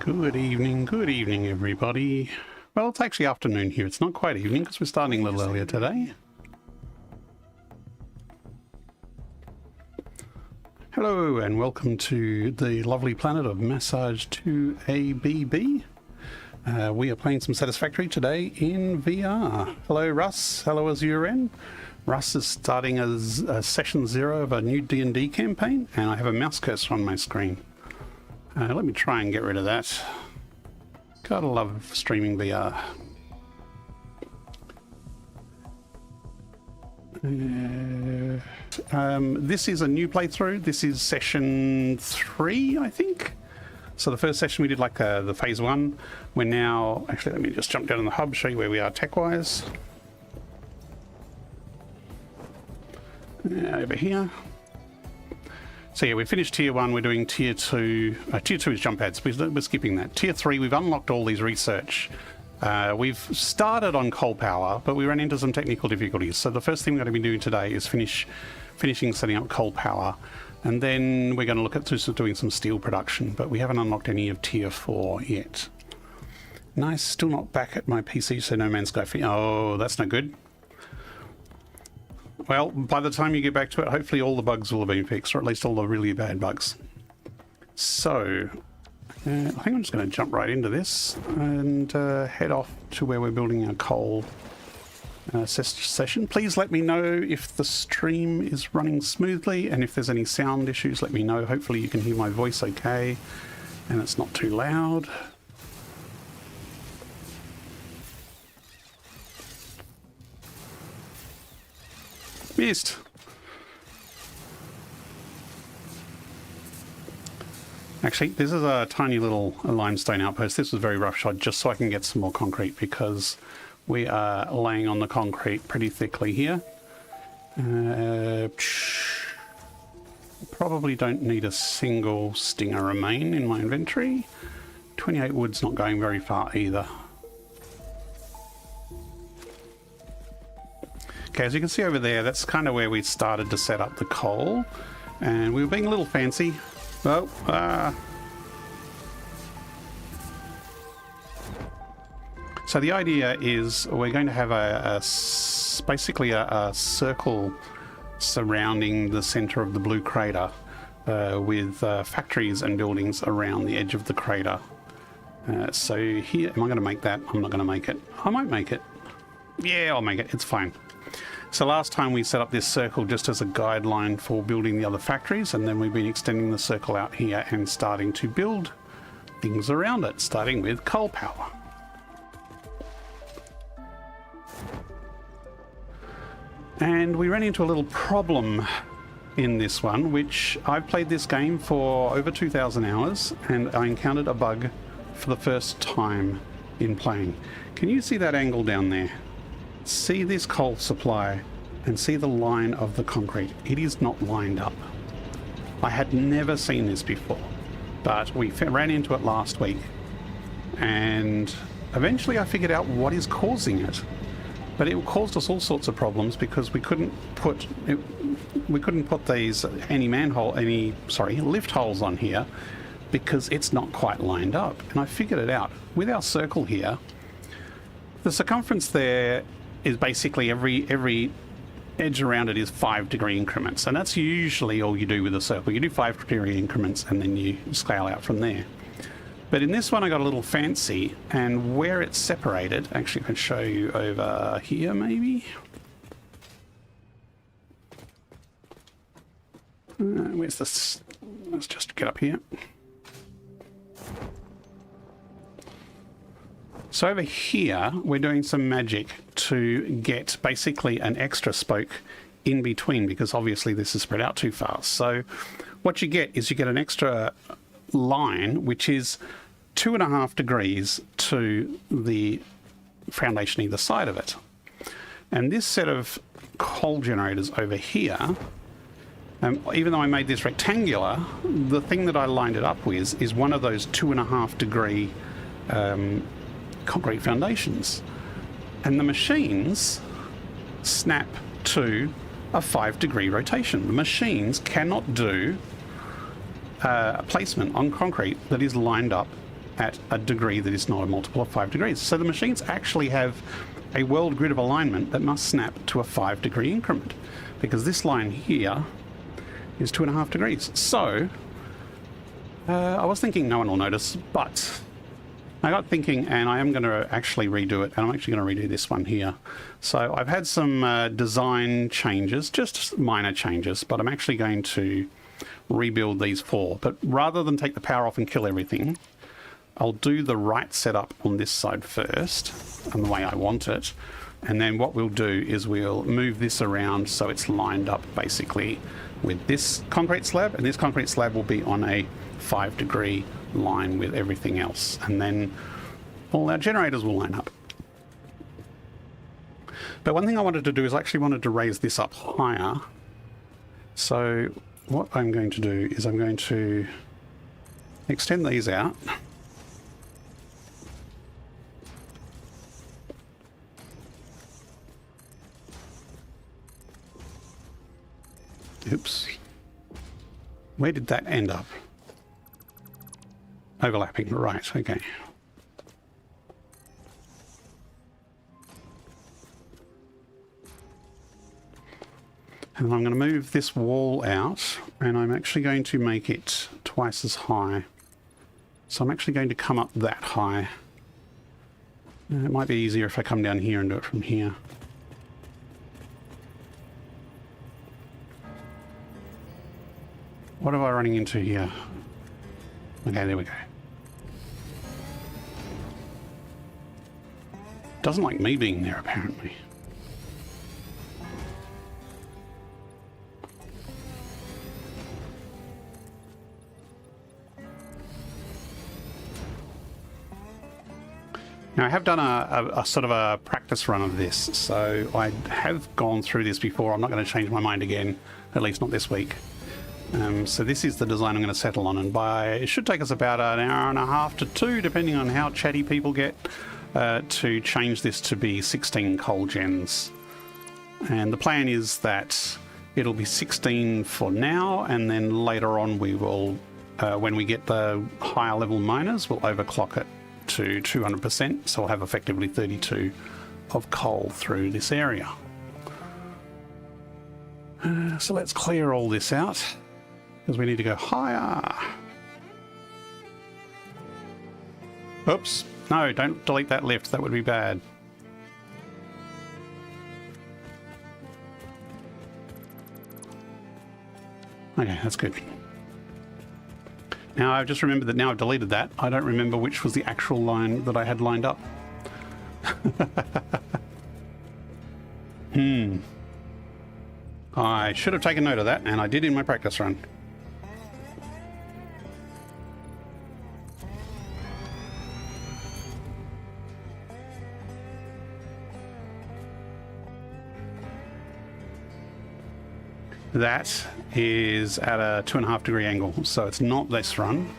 Good evening, everybody. Well, it's actually afternoon here. It's not quite evening because we're starting a little earlier today. Hello and welcome to the lovely planet of Massage 2ABB. We are playing some Satisfactory today in VR. Hello, Russ. Hello, Azuren. Russ is starting as session 0 of a new D&D campaign, and I have a mouse cursor on my screen. Let me try and get rid of that. Gotta love streaming VR. This is a new playthrough. This is session 3, I think. So the first session we did like the phase 1. We're now... Actually, let me just jump down in the hub, show you where we are tech-wise. Over here. So yeah, we finished tier 1, we're doing tier 2. Tier 2 is jump pads, we're skipping that. Tier 3, we've unlocked all these research. We've started on coal power, but we ran into some technical difficulties. So the first thing we're going to be doing today is finishing setting up coal power. And then we're going to look at doing some steel production, but we haven't unlocked any of tier 4 yet. Nice, still not back at my PC, so No Man's Sky. Oh, that's no good. Well, by the time you get back to it, hopefully all the bugs will have been fixed, or at least all the really bad bugs. So, I think I'm just going to jump right into this and head off to where we're building our coal session. Please let me know if the stream is running smoothly, and if there's any sound issues, let me know. Hopefully you can hear my voice okay, and it's not too loud. Missed. Actually, this is a tiny little limestone outpost. This was very roughshod, just so I can get some more concrete, because we are laying on the concrete pretty thickly here. Probably don't need a single stinger remain in my inventory. 28 wood's not going very far either. Okay, as you can see over there, that's kind of where we started to set up the coal. And we were being a little fancy. Oh, So the idea is we're going to have basically a circle surrounding the center of the blue crater with factories and buildings around the edge of the crater. So here, am I going to make that? I'm not going to make it. I might make it. Yeah, I'll make it. It's fine. So last time we set up this circle just as a guideline for building the other factories, and then we've been extending the circle out here and starting to build things around it, starting with coal power. And we ran into a little problem in this one, which I've played this game for over 2,000 hours, and I encountered a bug for the first time in playing. Can you see that angle down there? See this coal supply and see the line of the concrete. It is not lined up. I had never seen this before, but we ran into it last week, and eventually I figured out what is causing it. But it caused us all sorts of problems because we couldn't put these lift holes on here because it's not quite lined up. And I figured it out with our circle here. The circumference there is basically every edge around it is 5-degree increments, and that's usually all you do with a circle. You do 5-degree increments and then you scale out from there. But in this one I got a little fancy, and where it's separated, actually I can show you over here maybe. Where's this? Let's just get up here. So over here, we're doing some magic to get basically an extra spoke in between, because obviously this is spread out too fast. So what you get is you get an extra line, which is 2.5 degrees to the foundation either side of it. And this set of coal generators over here, even though I made this rectangular, the thing that I lined it up with is one of those 2.5 degree concrete foundations, and the machines snap to a 5-degree rotation. The machines cannot do a placement on concrete that is lined up at a degree that is not a multiple of 5 degrees. So the machines actually have a world grid of alignment that must snap to a 5-degree increment, because this line here is 2.5 degrees. So I was thinking no one will notice, but I got thinking, and I am going to actually redo it, and I'm actually going to redo this one here. So I've had some design changes, just minor changes, but I'm actually going to rebuild these 4. But rather than take the power off and kill everything, I'll do the right setup on this side first, and the way I want it. And then what we'll do is we'll move this around so it's lined up basically with this concrete slab, and this concrete slab will be on a 5-degree line with everything else. And then all our generators will line up. But one thing I wanted to do is I actually wanted to raise this up higher. So what I'm going to do is I'm going to extend these out. Oops. Where did that end up? Overlapping, right, okay. And I'm going to move this wall out, and I'm actually going to make it twice as high. So I'm actually going to come up that high. It might be easier if I come down here and do it from here. What am I running into here? Okay, there we go. Doesn't like me being there, apparently. Now, I have done a sort of a practice run of this, so I have gone through this before. I'm not going to change my mind again, at least not this week. So this is the design I'm going to settle on, and it should take us about an hour and a half to 2, depending on how chatty people get, to change this to be 16 coal gens. And the plan is that it'll be 16 for now, and then later on we will, when we get the higher level miners, we'll overclock it to 200%, so we'll have effectively 32 of coal through this area. So let's clear all this out, because we need to go higher. Oops, no, don't delete that lift, that would be bad. Okay, that's good. Now I've just remembered that now I've deleted that. I don't remember which was the actual line that I had lined up. I should have taken note of that, and I did in my practice run. That is at a 2.5 degree angle, so it's not this run.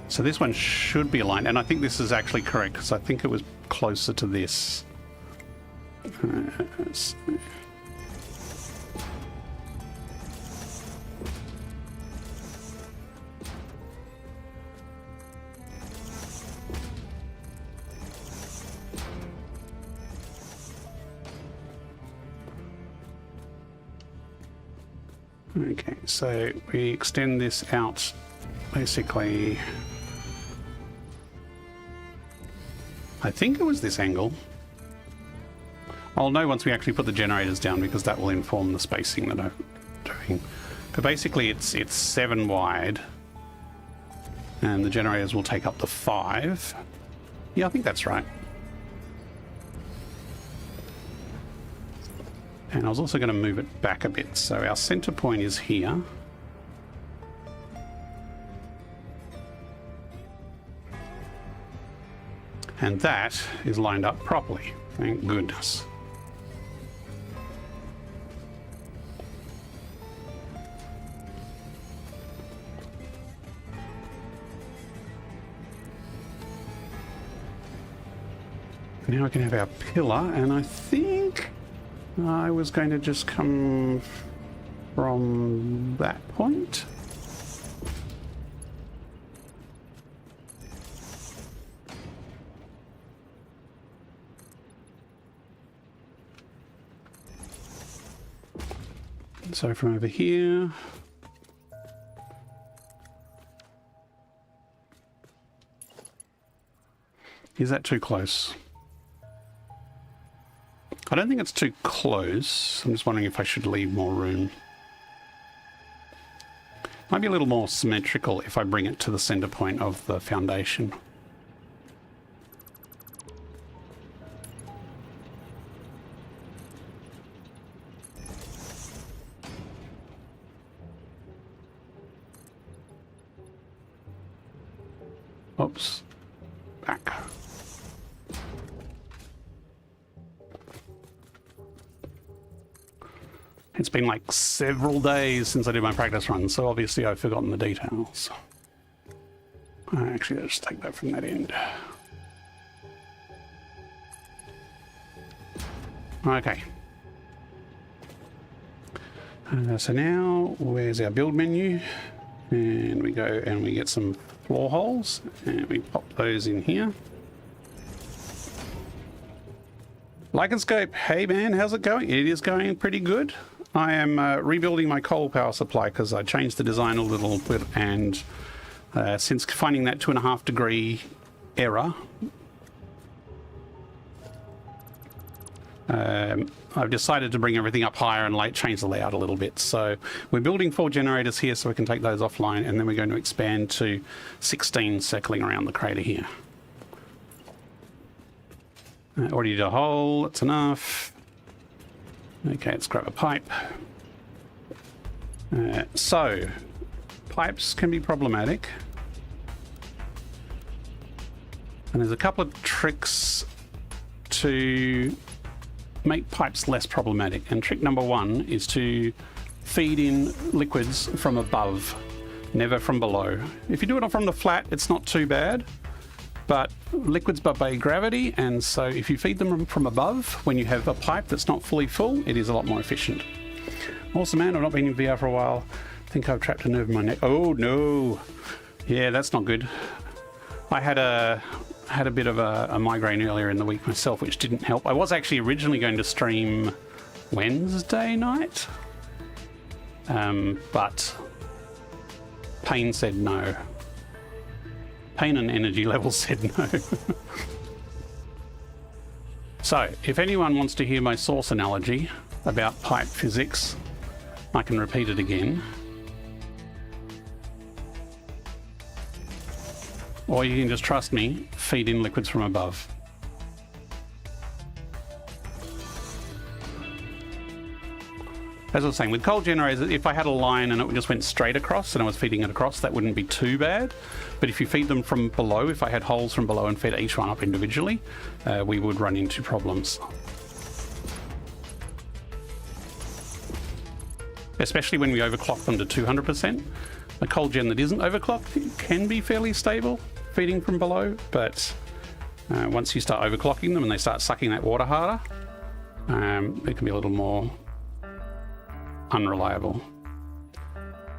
So this one should be aligned, and I think this is actually correct, because I think it was closer to this. Okay, so we extend this out basically. I think it was this angle. I'll know once we actually put the generators down, because that will inform the spacing that I'm doing. But basically it's 7 wide, and the generators will take up to 5. Yeah, I think that's right. And I was also going to move it back a bit. So our center point is here. And that is lined up properly. Thank goodness. Now we can have our pillar, and I think I was going to just come from that point. So from over here. Is that too close? I don't think it's too close. I'm just wondering if I should leave more room. Might be a little more symmetrical if I bring it to the center point of the foundation. Oops. Back. It's been like several days since I did my practice run, so obviously I've forgotten the details. Actually, I'll just take that from that end. Okay. So now, where's our build menu? And we go and we get some floor holes, and we pop those in here. Lycanscope, hey man, how's it going? It is going pretty good. I am rebuilding my coal power supply because I changed the design a little bit, and since finding that 2.5 degree error, I've decided to bring everything up higher and change the layout a little bit. So we're building 4 generators here so we can take those offline, and then we're going to expand to 16 circling around the crater here. Already did a hole, that's enough. Okay, let's grab a pipe. So, pipes can be problematic. And there's a couple of tricks to make pipes less problematic. And trick number 1 is to feed in liquids from above, never from below. If you do it from the flat, it's not too bad. But liquids obey gravity, and so if you feed them from above when you have a pipe that's not fully full, it is a lot more efficient. Awesome, man. I've not been in VR for a while. I think I've trapped a nerve in my neck. Oh no. Yeah, that's not good. I had a bit of a migraine earlier in the week myself, which didn't help. I was actually originally going to stream Wednesday night, but pain said no. Pain and energy levels said no. So, if anyone wants to hear my source analogy about pipe physics, I can repeat it again. Or you can just trust me, feed in liquids from above. As I was saying, with coal generators, if I had a line and it just went straight across and I was feeding it across, that wouldn't be too bad. But if you feed them from below, if I had holes from below and fed each one up individually, we would run into problems. Especially when we overclock them to 200%. A coal gen that isn't overclocked can be fairly stable, feeding from below, but once you start overclocking them and they start sucking that water harder, it can be a little more unreliable.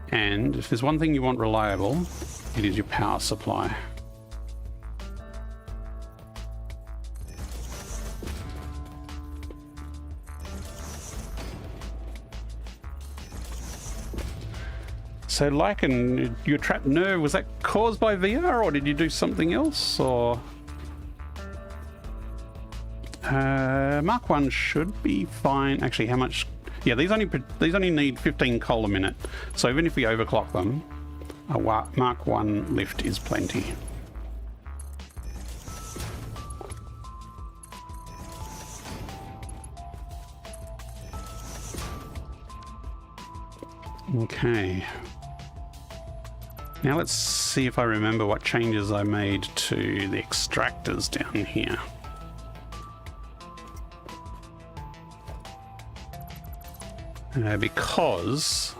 And if there's one thing you want reliable, it is your power supply. So Lycan, your trapped nerve, was that caused by VR or did you do something else? Or Mark 1 should be fine. Actually, how much? Yeah, these only need 15 coal a minute. So even if we overclock them, a Mark 1 lift is plenty. Okay. Now let's see if I remember what changes I made to the extractors down here. Because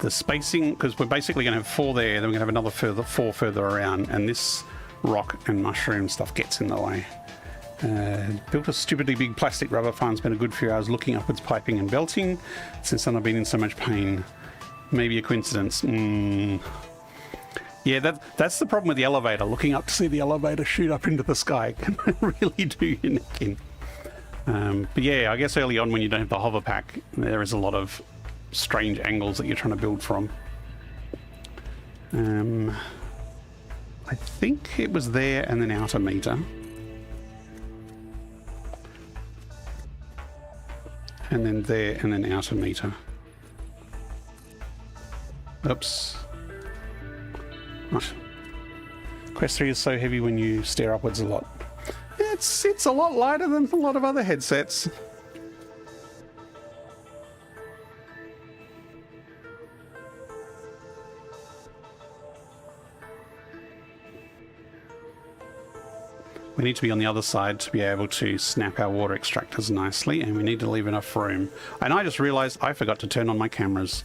the spacing, because we're basically going to have 4 there, then we're going to have another 4 further around, and this rock and mushroom stuff gets in the way. Built a stupidly big plastic rubber farm, spent a good few hours looking upwards, piping and belting. Since then I've been in so much pain. Maybe a coincidence. Yeah, that's the problem with the elevator. Looking up to see the elevator shoot up into the sky can really do your neck in. But yeah, I guess early on when you don't have the hover pack, there is a lot of strange angles that you're trying to build from. I think it was there and then outer meter. And then there and then outer meter. Oops. Right. Quest 3 is so heavy when you stare upwards a lot. It's a lot lighter than a lot of other headsets. We need to be on the other side to be able to snap our water extractors nicely, and we need to leave enough room. And I just realized I forgot to turn on my cameras.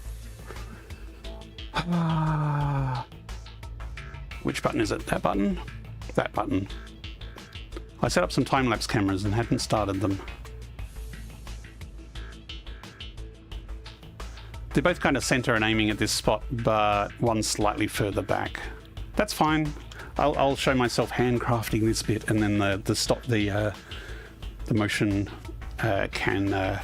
Which button is it? That button? That button. I set up some time-lapse cameras and hadn't started them. They're both kind of center and aiming at this spot, but one's slightly further back. That's fine. I'll show myself handcrafting this bit, and then the motion the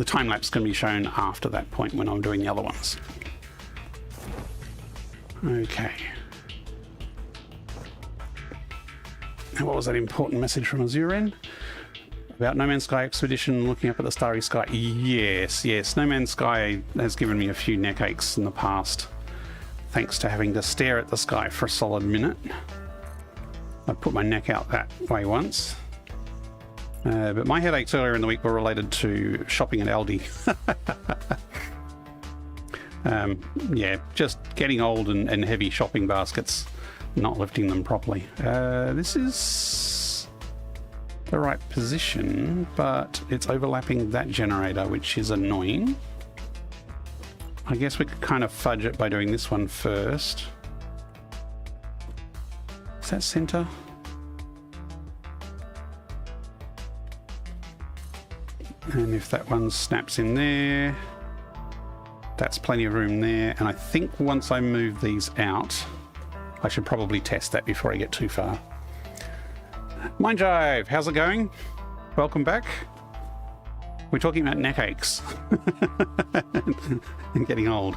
time lapse can be shown after that point when I'm doing the other ones. Okay. And what was that important message from Azurin? About No Man's Sky Expedition, looking up at the starry sky. Yes. No Man's Sky has given me a few neck aches in the past, thanks to having to stare at the sky for a solid minute. I put my neck out that way once. But my headaches earlier in the week were related to shopping at Aldi. Yeah, just getting old and heavy shopping baskets, not lifting them properly. This is the right position, but it's overlapping that generator, which is annoying. I guess we could kind of fudge it by doing this one first. Is that center? And if that one snaps in there, that's plenty of room there. And I think once I move these out, I should probably test that before I get too far. Mind Jive, how's it going? Welcome back. We're talking about neck aches and getting old.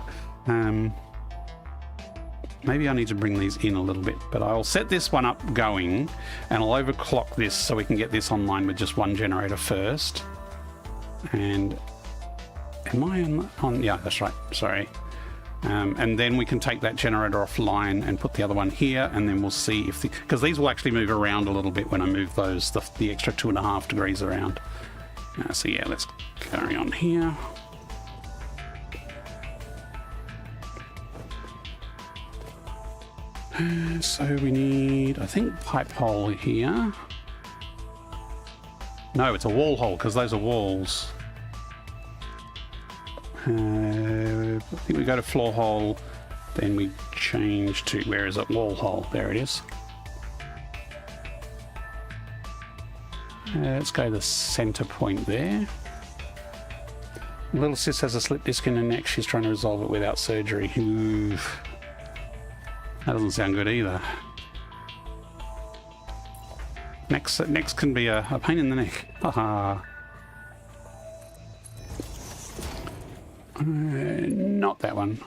Maybe I need to bring these in a little bit, but I'll set this one up going, and I'll overclock this so we can get this online with just one generator first. And am I on? Yeah, that's right. Sorry. And then we can take that generator offline and put the other one here, and then we'll see if because these will actually move around a little bit when I move those the extra 2.5 degrees around. So yeah, let's carry on here. So we need, I think, pipe hole here. No, it's a wall hole because those are walls. I think we go to floor hole, then we change to, where is it? Wall hole. There it is. Let's go to the center point there. Little sis has a slip disc in her neck. She's trying to resolve it without surgery. Oof. That doesn't sound good either. Next can be a pain in the neck. Haha. Not that one.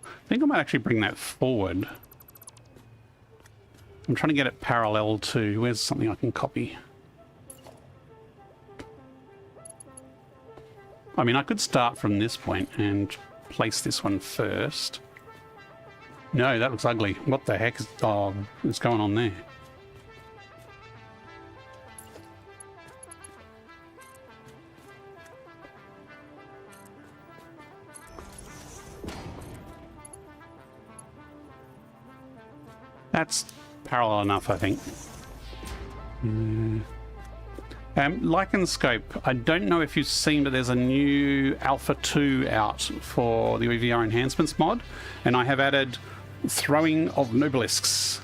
I think I might actually bring that forward. I'm trying to get it parallel to... Where's something I can copy? I mean, I could start from this point and place this one first. No, that looks ugly. What the heck is going on there? That's parallel enough, I think. Lycanscope, I don't know if you've seen, but there's a new Alpha 2 out for the EVR Enhancements mod, and I have added throwing of nobelisks.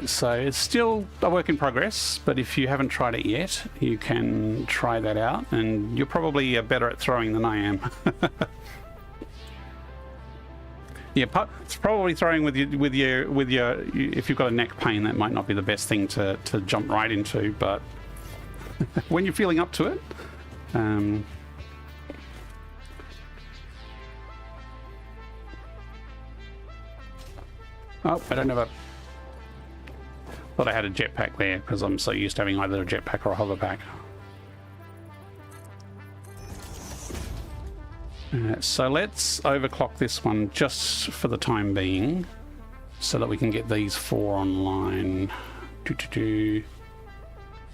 So it's still a work in progress, but if you haven't tried it yet, you can try that out, and you're probably better at throwing than I am. Yeah, it's probably throwing with your if you've got a neck pain, that might not be the best thing to jump right into, but when you're feeling up to it. Oh, I don't have a... Thought I had a jetpack there because I'm so used to having either a jetpack or a hoverpack. So let's overclock this one just for the time being, so that we can get these 4 online.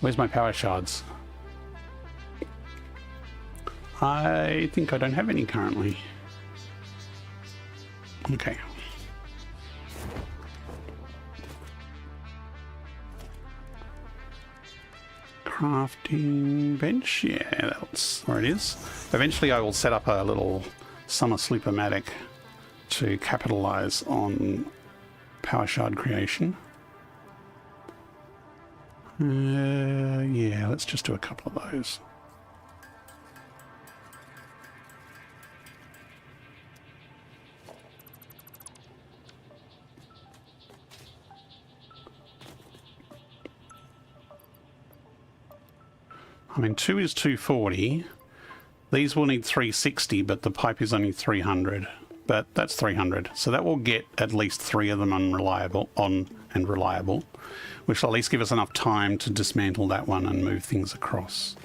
Where's my power shards? I think I don't have any currently. Okay. Crafting bench, yeah, that's where it is. Eventually I will set up a little summer sleeper-matic to capitalize on power shard creation. Yeah, let's just do a couple of those. I mean, 2 is 240. These will need 360, but the pipe is only 300. But that's 300. So that will get at least 3 of them reliable, which will at least give us enough time to dismantle that one and move things across.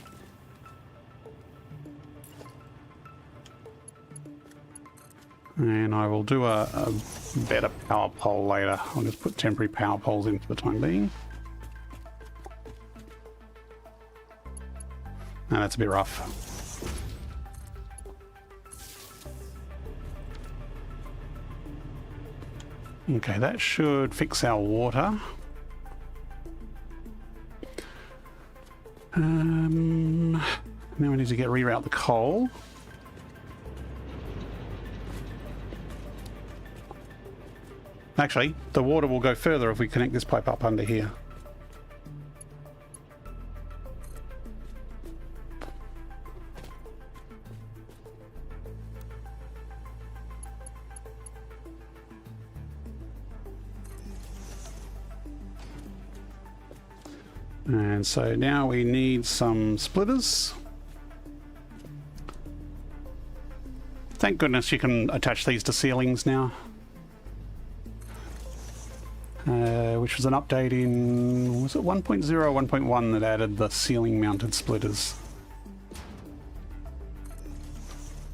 And I will do a better power pole later. I'll just put temporary power poles in for the time being. No, that's a bit rough. Okay, that should fix our water. Now we need to reroute the coal. Actually, the water will go further if we connect this pipe up under here. And so now we need some splitters. Thank goodness you can attach these to ceilings now. Which was an update in, was it 1.0 or 1.1 that added the ceiling mounted splitters?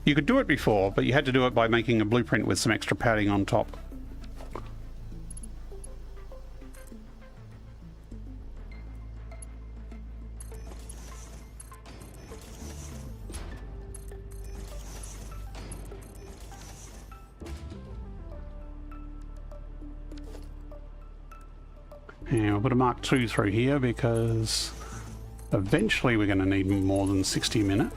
You could do it before, but you had to do it by making a blueprint with some extra padding on top. And we'll put a Mark II through here because eventually we're going to need more than 60 a minute.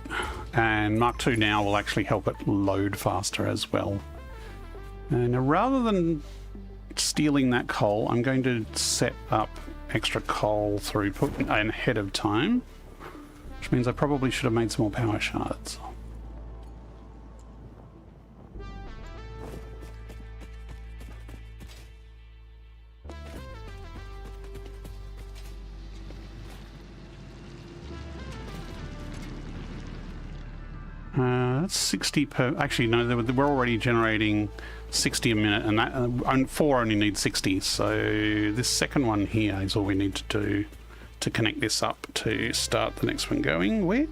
And Mark II now will actually help it load faster as well. And rather than stealing that coal, I'm going to set up extra coal throughput ahead of time, which means I probably should have made some more power shards. That's 60 per... Actually, no, we're already generating 60 a minute, and that 4 only needs 60. So this second one here is all we need to do to connect this up to start the next one going. Where?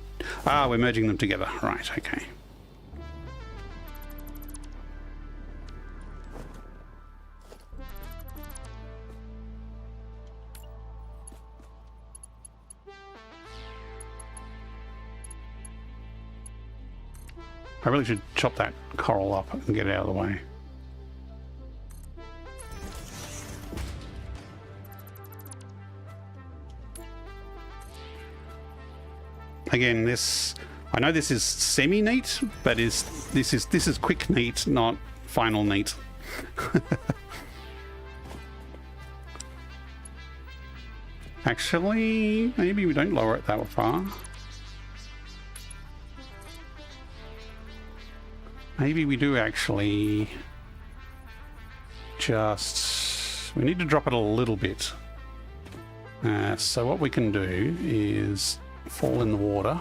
Ah, we're merging them together. Right, okay. I really should chop that coral up and get it out of the way. again, this, I know this is semi-neat, but this is quick neat, not final neat. Actually, maybe we don't lower it that far. Maybe we do actually just... we need to drop it a little bit. So what we can do is fall in the water.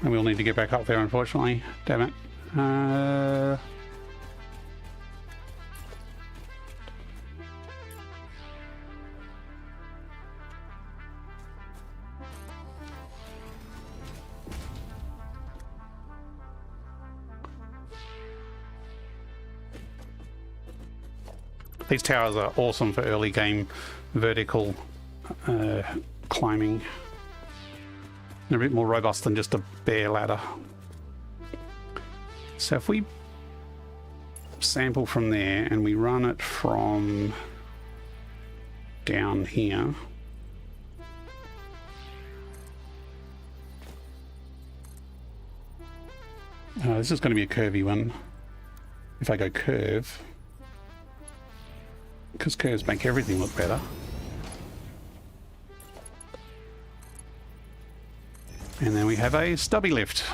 And we'll need to get back up there, unfortunately. Damn it. These towers are awesome for early game vertical climbing. They're a bit more robust than just a bare ladder. So if we sample from there and we run it from down here, this is going to be a curvy one. If I go curve, because curves make everything look better. And then we have a stubby lift.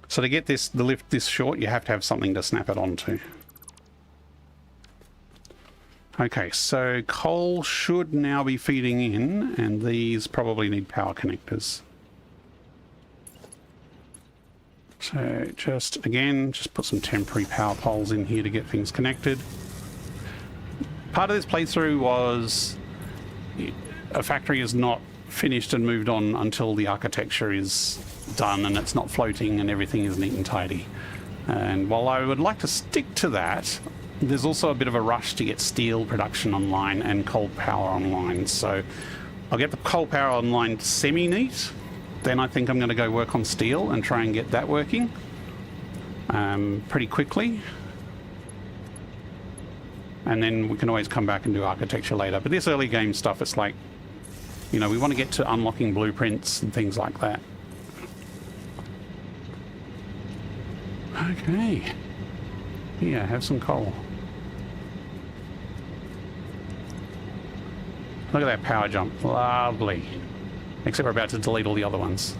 So to get the lift this short, you have to have something to snap it onto. Okay, so coal should now be feeding in, and these probably need power connectors. So just, again, just put some temporary power poles in here to get things connected. Part of this playthrough was a factory is not finished and moved on until the architecture is done and it's not floating and everything is neat and tidy. And while I would like to stick to that, there's also a bit of a rush to get steel production online and coal power online. So I'll get the coal power online semi-neat. Then I think I'm going to go work on steel and try and get that working pretty quickly. And then we can always come back and do architecture later. But this early game stuff, it's like, you know, we want to get to unlocking blueprints and things like that. Okay. Yeah, have some coal. Look at that power jump. Lovely. Except we're about to delete all the other ones.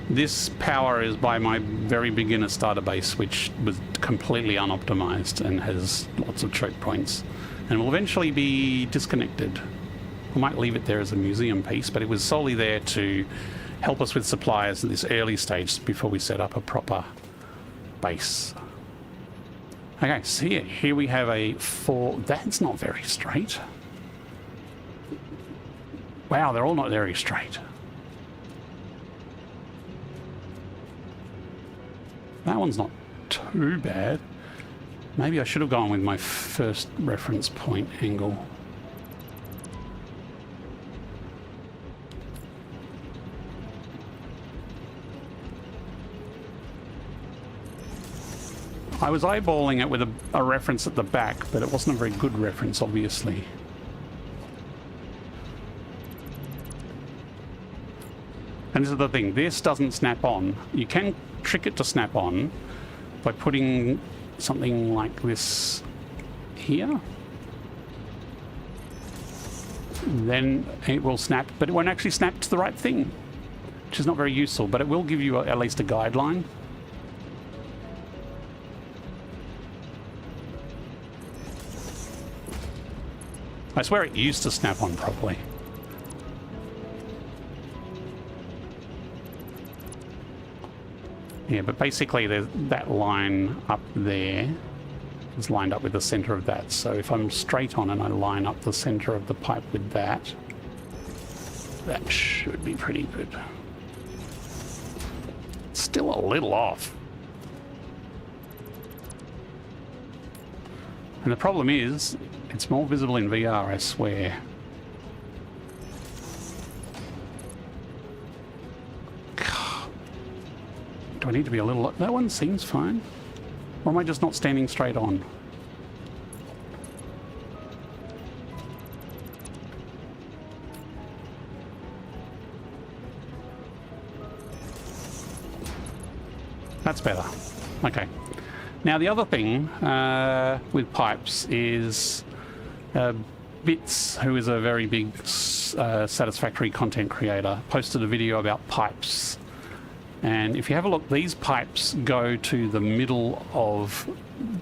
This power is by my very beginner starter base, which was completely unoptimized and has lots of choke points, and will eventually be disconnected. I might leave it there as a museum piece, but it was solely there to help us with supplies at this early stage before we set up a proper base. Okay, so here we have a that's not very straight. Wow, they're all not very straight. That one's not too bad. Maybe I should have gone with my first reference point angle. I was eyeballing it with a reference at the back, but it wasn't a very good reference, obviously. And this is the thing, this doesn't snap on. You can trick it to snap on by putting something like this here. Then it will snap, but it won't actually snap to the right thing, which is not very useful, but it will give you at least a guideline. I swear it used to snap on properly. Yeah, but basically there's that line up there is lined up with the center of that. So if I'm straight on and I line up the center of the pipe with that, that should be pretty good. Still a little off. And the problem is, it's more visible in VR, I swear. Do I need to be a little... That one seems fine. Or am I just not standing straight on? That's better. Okay. Now the other thing with pipes is Bits, who is a very big Satisfactory content creator, posted a video about pipes. And if you have a look, these pipes go to the middle of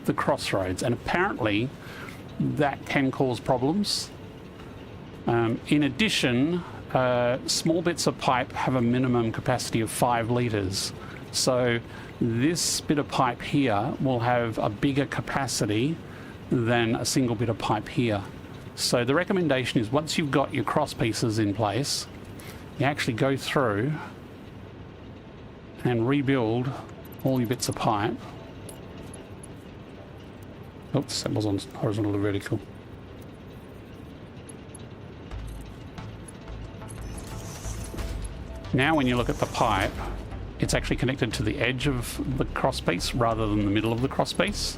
the crossroads, and apparently that can cause problems. In addition, small bits of pipe have a minimum capacity of 5 litres. So this bit of pipe here will have a bigger capacity than a single bit of pipe here. So the recommendation is once you've got your cross pieces in place, you actually go through and rebuild all your bits of pipe. Oops, that was on horizontal or vertical. Now when you look at the pipe, it's actually connected to the edge of the cross piece rather than the middle of the cross piece.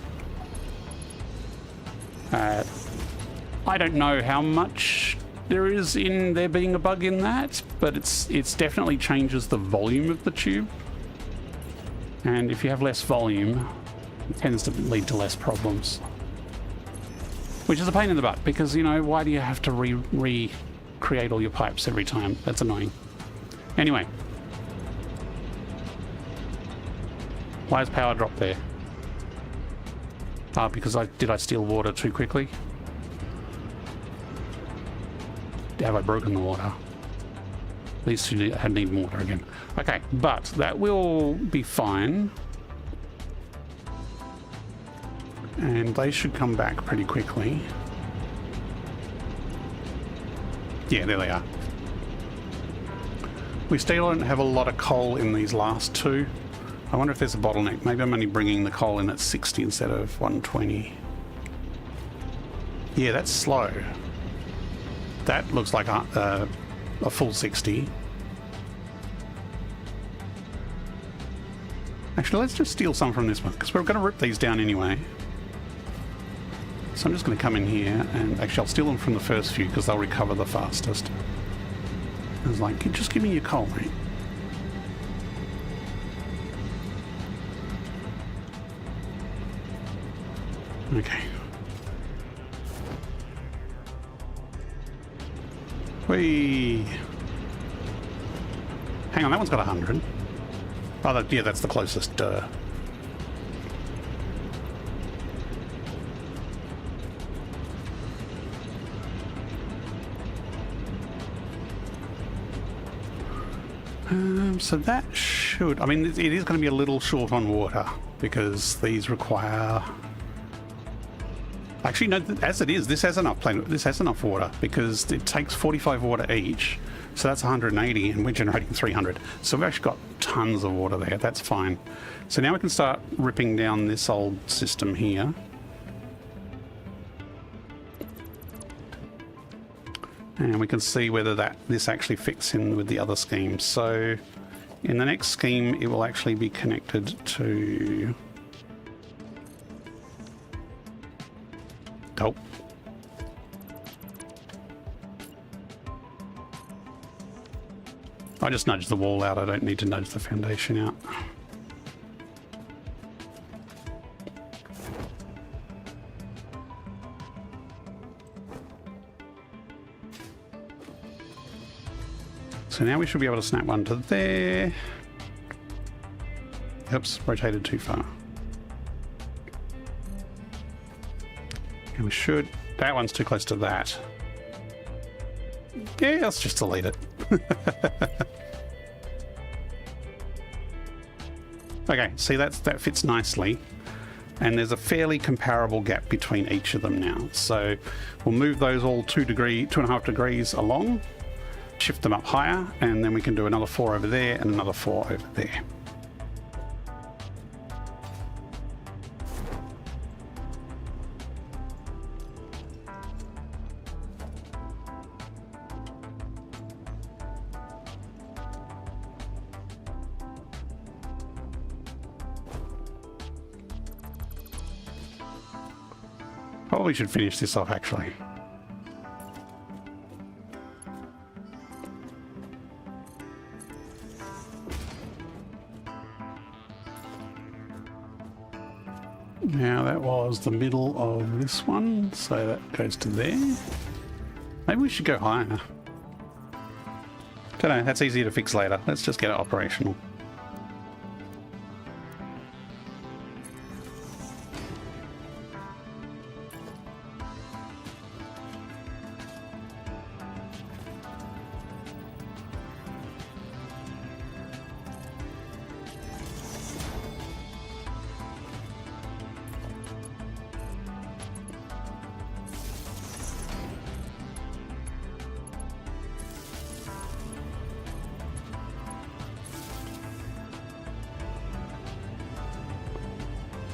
I don't know how much there is in there being a bug in that, but it's definitely changes the volume of the tube. And if you have less volume, it tends to lead to less problems. Which is a pain in the butt, because, you know, why do you have to recreate all your pipes every time? That's annoying. Anyway. Why is power drop there? Because did I steal water too quickly? Have I broken the water? These two need water again. Okay, but that will be fine. And they should come back pretty quickly. Yeah, there they are. We still don't have a lot of coal in these last two. I wonder if there's a bottleneck. Maybe I'm only bringing the coal in at 60 instead of 120. Yeah, that's slow. That looks like a full 60. Actually, let's just steal some from this one, because we're going to rip these down anyway. So I'm just going to come in here, and actually I'll steal them from the first few, because they'll recover the fastest. I was like, just give me your coal, mate. Okay. Whee! Hang on, that one's got 100. Oh, yeah, that's the closest. So that should... I mean, it is going to be a little short on water, because these require... Actually, no, as it is, this has enough this has enough water, because it takes 45 water each, so that's 180, and we're generating 300. So we've actually got tons of water there. That's fine. So now we can start ripping down this old system here. And we can see whether this actually fits in with the other schemes. So in the next scheme, it will actually be connected to... Oh. I just nudged the wall out. I don't need to nudge the foundation out. So now we should be able to snap one to there. Oops, rotated too far. And we should... That one's too close to that. Yeah, let's just delete it. Okay, see, that fits nicely. And there's a fairly comparable gap between each of them now. So we'll move those all 2.5 degrees along, shift them up higher, and then we can do another 4 over there and another 4 over there. Probably should finish this off, actually. Now that was the middle of this one, so that goes to there. Maybe we should go higher. Don't know, that's easier to fix later. Let's just get it operational.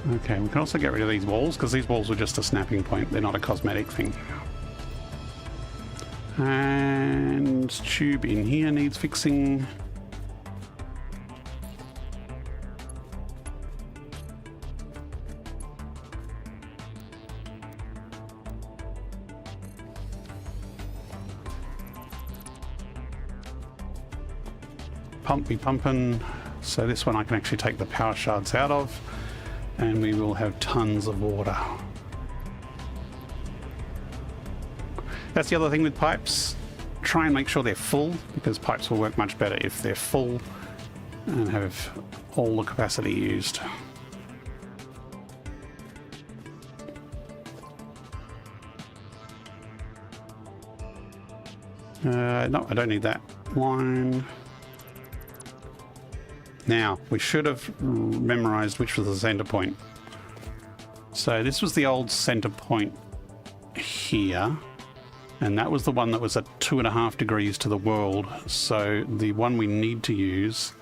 Okay, we can also get rid of these walls, because these walls were just a snapping point. They're not a cosmetic thing. And tube in here needs fixing. Pump be pumping. So this one I can actually take the power shards out of. And we will have tons of water. That's the other thing with pipes. Try and make sure they're full, because pipes will work much better if they're full and have all the capacity used. No, I don't need that line. Now, we should have memorized which was the center point. So this was the old center point here, and that was the one that was at 2.5 degrees to the world. So the one we need to use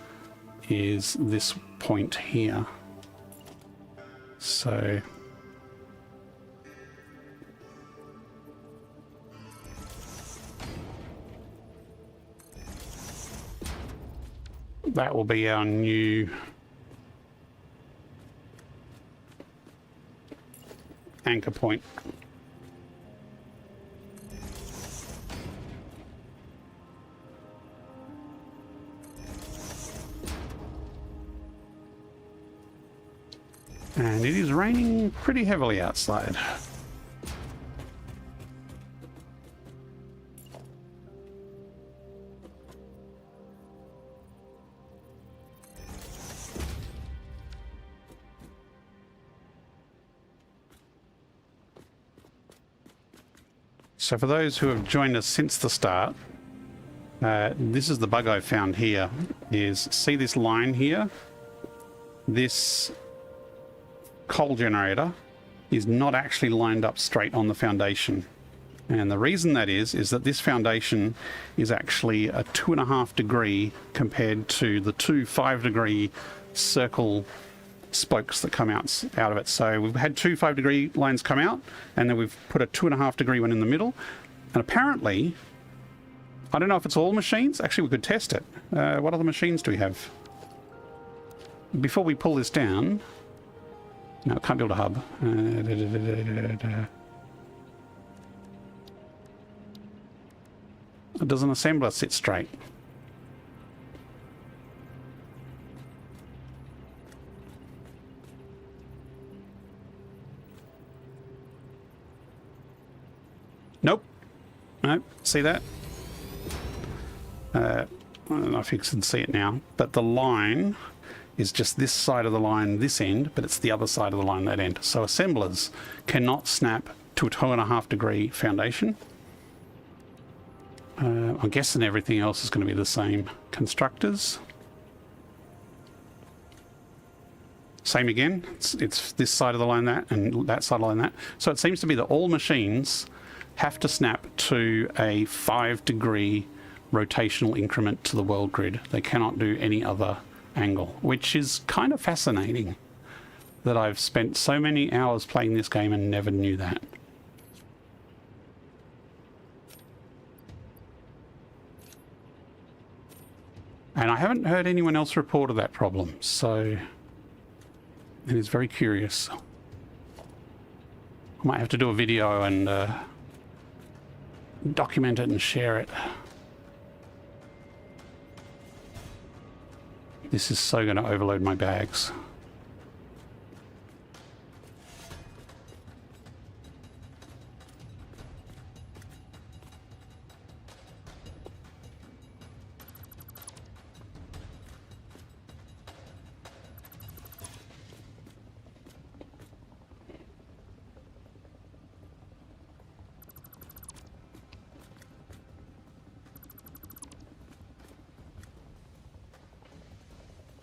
is this point here. So that will be our new anchor point. And it is raining pretty heavily outside. So for those who have joined us since the start, this is the bug I found here, is see this line here? This coal generator is not actually lined up straight on the foundation. And the reason that is that this foundation is actually a 2.5 degree compared to the two 5 degree circle spokes that come out of it. So we've had two 5 degree lines come out, and then we've put a 2.5 degree one in the middle. And apparently, I don't know if it's all machines. Actually, we could test it. What other machines do we have? Before we pull this down, no, it can't build a hub. Does an assembler sit straight? Nope. Nope. See that? I don't know if you can see it now, but the line is just this side of the line, this end, but it's the other side of the line, that end. So assemblers cannot snap to a 2.5 degree foundation. I'm guessing everything else is going to be the same. Constructors. Same again. It's this side of the line, that, and that side of the line, that. So it seems to be that all machines have to snap to a 5 degree rotational increment to the world grid. They cannot do any other angle, which is kind of fascinating that I've spent so many hours playing this game and never knew that. And I haven't heard anyone else report of that problem, so it is very curious. I might have to do a video and document it and share it. This is so going to overload my bags.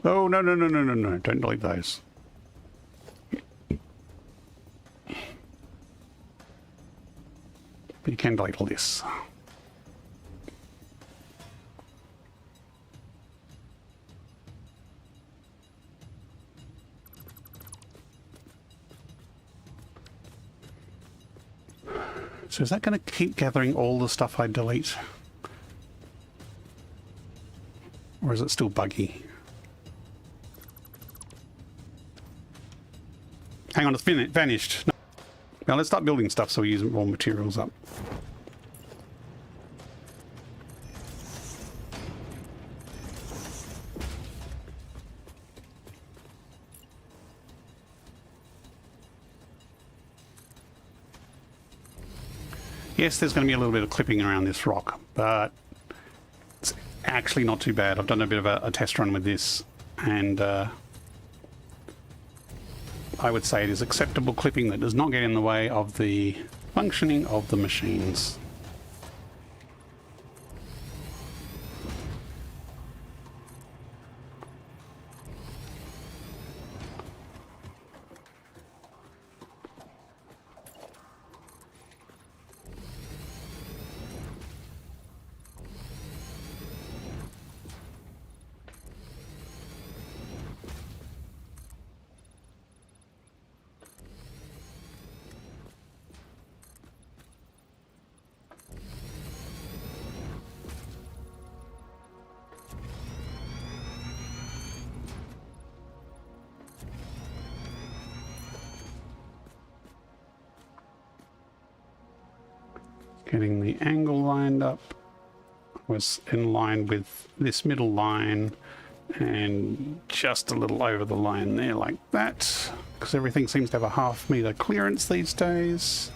Oh, no, no, no, no, no, no. Don't delete those. But you can delete all this. So is that going to keep gathering all the stuff I delete? Or is it still buggy? Hang on, it's vanished. No. Now let's start building stuff so we use more materials up. Yes, there's going to be a little bit of clipping around this rock, but it's actually not too bad. I've done a bit of a test run with this, and I would say it is acceptable clipping that does not get in the way of the functioning of the machines. Getting the angle lined up was in line with this middle line and just a little over the line there like that, because everything seems to have a half-meter clearance these days.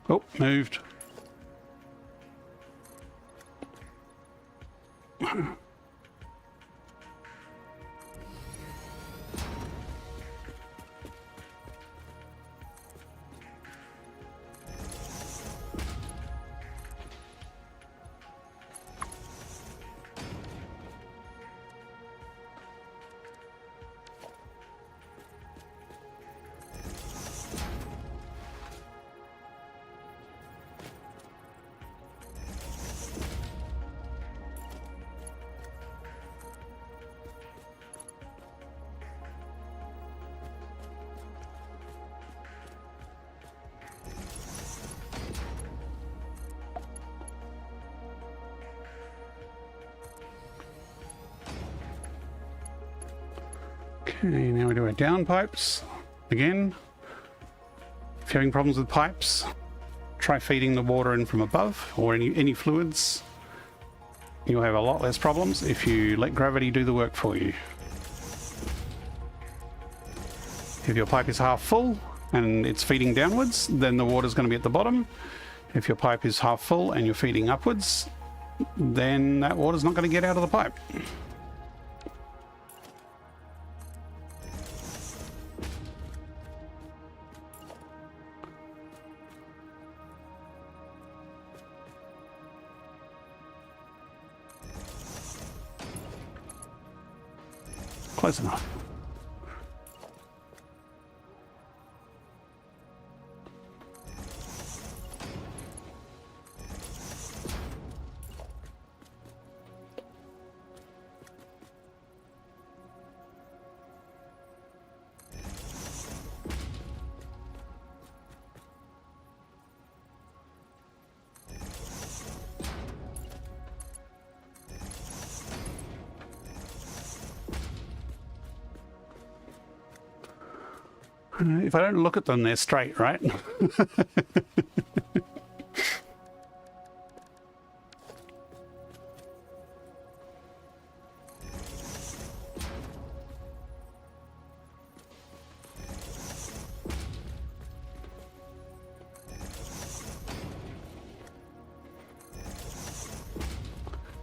Oh, moved. Okay, now we do our down pipes. Again, if you're having problems with pipes, try feeding the water in from above or any fluids. You'll have a lot less problems if you let gravity do the work for you. If your pipe is half full and it's feeding downwards, then the water's going to be at the bottom. If your pipe is half full and you're feeding upwards, then that water's not going to get out of the pipe. Close enough. If I don't look at them, they're straight, right?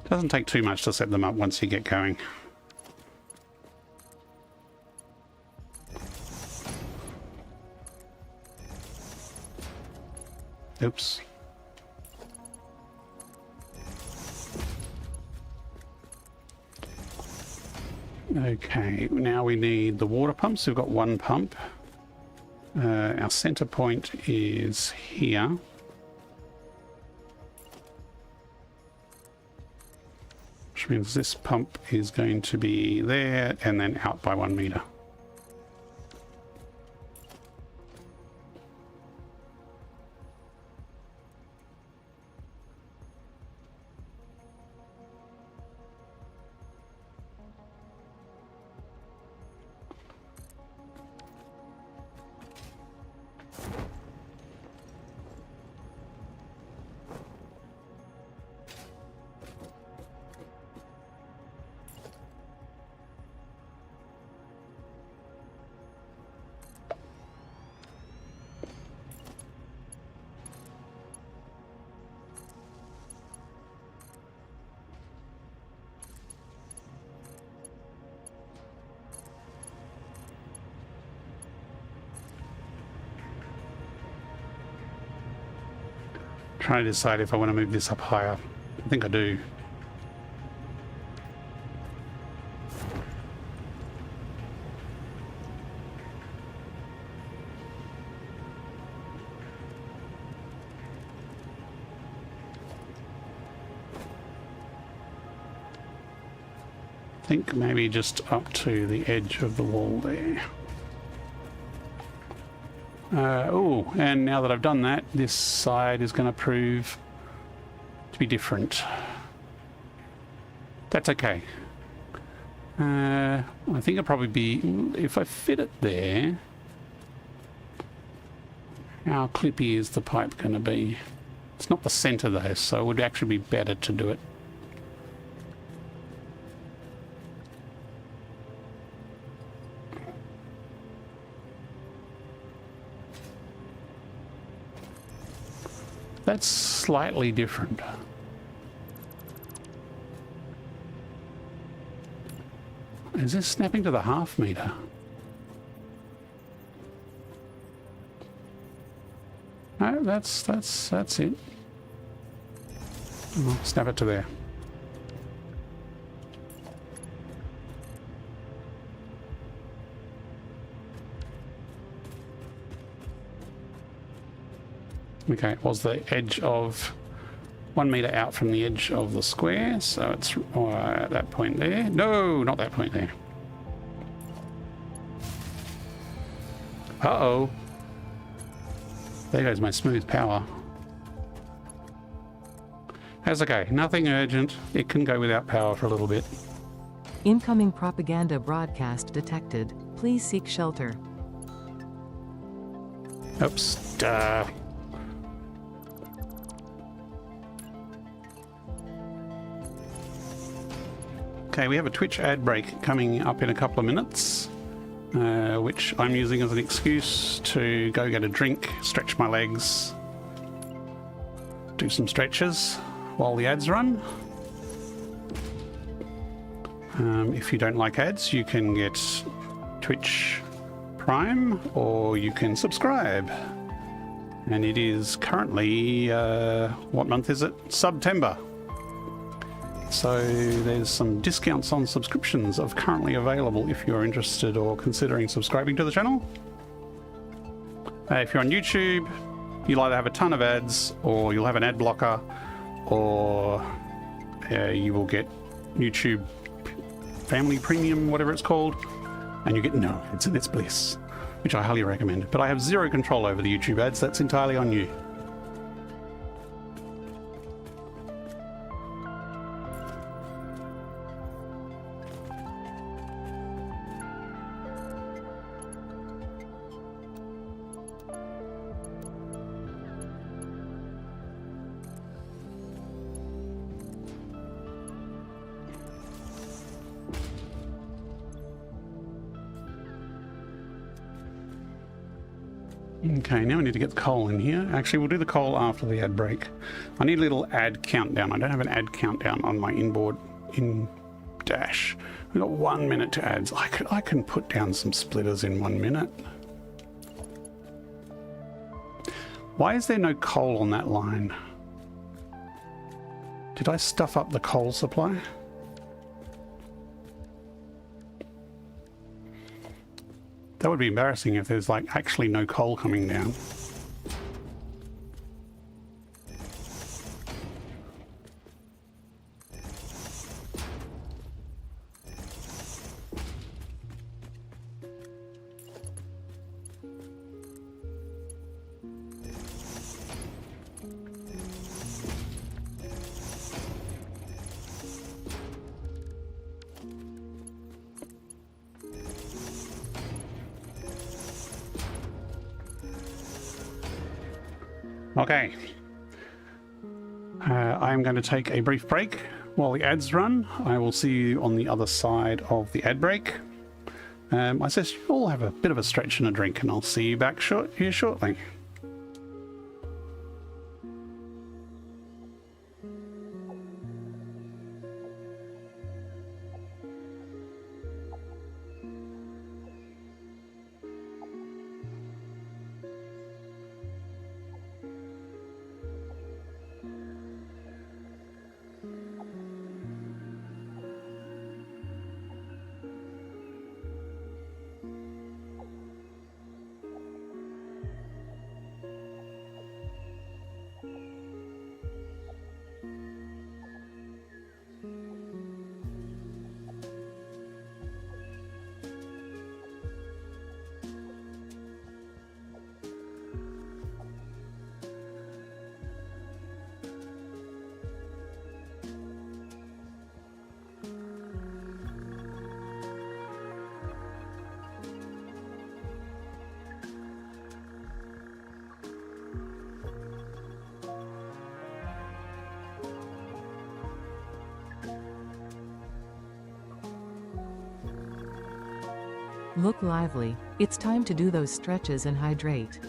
Doesn't take too much to set them up once you get going. Oops. Okay, now we need the water pumps. We've got one pump. Our center point is here. Which means this pump is going to be there and then out by 1 meter. Trying to decide if I want to move this up higher. I think I do. I think maybe just up to the edge of the wall there. Oh, and now that I've done that, this side is going to prove to be different. That's okay. I think it'll probably be, if I fit it there, how clippy is the pipe going to be? It's not the center though, so it would actually be better to do it. That's slightly different. Is this snapping to the half meter? No, that's it. I'll snap it to there. Okay, it was the edge of 1 meter out from the edge of the square, so it's at that point there. No, not that point there. Uh-oh. There goes my smooth power. That's okay, nothing urgent. It can go without power for a little bit. Incoming propaganda broadcast detected. Please seek shelter. Oops. Duh. Okay, we have a Twitch ad break coming up in a couple of minutes, which I'm using as an excuse to go get a drink, stretch my legs, do some stretches while the ads run. If you don't like ads, you can get Twitch Prime or you can subscribe. And it is currently, what month is it? September. So there's some discounts on subscriptions of currently available if you're interested or considering subscribing to the channel. If you're on YouTube, you'll either have a ton of ads or you'll have an ad blocker, or you will get YouTube Family Premium, whatever it's called, and you get no ads, and it's bliss, which I highly recommend. But I have zero control over the YouTube ads. That's entirely on you. Okay, now we need to get the coal in here. Actually, we'll do the coal after the ad break. I need a little ad countdown. I don't have an ad countdown on my inboard in Dash. We've got 1 minute to ads. I can put down some splitters in 1 minute. Why is there no coal on that line? Did I stuff up the coal supply? That would be embarrassing if there's like actually no coal coming down. Okay. I am going to take a brief break while the ads run. I will see you on the other side of the ad break. I suggest you all have a bit of a stretch and a drink, and I'll see you back here shortly. Look lively. It's time to do those stretches and hydrate.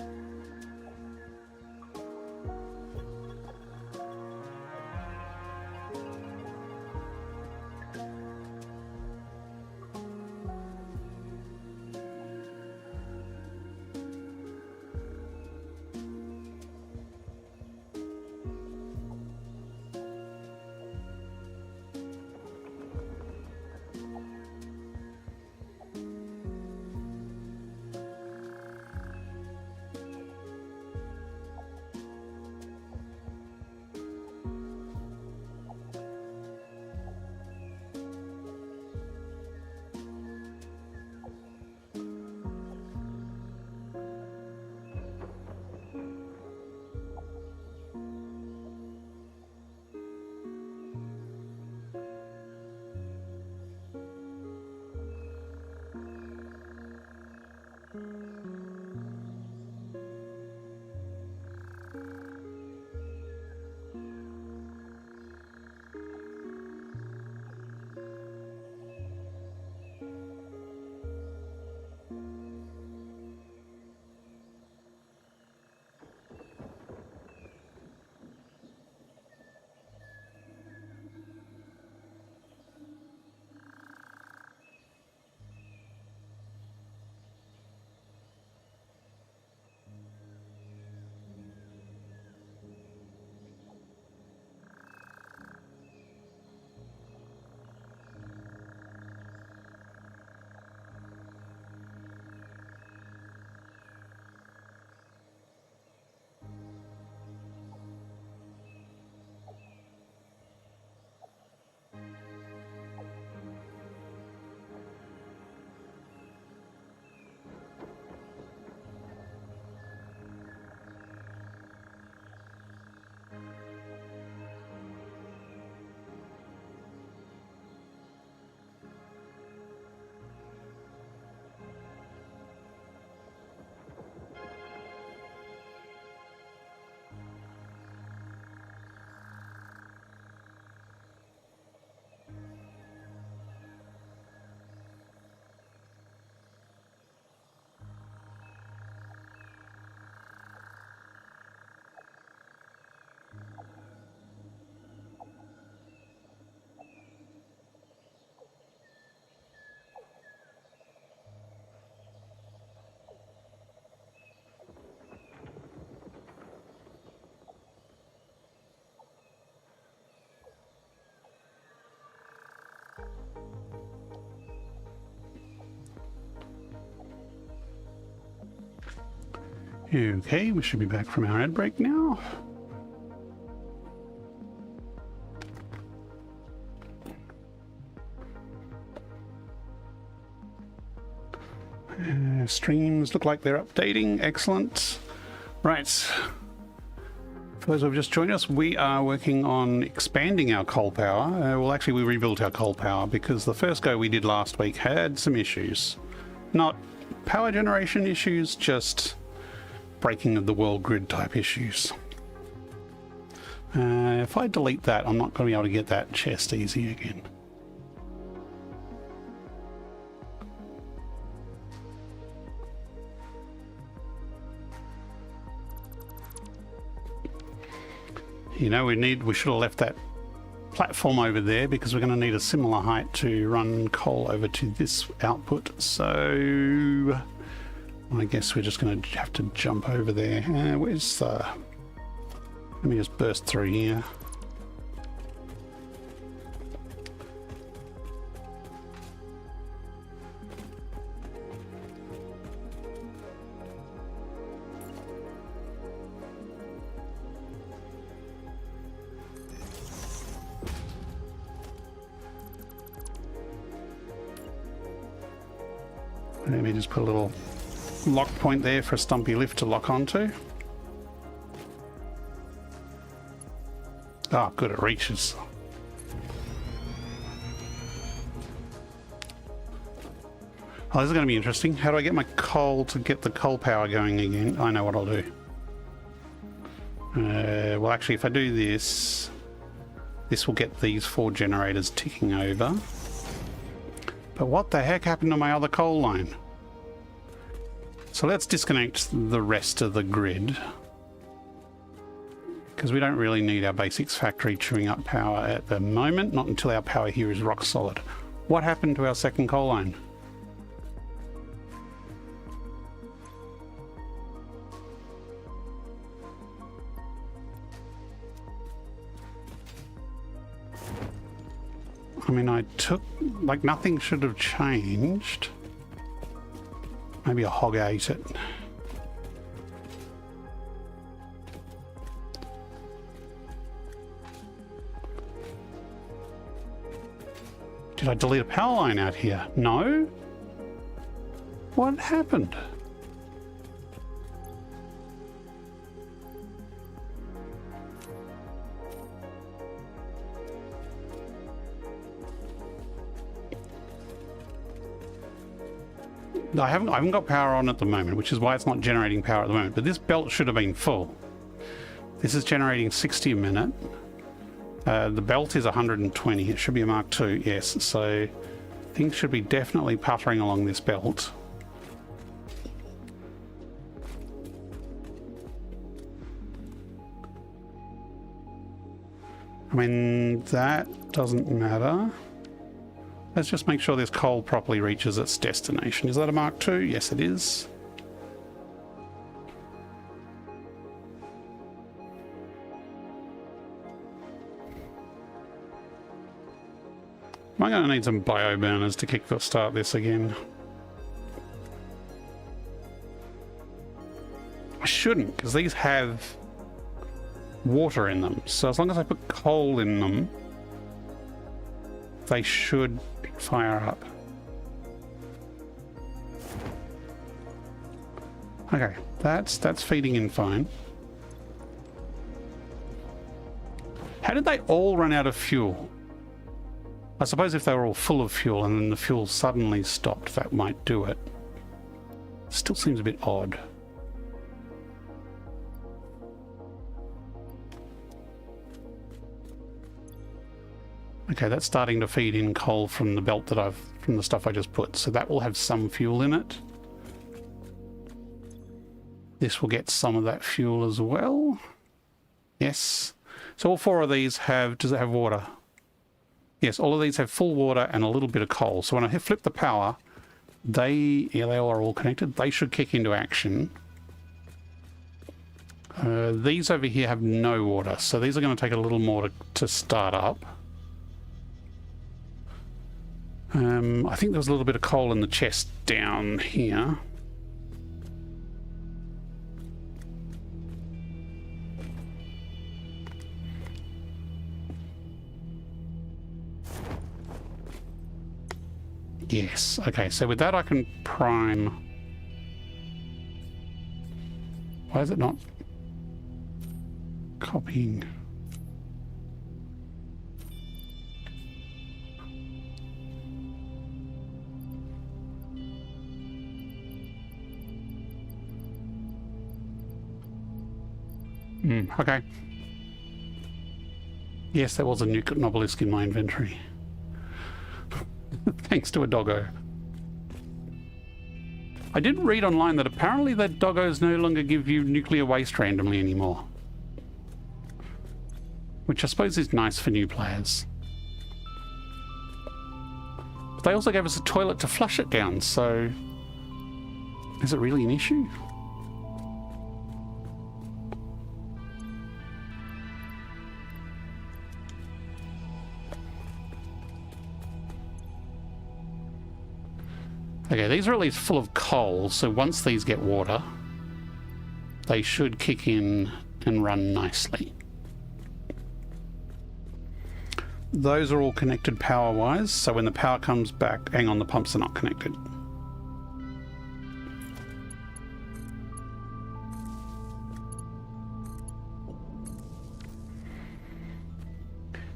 Okay, we should be back from our ad break now. Streams look like they're updating. Excellent. Right. For those who have just joined us, we are working on expanding our coal power. Well, actually, we rebuilt our coal power because the first go we did last week had some issues. Not power generation issues, just breaking of the world grid type issues. If I delete that, I'm not going to be able to get that chest easy again. You know, we should have left that platform over there because we're going to need a similar height to run coal over to this output. So I guess we're just going to have to jump over there. Where's the... Let me just burst through here. Let me just put a little lock point there for a stumpy lift to lock onto. Ah, good, it reaches. Oh, this is going to be interesting. How do I get my coal to get the coal power going again? I know what I'll do. Well, actually, if I do this, this will get these 4 generators ticking over. But what the heck happened to my other coal line? So let's disconnect the rest of the grid, because we don't really need our basics factory chewing up power at the moment, not until our power here is rock solid. What happened to our second coal line? I mean, I took, like, nothing should have changed. Maybe a hog ate it. Did I delete a power line out here? No? What happened? I haven't got power on at the moment, which is why it's not generating power at the moment. But this belt should have been full. This is generating 60 a minute. The belt is 120. It should be a Mark II, yes. So things should be definitely puttering along this belt. I mean, that doesn't matter. Let's just make sure this coal properly reaches its destination. Is that a Mark II? Yes, it is. Am I going to need some bioburners to kickstart this again? I shouldn't, because these have water in them. So as long as I put coal in them, they should fire up. Okay, that's feeding in fine. How did they all run out of fuel? I suppose if they were all full of fuel and then the fuel suddenly stopped, that might do it. Still seems a bit odd. Okay, that's starting to feed in coal from the belt that from the stuff I just put, so that will have some fuel in it. This will get some of that fuel as well. Yes. So all 4 of these does it have water? Yes, all of these have full water and a little bit of coal. So when I flip the power, they are all connected. They should kick into action. These over here have no water, so these are going to take a little more to start up. I think there was a little bit of coal in the chest down here. Yes. Okay, so with that I can prime. Why is it not copying? Okay. Yes, there was a nuke obelisk in my inventory. Thanks to a doggo. I did read online that apparently that doggos no longer give you nuclear waste randomly anymore. Which I suppose is nice for new players. But they also gave us a toilet to flush it down, so... is it really an issue? Okay, these are at least full of coal, so once these get water, they should kick in and run nicely. Those are all connected power-wise, so when the power comes back... hang on, the pumps are not connected.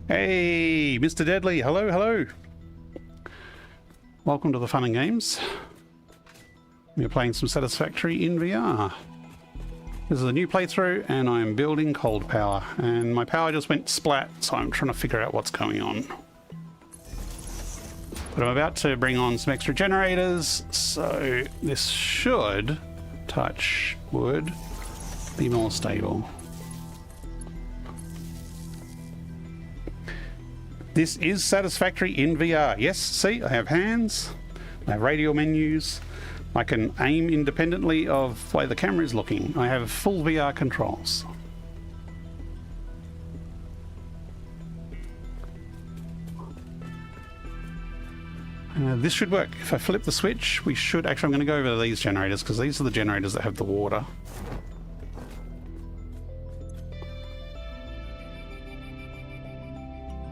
Hey, Mr. Deadly, hello, hello. Welcome to the fun and games. We're playing some Satisfactory in VR. This is a new playthrough and I'm building cold power. And my power just went splat, so I'm trying to figure out what's going on. But I'm about to bring on some extra generators, so this should, touch wood, be more stable. This is Satisfactory in VR. Yes, see, I have hands, I have radial menus, I can aim independently of where the camera is looking. I have full VR controls. This should work. If I flip the switch, we should... actually, I'm going to go over to these generators because these are the generators that have the water.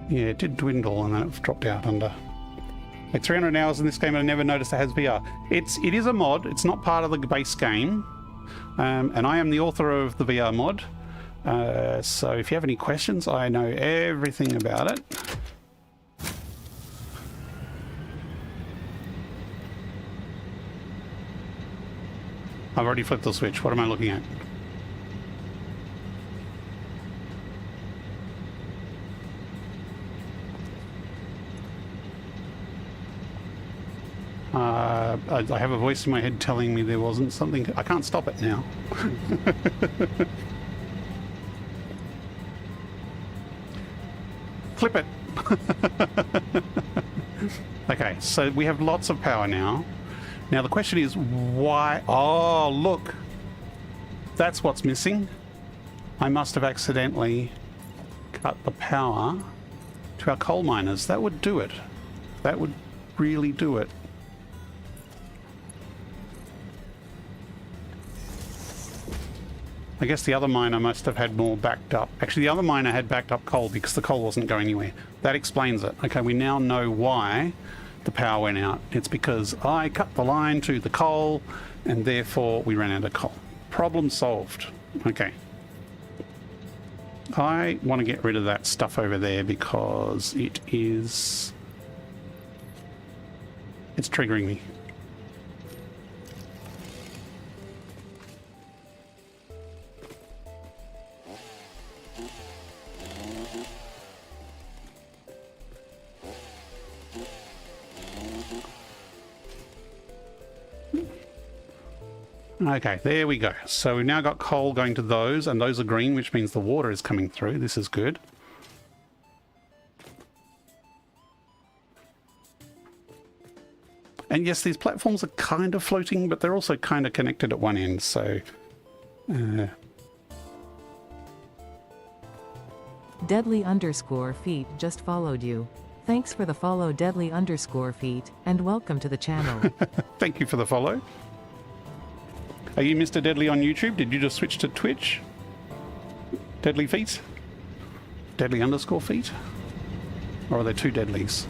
Yeah, it did dwindle and then it dropped out under like 300 hours in this game, and I never noticed it has VR. It is a mod. It's not part of the base game, and I am the author of the VR mod. So if you have any questions, I know everything about it. I've already flipped the switch. What am I looking at? I have a voice in my head telling me there wasn't something. I can't stop it now. Flip it. Okay, so we have lots of power now. Now the question is why... oh, look. That's what's missing. I must have accidentally cut the power to our coal miners. That would do it. That would really do it. I guess the other miner must have had more backed up. Actually, the other miner had backed up coal because the coal wasn't going anywhere. That explains it. Okay, we now know why the power went out. It's because I cut the line to the coal and therefore we ran out of coal. Problem solved. Okay. I want to get rid of that stuff over there because it's triggering me. Okay, there we go. So we've now got coal going to those, and those are green, which means the water is coming through. This is good. And yes, these platforms are kind of floating, but they're also kind of connected at one end, so... Deadly_feet just followed you. Thanks for the follow, Deadly_feet, and welcome to the channel. Thank you for the follow. Are you Mr. Deadly on YouTube? Did you just switch to Twitch? Deadly Feet? Deadly_feet? Or are there two Deadlies?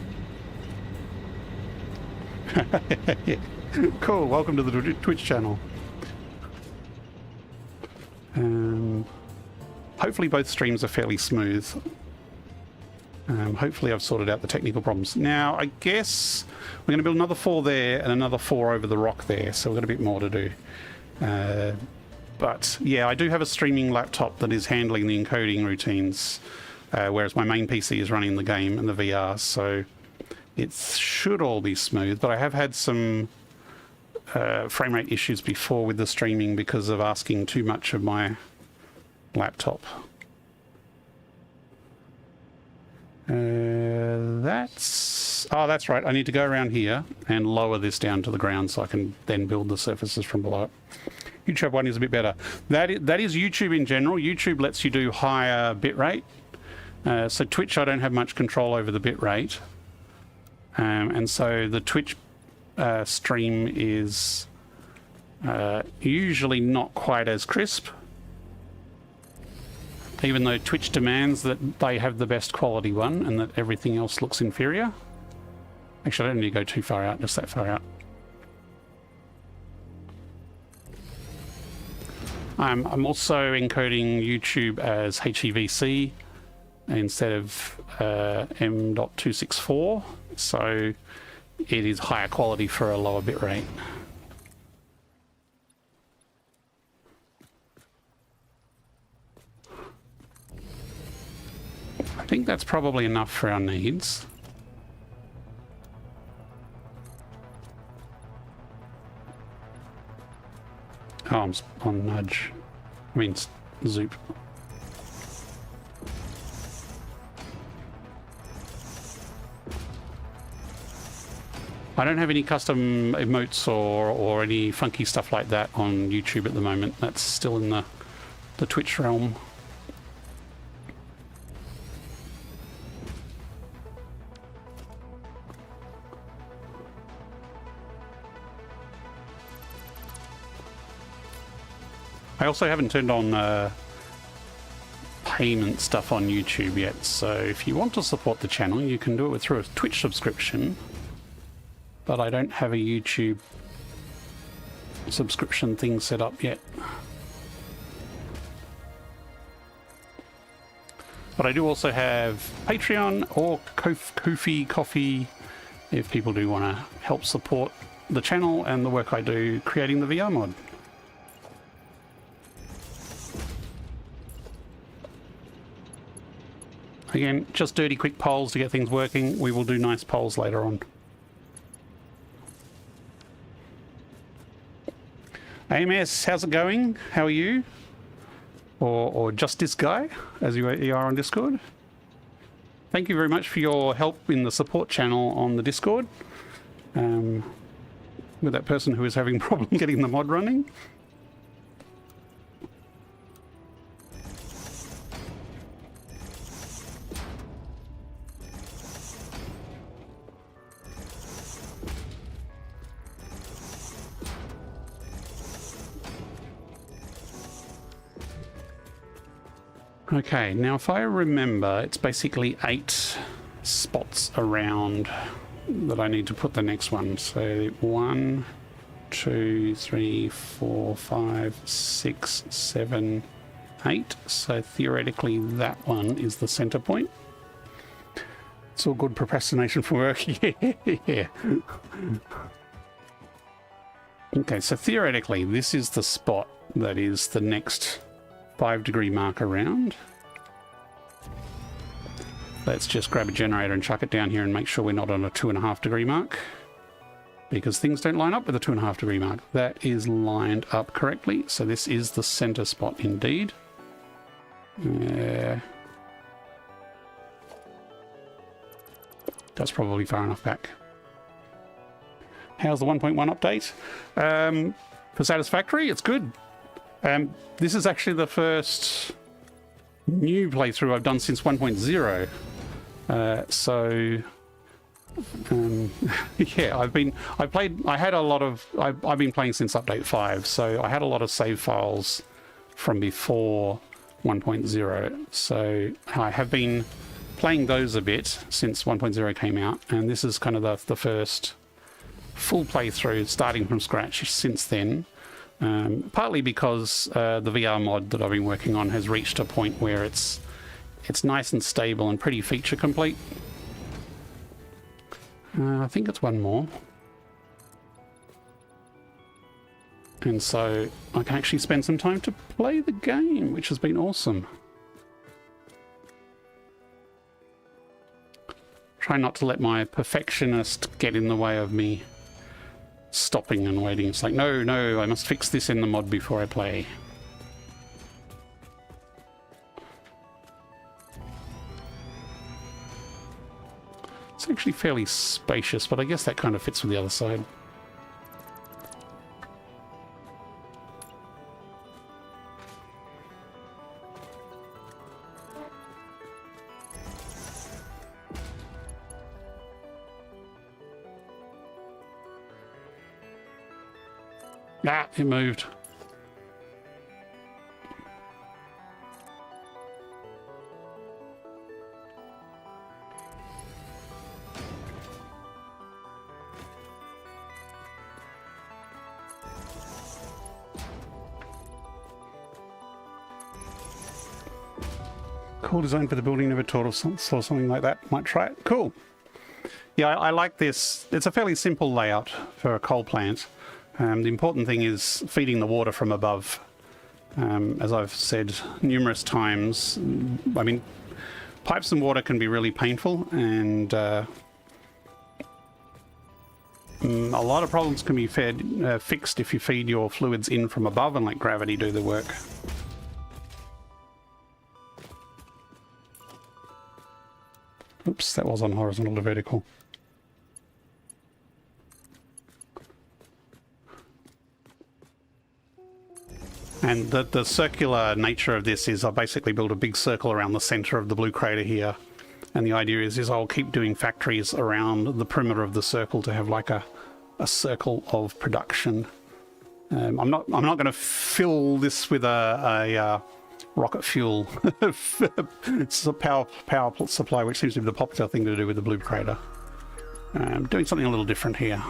Cool, welcome to the Twitch channel. Hopefully both streams are fairly smooth. Hopefully I've sorted out the technical problems. Now, I guess we're going to build another 4 there and another 4 over the rock there, so we've got a bit more to do. But yeah, I do have a streaming laptop that is handling the encoding routines, whereas my main PC is running the game and the VR, so it should all be smooth. But I have had some frame rate issues before with the streaming because of asking too much of my laptop. That's right. I need to go around here and lower this down to the ground so I can then build the surfaces from below it. YouTube one is a bit better. That is YouTube in general. YouTube lets you do higher bitrate. So Twitch, I don't have much control over the bitrate. And so the Twitch stream is usually not quite as crisp, even though Twitch demands that they have the best quality one and that everything else looks inferior. Actually, I don't need to go too far out, just that far out. I'm also encoding YouTube as HEVC instead of M.264, so it is higher quality for a lower bit rate. I think that's probably enough for our needs. Oh, I'm on nudge. I mean, zoop. I don't have any custom emotes or any funky stuff like that on YouTube at the moment. That's still in the Twitch realm. I also haven't turned on payment stuff on YouTube yet, so if you want to support the channel, you can do it through a Twitch subscription, but I don't have a YouTube subscription thing set up yet. But I do also have Patreon or Ko-fi Coffee if people do want to help support the channel and the work I do creating the VR mod. Again, just dirty quick polls to get things working. We will do nice polls later on. AMS, how's it going? How are you? Or Justice Guy, as you are on Discord. Thank you very much for your help in the support channel on the Discord. With that person who is having problem getting the mod running. Okay, now if I remember, it's basically 8 spots around that I need to put the next one. So 1, 2, 3, 4, 5, 6, 7, 8. So theoretically that one is the center point. It's all good procrastination for work. Yeah. Okay, so theoretically this is the spot that is the next 5-degree mark around. Let's just grab a generator and chuck it down here and make sure we're not on a 2.5-degree mark, because things don't line up with a 2.5-degree mark. That is lined up correctly, so this is the center spot indeed. That's probably far enough back. How's the 1.1 update? For Satisfactory, it's good. This is actually the first new playthrough I've done since 1.0. Yeah, I've been playing since update 5, so I had a lot of save files from before 1.0. So I have been playing those a bit since 1.0 came out, and this is kind of the first full playthrough starting from scratch since then. Partly because the VR mod that I've been working on has reached a point where it's nice and stable and pretty feature complete. I think it's one more. And so I can actually spend some time to play the game, which has been awesome. Try not to let my perfectionist get in the way of me stopping and waiting. It's like, no, no, I must fix this in the mod before I play. It's actually fairly spacious, but I guess that kind of fits with the other side. Ah, it moved. Cool design for the building, never thought of saw something like that. Might try it. Cool. Yeah, I like this. It's a fairly simple layout for a coal plant. The important thing is feeding the water from above. As I've said numerous times, I mean, pipes and water can be really painful, and a lot of problems can be fixed if you feed your fluids in from above and let gravity do the work. Oops, that was on horizontal to vertical. And the circular nature of this is I basically build a big circle around the center of the blue crater here. And the idea is I'll keep doing factories around the perimeter of the circle to have like a circle of production. I'm not going to fill this with a rocket fuel. It's a power supply, which seems to be the popular thing to do with the blue crater. Doing something a little different here.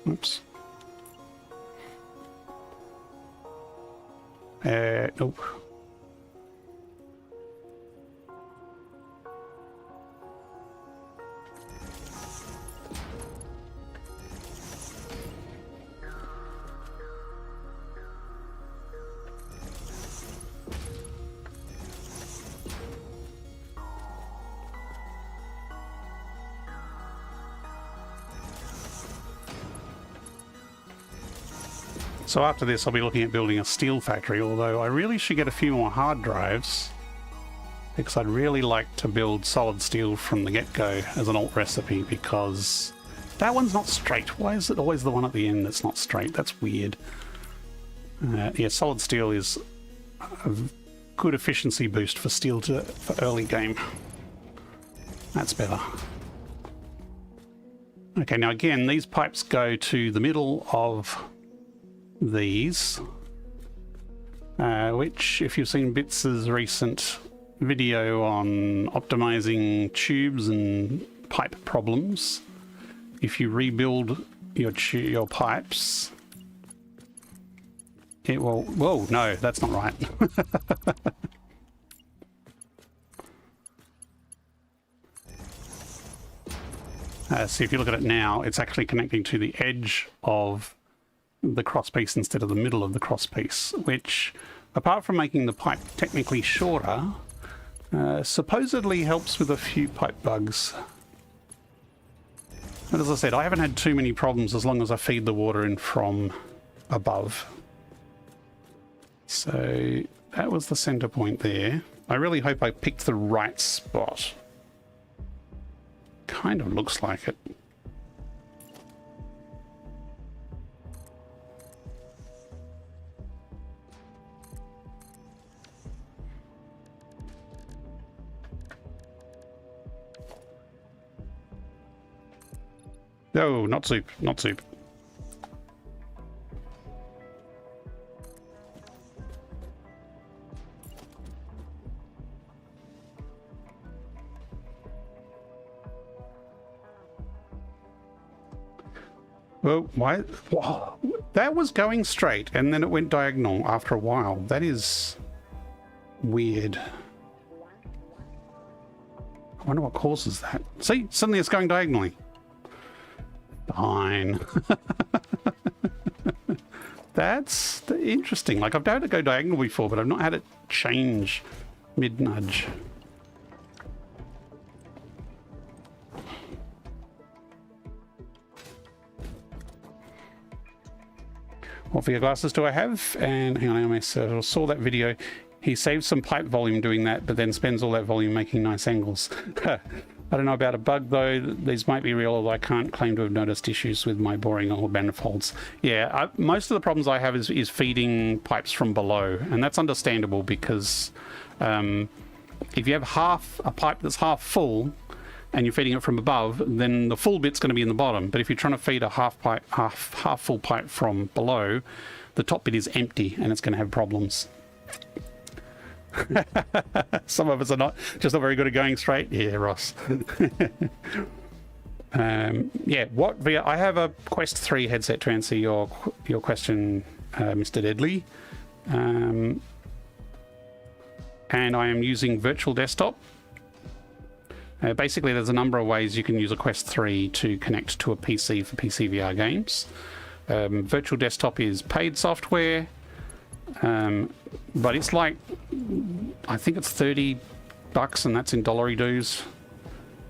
Oops. Nope. So after this, I'll be looking at building a steel factory, although I really should get a few more hard drives, because I'd really like to build solid steel from the get-go as an alt recipe, because that one's not straight. Why is it always the one at the end that's not straight? That's weird. Yeah, solid steel is a good efficiency boost for steel for early game. That's better. Okay, now again, these pipes go to the middle of these, which, if you've seen Bits's recent video on optimizing tubes and pipe problems, if you rebuild your pipes, it will... Whoa, no, that's not right. So if you look at it now, it's actually connecting to the edge of the crosspiece instead of the middle of the crosspiece, which, apart from making the pipe technically shorter, supposedly helps with a few pipe bugs. But as I said, I haven't had too many problems as long as I feed the water in from above. So that was the center point there. I really hope I picked the right spot. Kind of looks like it. No, not soup, not soup. Well, why? Whoa, that was going straight, and then it went diagonal after a while. That is weird. I wonder what causes that. See, suddenly it's going diagonally. Fine. That's interesting. Like, I've had it go diagonal before, but I've not had it change mid-nudge. What VR glasses do I have? And hang on, I saw that video. He saves some pipe volume doing that, but then spends all that volume making nice angles. I don't know about a bug though. These might be real, although I can't claim to have noticed issues with my boring or manifolds. Yeah, most of the problems I have is feeding pipes from below, and that's understandable because if you have a pipe that's half full and you're feeding it from above, then the full bit's going to be in the bottom. But if you're trying to feed a half full pipe from below, the top bit is empty and it's going to have problems. Some of us are not very good at going straight. Yeah, Ross. Yeah, what VR? I have a Quest 3 headset to answer your question, Mr. Deadly. And I am using virtual desktop. Basically, there's a number of ways you can use a Quest 3 to connect to a PC for PC VR games. Virtual desktop is paid software, but it's like, I think it's $30, and that's in dollary dues.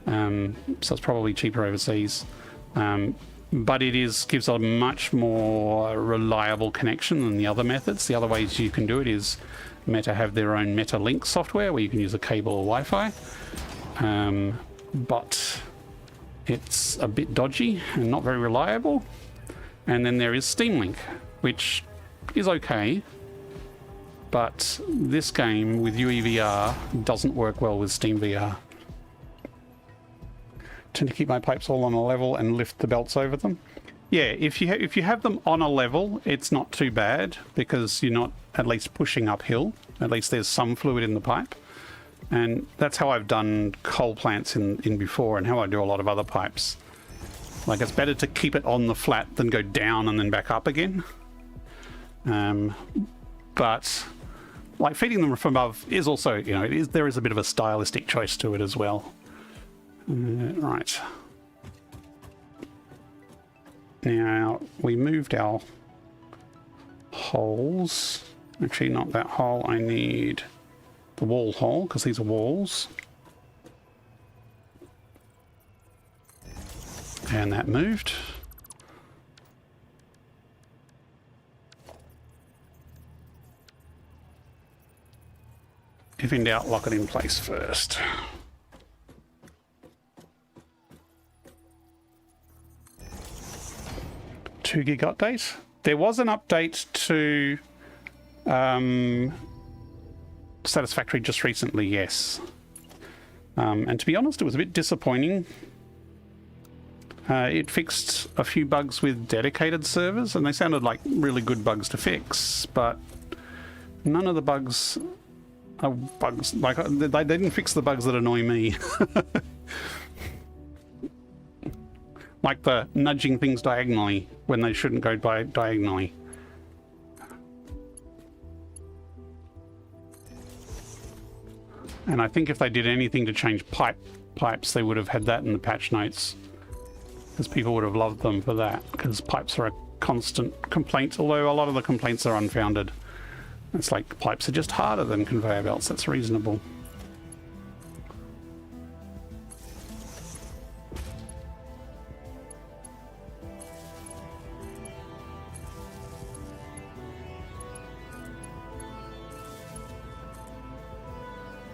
So it's probably cheaper overseas. But it gives a much more reliable connection than the other methods. The other ways you can do it is Meta have their own Meta Link software where you can use a cable or Wi-Fi. But it's a bit dodgy and not very reliable. And then there is Steam Link, which is okay, but this game with UEVR doesn't work well with Steam VR. Tend to keep my pipes all on a level and lift the belts over them. Yeah, if you have them on a level, it's not too bad because you're not at least pushing uphill. At least there's some fluid in the pipe. And that's how I've done coal plants in before, and how I do a lot of other pipes. Like, it's better to keep it on the flat than go down and then back up again. But like feeding them from above is also, you know, there is a bit of a stylistic choice to it as well. Right. Now we moved our holes. Actually, not that hole. I need the wall hole, because these are walls. And that moved. If in doubt, lock it in place first. Two gig update. There was an update to Satisfactory just recently, yes. And to be honest, it was a bit disappointing. It fixed a few bugs with dedicated servers, and they sounded like really good bugs to fix, but none of the bugs are bugs. Like, they didn't fix the bugs that annoy me. Like the nudging things diagonally when they shouldn't go diagonally. And I think if they did anything to change pipes, they would have had that in the patch notes, because people would have loved them for that, because pipes are a constant complaint, although a lot of the complaints are unfounded. It's like pipes are just harder than conveyor belts. That's reasonable.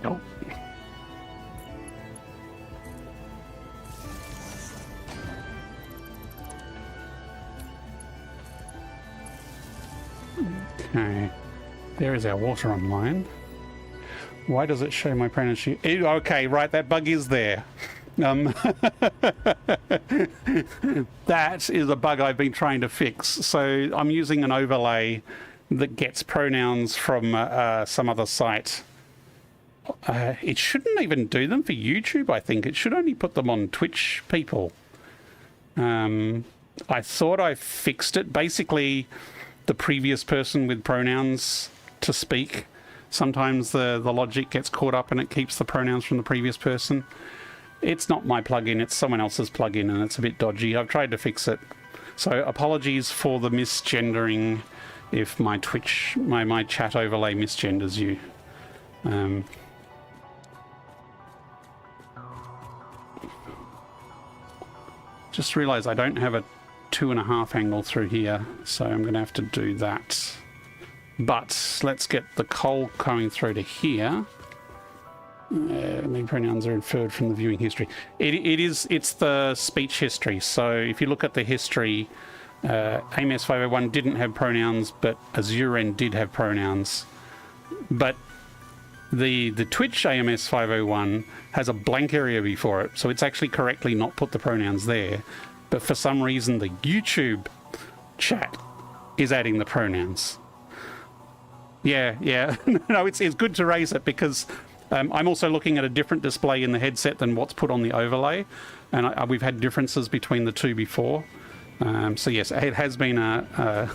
Oh. Okay. There is our water online. Why does it show my pregnancy? Okay, right, that bug is there. That is a bug I've been trying to fix. So I'm using an overlay that gets pronouns from some other site. It shouldn't even do them for YouTube, I think. It should only put them on Twitch people. I thought I fixed it. Basically, the previous person with pronouns to speak, sometimes the logic gets caught up and it keeps the pronouns from the previous person. It's not my plugin, it's someone else's plugin, and it's a bit dodgy. I've tried to fix it. So apologies for the misgendering if my Twitch, my chat overlay misgenders you. Just realised I don't have a 2.5 angle through here, so I'm going to have to do that. But let's get the coal going through to here. Main pronouns are inferred from the viewing history. It's the speech history. So if you look at the history, AMS 501 didn't have pronouns, but Azuren did have pronouns. But the Twitch AMS 501 has a blank area before it, so it's actually correctly not put the pronouns there. But for some reason, the YouTube chat is adding the pronouns. Yeah. No, it's good to raise it because I'm also looking at a different display in the headset than what's put on the overlay, and we've had differences between the two before. So yes, it has been a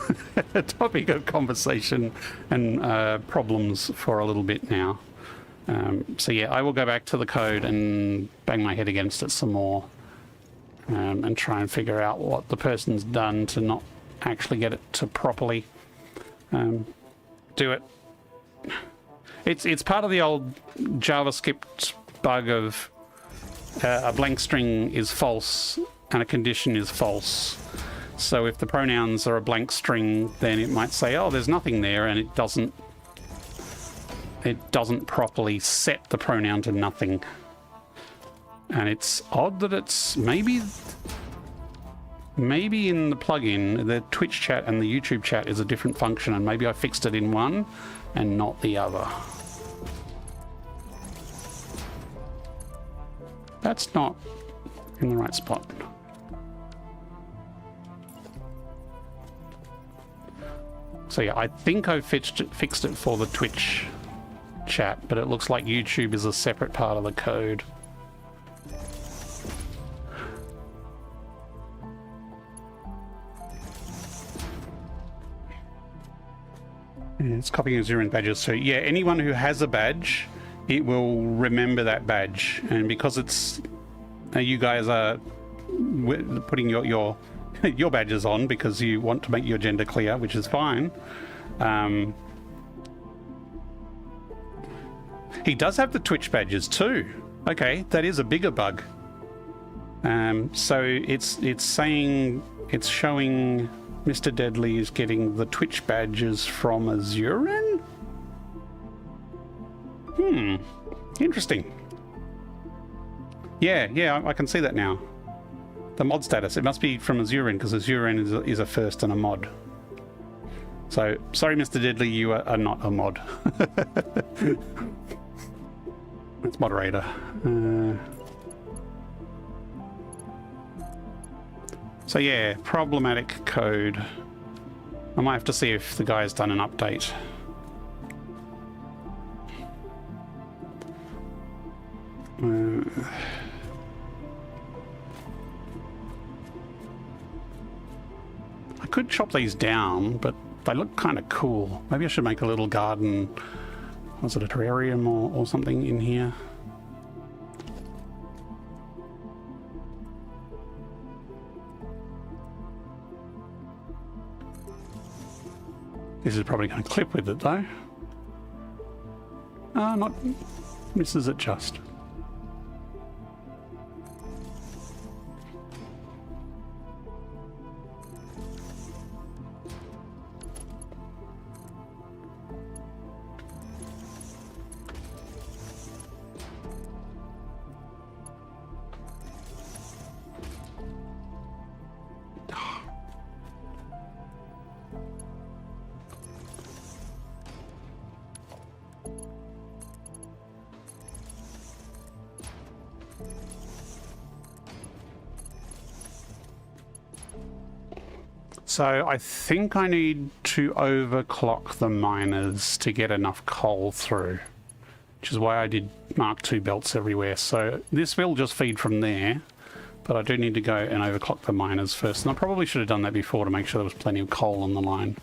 topic of conversation and problems for a little bit now. So yeah, I will go back to the code and bang my head against it some more and try and figure out what the person's done to not actually get it to properly do it. It's part of the old JavaScript bug of a blank string is false and a condition is false. So if the pronouns are a blank string, then it might say, oh, there's nothing there, and it doesn't properly set the pronoun to nothing. And it's odd that it's maybe in the plugin, the Twitch chat and the YouTube chat is a different function, and maybe I fixed it in one and not the other. That's not in the right spot. So yeah, I think I fixed it for the Twitch chat, but it looks like YouTube is a separate part of the code. Yeah, it's copying Azuren badges. So yeah, anyone who has a badge, it will remember that badge, and because it's you guys are putting your badges on because you want to make your gender clear, which is fine. He does have the Twitch badges too. Okay, that is a bigger bug. So it's saying it's showing Mr. Deadly is getting the Twitch badges from Azuren? Interesting. Yeah, I can see that now. The mod status. It must be from Azuren because Azuren is a first and a mod. So, sorry, Mr. Deadly, you are not a mod. It's moderator. So yeah, problematic code. I might have to see if the guy's done an update. I could chop these down, but they look kind of cool. Maybe I should make a little garden. Was it a terrarium or something in here? This is probably going to clip with it though. Not misses it just. So I think I need to overclock the miners to get enough coal through, which is why I did Mark II belts everywhere. So this will just feed from there, But I do need to go and overclock the miners first. And I probably should have done that before to make sure there was plenty of coal on the line.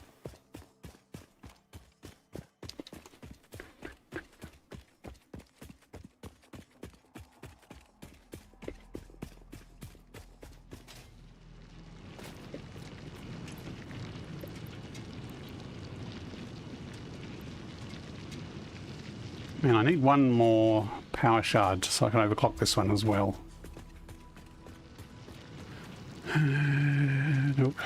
And I need one more power shard so I can overclock this one as well. Nope.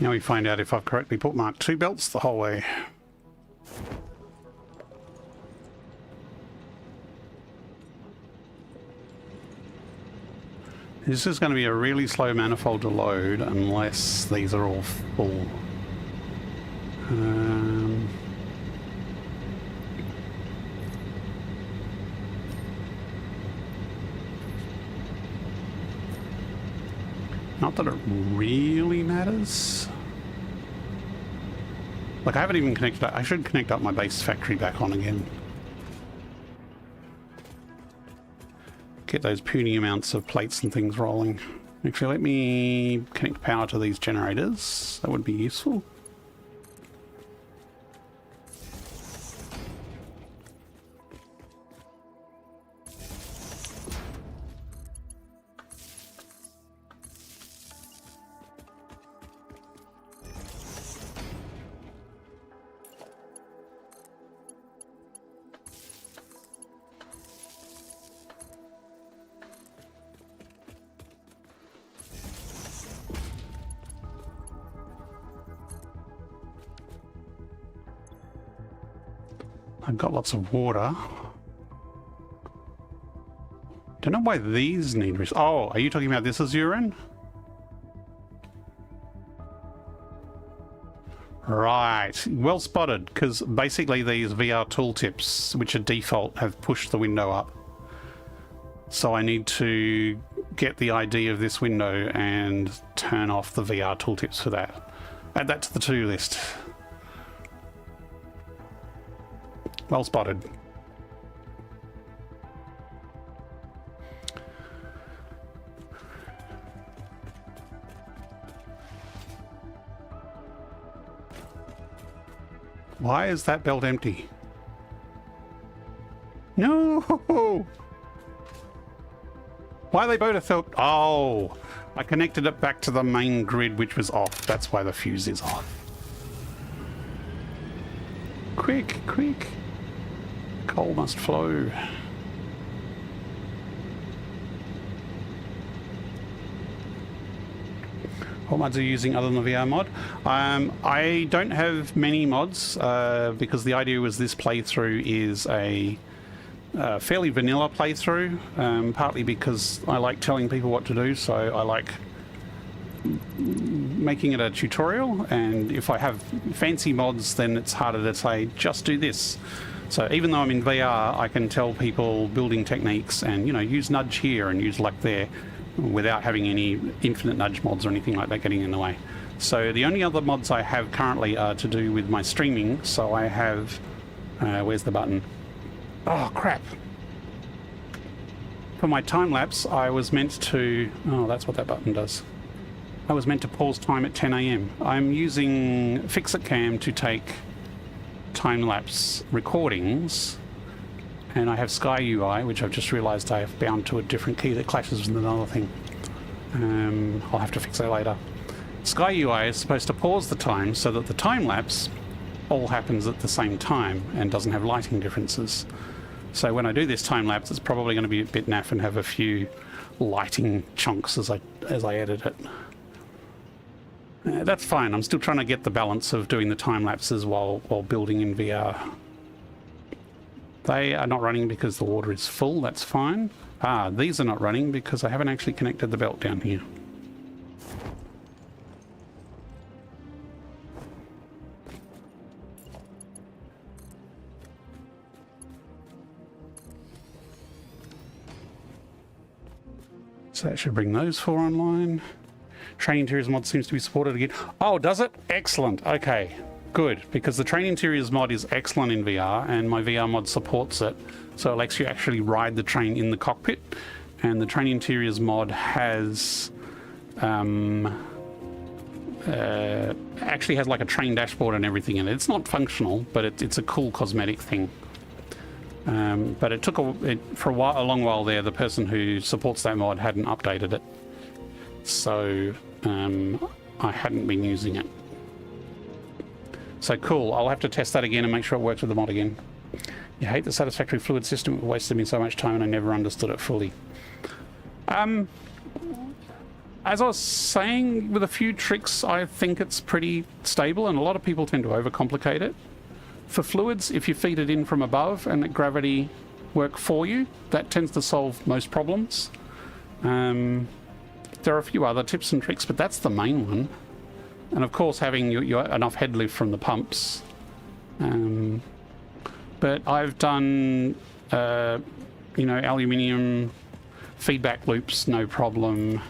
Now we find out if I've correctly put Mark II belts the whole way. This is going to be a really slow manifold to load unless these are all full. Not that it really matters. Like, I haven't even connected up. I should connect up my base factory back on again. Get those puny amounts of plates and things rolling. Actually, let me connect power to these generators. That would be useful. I've got lots of water. Don't know why these need... Oh, are you talking about this as urine? Right. Well spotted, because basically these VR tooltips, which are default, have pushed the window up. So I need to get the ID of this window and turn off the VR tooltips for that. Add that to the to-do list. Well spotted. Why is that belt empty? No! Why are they both felt? Oh, I connected it back to the main grid, which was off. That's why the fuse is off. Quick, quick. Coal must flow. What mods are you using other than the VR mod? I don't have many mods because the idea was this playthrough is a fairly vanilla playthrough, partly because I like telling people what to do, so I like making it a tutorial, and if I have fancy mods then it's harder to say just do this. So even though I'm in VR, I can tell people building techniques and, you know, use nudge here and use luck there without having any infinite nudge mods or anything like that getting in the way. So the only other mods I have currently are to do with my streaming. So I have, where's the button? Oh, crap. For my time lapse, I was meant to, oh, that's what that button does. I was meant to pause time at 10 AM. I'm using Fixit Cam to take time-lapse recordings, and I have Sky UI, which I've just realised I have bound to a different key that clashes with another thing. I'll have to fix that later. Sky UI is supposed to pause the time so that the time-lapse all happens at the same time and doesn't have lighting differences. So when I do this time-lapse, it's probably going to be a bit naff and have a few lighting chunks as I edit it. That's fine. I'm still trying to get the balance of doing the time lapses while building in VR. They are not running because the water is full. That's fine. Ah, these are not running because I haven't actually connected the belt down here. So that should bring those 4 online. Train Interiors mod seems to be supported again. Oh, does it? Excellent. Okay, good. Because the Train Interiors mod is excellent in VR, and my VR mod supports it. So it lets you actually ride the train in the cockpit. And the Train Interiors mod has... actually has like a train dashboard and everything in it. It's not functional, but it's a cool cosmetic thing. But it took for a long while there. The person who supports that mod hadn't updated it, so I hadn't been using it. So cool. I'll have to test that again and make sure it works with the mod again. You hate the Satisfactory fluid system. It wasted me so much time, and I never understood it fully. As I was saying, with a few tricks, I think it's pretty stable, and a lot of people tend to overcomplicate it. For fluids, if you feed it in from above and let gravity work for you, that tends to solve most problems. There are a few other tips and tricks, but that's the main one. And of course, having your enough head lift from the pumps. But I've done, aluminium feedback loops, no problem.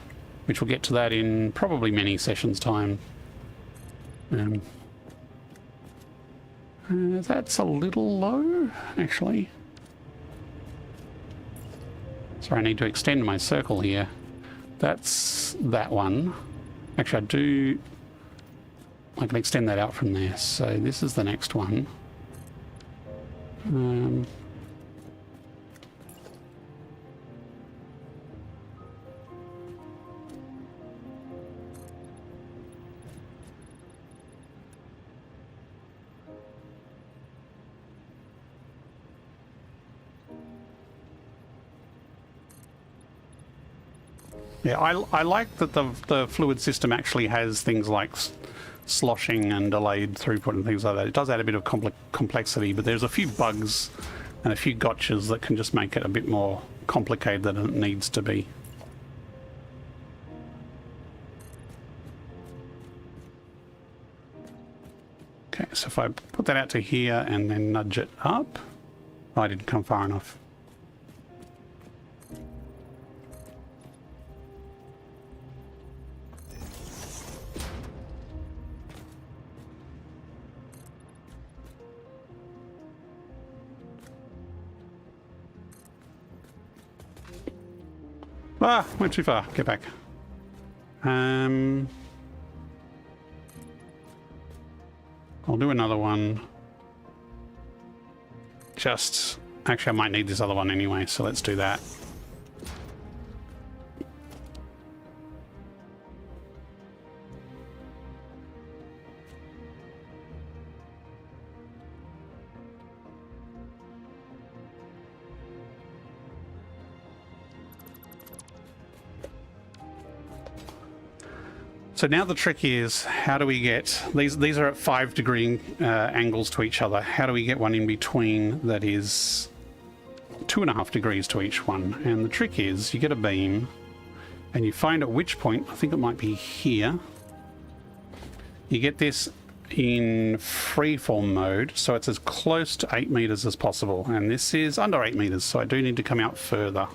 Which we'll get to that in probably many sessions' time. That's a little low, actually. So I need to extend my circle here. That's that one. Actually, I can extend that out from there. So this is the next one. Yeah, I like that the fluid system actually has things like sloshing and delayed throughput and things like that. It does add a bit of complexity, but there's a few bugs and a few gotchas that can just make it a bit more complicated than it needs to be. Okay, so if I put that out to here and then nudge it up, I didn't come far enough. Ah, went too far. Get back. I'll do another one. Actually, I might need this other one anyway, so let's do that. So now the trick is, how do we get these are at 5-degree angles to each other. How do we get one in between that is 2.5 degrees to each one? And the trick is, you get a beam and you find at which point, I think it might be here, you get this in freeform mode, so it's as close to 8 meters as possible, and this is under 8 meters, so I do need to come out further.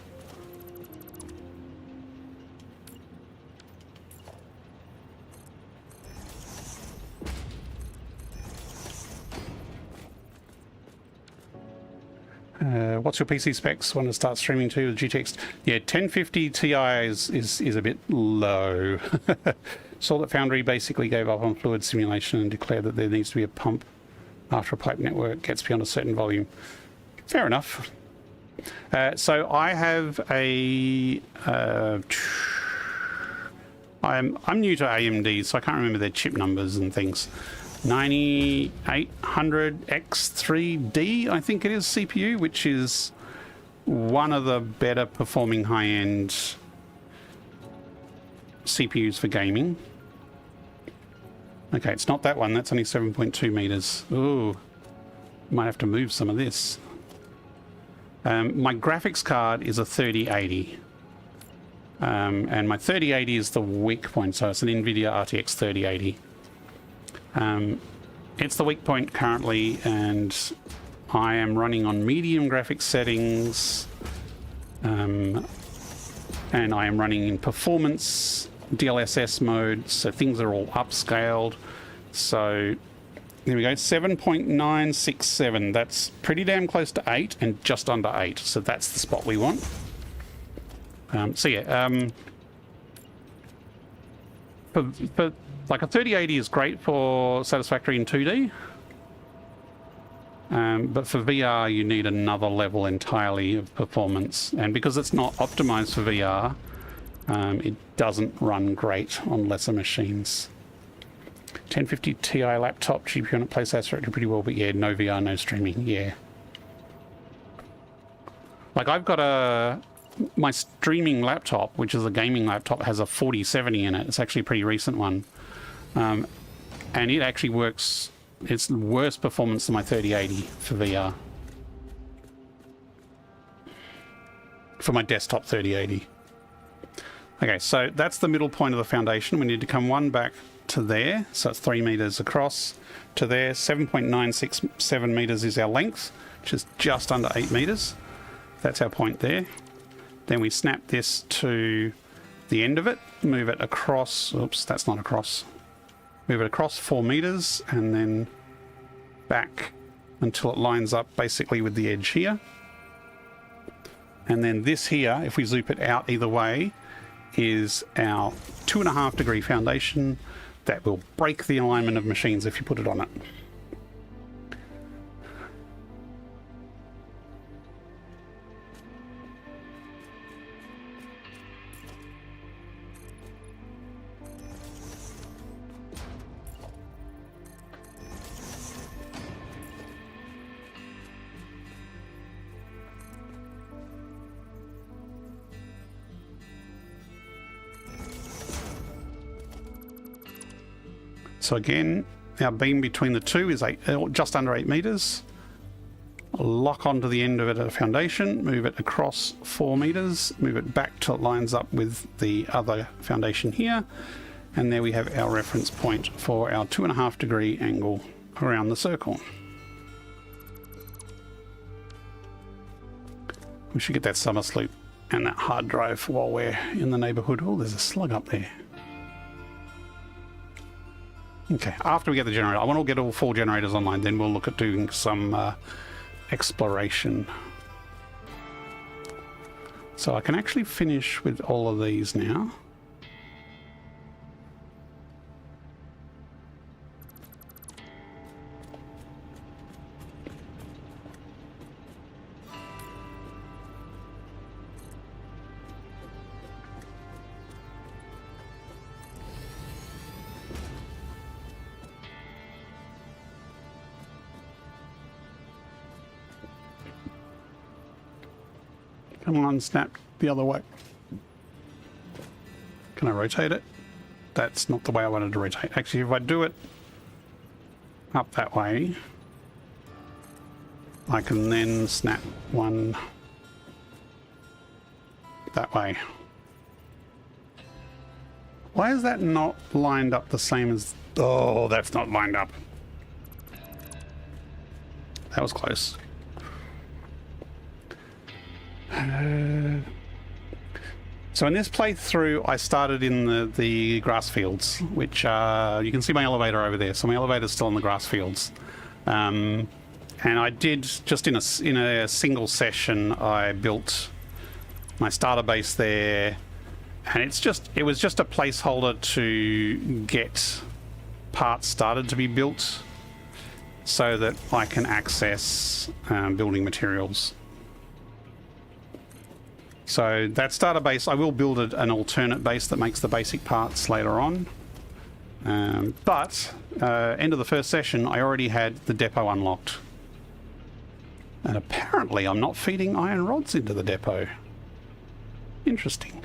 What's your PC specs when it starts streaming to the GTX? Yeah, 1050 Ti is a bit low. Saw that Foundry basically gave up on fluid simulation and declared that there needs to be a pump after a pipe network gets beyond a certain volume. Fair enough. So I have a... I'm new to AMD, so I can't remember their chip numbers and things. 9800X3D, I think it is, CPU, which is one of the better performing high-end CPUs for gaming. Okay, it's not that one. That's only 7.2 meters. Ooh, might have to move some of this. My graphics card is a 3080. And my 3080 is the weak point, so it's an NVIDIA RTX 3080. It's the weak point currently, and I am running on medium graphics settings, and and I am running in performance DLSS mode, so things are all upscaled. So there we go, 7.967. That's pretty damn close to 8 and just under 8. So that's the spot we want. For like a 3080 is great for Satisfactory in 2D. But for VR, you need another level entirely of performance. And because it's not optimized for VR, it doesn't run great on lesser machines. 1050 Ti laptop, GPU on it plays Satisfactory pretty well, but yeah, no VR, no streaming, yeah. Like I've got my streaming laptop, which is a gaming laptop, has a 4070 in it. It's actually a pretty recent one. And it actually works, it's worse performance than my 3080 for VR. For my desktop 3080. Okay, so that's the middle point of the foundation. We need to come one back to there, so it's 3 meters across to there. 7.967 meters is our length, which is just under 8 meters. That's our point there. Then we snap this to the end of it, move it across, oops, that's not across. Move it across 4 meters and then back until it lines up basically with the edge here. And then this here, if we zoom it out either way, is our 2.5 degree foundation that will break the alignment of machines if you put it on it. So again, our beam between the two is just under 8 meters. Lock onto the end of it at a foundation, move it across 4 meters, move it back till it lines up with the other foundation here. And there we have our reference point for our 2.5 degree angle around the circle. We should get that summer sloop and that hard drive while we're in the neighborhood. Oh, there's a slug up there. Okay, after we get the generator, I want to get all 4 generators online, then we'll look at doing some exploration. So I can actually finish with all of these now. Come on, snap the other way. Can I rotate it? That's not the way I wanted to rotate. Actually, if I do it up that way, I can then snap one that way. Why is that not lined up the same as... Oh, that's not lined up. That was close. So in this playthrough, I started in the grass fields, which you can see my elevator over there. So my elevator's still in the grass fields. And I did, just in a single session, I built my starter base there. And it was just a placeholder to get parts started to be built so that I can access building materials. So that starter base, I will build an alternate base that makes the basic parts later on. But end of the first session, I already had the depot unlocked. And apparently I'm not feeding iron rods into the depot. Interesting.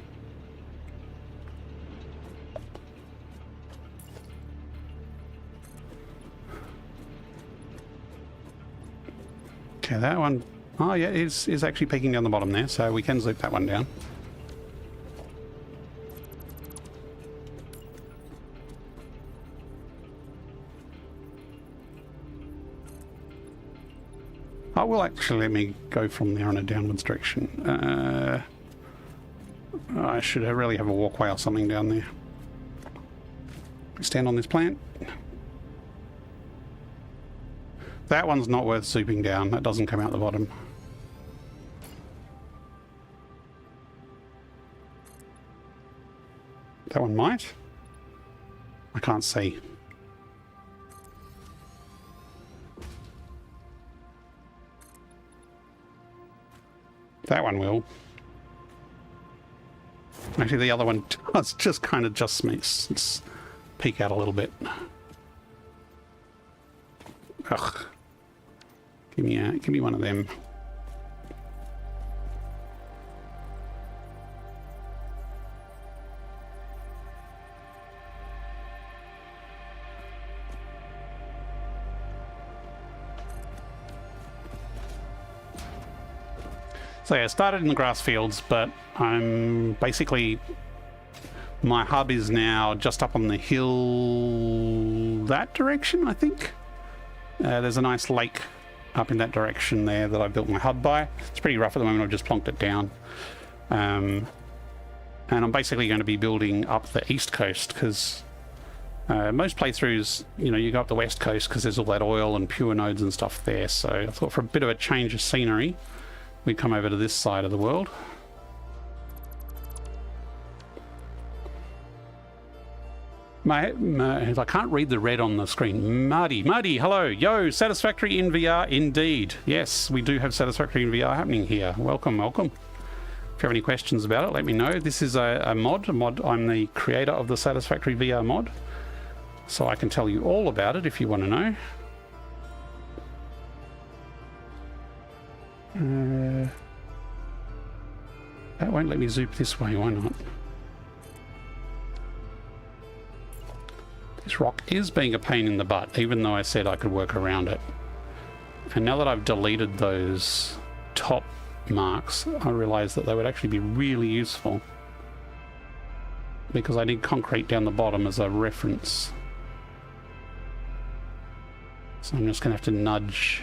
Okay, that one... Oh yeah, it is actually peeking down the bottom there, so we can zoom that one down. I will actually let me go from there in a downwards direction. I should really have a walkway or something down there. Stand on this plant. That one's not worth souping down. That doesn't come out the bottom. That one might. I can't see. That one will. Actually, the other one does just kind of just peek out a little bit. Ugh. Give me one of them. So yeah, I started in the grass fields, but I'm basically, my hub is now just up on the hill that direction, I think. There's a nice lake up in that direction there that I built my hub by. It's pretty rough at the moment, I've just plonked it down. And I'm basically going to be building up the east coast, because most playthroughs, you know, you go up the west coast because there's all that oil and pure nodes and stuff there. So I thought for a bit of a change of scenery, we'd come over to this side of the world. I can't read the red on the screen. Marty, hello. Yo, Satisfactory in VR, indeed. Yes, we do have Satisfactory in VR happening here. Welcome, welcome. If you have any questions about it, let me know. This is a mod. I'm the creator of the Satisfactory VR mod, so I can tell you all about it if you want to know. That won't let me zoom this way, why not? This rock is being a pain in the butt, even though I said I could work around it. And now that I've deleted those top marks, I realise that they would actually be really useful, because I need concrete down the bottom as a reference. So I'm just going to have to nudge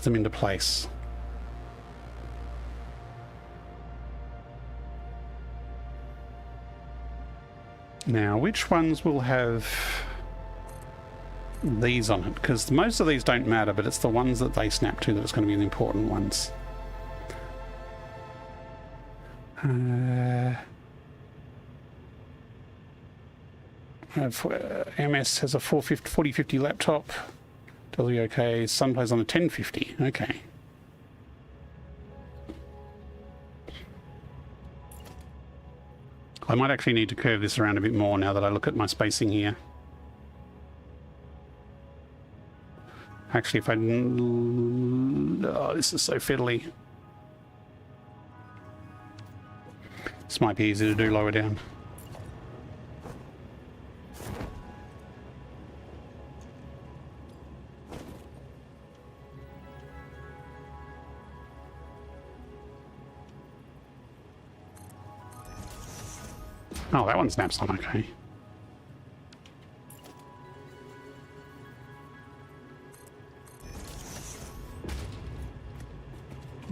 them into place. Now, which ones will have these on it? Because most of these don't matter, but it's the ones that they snap to that's going to be the important ones. MS has a 4050 laptop. WOK, Sun plays on a 1050. Okay. I might actually need to curve this around a bit more now that I look at my spacing here. Actually, if I... Oh, this is so fiddly. This might be easy to do lower down. Oh, that one snaps on okay.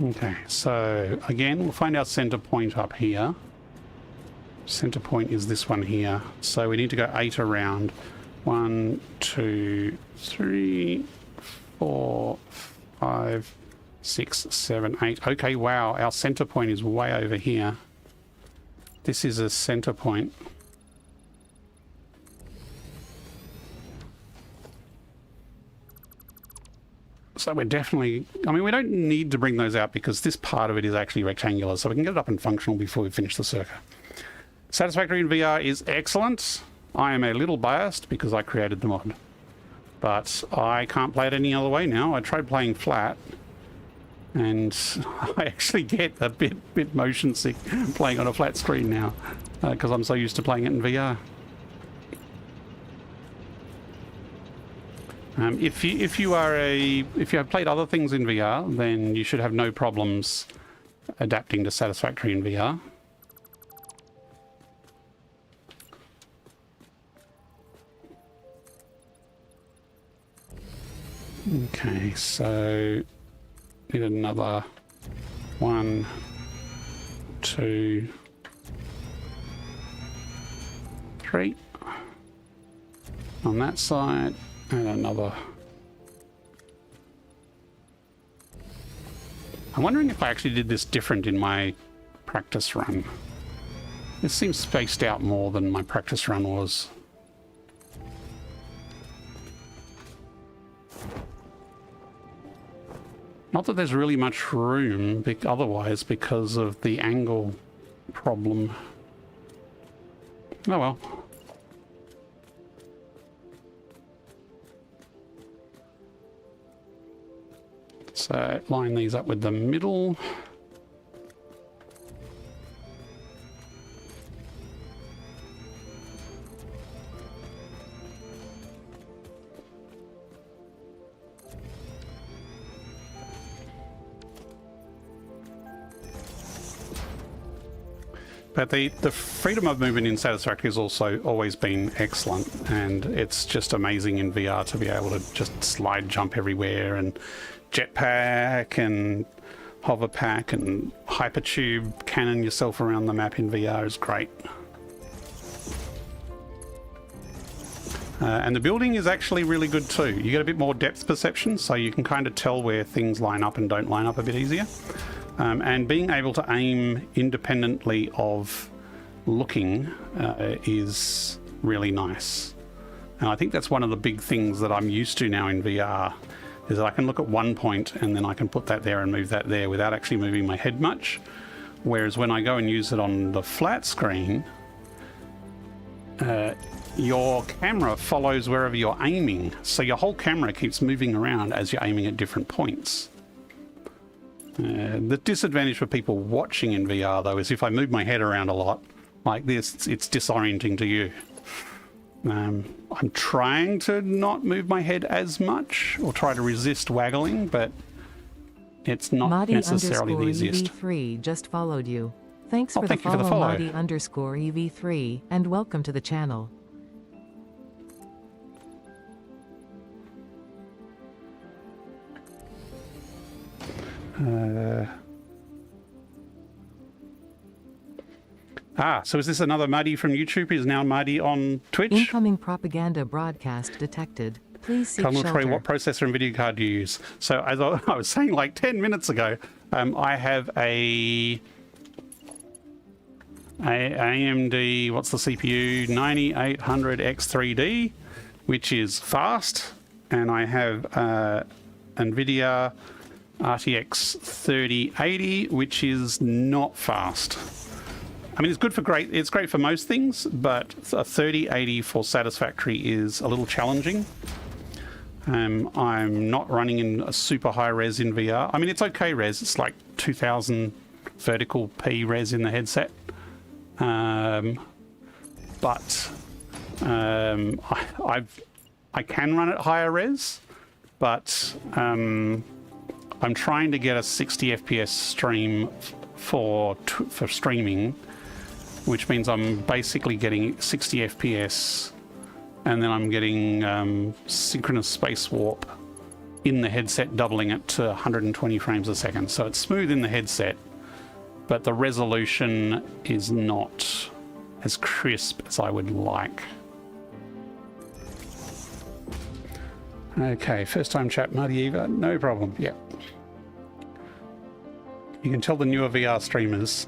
Okay, so again, we'll find our center point up here. Center point is this one here. So we need to go 8 around. 1, 2, 3, 4, 5, 6, 7, 8. Okay, wow, our center point is way over here. This is a center point. So we're definitely... I mean, we don't need to bring those out because this part of it is actually rectangular, so we can get it up and functional before we finish the circuit. Satisfactory in VR is excellent. I am a little biased because I created the mod, but I can't play it any other way now. I tried playing flat, and I actually get a bit motion sick playing on a flat screen now because I'm so used to playing it in VR. If you have played other things in VR, then you should have no problems adapting to Satisfactory in VR. Okay, so need another 1, 2, 2, 3 on that side, and another. I'm wondering if I actually did this different in my practice run. This seems spaced out more than my practice run was. Not that there's really much room otherwise because of the angle problem. Oh well. So line these up with the middle. But the freedom of movement in Satisfactory has also always been excellent, and it's just amazing in VR to be able to just slide jump everywhere, and jetpack and hoverpack and hypertube cannon yourself around the map in VR is great. And the building is actually really good too. You get a bit more depth perception, so you can kind of tell where things line up and don't line up a bit easier. And being able to aim independently of looking is really nice. And I think that's one of the big things that I'm used to now in VR, is that I can look at one point and then I can put that there and move that there without actually moving my head much. Whereas when I go and use it on the flat screen, your camera follows wherever you're aiming. So your whole camera keeps moving around as you're aiming at different points. The disadvantage for people watching in VR, though, is if I move my head around a lot like this, it's disorienting to you. I'm trying to not move my head as much, or try to resist waggling, but it's not necessarily the easiest. EV3 just followed you. Thanks for the follow, Madi_EV3, and welcome to the channel. So is this another Muddy from YouTube? Is now Muddy on Twitch? Incoming propaganda broadcast detected. Please seek shelter. Troy, what processor and video card do you use? So as I was saying like 10 minutes ago, I have a AMD, what's the CPU? 9800X3D, which is fast. And I have NVIDIA RTX 3080, which is not fast. I mean, it's good for it's great for most things, but a 3080 for Satisfactory is a little challenging. I'm not running in a super high res in VR. I mean, it's okay res. It's like 2000 vertical P res in the headset. I can run at higher res, but I'm trying to get a 60 FPS stream for streaming, which means I'm basically getting 60 FPS, and then I'm getting synchronous space warp in the headset, doubling it to 120 frames a second. So it's smooth in the headset, but the resolution is not as crisp as I would like. Okay, first time chat, Muddy Eva, no problem, yep. You can tell the newer VR streamers.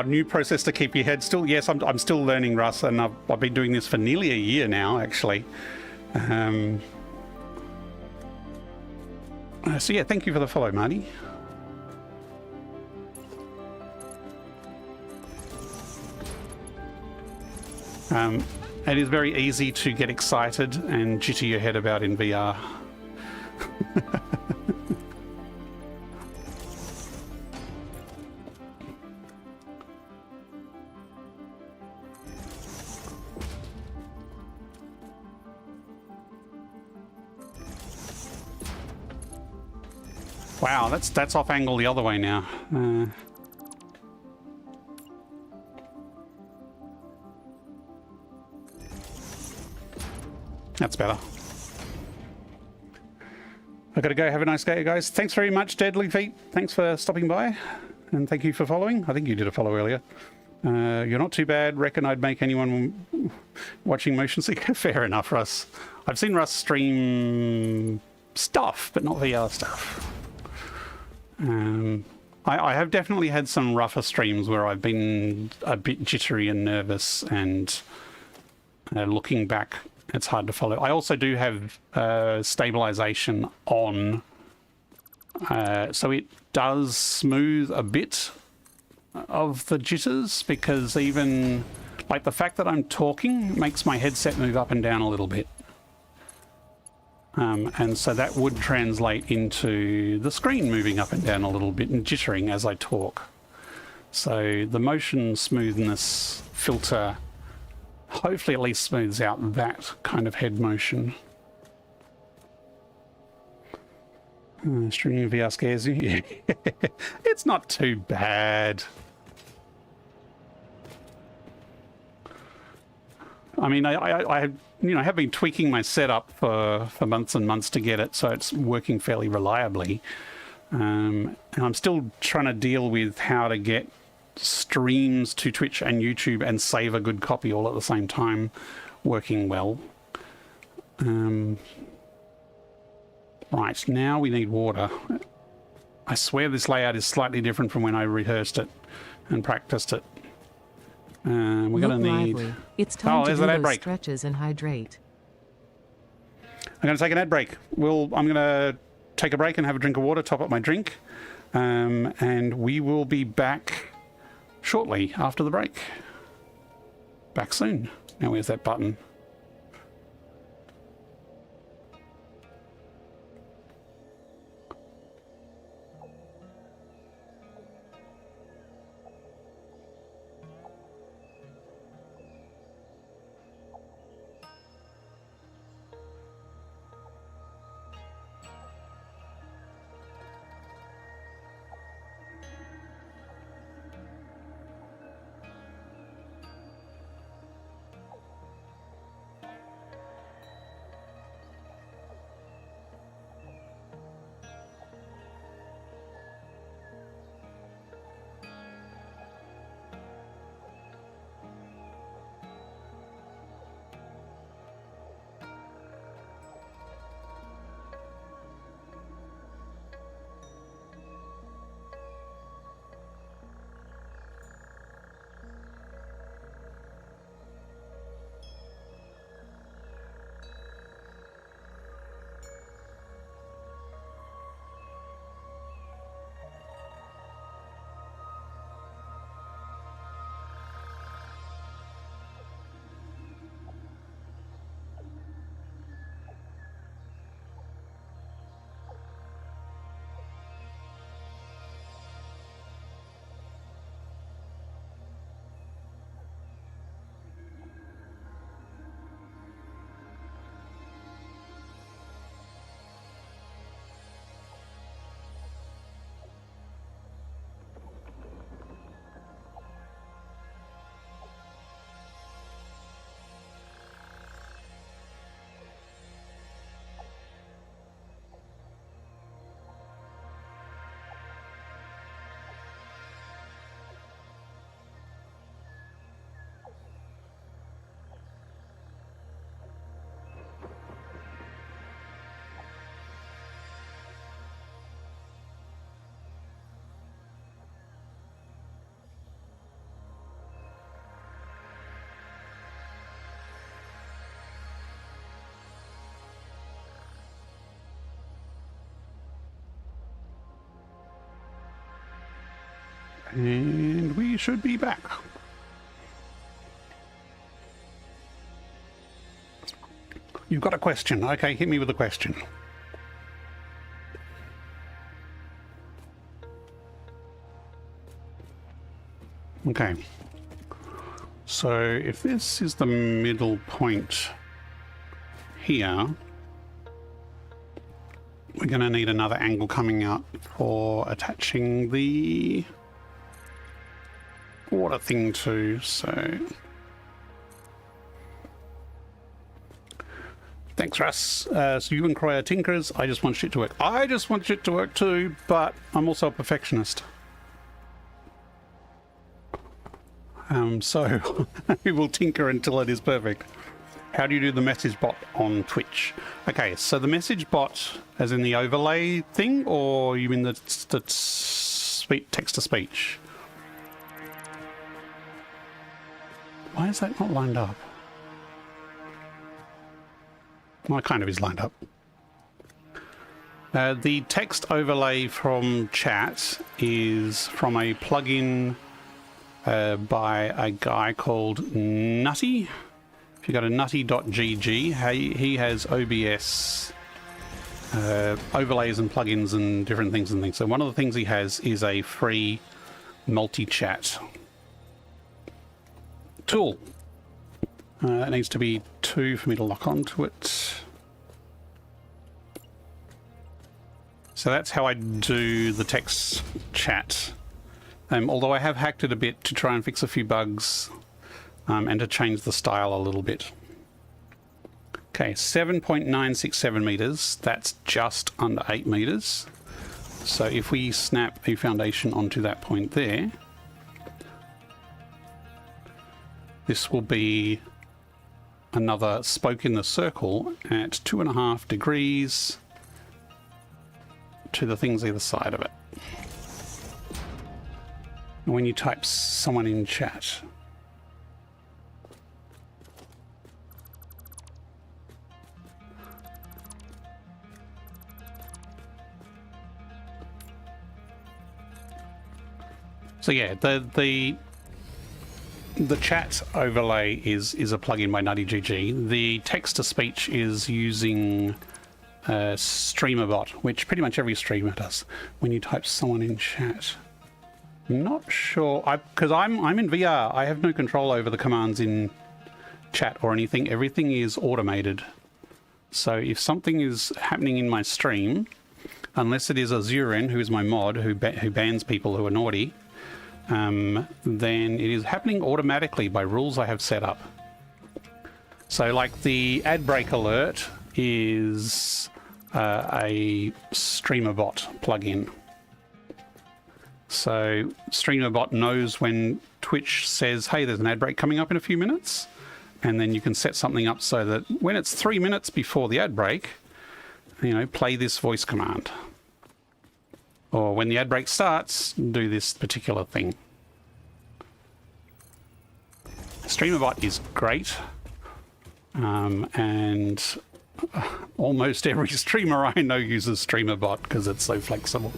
New process to keep your head still. Yes, I'm still learning, Russ, and I've been doing this for nearly a year now, actually. So yeah, thank you for the follow, Marty. It is very easy to get excited and jitter your head about in VR. Wow, that's off angle the other way now. That's better. I got to go. Have a nice day, guys. Thanks very much, Deadly Feet. Thanks for stopping by. And thank you for following. I think you did a follow earlier. You're not too bad. Reckon I'd make anyone watching motion seeker. Fair enough, Russ. I've seen Russ stream stuff, but not VR stuff. I have definitely had some rougher streams where I've been a bit jittery and nervous, and looking back, it's hard to follow. I also do have stabilization on, so it does smooth a bit of the jitters, because even like the fact that I'm talking makes my headset move up and down a little bit. And so that would translate into the screen moving up and down a little bit and jittering as I talk. So the motion smoothness filter hopefully at least smooths out that kind of head motion. Streaming VR scares you? It's not too bad. I mean, I have been tweaking my setup for months and months to get it so it's working fairly reliably. And I'm still trying to deal with how to get streams to Twitch and YouTube and save a good copy all at the same time working well. Right, now we need water. I swear this layout is slightly different from when I rehearsed it and practiced it. We're going to need... lively. It's time to there's do an ad those break. stretches and hydrate. I'm going to take an ad break. I'm going to take a break and have a drink of water, top up my drink, and we will be back shortly after the break. Back soon. Now where's that button? And we should be back. You've got a question. Okay, hit me with a question. Okay. So if this is the middle point here, we're going to need another angle coming out for attaching the water thing to, so Thanks, Russ. So you and Croy are tinkerers. I just want shit to work. I just want shit to work too, but I'm also a perfectionist. So we will tinker until it is perfect. How do you do the message bot on Twitch? Okay, so the message bot, as in the overlay thing, or you mean the text-to-speech? Why is that not lined up? Well, it kind of is lined up. The text overlay from chat is from a plugin by a guy called Nutty. If you go to nutty.gg, he has OBS overlays and plugins and different things and things. So one of the things he has is a free multi-chat tool. It needs to be 2 for me to lock onto it. So that's how I do the text chat. Although I have hacked it a bit to try and fix a few bugs and to change the style a little bit. Okay, 7.967 meters. That's just under 8 meters. So if we snap a foundation onto that point there, this will be another spoke in the circle at 2.5 degrees to the things either side of it. When you type someone in chat, so yeah, the chat overlay is a plugin by NuttyGG. The text-to-speech is using StreamerBot, which pretty much every streamer does. When you type someone in chat, I'm not sure, because I'm in VR. I have no control over the commands in chat or anything. Everything is automated. So if something is happening in my stream, unless it is Azurin, who is my mod, who bans people who are naughty, then it is happening automatically by rules I have set up. So like the ad break alert is a StreamerBot plugin. So StreamerBot knows when Twitch says, hey, there's an ad break coming up in a few minutes, and then you can set something up so that when it's 3 minutes before the ad break, you know, play this voice command. Or when the ad break starts, do this particular thing. StreamerBot is great, and almost every streamer I know uses StreamerBot because it's so flexible.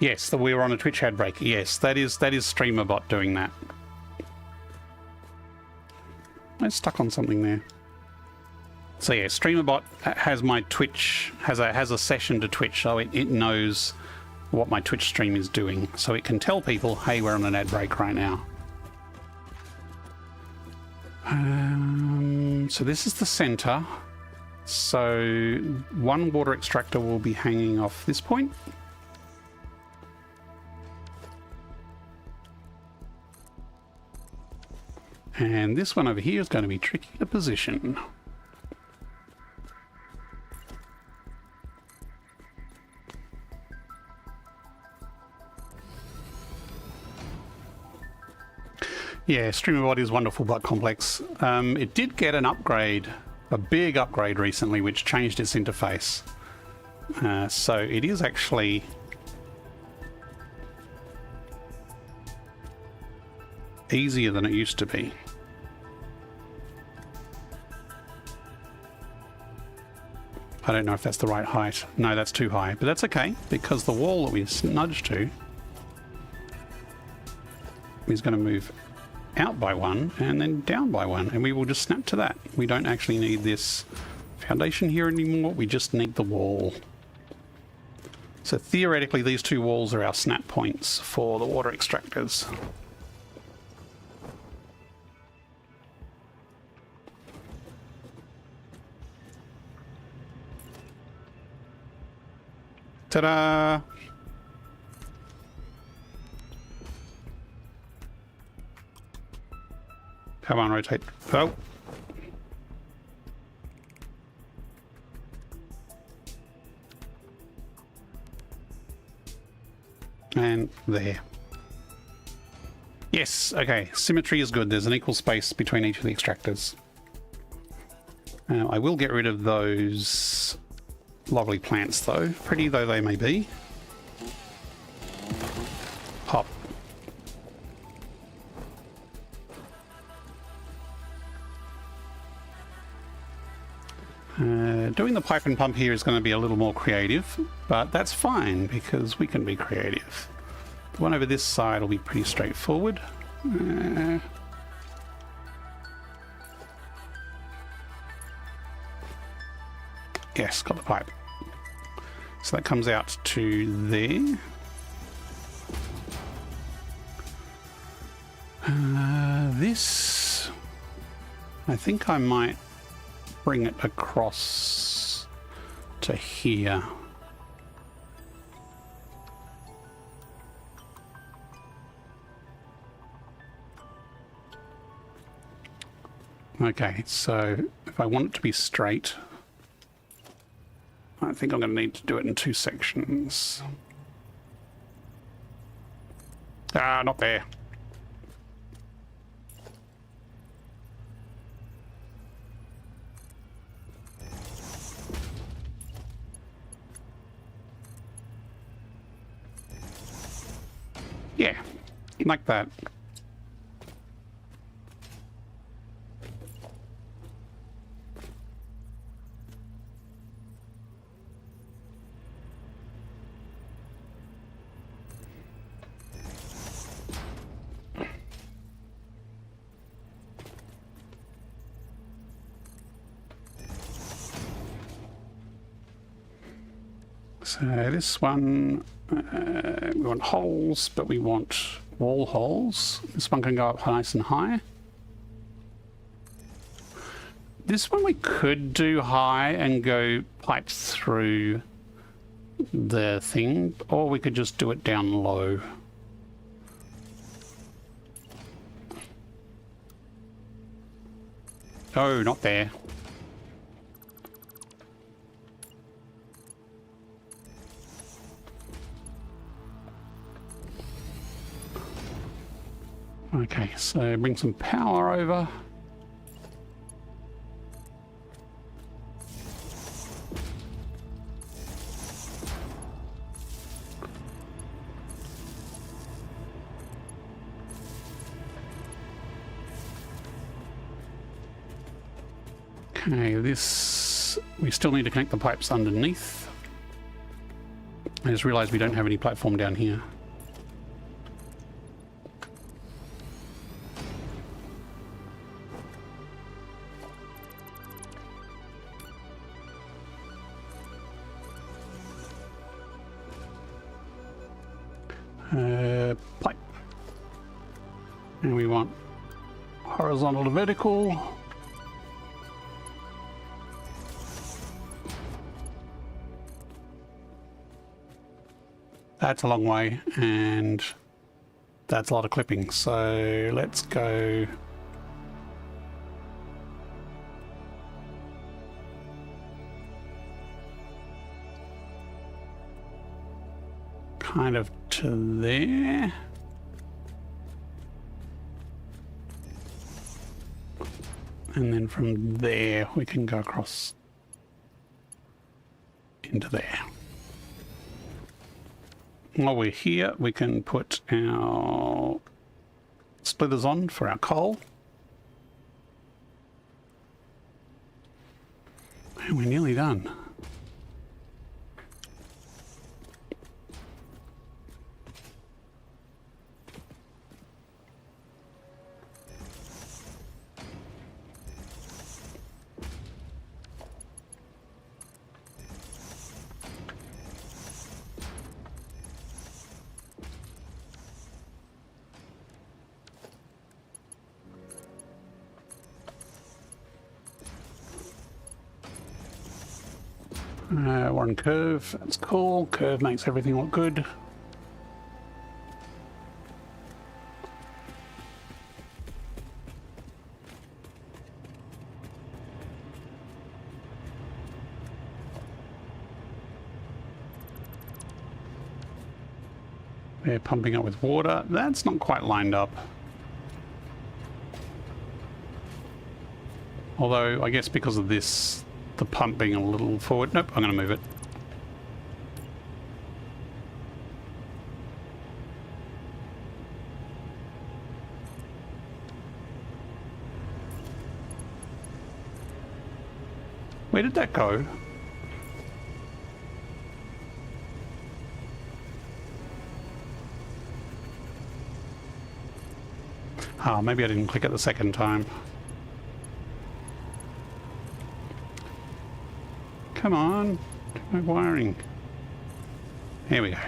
Yes, we were on a Twitch ad break. Yes, that is StreamerBot doing that. I'm stuck on something there. So yeah, StreamerBot has my Twitch, has a session to Twitch, so it knows what my Twitch stream is doing. So it can tell people, hey, we're on an ad break right now. So this is the center. So one water extractor will be hanging off this point. And this one over here is going to be tricky to position. Yeah, StreamerBot is wonderful but complex. It did get an upgrade, a big upgrade recently, which changed its interface. So it is actually easier than it used to be. I don't know if that's the right height. No, that's too high, but that's okay because the wall that we nudged to is going to move out by one and then down by one, and we will just snap to that. We don't actually need this foundation here anymore, we just need the wall. So theoretically these two walls are our snap points for the water extractors. Ta-da! Come on, rotate. Oh. And there. Yes, okay. Symmetry is good. There's an equal space between each of the extractors. I will get rid of those lovely plants, though. Pretty though they may be. Pop. Doing the pipe and pump here is going to be a little more creative, but that's fine because we can be creative. The one over this side will be pretty straightforward. Yes, got the pipe. So that comes out to there. This, I think I might bring it across to here. Okay, so if I want it to be straight, I think I'm going to need to do it in 2 sections. Ah, not there. Yeah, like that. So this one, we want holes, but we want wall holes. This one can go up nice and high. This one we could do high and go pipes through the thing, or we could just do it down low. Oh, not there. Okay, so bring some power over. Okay, this, we still need to connect the pipes underneath. I just realized we don't have any platform down here. Pipe. And we want horizontal to vertical. That's a long way, and that's a lot of clipping. So let's go kind of to there. And then from there we can go across into there. While we're here, we can put our splitters on for our coal. And we're nearly done. We're on curve. That's cool. Curve makes everything look good. They're pumping up with water. That's not quite lined up. Although, I guess because of this, the pump being a little forward. Nope, I'm going to move it. Where did that go? Ah, maybe I didn't click it the second time. Come on, no wiring. Here we go.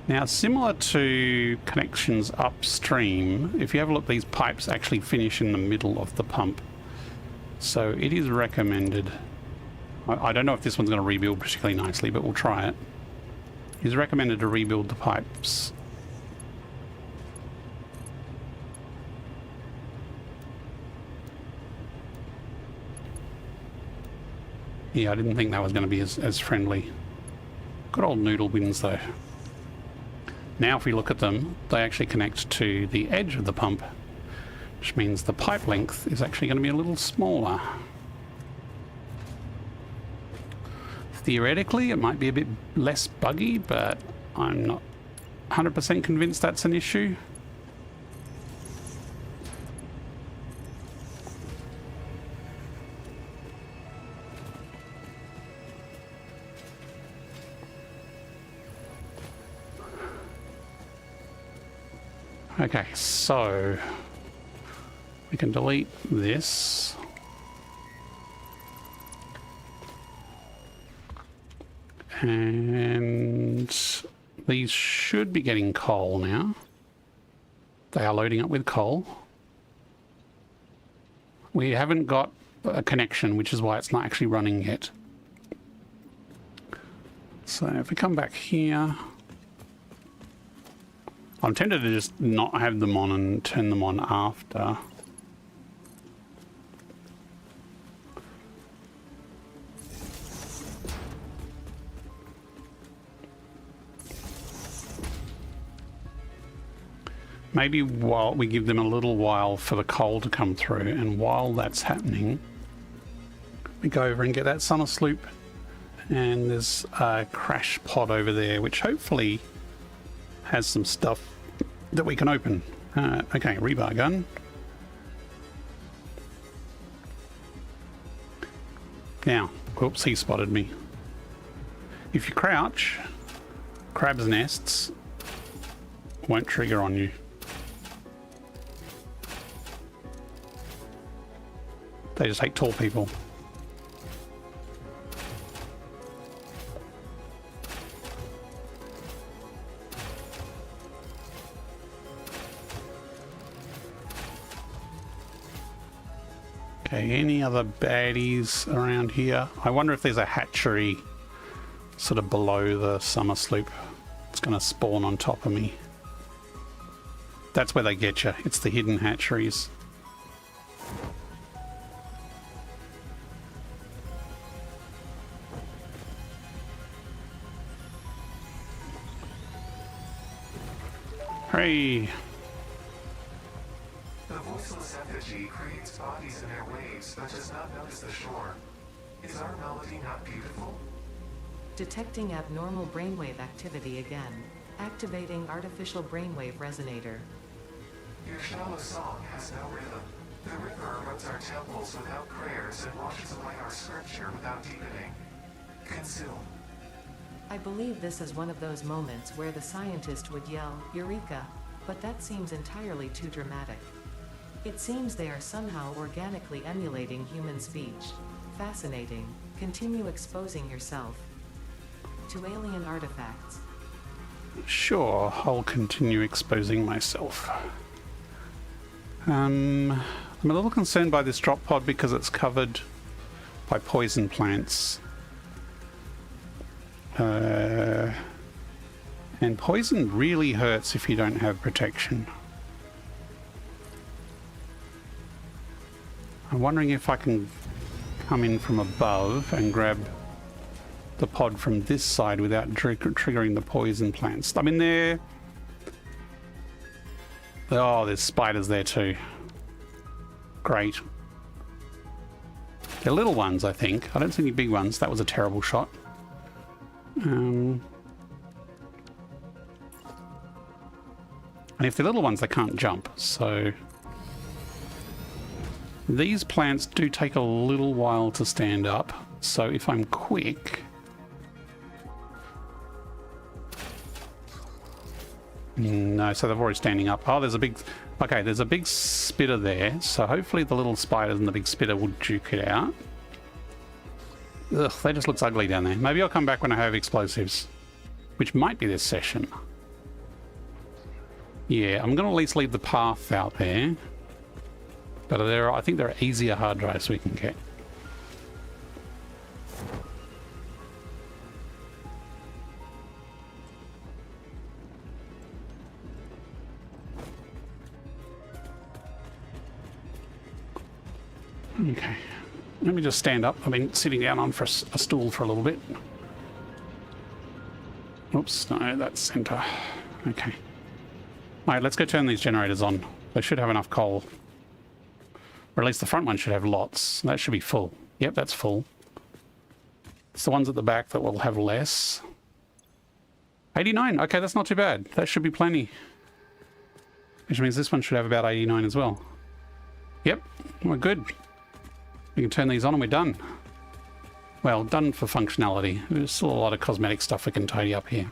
Now, similar to connections upstream, if you have a look, these pipes actually finish in the middle of the pump. So it is recommended. I don't know if this one's going to rebuild particularly nicely, but we'll try it. It is recommended to rebuild the pipes. Yeah, I didn't think that was going to be as friendly. Good old noodle bins, though. Now, if we look at them, they actually connect to the edge of the pump, which means the pipe length is actually going to be a little smaller. Theoretically, it might be a bit less buggy, but I'm not 100% convinced that's an issue. Okay, so we can delete this. And these should be getting coal now. They are loading up with coal. We haven't got a connection, which is why it's not actually running yet. So if we come back here, I'm tempted to just not have them on and turn them on after. Maybe while we give them a little while for the coal to come through, and while that's happening, we go over and get that summer sloop, and there's a crash pod over there, which hopefully has some stuff that we can open. Okay, rebar gun. Now, oops, he spotted me. If you crouch, crabs' nests won't trigger on you. They just hate tall people. Okay, any other baddies around here? I wonder if there's a hatchery sort of below the summer sloop. It's going to spawn on top of me. That's where they get you. It's the hidden hatcheries. Hooray! The voiceless effigy creates bodies in their waves, but does not notice the shore. Is our melody not beautiful? Detecting abnormal brainwave activity again. Activating artificial brainwave resonator. Your shallow song has no rhythm. The river erupts our temples without prayers and washes away our scripture without deepening. Consume. I believe this is one of those moments where the scientist would yell, "Eureka!" But that seems entirely too dramatic. It seems they are somehow organically emulating human speech. Fascinating. Continue exposing yourself to alien artifacts. Sure, I'll continue exposing myself. I'm a little concerned by this drop pod because it's covered by poison plants. And poison really hurts if you don't have protection. I'm wondering if I can come in from above and grab the pod from this side without triggering the poison plants. I mean, there... Oh, there's spiders there too. Great. They're little ones, I think. I don't see any big ones. That was a terrible shot. And if they're little ones, they can't jump, so... These plants do take a little while to stand up, so if I'm quick... No, so they're already standing up. Oh, there's a big... Okay, there's a big spitter there, so hopefully the little spiders and the big spitter will duke it out. Ugh, that just looks ugly down there. Maybe I'll come back when I have explosives, which might be this session. Yeah, I'm going to at least leave the path out there. But I think there are easier hard drives we can get. Okay, let me just stand up. I've been sitting down on a stool for a little bit. Oops, no, that's center. Okay. All right, let's go turn these generators on. They should have enough coal. Or at least the front one should have lots. That should be full. Yep, that's full. It's the ones at the back that will have less. 89. Okay, that's not too bad. That should be plenty. Which means this one should have about 89 as well. Yep, we're good. We can turn these on and we're done. Well, done for functionality. There's still a lot of cosmetic stuff we can tidy up here.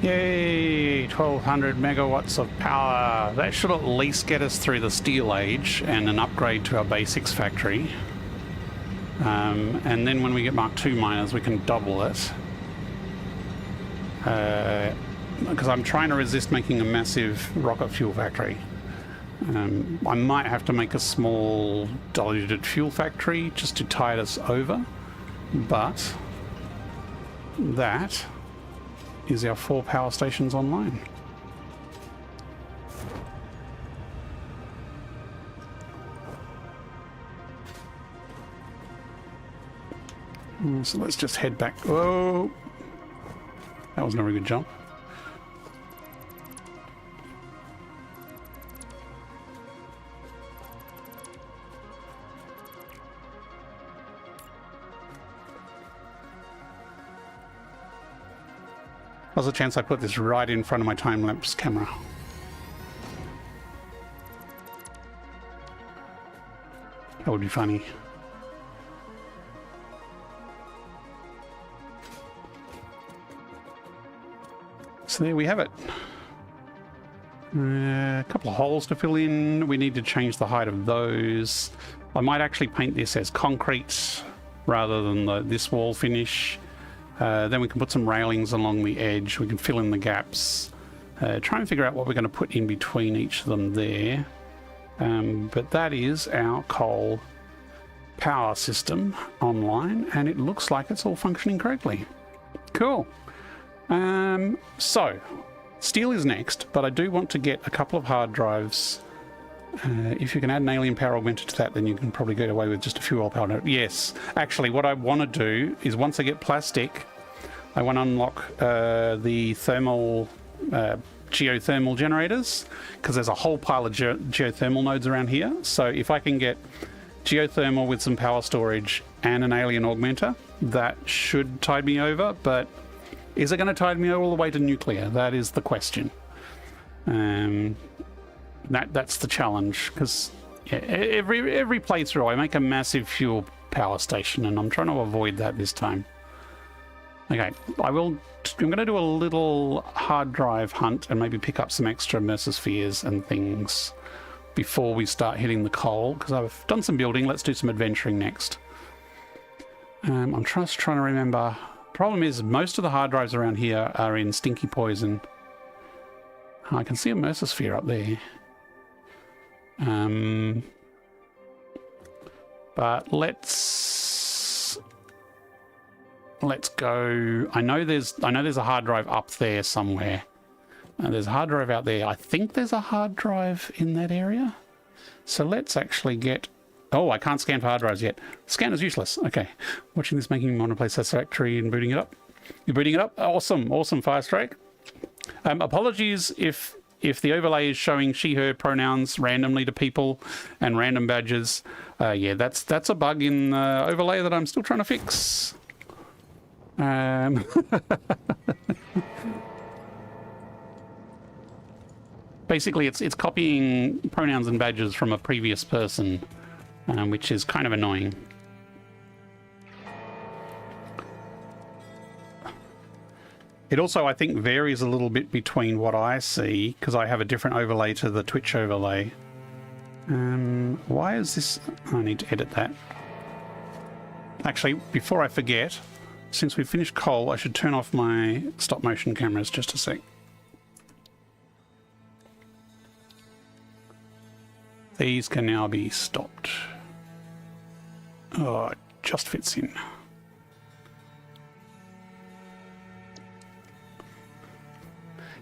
Yay! 1200 megawatts of power. That should at least get us through the Steel Age and an upgrade to our basics factory. And then when we get Mark II miners, we can double it. Because I'm trying to resist making a massive rocket fuel factory. I might have to make a small diluted fuel factory just to tide us over. But that is our 4 power stations online. So let's just head back. Oh, that was not a very good jump. There's a chance I put this right in front of my time-lapse camera. That would be funny. So there we have it. A couple of holes to fill in. We need to change the height of those. I might actually paint this as concrete rather than this wall finish. Then we can put some railings along the edge. We can fill in the gaps. Try and figure out what we're going to put in between each of them there. But that is our coal power system online, and it looks like it's all functioning correctly. Cool. So, steel is next, but I do want to get a couple of hard drives. If you can add an alien power augmenter to that, then you can probably get away with just a fuel power. Yes, actually, what I want to do is once I get plastic, I want to unlock the thermal geothermal generators, because there's a whole pile of geothermal nodes around here. So if I can get geothermal with some power storage and an alien augmenter, that should tide me over. But is it going to tide me all the way to nuclear? That is the question. That's the challenge, because yeah, every playthrough I make a massive fuel power station, and I'm trying to avoid that this time. Okay, I'm going to do a little hard drive hunt and maybe pick up some extra mersospheres and things before we start hitting the coal, because I've done some building. Let's do some adventuring next. I'm just trying to remember. Problem is, most of the hard drives around here are in stinky poison. I can see a Mercer up there. But let's go. I know there's a hard drive up there somewhere. There's a hard drive out there. I think there's a hard drive in that area. So let's actually get... Oh, I can't scan for hard drives yet. Scan is useless. Okay. Watching this making me want to play Satisfactory and booting it up. You're booting it up? Awesome. Awesome, Firestrike. Apologies if the overlay is showing she, her pronouns randomly to people and random badges. Yeah, that's a bug in the overlay that I'm still trying to fix. Basically, it's copying pronouns and badges from a previous person, which is kind of annoying. It also, I think, varies a little bit between what I see, because I have a different overlay to the Twitch overlay. Why is this... I need to edit that. Actually, before I forget, since we finished coal, I should turn off my stop motion cameras just a sec. These can now be stopped. Oh, it just fits in.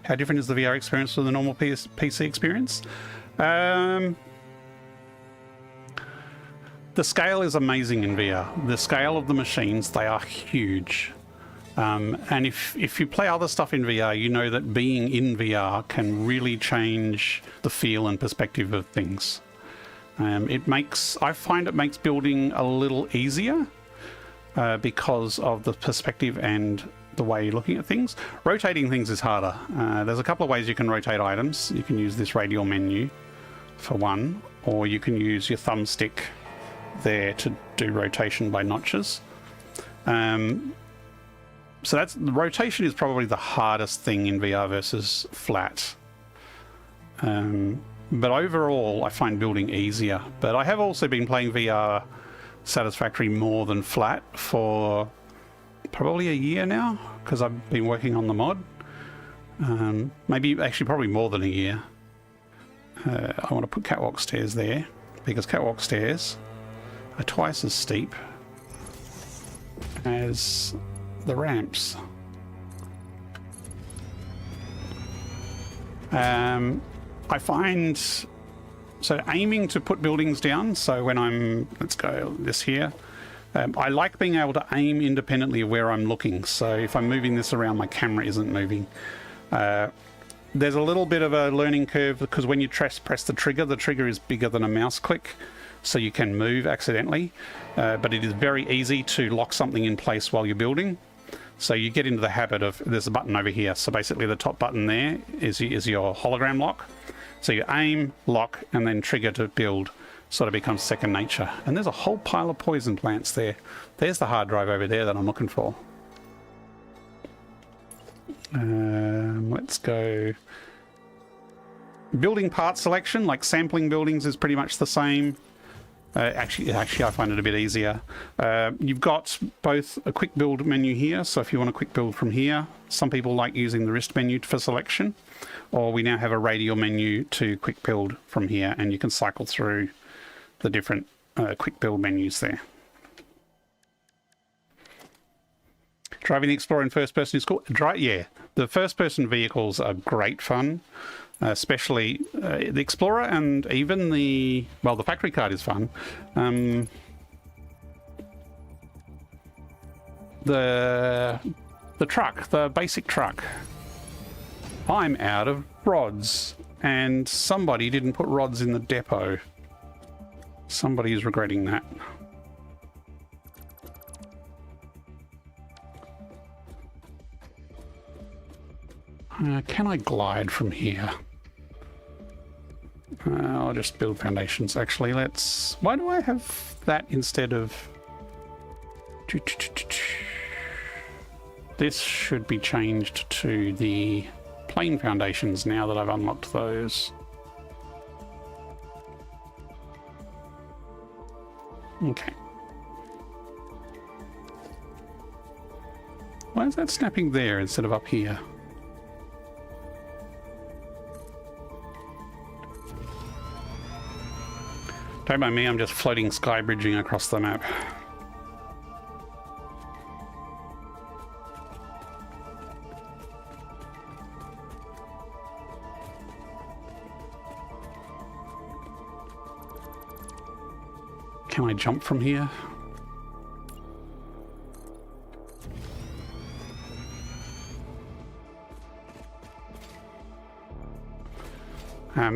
How different is the VR experience from the normal PC experience? The scale is amazing in VR. The scale of the machines, they are huge. And if you play other stuff in VR, you know that being in VR can really change the feel and perspective of things. I find it makes building a little easier because of the perspective and the way you're looking at things. Rotating things is harder. There's a couple of ways you can rotate items. You can use this radial menu for one, or you can use your thumbstick there to do rotation by notches. So that's the rotation is probably the hardest thing in VR versus flat. But overall, I find building easier. But I have also been playing VR Satisfactory more than flat for probably a year now, because I've been working on the mod. Maybe, actually, probably more than a year. I want to put catwalk stairs there, because catwalk stairs are twice as steep as the ramps. I find, so aiming to put buildings down, so when I'm, let's go this here, I like being able to aim independently of where I'm looking. So if I'm moving this around, my camera isn't moving. There's a little bit of a learning curve because when you press the trigger is bigger than a mouse click, so you can move accidentally. But it is very easy to lock something in place while you're building. So you get into the habit of, there's a button over here. So basically the top button there is your hologram lock. So you aim, lock, and then trigger to build. Sort of becomes second nature. And there's a whole pile of poison plants there. There's the hard drive over there that I'm looking for. Let's go. Building part selection, like sampling buildings, is pretty much the same. Actually, I find it a bit easier. You've got both a quick build menu here, so if you want a quick build from here, some people like using the wrist menu for selection, or we now have a radial menu to quick build from here, and you can cycle through the different quick build menus there. Driving the Explorer in first person is cool. Yeah, the first person vehicles are great fun. Especially the Explorer and even the factory card is fun. The truck, the basic truck. I'm out of rods, and somebody didn't put rods in the depot. Somebody is regretting that. Can I glide from here? I'll just build foundations. Actually, let's... Why do I have that instead of... This should be changed to the plain foundations now that I've unlocked those. Okay. Why is that snapping there instead of up here? Don't mind me, I'm just floating sky bridging across the map. Can I jump from here?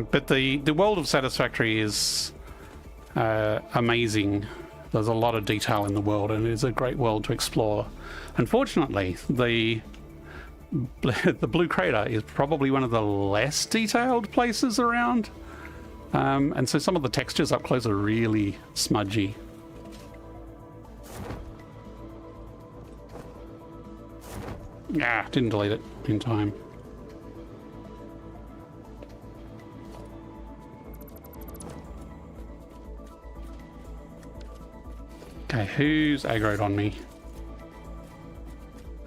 But the world of Satisfactory is amazing. There's a lot of detail in the world, and it is a great world to explore. Unfortunately, the Blue Crater is probably one of the less detailed places around. And so some of the textures up close are really smudgy. Ah, didn't delete it in time. Okay, who's aggroed on me?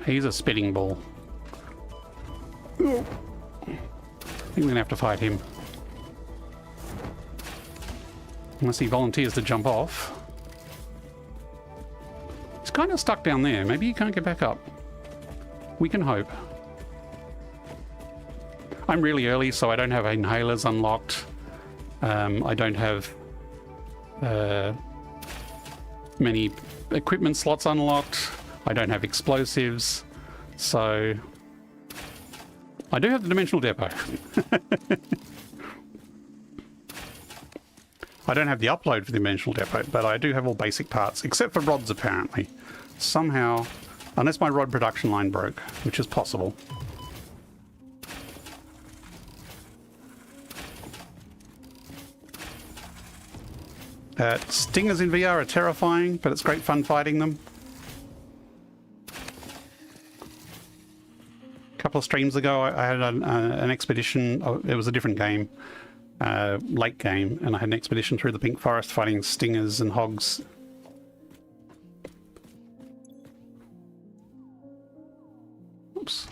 He's a spitting ball. Oh. I think we're gonna have to fight him. Unless he volunteers to jump off. He's kind of stuck down there. Maybe he can't get back up. We can hope. I'm really early, so I don't have inhalers unlocked. I don't have many equipment slots unlocked. I don't have explosives. So I do have the dimensional depot. I don't have the upload for the dimensional depot, but I do have all basic parts, except for rods apparently. Somehow, unless my rod production line broke, which is possible. Stingers in VR are terrifying, but it's great fun fighting them. A couple of streams ago, I had an expedition. Oh, it was a different game. Lake game, and I had an expedition through the Pink Forest fighting stingers and hogs. Oops.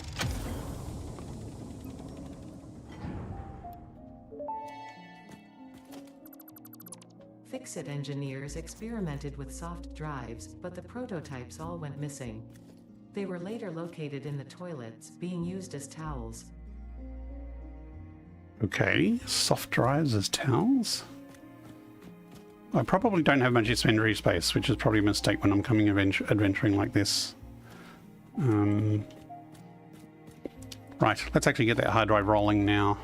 Fix-It engineers experimented with soft drives, but the prototypes all went missing. They were later located in the toilets, being used as towels. Okay, soft drives as towels. I probably don't have much inventory space, which is probably a mistake when I'm coming adventuring like this. Right, let's actually get that hard drive rolling now.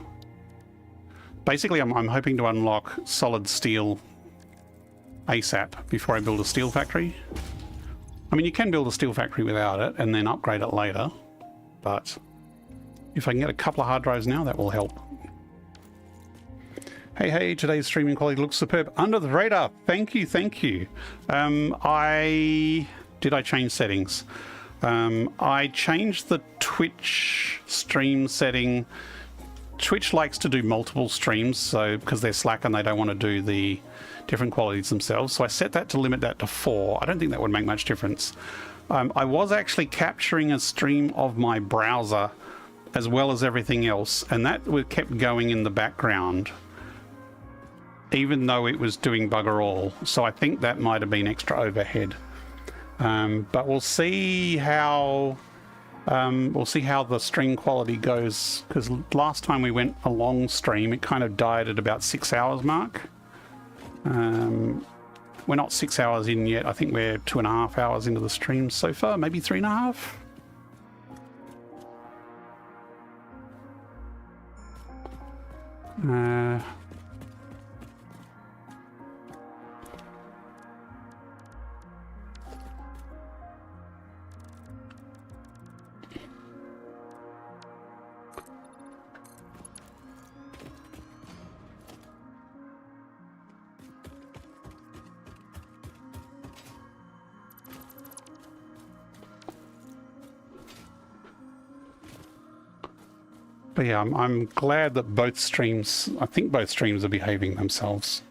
Basically, I'm hoping to unlock solid steel ASAP before I build a steel factory. I mean, you can build a steel factory without it and then upgrade it later, but if I can get a couple of hard drives now, that will help. Hey, today's streaming quality looks superb. Under the radar. Thank you, thank you. Did I change settings? I changed the Twitch stream setting. Twitch likes to do multiple streams, so because they're slack and they don't want to do the different qualities themselves. So I set that to limit that to 4. I don't think that would make much difference. I was actually capturing a stream of my browser as well as everything else, and that kept going in the background, even though it was doing bugger all. So I think that might have been extra overhead. But we'll see how the stream quality goes, because last time we went a long stream, it kind of died at about 6 hours mark. We're not 6 hours in yet. I think we're 2.5 hours into the stream so far, maybe 3.5. But yeah, I'm glad that both streams, I think both streams are behaving themselves.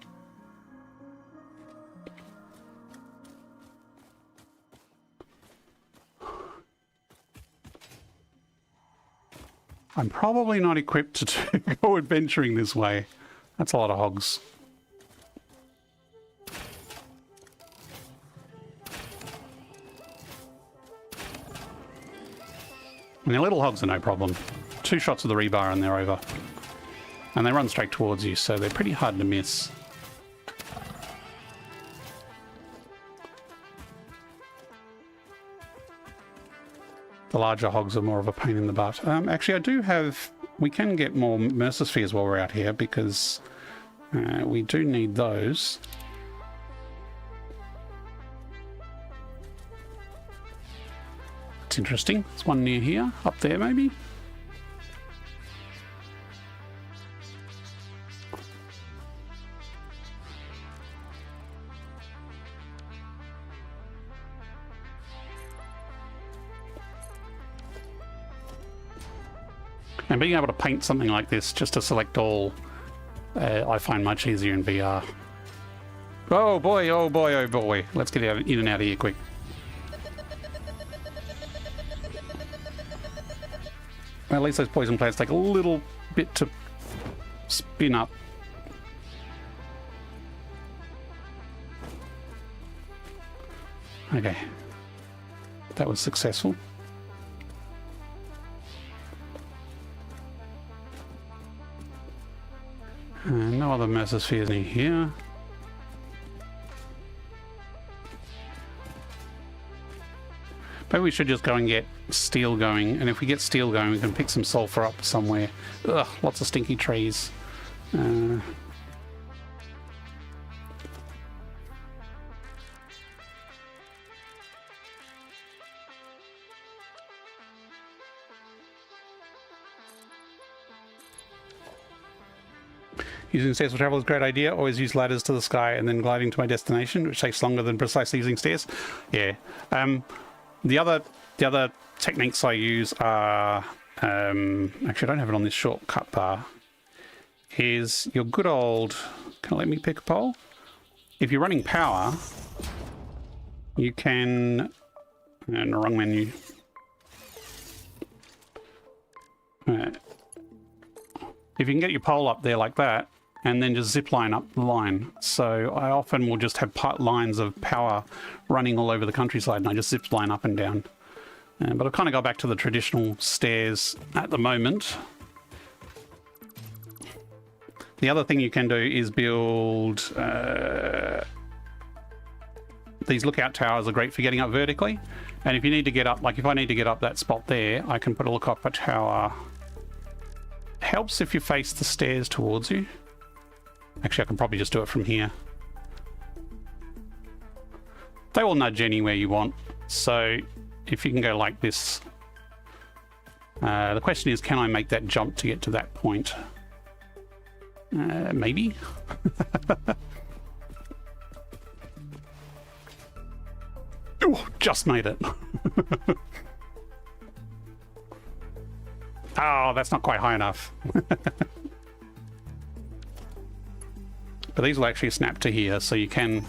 I'm probably not equipped to go adventuring this way. That's a lot of hogs. And the little hogs are no problem. 2 shots of the rebar and they're over. And they run straight towards you, so they're pretty hard to miss. The larger hogs are more of a pain in the butt. Actually, I do have... We can get more Mercer Spheres while we're out here, because we do need those. It's interesting. There's one near here. Up there, maybe? And being able to paint something like this just to select all, I find much easier in VR. Oh boy, oh boy, oh boy. Let's get out, in and out of here quick. Well, at least those poison plants take a little bit to spin up. Okay. That was successful. No other Mercer Spheres near here. Maybe we should just go and get steel going, and if we get steel going we can pick some sulfur up somewhere. Ugh, lots of stinky trees. Using stairs for travel is a great idea. Always use ladders to the sky and then gliding to my destination, which takes longer than precisely using stairs. Yeah. The other techniques I use are... actually, I don't have it on this shortcut bar. Is your good old... Can I let me pick a pole? If you're running power, you can... And the wrong menu. If you can get your pole up there like that, and then just zip line up the line. So I often will just have lines of power running all over the countryside, and I just zip line up and down. But I've kind of got back to the traditional stairs at the moment. The other thing you can do is build... these lookout towers are great for getting up vertically. And if you need to get up, like if I need to get up that spot there, I can put a lookout tower. Helps if you face the stairs towards you. Actually, I can probably just do it from here. They will nudge anywhere you want. So if you can go like this. The question is, can I make that jump to get to that point? Maybe. Oh, just made it. Oh, that's not quite high enough. But these will actually snap to here, so you can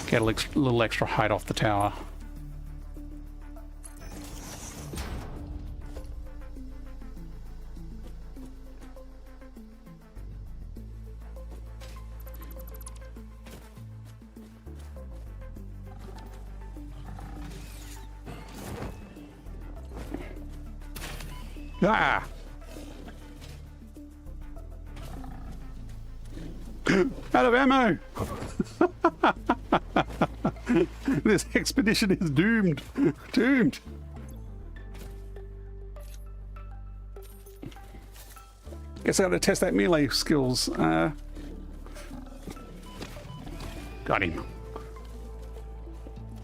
get a little extra height off the tower. Ah! Out of ammo! This expedition is doomed! Doomed! Guess I gotta test that melee skills. Got him.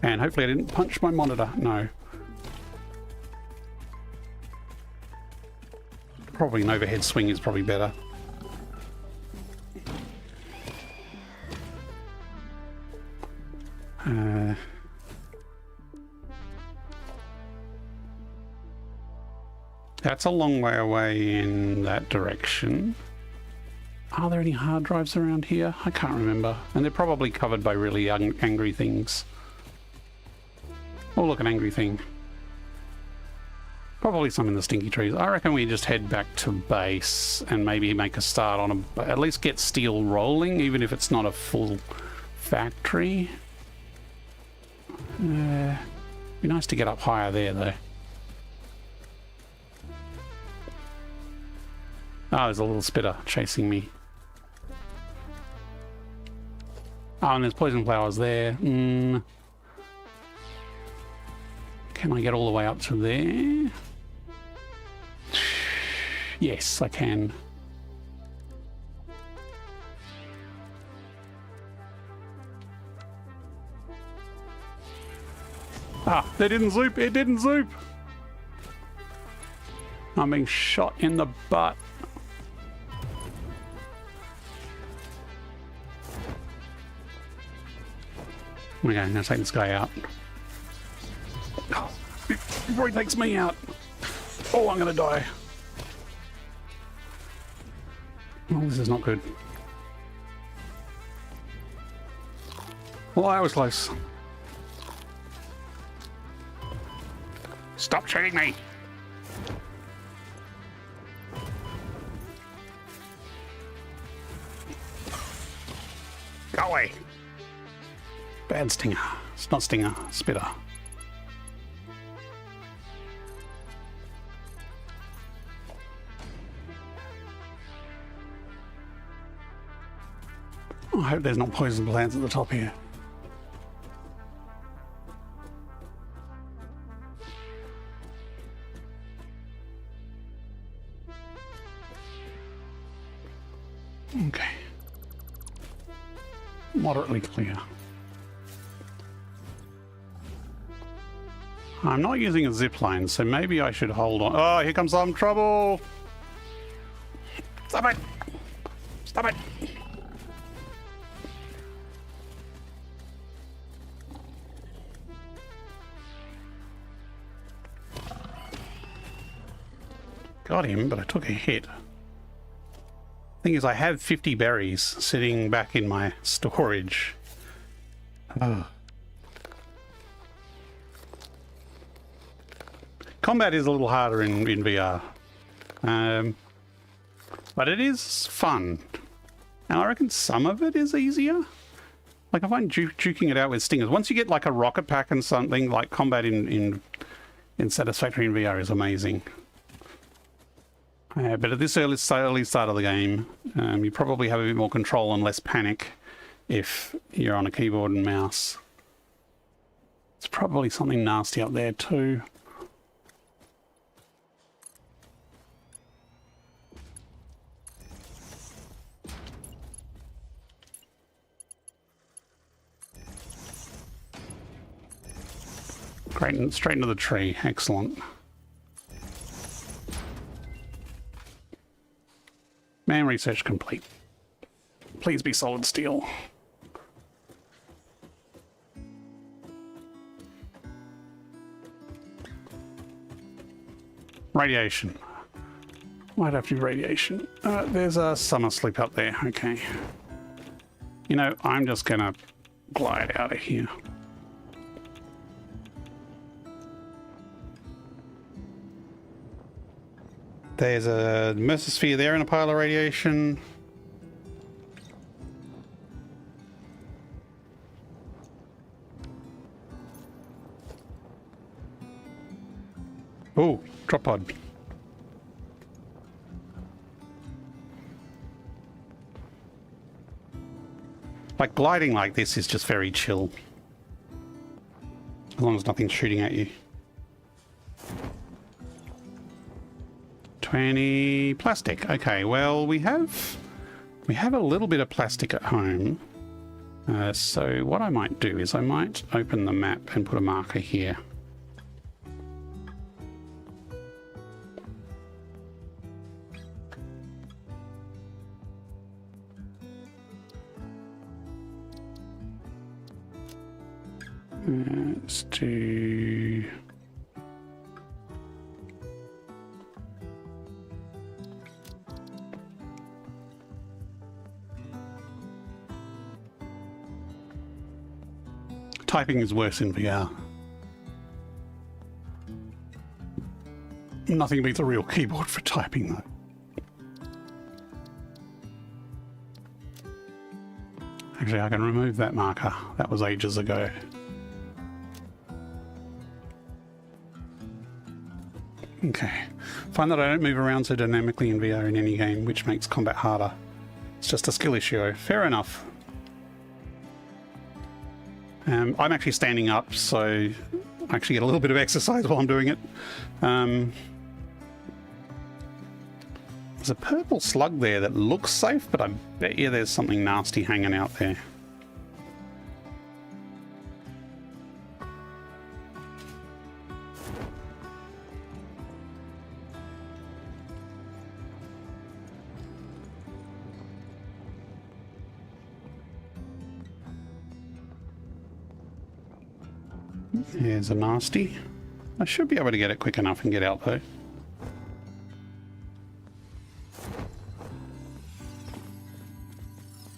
And hopefully I didn't punch my monitor. No. Probably an overhead swing is probably better. That's a long way away in that direction. Are there any hard drives around here? I can't remember. And they're probably covered by really angry things. Oh, look, an angry thing. Probably some in the stinky trees. I reckon we just head back to base and maybe make a start on at least get steel rolling, even if it's not a full factory. Be nice to get up higher there, though. Oh, there's a little spitter chasing me. Oh, and there's poison flowers there. Can I get all the way up to there? Yes, I can. Ah, they didn't zoop. It didn't zoop. I'm being shot in the butt. Okay, I'm gonna take this guy out. Oh, before he takes me out. Oh, I'm gonna die. Oh, this is not good. Well, that was close. Stop shooting me! Go away! Bad stinger. It's not stinger, spitter. I hope there's not poison plants at the top here. Okay. Moderately clear. I'm not using a zip line, so maybe I should hold on. Oh, here comes some trouble! Stop it! Stop it! Got him, but I took a hit. Thing is, I have 50 berries sitting back in my storage. Oh. Combat is a little harder in VR. But it is fun. And I reckon some of it is easier. Like, I find juking it out with stingers. Once you get like a rocket pack and something, like combat in Satisfactory in VR is amazing. But at this early start of the game, you probably have a bit more control and less panic if you're on a keyboard and mouse. It's probably something nasty up there too. Great, and straight into the tree. Excellent. Man research complete. Please be solid steel. Radiation. Might have to do radiation. There's a summer sleep up there. Okay. You know, I'm just gonna glide out of here. There's a mesosphere there and a pile of radiation. Oh, drop pod. Like, gliding like this is just very chill. As long as nothing's shooting at you. 20 plastic. Okay, well, we have a little bit of plastic at home. So what I might do is I might open the map and put a marker here. Let's do... Typing is worse in VR. Nothing beats a real keyboard for typing, though. Actually, I can remove that marker. That was ages ago. Okay. Find that I don't move around so dynamically in VR in any game, which makes combat harder. It's just a skill issue. Fair enough. I'm actually standing up, so I actually get a little bit of exercise while I'm doing it. There's a purple slug there that looks safe, but I bet you there's something nasty hanging out there. Here's a nasty. I should be able to get it quick enough and get out though.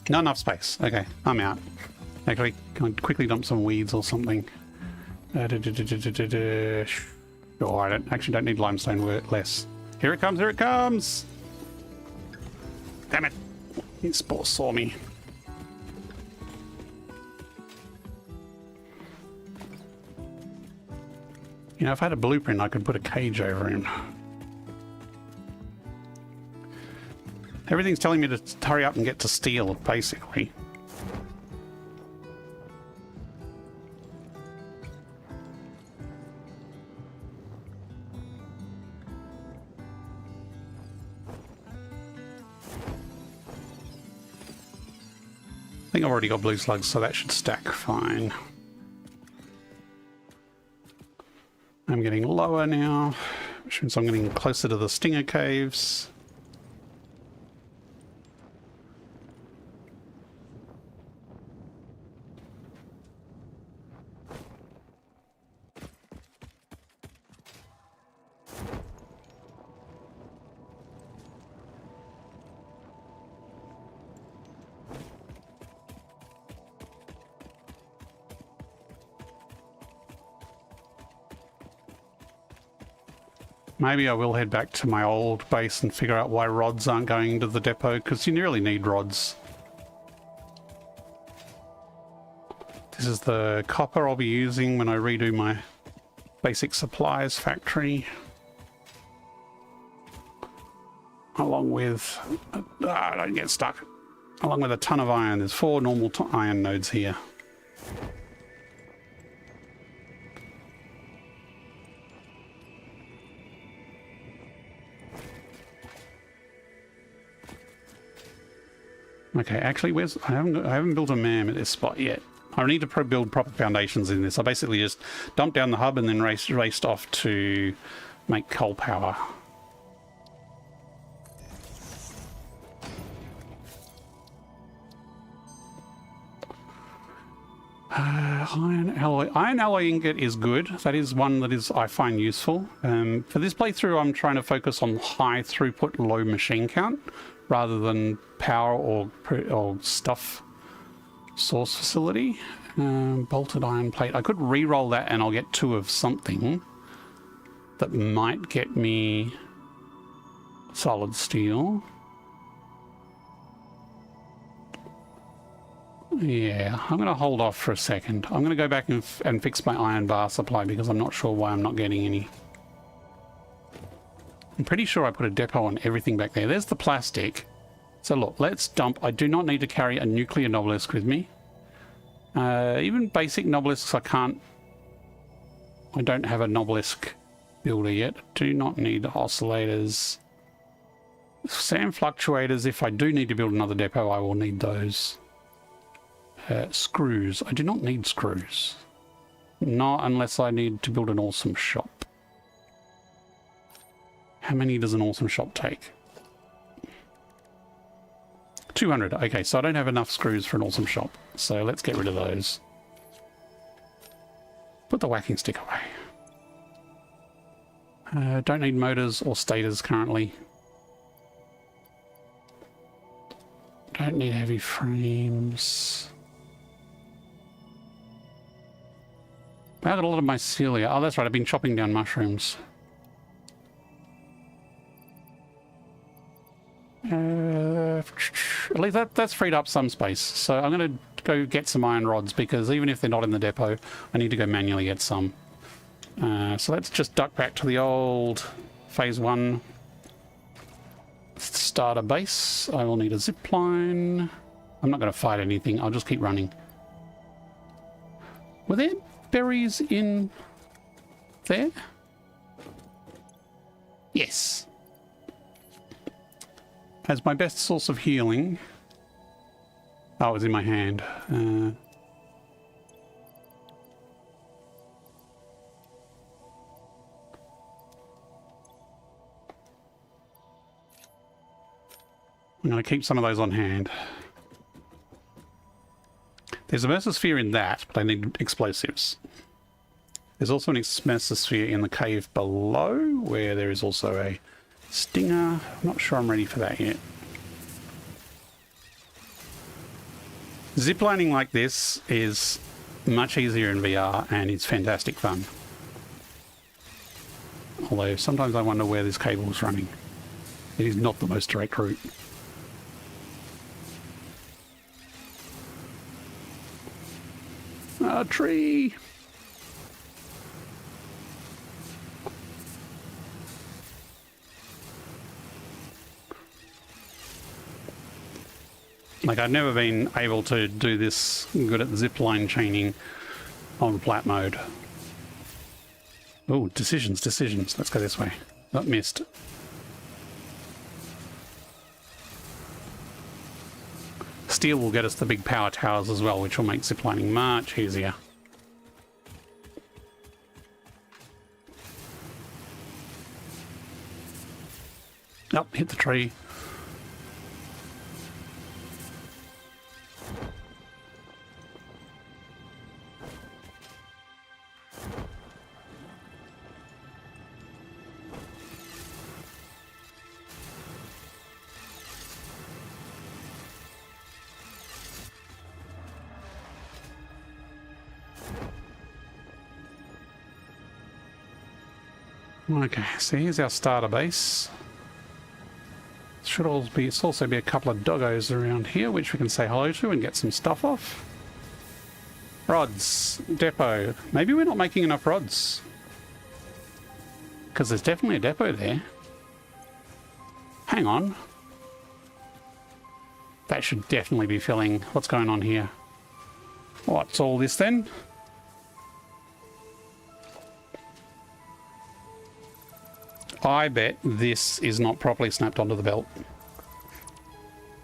Not enough space. Okay, I'm out. Actually, can I quickly dump some weeds or something? Sure, I actually don't need limestone less. Here it comes, here it comes! Damn it! These spores saw me. You know, if I had a blueprint, I could put a cage over him. Everything's telling me to hurry up and get to steel, basically. I think I've already got blue slugs, so that should stack fine. I'm getting lower now, which means I'm getting closer to the stinger caves. Maybe I will head back to my old base and figure out why rods aren't going into the depot, because you really need rods. This is the copper I'll be using when I redo my basic supplies factory. Along with... don't get stuck. Along with a ton of iron. There's 4 normal iron nodes here. Okay, actually, I haven't built a MAM at this spot yet. I need to build proper foundations in this. I basically just dumped down the hub and then raced off to make coal power. Iron alloy. Iron alloy ingot is good. That is one that I find useful. For this playthrough, I'm trying to focus on high throughput, low machine count, rather than power or stuff source facility. Bolted iron plate. I could re-roll that and I'll get 2 of something that might get me solid steel. Yeah, I'm going to hold off for a second. I'm going to go back and fix my iron bar supply because I'm not sure why I'm not getting any. I'm pretty sure I put a depot on everything back there. There's the plastic. So look, let's dump. I do not need to carry a nuclear obelisk with me. Even basic obelisks I don't have an obelisk builder yet. Do not need oscillators. Sand fluctuators, if I do need to build another depot, I will need those. Screws. I do not need screws. Not unless I need to build an awesome shop. How many does an awesome shop take? 200. Okay, so I don't have enough screws for an awesome shop. So let's get rid of those. Put the whacking stick away. Don't need motors or stators currently. Don't need heavy frames. I got a lot of mycelia. Oh, that's right. I've been chopping down mushrooms. least that's freed up some space. So I'm going to go get some iron rods, because even if they're not in the depot, I need to go manually get some. So let's just duck back to the old phase 1 starter base. I will need a zip line. I'm not going to fight anything. I'll just keep running. Were there berries in there? Yes. As my best source of healing... Oh, it was in my hand. I'm going to keep some of those on hand. There's a Mercer in that, but I need explosives. There's also an Mercer in the cave below, where there is also a stinger. I'm not sure I'm ready for that yet. Ziplining like this is much easier in VR, and it's fantastic fun. Although sometimes I wonder where this cable is running. It is not the most direct route. A tree! Like, I've never been able to do this good at zipline chaining on flat mode. Oh, decisions. Let's go this way. That missed. Steel will get us the big power towers as well, which will make ziplining much easier. Oh, hit the tree. Okay, so here's our starter base. Should also be a couple of doggos around here, which we can say hello to and get some stuff off. Rods, depot. Maybe we're not making enough rods, because there's definitely a depot there. Hang on. That should definitely be filling. What's going on here? What's all this then? I bet this is not properly snapped onto the belt.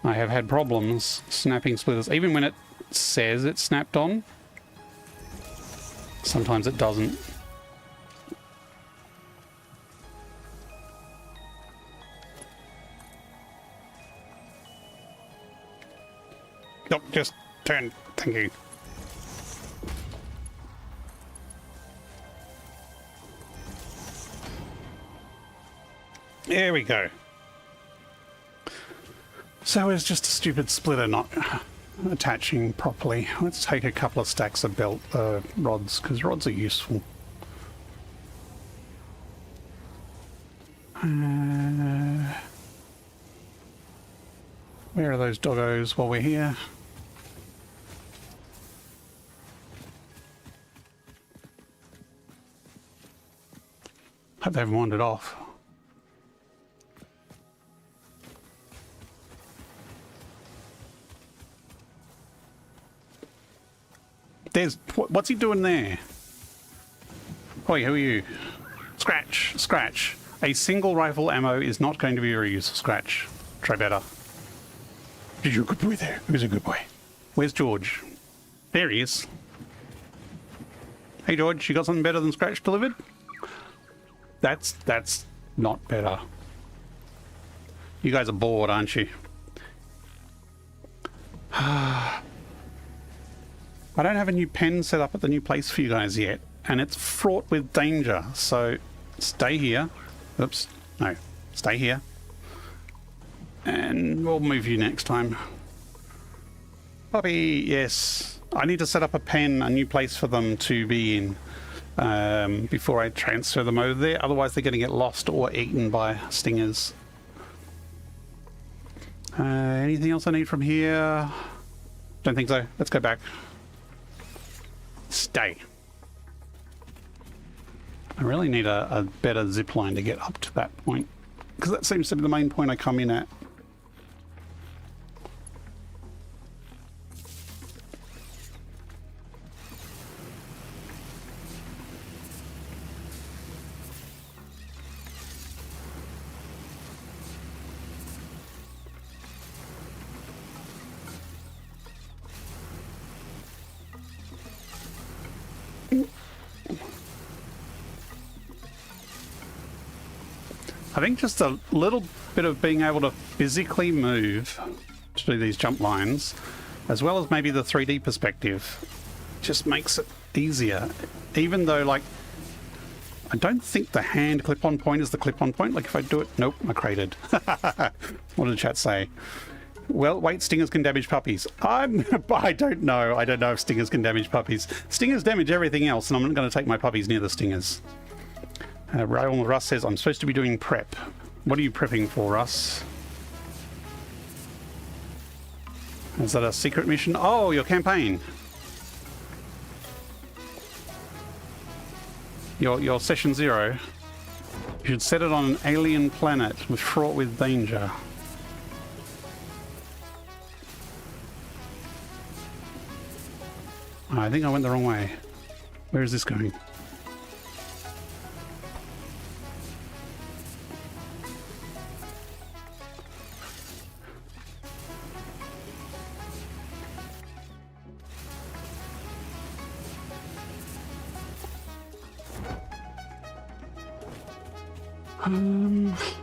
I have had problems snapping splitters. Even when it says it's snapped on, sometimes it doesn't. Nope, just turn. Thank you. There we go. So it's just a stupid splitter not attaching properly. Let's take a couple of stacks of belt rods, because rods are useful. Where are those doggos while we're here? Hope they haven't wandered off. What's he doing there? Oi, who are you? Scratch, scratch. A single rifle ammo is not going to be very useful, Scratch. Try better. You're a good boy there. Who's a good boy? Where's George? There he is. Hey George, you got something better than Scratch delivered? That's not better. You guys are bored, aren't you? I don't have a new pen set up at the new place for you guys yet, and it's fraught with danger, so stay here. Oops, no, stay here. And we'll move you next time. Puppy, yes. I need to set up a new place for them to be in before I transfer them over there, otherwise they're going to get lost or eaten by stingers. Anything else I need from here? Don't think so. Let's go back. Stay. I really need a better zip line to get up to that point, because that seems to be the main point I come in at. I think just a little bit of being able to physically move to do these jump lines, as well as maybe the 3D perspective, just makes it easier. Even though, like, I don't think the hand clip-on point is the clip-on point. Like, if I do it... Nope, I crated. What did the chat say? Well, wait, stingers can damage puppies. I don't know. I don't know if stingers can damage puppies. Stingers damage everything else, and I'm not going to take my puppies near the stingers. Raul Russ says, I'm supposed to be doing prep. What are you prepping for, Russ? Is that a secret mission? Oh, your campaign. Your session 0. You should set it on an alien planet fraught with danger. I think I went the wrong way. Where is this going?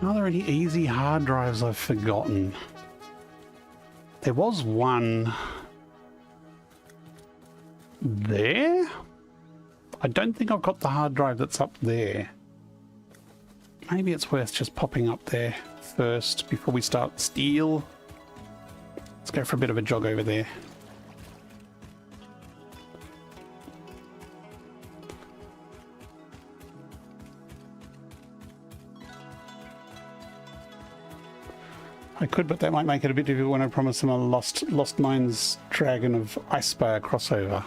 Are there any easy hard drives I've forgotten? There was one there? I don't think I've got the hard drive that's up there. Maybe it's worth just popping up there first before we start steel. Let's go for a bit of a jog over there. I could, but that might make it a bit difficult when I promise them a Lost Mines Dragon of Icespire crossover.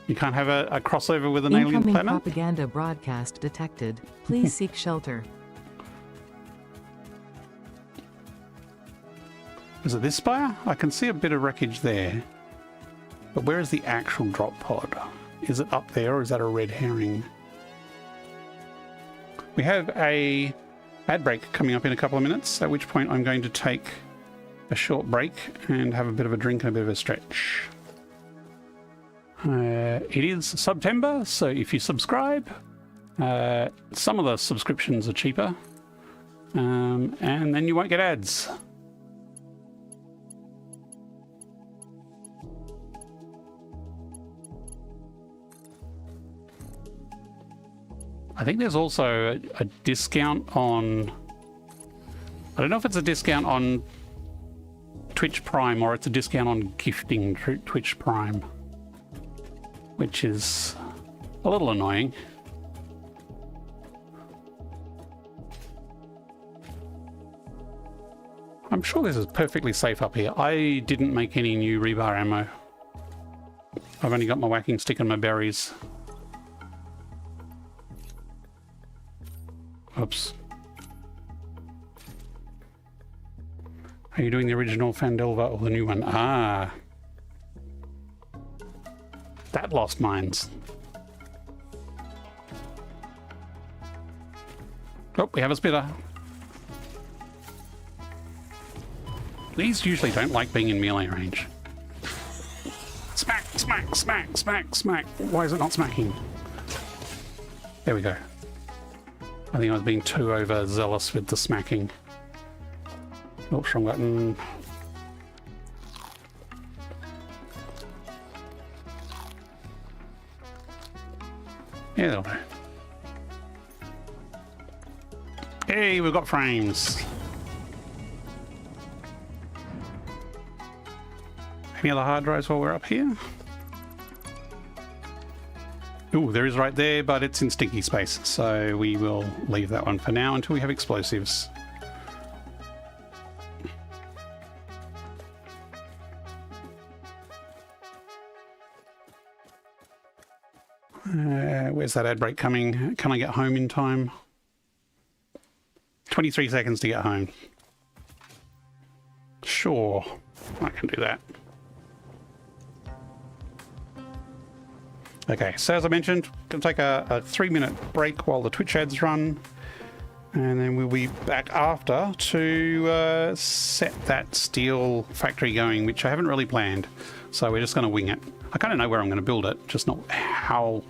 You can't have a crossover with an alien planet? Incoming propaganda broadcast detected. Please seek shelter. Is it this spire? I can see a bit of wreckage there. But where is the actual drop pod? Is it up there, or is that a red herring? We have a ad break coming up in a couple of minutes, at which point I'm going to take a short break and have a bit of a drink and a bit of a stretch. It is September, so if you subscribe, some of the subscriptions are cheaper, and then you won't get ads. I think there's also a discount on... I don't know if it's a discount on Twitch Prime or it's a discount on gifting Twitch Prime, which is a little annoying. I'm sure this is perfectly safe up here. I didn't make any new rebar ammo. I've only got my whacking stick and my berries. Oops. Are you doing the original Fandelva or the new one? Ah. That Lost Mines. Oh, we have a spitter. These usually don't like being in melee range. Smack, smack, smack, smack, smack. Why is it not smacking? There we go. I think I was being too overzealous with the smacking. Oops, wrong button. Yeah, that'll do. Hey, we've got frames. Any other hard drives while we're up here? Ooh, there is right there, but it's in stinky space, so we will leave that one for now until we have explosives. Where's that ad break coming? Can I get home in time? 23 seconds to get home. Sure, I can do that. Okay, so as I mentioned, going to take a 3-minute break while the Twitch ads run, and then we'll be back after to set that steel factory going, which I haven't really planned. So we're just going to wing it. I kind of know where I'm going to build it, just not how,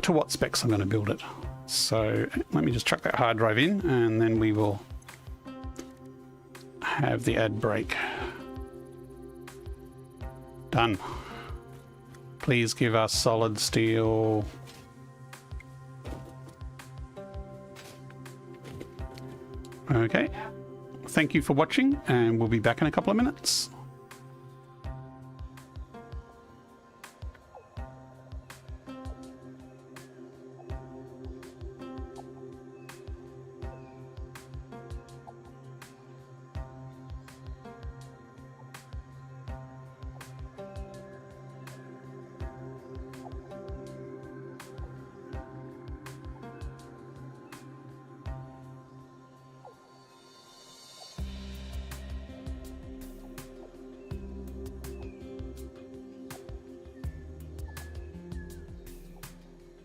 to what specs I'm going to build it. So let me just chuck that hard drive in, and then we will have the ad break. Done. Please give us solid steel. Okay. Thank you for watching, and we'll be back in a couple of minutes.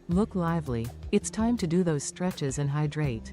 Look lively. It's time to do those stretches and hydrate.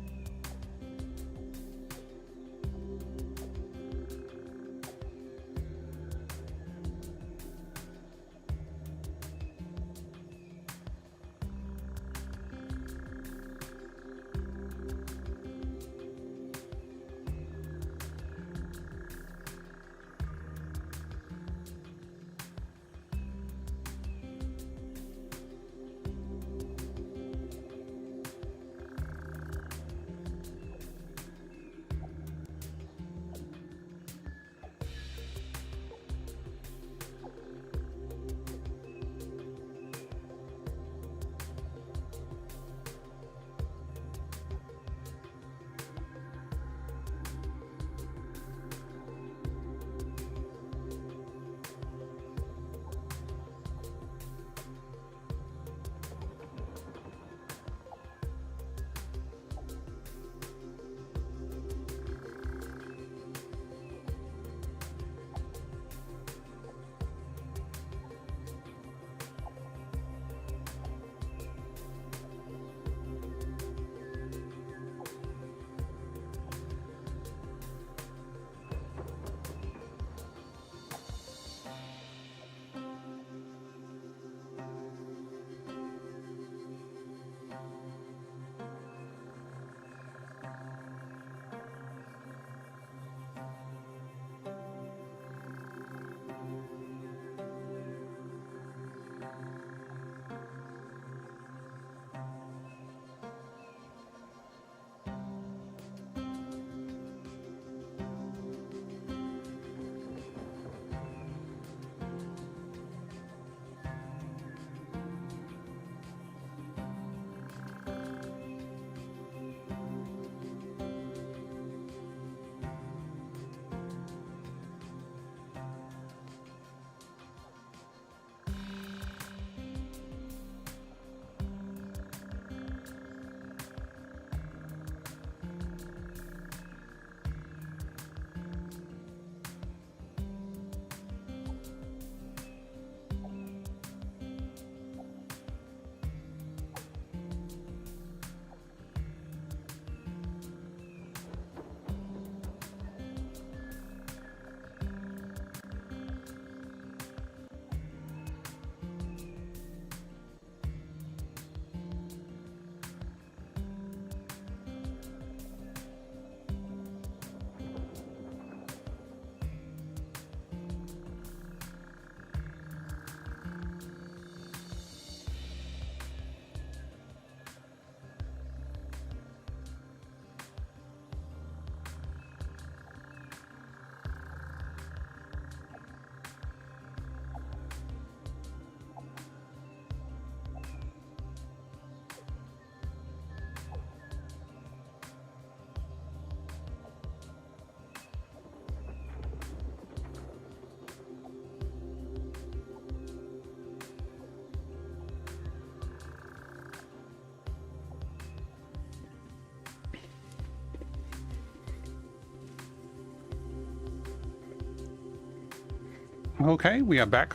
Okay, we are back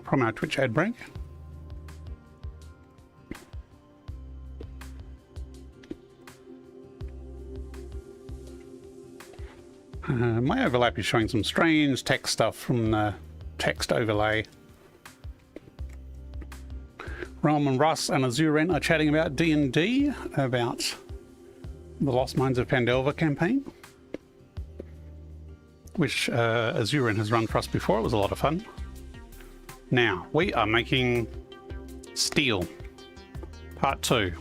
from our Twitch ad break. My overlap is showing some strange text stuff from the text overlay. Ram and Russ and Azuren are chatting about D&D, about the Lost Mines of Pandelva campaign, which Azuren has run for us before. It was a lot of fun. Now, we are making Steel, Part 2.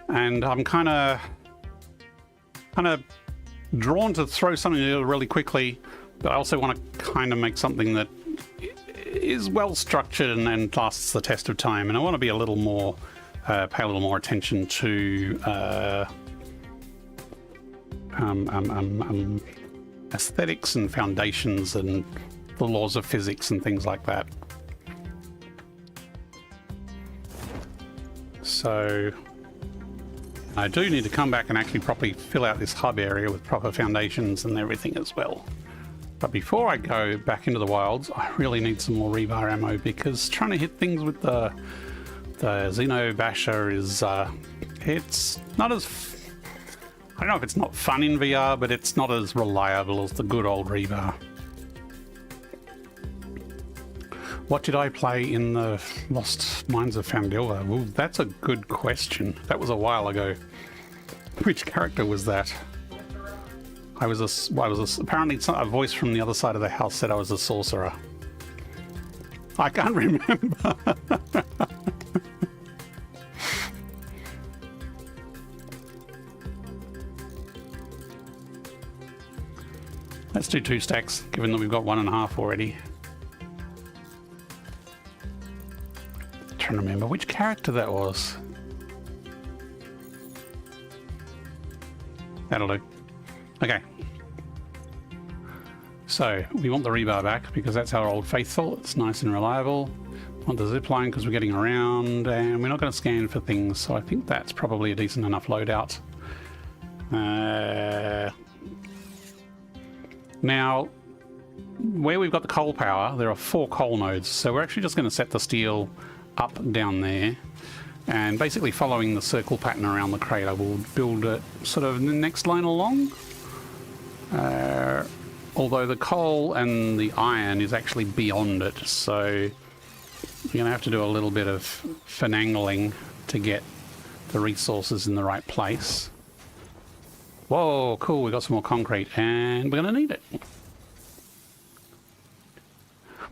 And I'm kind of drawn to throw something really quickly, but I also want to kind of make something that is well structured and lasts the test of time. And I want to be a little more, pay a little more attention to aesthetics and foundations and the laws of physics and things like that. So I do need to come back and actually properly fill out this hub area with proper foundations and everything as well. But before I go back into the wilds, I really need some more rebar ammo, because trying to hit things with the Xeno Basher is, it's not as, I don't know if it's not fun in VR, but it's not as reliable as the good old rebar. What did I play in the Lost Mines of Fandelva? Well, that's a good question. That was a while ago. Which character was that? Apparently a voice from the other side of the house said I was a sorcerer. I can't remember. Let's do 2 stacks, given that we've got 1.5 already. Trying to remember which character that was. That'll do. Okay. So we want the rebar back because that's our old faithful. It's nice and reliable. Want the zip line because we're getting around and we're not going to scan for things. So I think that's probably a decent enough loadout. Now, where we've got the coal power, there are 4 coal nodes. So we're actually just going to set the steel up down there, and basically following the circle pattern around the crater, we'll build it sort of the next line along. Although the coal and the iron is actually beyond it, so we're going to have to do a little bit of finagling to get the resources in the right place. Whoa, cool, we got some more concrete, and we're going to need it.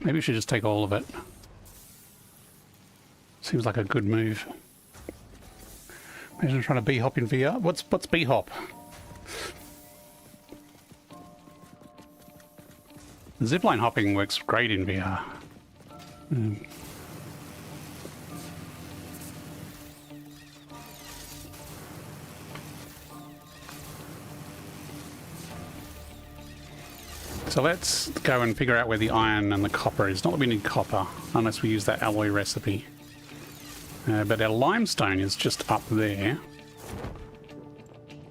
Maybe we should just take all of it. Seems like a good move. Imagine trying to b-hop in VR. What's b-hop? Zipline hopping works great in VR. So let's go and figure out where the iron and the copper is. Not that we need copper, unless we use that alloy recipe. But our limestone is just up there.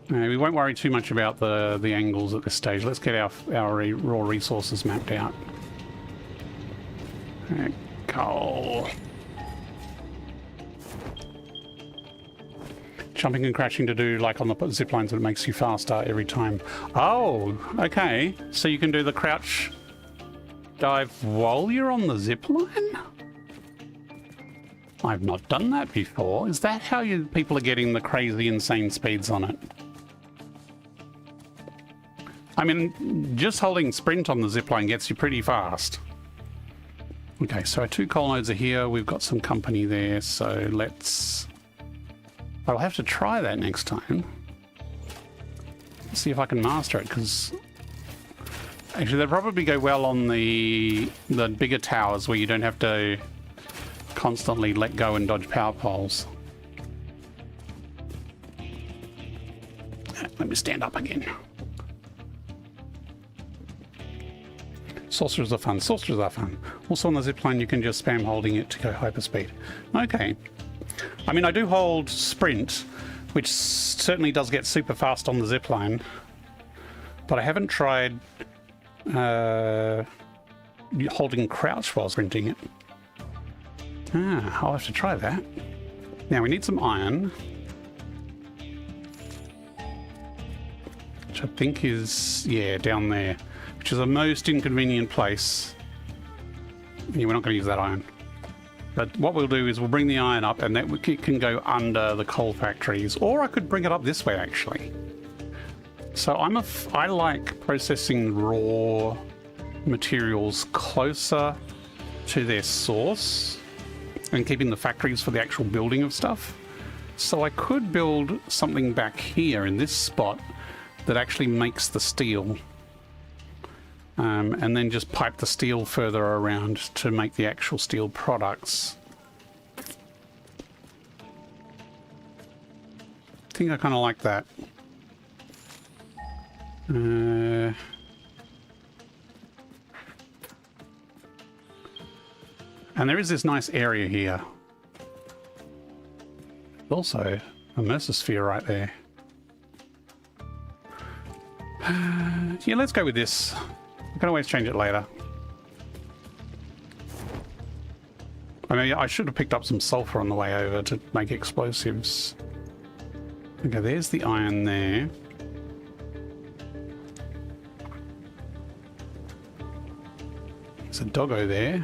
We won't worry too much about the angles at this stage. Let's get our raw resources mapped out. Coal. Jumping and crashing to do like on the zip lines, that makes you faster every time. Oh, okay. So you can do the crouch dive while you're on the zip line? I've not done that before. Is that how people are getting the crazy, insane speeds on it? I mean, just holding sprint on the zipline gets you pretty fast. Okay, so our 2 coal nodes are here. We've got some company there, so let's... I'll have to try that next time. See if I can master it, because... Actually, they'll probably go well on the bigger towers where you don't have to constantly let go and dodge power poles. Let me stand up again. Sorcerers are fun. Sorcerers are fun. Also on the zipline, you can just spam holding it to go hyperspeed. Okay. I mean, I do hold sprint, which certainly does get super fast on the zipline, but I haven't tried holding crouch while renting it. Ah, I'll have to try that. Now we need some iron. Which I think is, yeah, down there. Which is a most inconvenient place. Yeah, we're not going to use that iron. But what we'll do is we'll bring the iron up and that it can go under the coal factories. Or I could bring it up this way, actually. So I like processing raw materials closer to their source and keeping the factories for the actual building of stuff. So I could build something back here in this spot that actually makes the steel. And then just pipe the steel further around to make the actual steel products. I think I kind of like that. And there is this nice area here. Also, a mesosphere right there. Yeah, let's go with this. I can always change it later. I mean, I should have picked up some sulfur on the way over to make explosives. Okay, there's the iron there. There's a doggo there.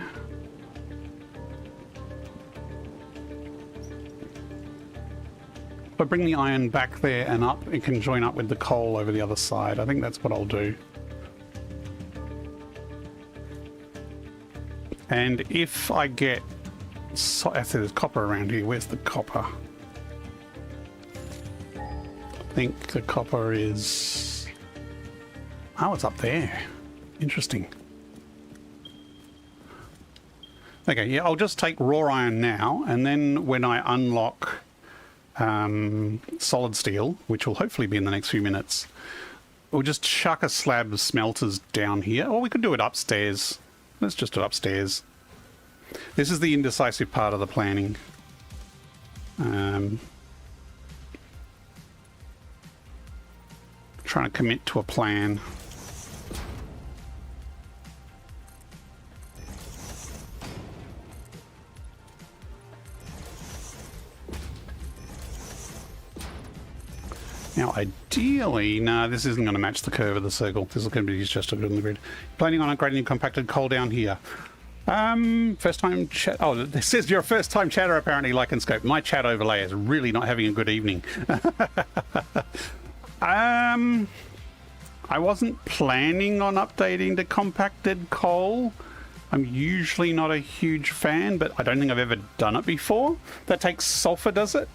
If I bring the iron back there and up, it can join up with the coal over the other side. I think that's what I'll do. And if I get... I see there's copper around here. Where's the copper? I think the copper is... Oh, it's up there. Interesting. Okay, yeah, I'll just take raw iron now, and then when I unlock solid steel, which will hopefully be in the next few minutes, we'll just chuck a slab of smelters down here. Or we could do it upstairs. Let's just do it upstairs. This is the indecisive part of the planning. Trying to commit to a plan. Now, ideally, no, this isn't going to match the curve of the circle. This is going to be just a bit on the grid. Planning on upgrading compacted coal down here. First time chat. Oh, this says you're a first time chatter apparently, like and scope. My chat overlay is really not having a good evening. I wasn't planning on updating to compacted coal. I'm usually not a huge fan, but I don't think I've ever done it before. That takes sulfur, does it?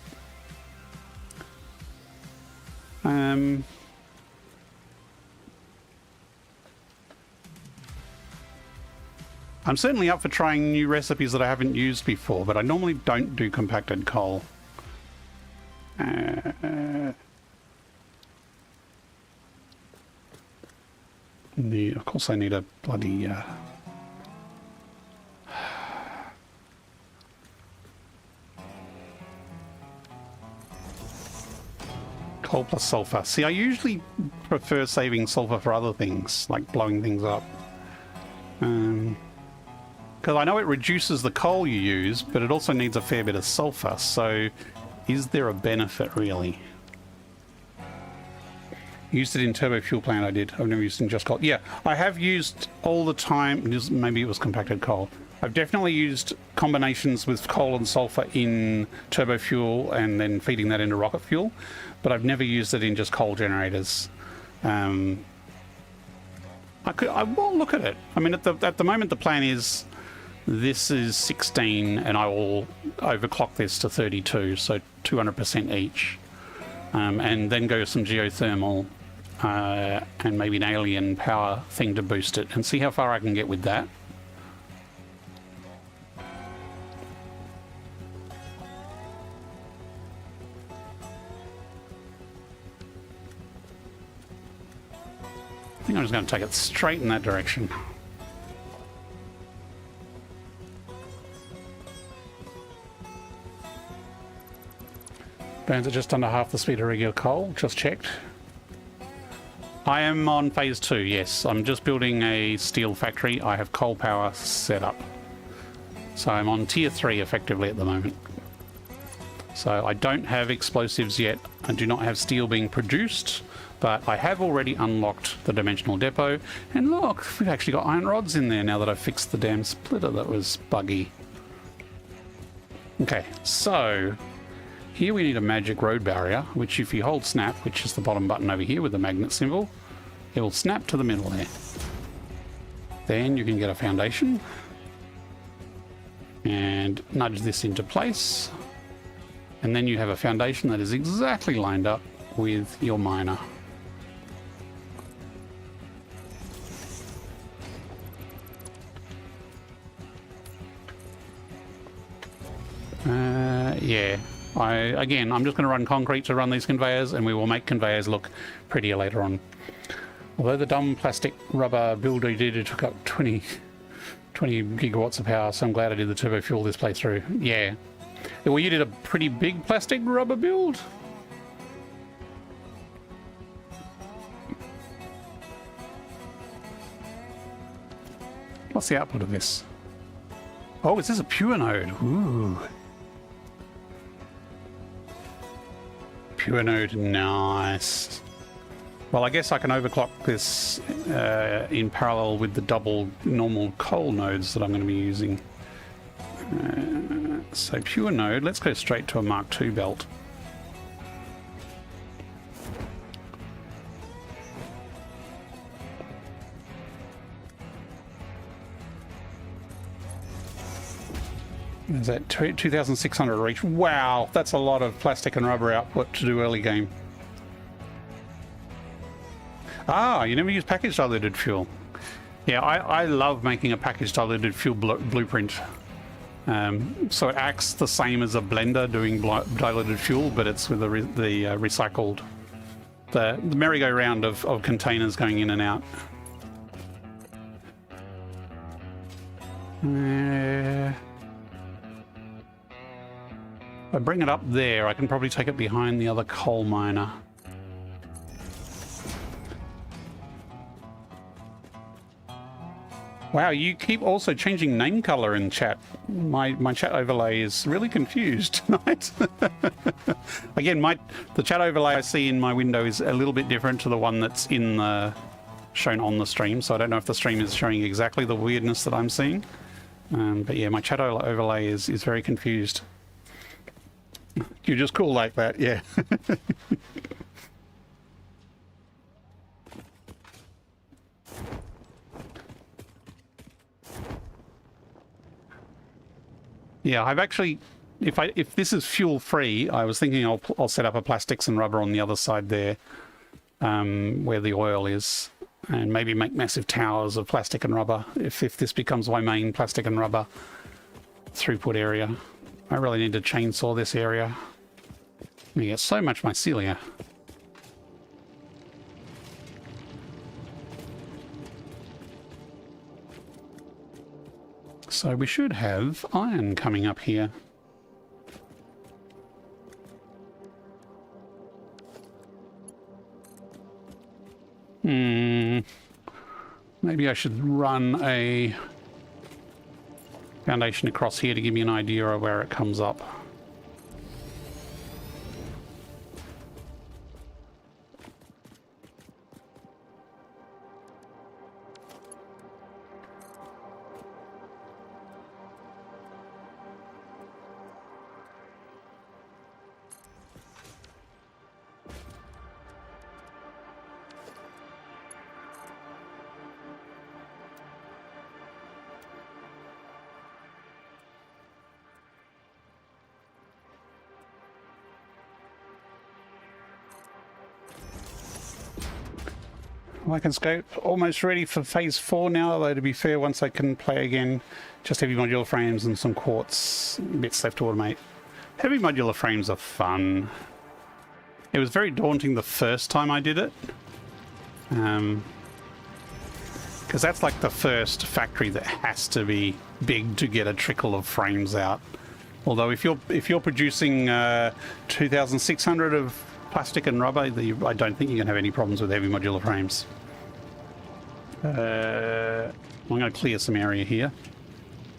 I'm certainly up for trying new recipes that I haven't used before, but I normally don't do compacted coal. Of course I need a bloody... coal plus sulfur. See, I usually prefer saving sulfur for other things, like blowing things up. Because I know it reduces the coal you use, but it also needs a fair bit of sulfur, so is there a benefit, really? Used it in turbo fuel plant, I did. I've never used it in just coal. Yeah, I have used all the time, maybe it was compacted coal. I've definitely used combinations with coal and sulfur in turbo fuel and then feeding that into rocket fuel, but I've never used it in just coal generators. I will look at it. I mean, at the moment, the plan is this is 16, and I will overclock this to 32, so 200% each, and then go some geothermal and maybe an alien power thing to boost it, and see how far I can get with that. I think I'm just going to take it straight in that direction. Burns at just under half the speed of regular coal, just checked. I am on phase 2, yes. I'm just building a steel factory. I have coal power set up. So I'm on tier 3 effectively at the moment. So I don't have explosives yet. I do not have steel being produced, but I have already unlocked the dimensional depot. And look, we've actually got iron rods in there now that I've fixed the damn splitter that was buggy. Okay, so here we need a magic road barrier, which if you hold snap, which is the bottom button over here with the magnet symbol, it will snap to the middle there. Then you can get a foundation and nudge this into place. And then you have a foundation that is exactly lined up with your miner. Yeah. I'm just going to run concrete to run these conveyors, and we will make conveyors look prettier later on. Although the dumb plastic rubber build I did, it took up 20 gigawatts of power, so I'm glad I did the turbo fuel this playthrough. Yeah. Well, you did a pretty big plastic rubber build. What's the output of this? Oh, is this a pure node? Ooh. Pure node, nice. Well, I guess I can overclock this in parallel with the double normal coal nodes that I'm going to be using. So pure node, let's go straight to a Mark II belt. Is that 2,600 reach? Wow, that's a lot of plastic and rubber output to do early game. Ah, you never use package diluted fuel. Yeah, I love making a package diluted fuel blueprint. So it acts the same as a blender doing diluted fuel, but it's with the recycled, the merry-go-round of containers going in and out. If I bring it up there, I can probably take it behind the other coal miner. Wow, you keep also changing name color in chat. My chat overlay is really confused tonight. Again, the chat overlay I see in my window is a little bit different to the one that's in shown on the stream, so I don't know if the stream is showing exactly the weirdness that I'm seeing. But yeah, my chat overlay is very confused. You're just cool like that, yeah. Yeah, I've actually, if this is fuel free, I was thinking I'll set up a plastics and rubber on the other side there, where the oil is, and maybe make massive towers of plastic and rubber if this becomes my main plastic and rubber throughput area. I really need to chainsaw this area. You get so much mycelia. So we should have iron coming up here. Maybe I should run a foundation across here to give me an idea of where it comes up. Lycanscope almost ready for phase 4 now, although to be fair, once I can play again, just heavy modular frames and some quartz bits left to automate. Heavy modular frames are fun. It was very daunting the first time I did it, because that's like the first factory that has to be big to get a trickle of frames out. Although if you're producing 2,600 of plastic and rubber, I don't think you're going to have any problems with heavy modular frames. I'm going to clear some area here.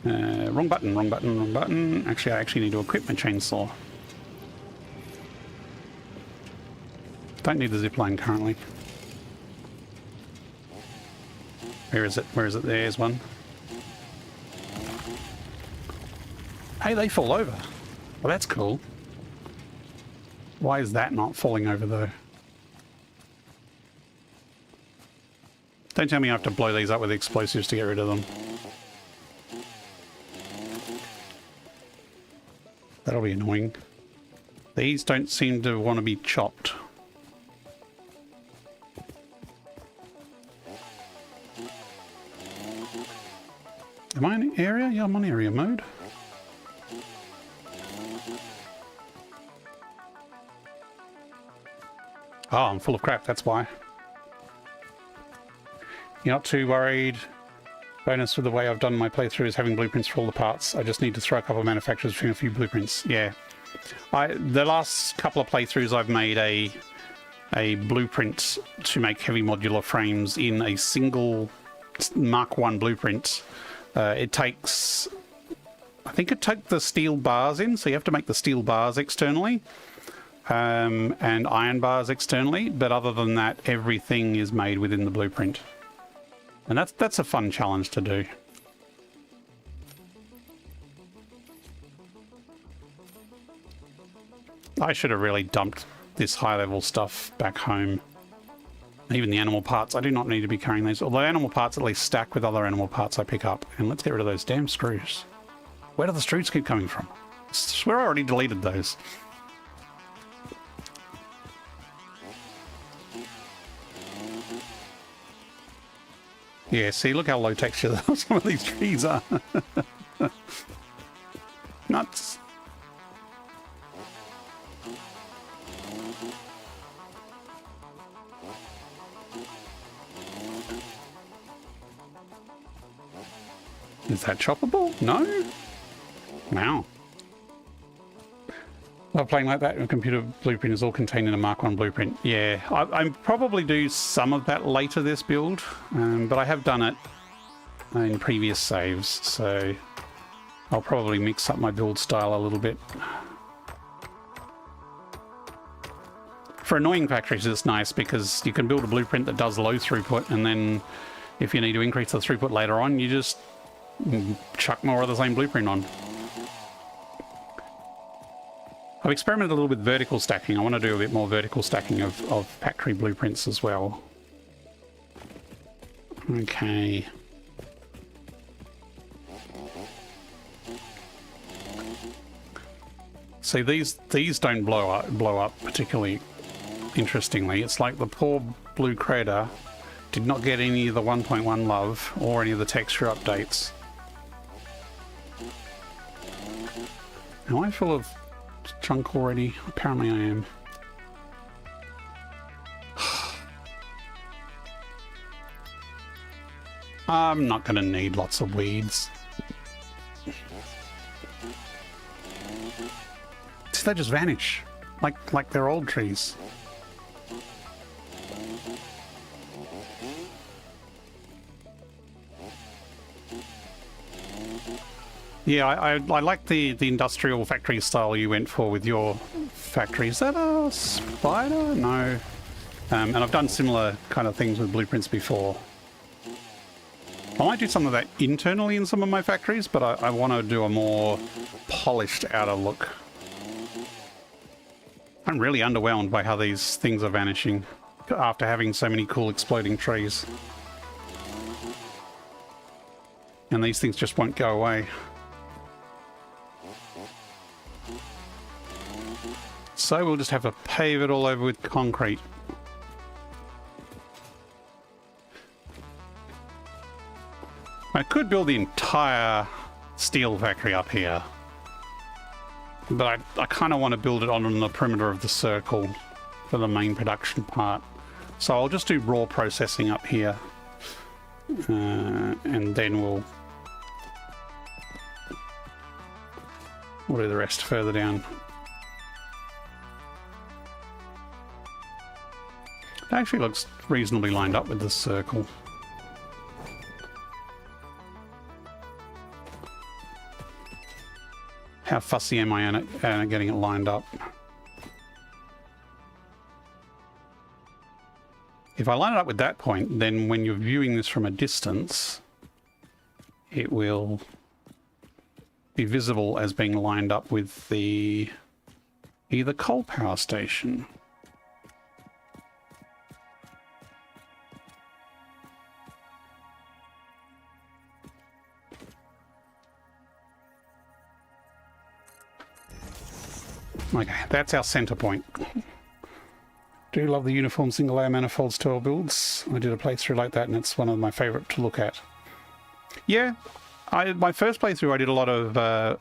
Wrong button, wrong button, wrong button. Actually, I actually need to equip my chainsaw. Don't need the zipline currently. Where is it? Where is it? There's one. Hey, they fall over. Well, that's cool. Why is that not falling over, though? Don't tell me I have to blow these up with explosives to get rid of them. That'll be annoying. These don't seem to want to be chopped. Am I in area? Yeah, I'm on area mode. Oh, I'm full of crap, that's why. You're not too worried. Bonus with the way I've done my playthrough is having blueprints for all the parts. I just need to throw a couple of manufacturers between a few blueprints. Yeah. The last couple of playthroughs I've made a blueprint to make heavy modular frames in a single Mark 1 blueprint. It takes... I think it took the steel bars in, so you have to make the steel bars externally. And iron bars externally, but other than that, everything is made within the blueprint. And that's a fun challenge to do. I should have really dumped this high-level stuff back home. Even the animal parts, I do not need to be carrying these. Although animal parts at least stack with other animal parts I pick up. And let's get rid of those damn screws. Where do the screws keep coming from? I swear I already deleted those. Yeah, see, look how low texture some of these trees are. Nuts. Is that choppable? No? Wow. While playing like that, a computer blueprint is all contained in a Mark 1 blueprint. Yeah, I probably do some of that later this build, but I have done it in previous saves, so I'll probably mix up my build style a little bit. For annoying factories, it's nice because you can build a blueprint that does low throughput, and then if you need to increase the throughput later on, you just chuck more of the same blueprint on. I've experimented a little with vertical stacking. I want to do a bit more vertical stacking of factory blueprints as well. Okay. See, these don't blow up particularly interestingly. It's like the poor blue crater did not get any of the 1.1 love or any of the texture updates. Am I full of junk already? Apparently I am. I'm not going to need lots of weeds. They just vanish, like they're old trees. Yeah, I like the industrial factory style you went for with your factory. Is that a spider? No. And I've done similar kind of things with blueprints before. I might do some of that internally in some of my factories, but I want to do a more polished outer look. I'm really underwhelmed by how these things are vanishing after having so many cool exploding trees. And these things just won't go away. So we'll just have to pave it all over with concrete. I could build the entire steel factory up here, but I kind of want to build it on the perimeter of the circle for the main production part. So I'll just do raw processing up here, and then we'll do the rest further down. actually looks reasonably lined up with this circle. How fussy am I at getting it lined up? If I line it up with that point, then when you're viewing this from a distance, it will be visible as being lined up with the either coal power station. Okay, that's our center point. Do love the uniform single layer manifolds tour builds. I did a playthrough like that and it's one of my favorite to look at. Yeah, my first playthrough I did a lot of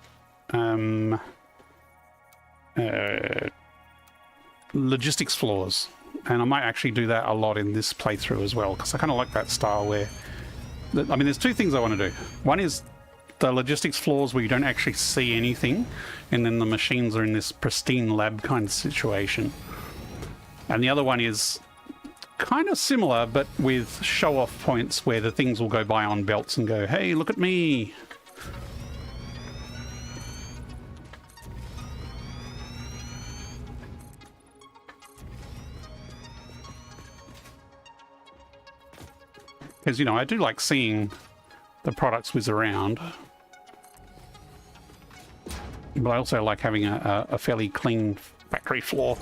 logistics floors, and I might actually do that a lot in this playthrough as well, because I kind of like that style where, I mean, there's two things I want to do. One is the logistics floors where you don't actually see anything, and then the machines are in this pristine lab kind of situation. And the other one is kind of similar, but with show-off points where the things will go by on belts and go, hey, look at me. Because, you know, I do like seeing the products whiz around. But I also like having a fairly clean factory floor.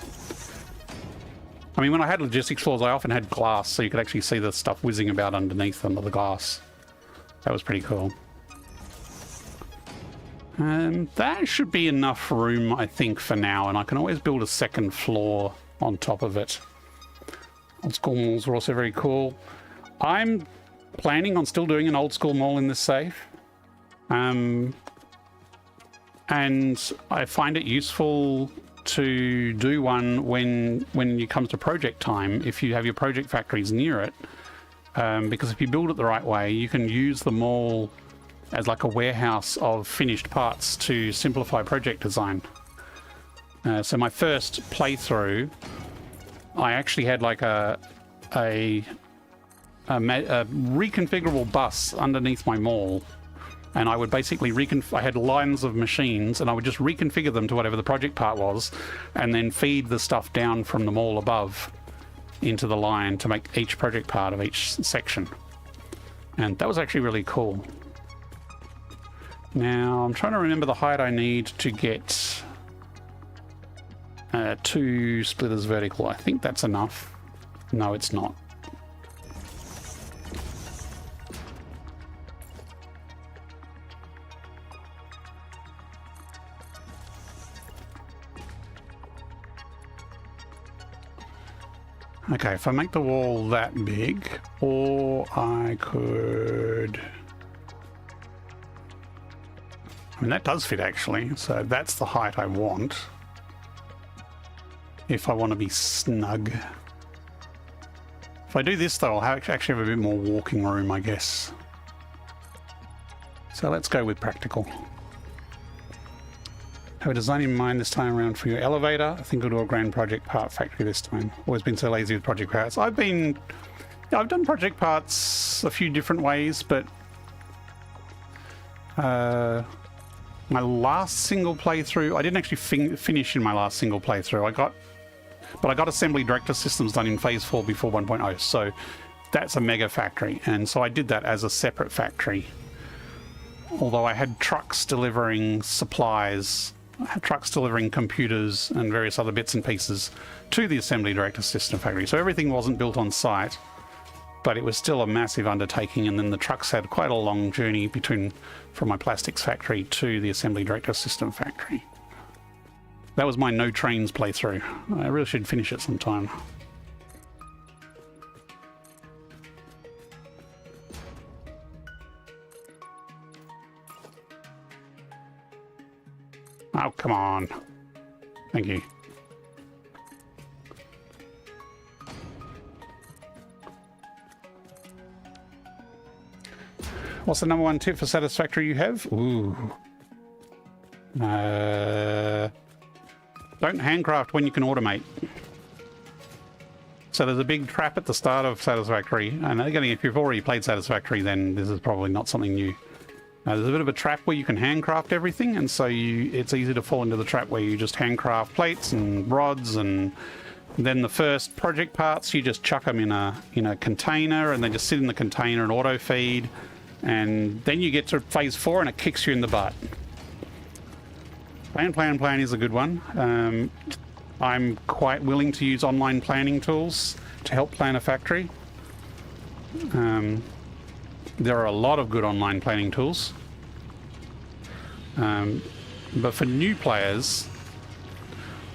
I mean, when I had logistics floors, I often had glass, so you could actually see the stuff whizzing about underneath under the glass. That was pretty cool. That should be enough room, I think, for now, and I can always build a second floor on top of it. Old school malls are also very cool. I'm planning on still doing an old school mall in this save. And I find it useful to do one when it comes to project time, if you have your project factories near it. Because if you build it the right way, you can use the mall as like a warehouse of finished parts to simplify project design. So my first playthrough, I actually had like a reconfigurable bus underneath my mall, and I would basically I had lines of machines, and I would just reconfigure them to whatever the project part was, and then feed the stuff down from the mall above into the line to make each project part of each section. And that was actually really cool. Now, I'm trying to remember the height I need to get 2 splitters vertical. I think that's enough. No, it's not. Okay, if I make the wall that big, or I could... I mean, that does fit actually, so that's the height I want. If I want to be snug. If I do this though, I'll actually have a bit more walking room, I guess. So let's go with practical. Have a design in mind this time around for your elevator. I think we'll do a grand project part factory this time. Always been so lazy with project parts. I've done project parts a few different ways, but my last single playthrough, I didn't actually finish in my last single playthrough. I got assembly director systems done in phase 4 before 1.0, so that's a mega factory, and so I did that as a separate factory. Although I had trucks delivering supplies, I had trucks delivering computers and various other bits and pieces to the assembly director system factory. So everything wasn't built on site, but it was still a massive undertaking, and then the trucks had quite a long journey from my plastics factory to the assembly director system factory. That was my no trains playthrough. I really should finish it sometime. Oh, come on. Thank you. What's the number one tip for Satisfactory you have? Ooh. Don't handcraft when you can automate. So there's a big trap at the start of Satisfactory, and again, if you've already played Satisfactory, then this is probably not something new. There's a bit of a trap where you can handcraft everything, and so it's easy to fall into the trap where you just handcraft plates and rods, and then the first project parts you just chuck them in a container, and they just sit in the container and auto feed, and then you get to phase 4 and it kicks you in the butt. Plan is a good one. I'm quite willing to use online planning tools to help plan a factory. There are a lot of good online planning tools. But for new players,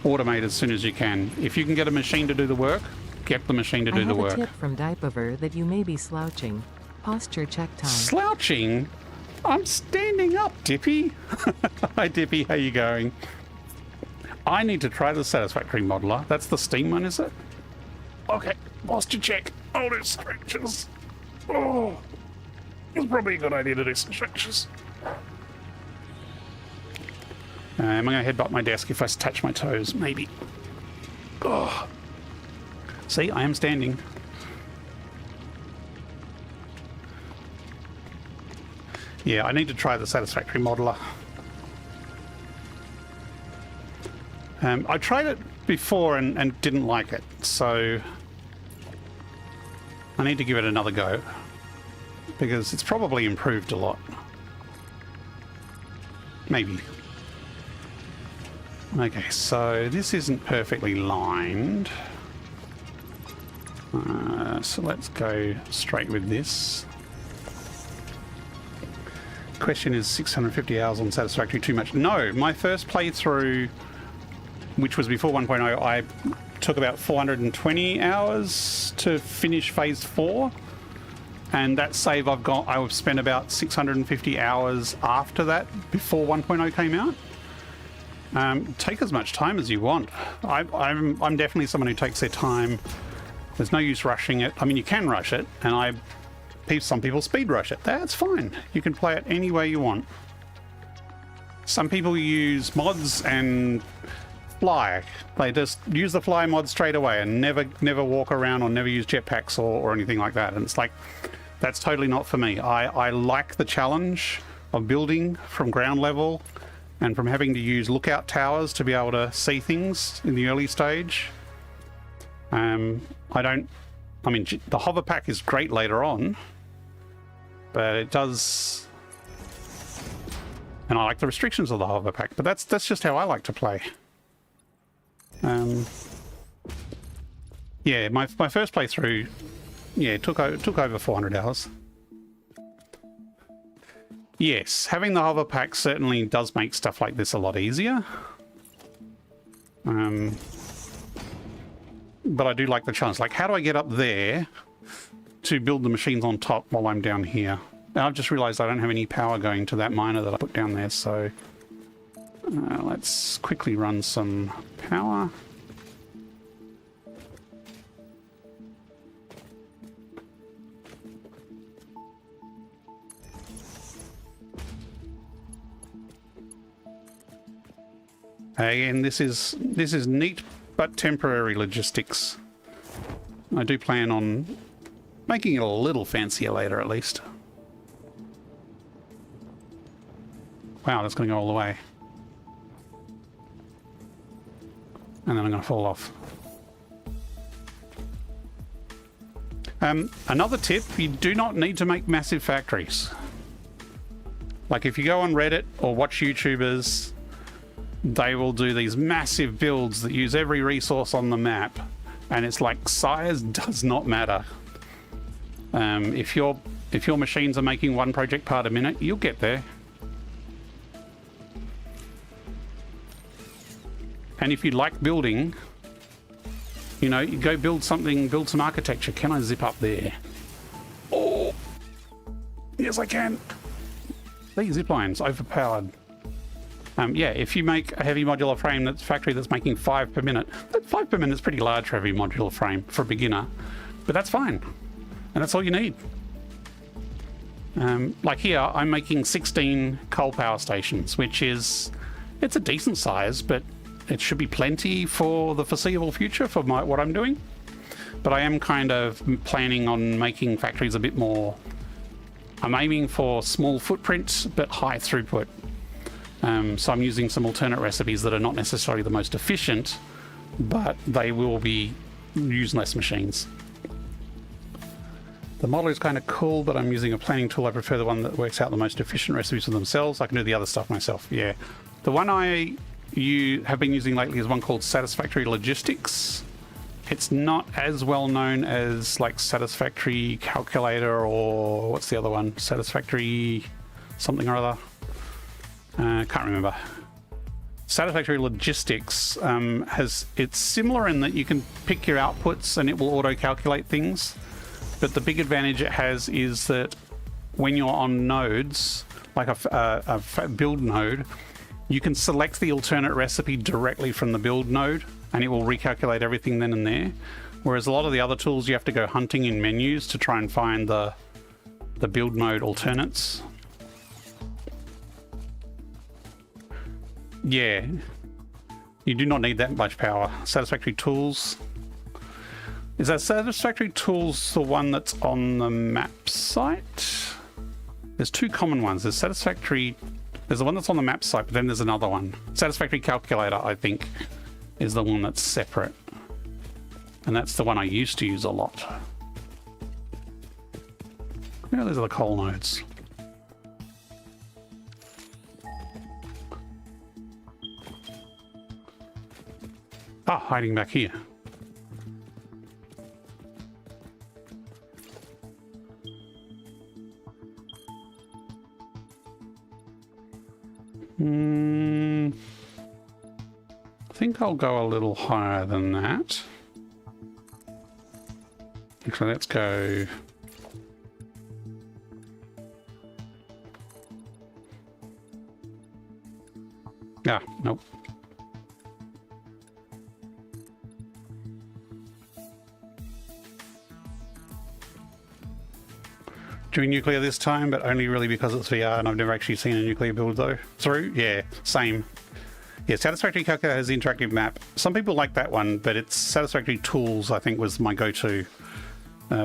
automate as soon as you can. If you can get a machine to do the work, get the machine to do the work. I have a tip from Dipover that you may be slouching. Posture check time. Slouching? I'm standing up, Dippy. Hi, Dippy. How you going? I need to try the Satisfactory modeler. That's the Steam one, is it? Okay, posture check. I'll do stretches. Oh, it's probably a good idea to do some stretches. Am I going to headbutt my desk if I touch my toes? Maybe. Oh. See, I am standing. Yeah, I need to try the Satisfactory modeler. I tried it before and didn't like it, so I need to give it another go because it's probably improved a lot. Maybe. Okay, so this isn't perfectly lined. So let's go straight with this. Question is 650 hours on Satisfactory too much? No, my first playthrough, which was before 1.0, I took about 420 hours to finish phase 4. And that save I've spent about 650 hours after that, before 1.0 came out. Take as much time as you want. I'm definitely someone who takes their time. There's no use rushing it. I mean, you can rush it, and some people speed rush it. That's fine. You can play it any way you want. Some people use mods and fly. They just use the fly mod straight away and never walk around or never use jetpacks or anything like that. And it's like, that's totally not for me. I like the challenge of building from ground level and from having to use lookout towers to be able to see things in the early stage. I mean, the hover pack is great later on, but it does, and I like the restrictions of the hover pack, but that's just how I like to play. Yeah, my first playthrough, yeah, took over 400 hours. Yes, having the hover pack certainly does make stuff like this a lot easier. But I do like the challenge. Like, how do I get up there to build the machines on top while I'm down here? Now, I've just realized I don't have any power going to that miner that I put down there, so let's quickly run some power. Again, this is neat but temporary logistics. I do plan on making it a little fancier later, at least. Wow, that's going to go all the way. And then I'm going to fall off. Another tip, you do not need to make massive factories. Like, if you go on Reddit or watch YouTubers, they will do these massive builds that use every resource on the map, and it's like, size does not matter. If your machines are making one project part a minute, you'll get there. And if you like building, you know, you go build something, build some architecture. Can I zip up there? Oh, yes I can. These zip lines overpowered. Yeah, if you make a heavy modular frame factory that's making 5 per minute, that 5 per minute is pretty large for a heavy modular frame for a beginner, but that's fine, and that's all you need. Like here, I'm making 16 coal power stations, which is, it's a decent size, but it should be plenty for the foreseeable future for what I'm doing. but I am kind of planning on making factories a bit more... I'm aiming for small footprint, but high throughput. So I'm using some alternate recipes that are not necessarily the most efficient, but they will use less machines. The model is kind of cool, but I'm using a planning tool. I prefer the one that works out the most efficient recipes for themselves. I can do the other stuff myself, yeah. The one you have been using lately is one called Satisfactory Logistics. It's not as well known as like Satisfactory Calculator, or what's the other one? Satisfactory something or other. Can't remember. Satisfactory Logistics it's similar in that you can pick your outputs and it will auto-calculate things. But the big advantage it has is that when you're on nodes, like a build node, you can select the alternate recipe directly from the build node and it will recalculate everything then and there. Whereas a lot of the other tools, you have to go hunting in menus to try and find the build node alternates. Yeah, you do not need that much power. Satisfactory Tools. Is that Satisfactory Tools the one that's on the map site? There's two common ones. There's Satisfactory... There's the one that's on the map site, but then there's another one. Satisfactory Calculator, I think, is the one that's separate. And that's the one I used to use a lot. Yeah, those are the coal nodes. Ah, hiding back here. I think I'll go a little higher than that. Actually, let's go... Ah, nope. Doing nuclear this time, but only really because it's VR and I've never actually seen a nuclear build though. Through? Yeah, same. Yeah, Satisfactory Calculator has the interactive map. Some people like that one, but it's Satisfactory Tools, I think, was my go-to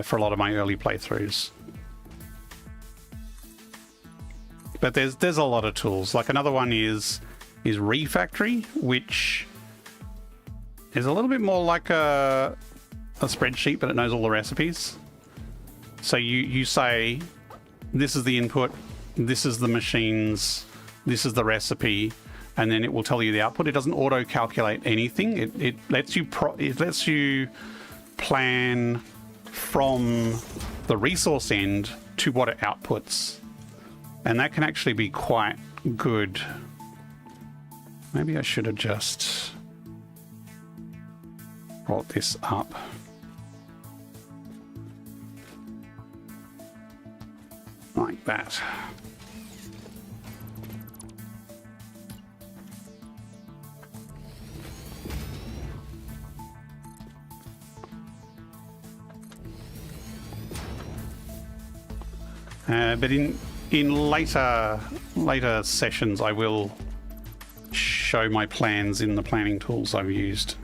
for a lot of my early playthroughs. But there's a lot of tools. Like another one is Refactory, which is a little bit more like a spreadsheet, but it knows all the recipes. So you say, this is the input, this is the machines, this is the recipe, and then it will tell you the output. It doesn't auto-calculate anything. It lets you plan from the resource end to what it outputs. And that can actually be quite good. Maybe I should have just brought this up. Like that. But in later sessions, I will show my plans in the planning tools I've used.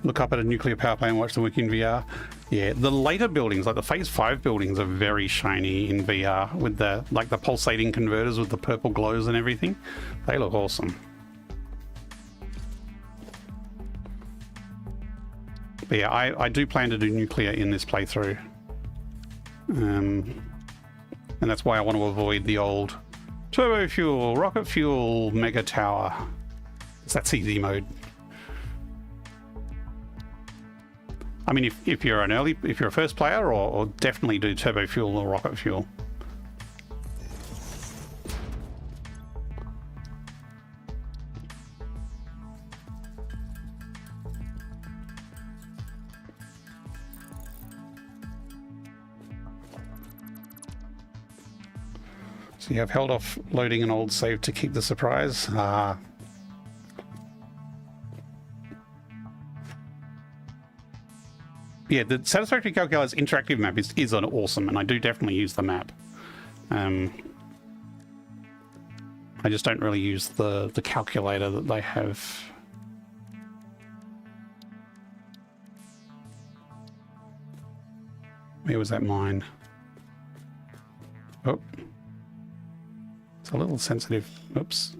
Look up at a nuclear power plant and watch them work in VR. Yeah, the later buildings, like the Phase 5 buildings, are very shiny in VR with the pulsating converters with the purple glows and everything. They look awesome. But yeah, I do plan to do nuclear in this playthrough. And that's why I want to avoid the old turbo fuel, rocket fuel, mega tower. That's easy mode. I mean, if you're a first player, or definitely do turbo fuel or rocket fuel. So you have held off loading an old save to keep the surprise. Ah. Yeah, the Satisfactory Calculator's interactive map is awesome, and I do definitely use the map. I just don't really use the calculator that they have. Where was that mine? Oh. It's a little sensitive. Oops.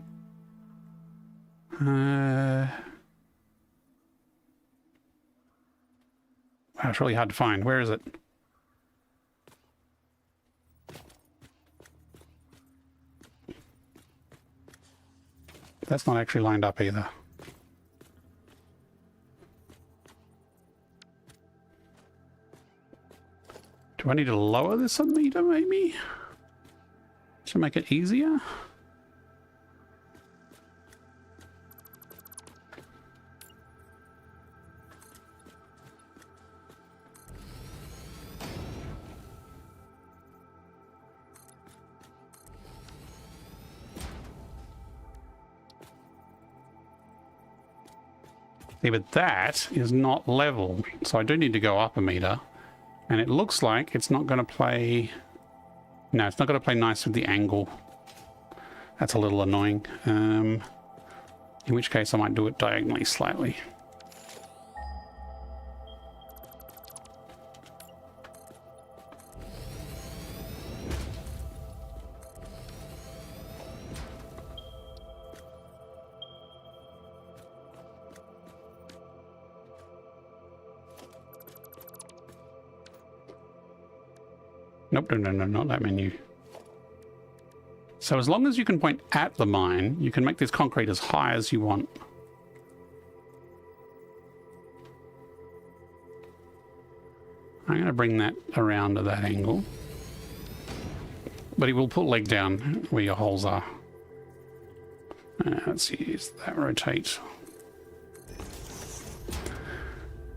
Wow, it's really hard to find. Where is it? That's not actually lined up either. Do I need to lower this a meter, maybe? To make it easier? See, but that is not level, so I do need to go up a meter. And it looks like it's not going to play... No, it's not going to play nice with the angle. That's a little annoying. In which case I might do it diagonally slightly. Nope, no, not that menu. So as long as you can point at the mine, you can make this concrete as high as you want. I'm going to bring that around to that angle. But it will put leg down where your holes are. Let's use that rotate.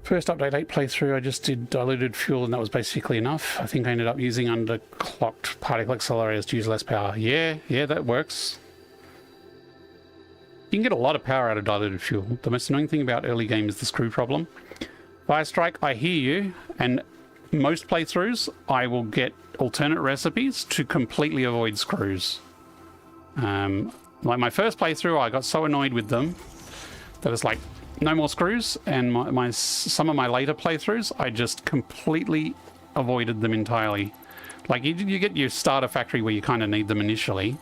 First update 8 playthrough, I just did diluted fuel and that was basically enough. I think I ended up using underclocked particle accelerators to use less power. Yeah, that works. You can get a lot of power out of diluted fuel. The most annoying thing about early game is the screw problem. Firestrike, I hear you, and most playthroughs I will get alternate recipes to completely avoid screws. Like my first playthrough, I got so annoyed with them that it's like, no more screws, and some of my later playthroughs, I just completely avoided them entirely. Like, you get your starter factory where you kind of need them initially.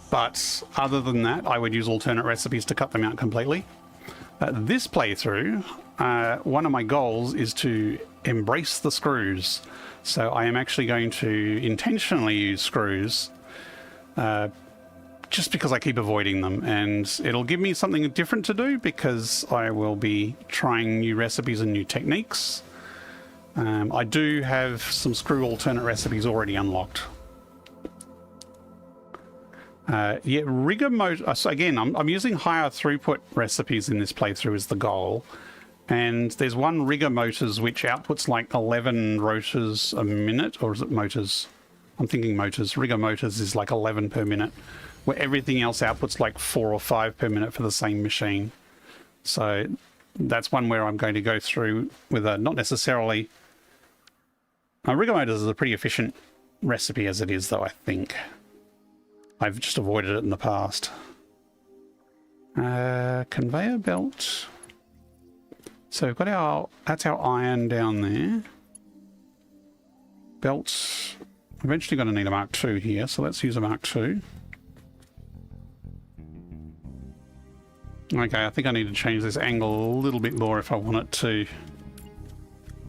But other than that, I would use alternate recipes to cut them out completely. This playthrough, one of my goals is to embrace the screws. So I am actually going to intentionally use screws just because I keep avoiding them, and it'll give me something different to do because I will be trying new recipes and new techniques. I do have some screw alternate recipes already unlocked. Yeah, rigger motor. So again, I'm using higher throughput recipes in this playthrough as the goal. And there's one rigger motors which outputs like 11 rotors a minute, or is it motors? I'm thinking motors. Rigger motors is like 11 per minute, where everything else outputs like 4 or 5 per minute for the same machine. So that's one where I'm going to go through with a not necessarily... rigger motors is a pretty efficient recipe as it is, though, I think. I've just avoided it in the past. Conveyor belt. So we've got our... That's our iron down there. Belts. Eventually going to need a Mark II here, so let's use a Mark II. Okay, I think I need to change this angle a little bit more if I want it to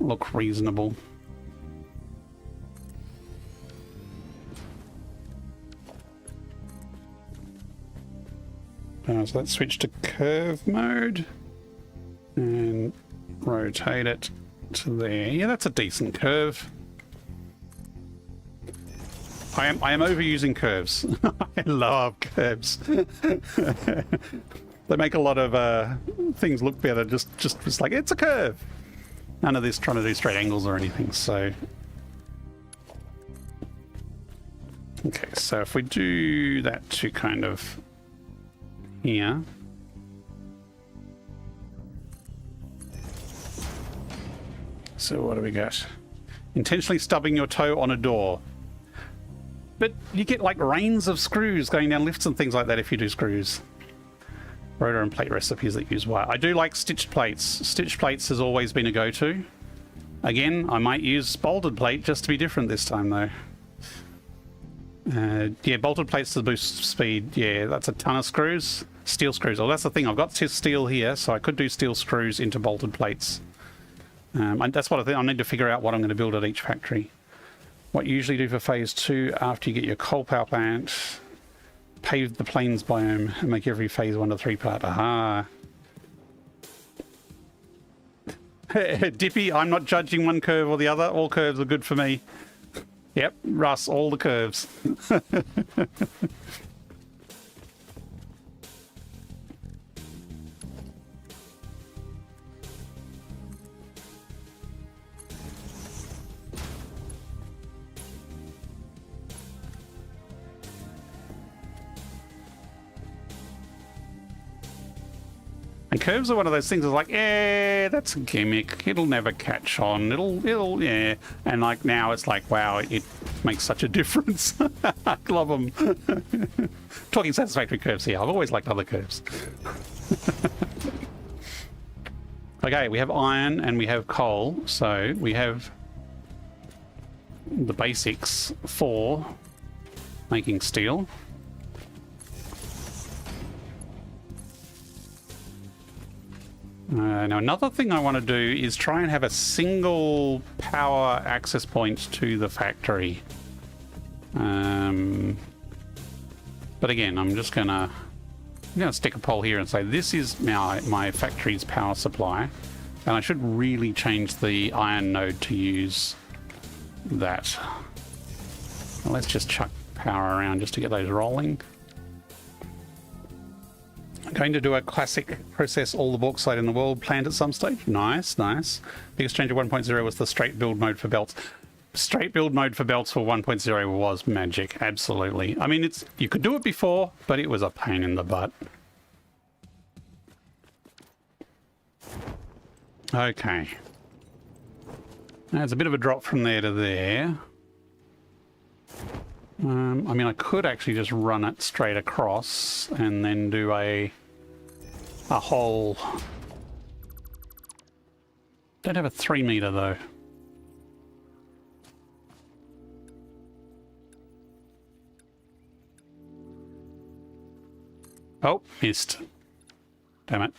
look reasonable. So let's switch to curve mode and rotate it to there. Yeah, that's a decent curve. I am overusing curves. I love curves. They make a lot of things look better. Just like, it's a curve. None of this trying to do straight angles or anything. So, okay. So if we do that to kind of here. So what do we got? Intentionally stubbing your toe on a door. But you get like rains of screws going down lifts and things like that if you do screws. Rotor and plate recipes that use wire. I do like stitched plates. Stitched plates has always been a go-to. Again, I might use bolted plate just to be different this time though. Yeah, bolted plates to boost speed. Yeah, that's a ton of screws. Steel screws. Well, that's the thing. I've got steel here, so I could do steel screws into bolted plates. And that's what I think. I need to figure out what I'm going to build at each factory. What you usually do for phase 2 after you get your coal power plant, pave the plains biome and make every phase 1 to 3 part. Aha. Dippy, I'm not judging one curve or the other. All curves are good for me. Yep, Russ, all the curves. And curves are one of those things that's like, yeah, that's a gimmick. It'll never catch on. It'll, yeah. And like now it's like, wow, it makes such a difference. I love them. Talking satisfactory curves here. I've always liked other curves. Okay, we have iron and we have coal. So we have the basics for making steel. Now another thing I want to do is try and have a single power access point to the factory. But again, I'm gonna stick a pole here and say this is my factory's power supply, and I should really change the iron node to use that. Well, let's just chuck power around just to get those rolling. Going to do a classic process all the bauxite in the world planned at some stage. Nice, nice. Biggest change of 1.0 was the straight build mode for belts. Straight build mode for belts for 1.0 was magic, absolutely. I mean, you could do it before, but it was a pain in the butt. Okay. There's a bit of a drop from there to there. I mean, I could actually just run it straight across and then do a hole. Don't have a 3 meter though. Oh, missed. Damn it.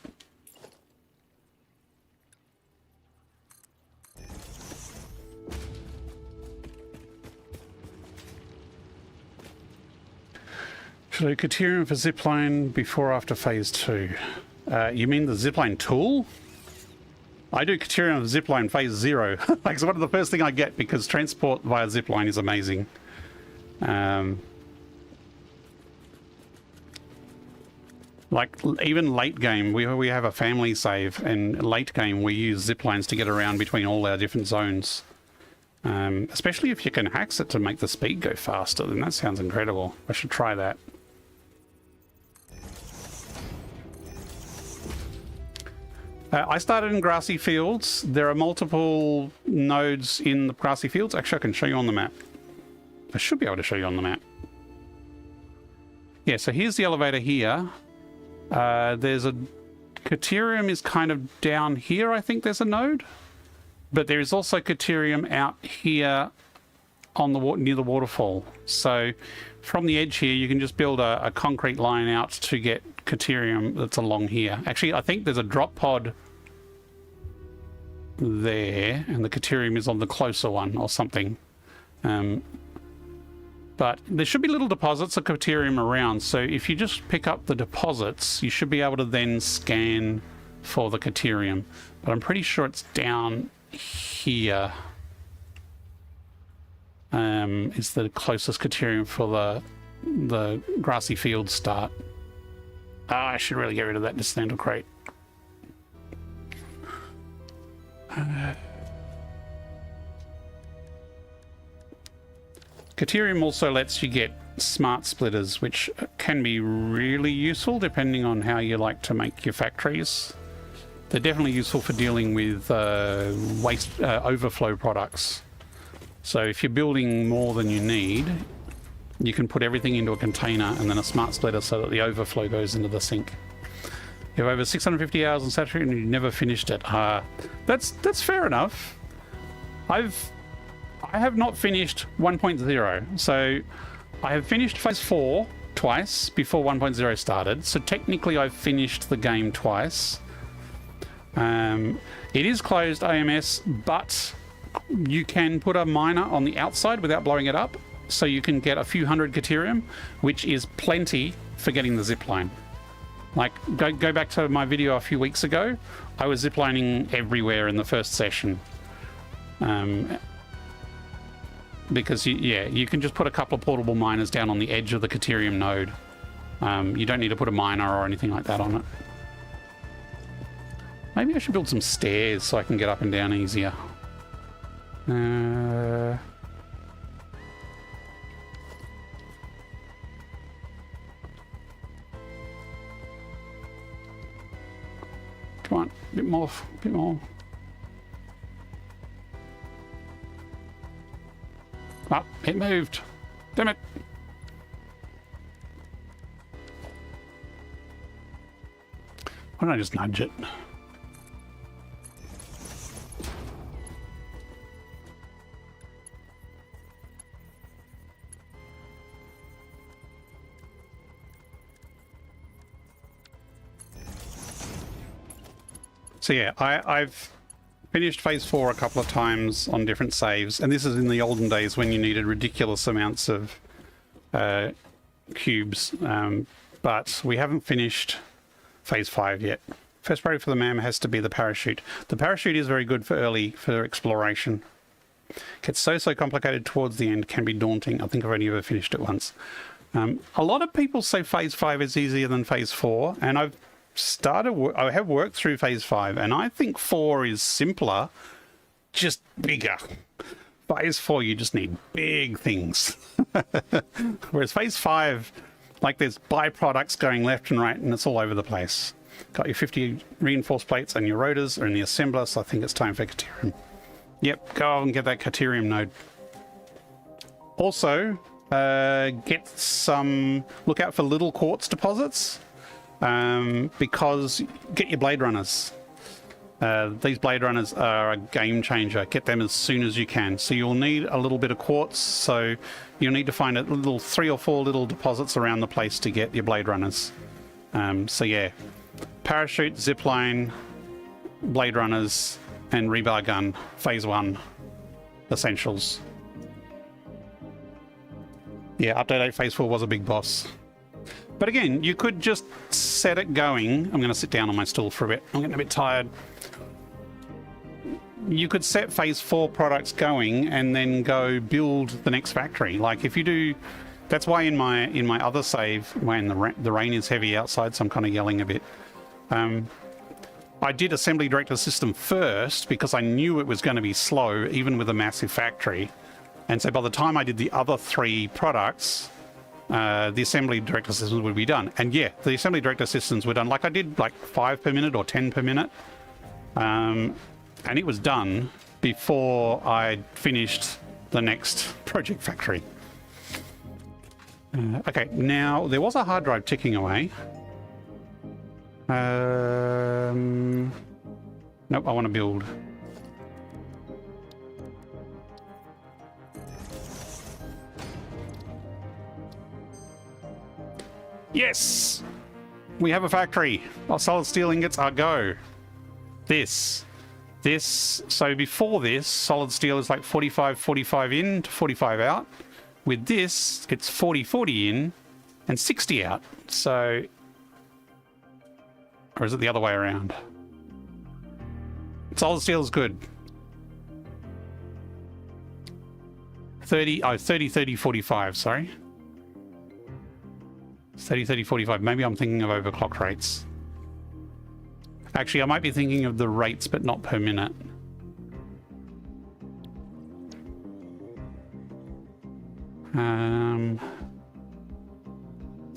Should I Caterium for zipline before or after phase 2? You mean the zipline tool? I do Caterium of zipline phase 0. Like, it's one of the first thing I get because transport via zipline is amazing. Like, even late game, we have a family save, and late game we use ziplines to get around between all our different zones. Especially if you can hacks it to make the speed go faster, then that sounds incredible. I should try that. I started in grassy fields. There are multiple nodes in the grassy fields. Actually, I can show you on the map. I should be able to show you on the map. Yeah, so here's the elevator here. There's a... Caterium is kind of down here, I think there's a node. But there is also Caterium out here on the near the waterfall. So from the edge here, you can just build a concrete line out to get Caterium that's along here. Actually, I think there's a drop pod there, and the Caterium is on the closer one or something. But there should be little deposits of Caterium around, so if you just pick up the deposits, you should be able to then scan for the Caterium. But I'm pretty sure it's down here. Is the closest Caterium for the grassy field start. I should really get rid of that dismantle crate. Caterium also lets you get smart splitters, which can be really useful depending on how you like to make your factories. They're definitely useful for dealing with waste overflow products. So if you're building more than you need, you can put everything into a container and then a smart splitter so that the overflow goes into the sink. You have over 650 hours on Satisfactory and you never finished it. That's fair enough. I have not finished 1.0, so I have finished phase 4 twice before 1.0 started. So technically, I've finished the game twice. It is closed AMS, but you can put a miner on the outside without blowing it up, so you can get a few hundred Caterium, which is plenty for getting the zipline. Like, go back to my video a few weeks ago. I was ziplining everywhere in the first session. Because, you can just put a couple of portable miners down on the edge of the Caterium node. You don't need to put a miner or anything like that on it. Maybe I should build some stairs so I can get up and down easier. Come on, a bit more, a bit more. Oh, it moved. Damn it. Why don't I just nudge it? So yeah, I've finished phase 4 a couple of times on different saves, and this is in the olden days when you needed ridiculous amounts of cubes, but we haven't finished phase 5 yet. First priority for the MAM has to be the parachute. The parachute is very good for exploration. Gets so complicated towards the end, can be daunting. I think I've only ever finished it once. A lot of people say phase 5 is easier than phase 4, and I have worked through phase 5, and I think 4 is simpler, just bigger. Phase 4, you just need big things. Whereas phase 5, like, there's byproducts going left and right, and it's all over the place. Got your 50 reinforced plates, and your rotors are in the assembler, so I think it's time for Caterium. Yep, go and get that Caterium node. Also, look out for little quartz deposits. Because get your blade runners. These blade runners are a game changer. Get them as soon as you can. So you'll need a little bit of quartz. So you'll need to find 3 or 4 little deposits around the place to get your blade runners. So yeah, parachute, zipline, blade runners, and rebar gun. Phase 1 essentials. Yeah, update 8 phase 4 was a big boss. But again, you could just set it going. I'm going to sit down on my stool for a bit. I'm getting a bit tired. You could set phase 4 products going and then go build the next factory. Like if you do, that's why in my other save, when the rain is heavy outside, so I'm kind of yelling a bit. I did assembly director system first because I knew it was going to be slow, even with a massive factory. And so by the time I did the other 3 products, the assembly director systems would be done. And yeah, the assembly director systems were done. Like I did like 5 per minute or 10 per minute. And it was done before I finished the next project factory. Okay, now there was a hard drive ticking away. Nope, I want to build. Yes! We have a factory. Our solid steel ingots are go. So before this, solid steel is like 45 in to 45 out. With this, it's 40 in and 60 out. So, or is it the other way around? Solid steel is good. 30, 45, sorry. 30, 45. Maybe I'm thinking of overclock rates. Actually, I might be thinking of the rates, but not per minute.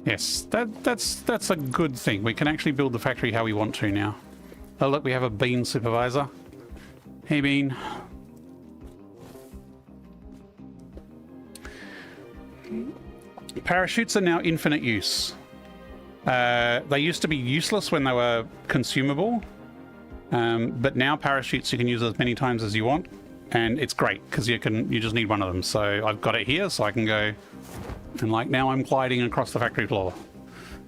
Yes, that's a good thing. We can actually build the factory how we want to now. Oh look, we have a Bean supervisor. Hey Bean. Parachutes are now infinite use. They used to be useless when they were consumable, but now parachutes you can use as many times as you want, and it's great because you just need one of them. So I've got it here, so I can go, and like now I'm gliding across the factory floor,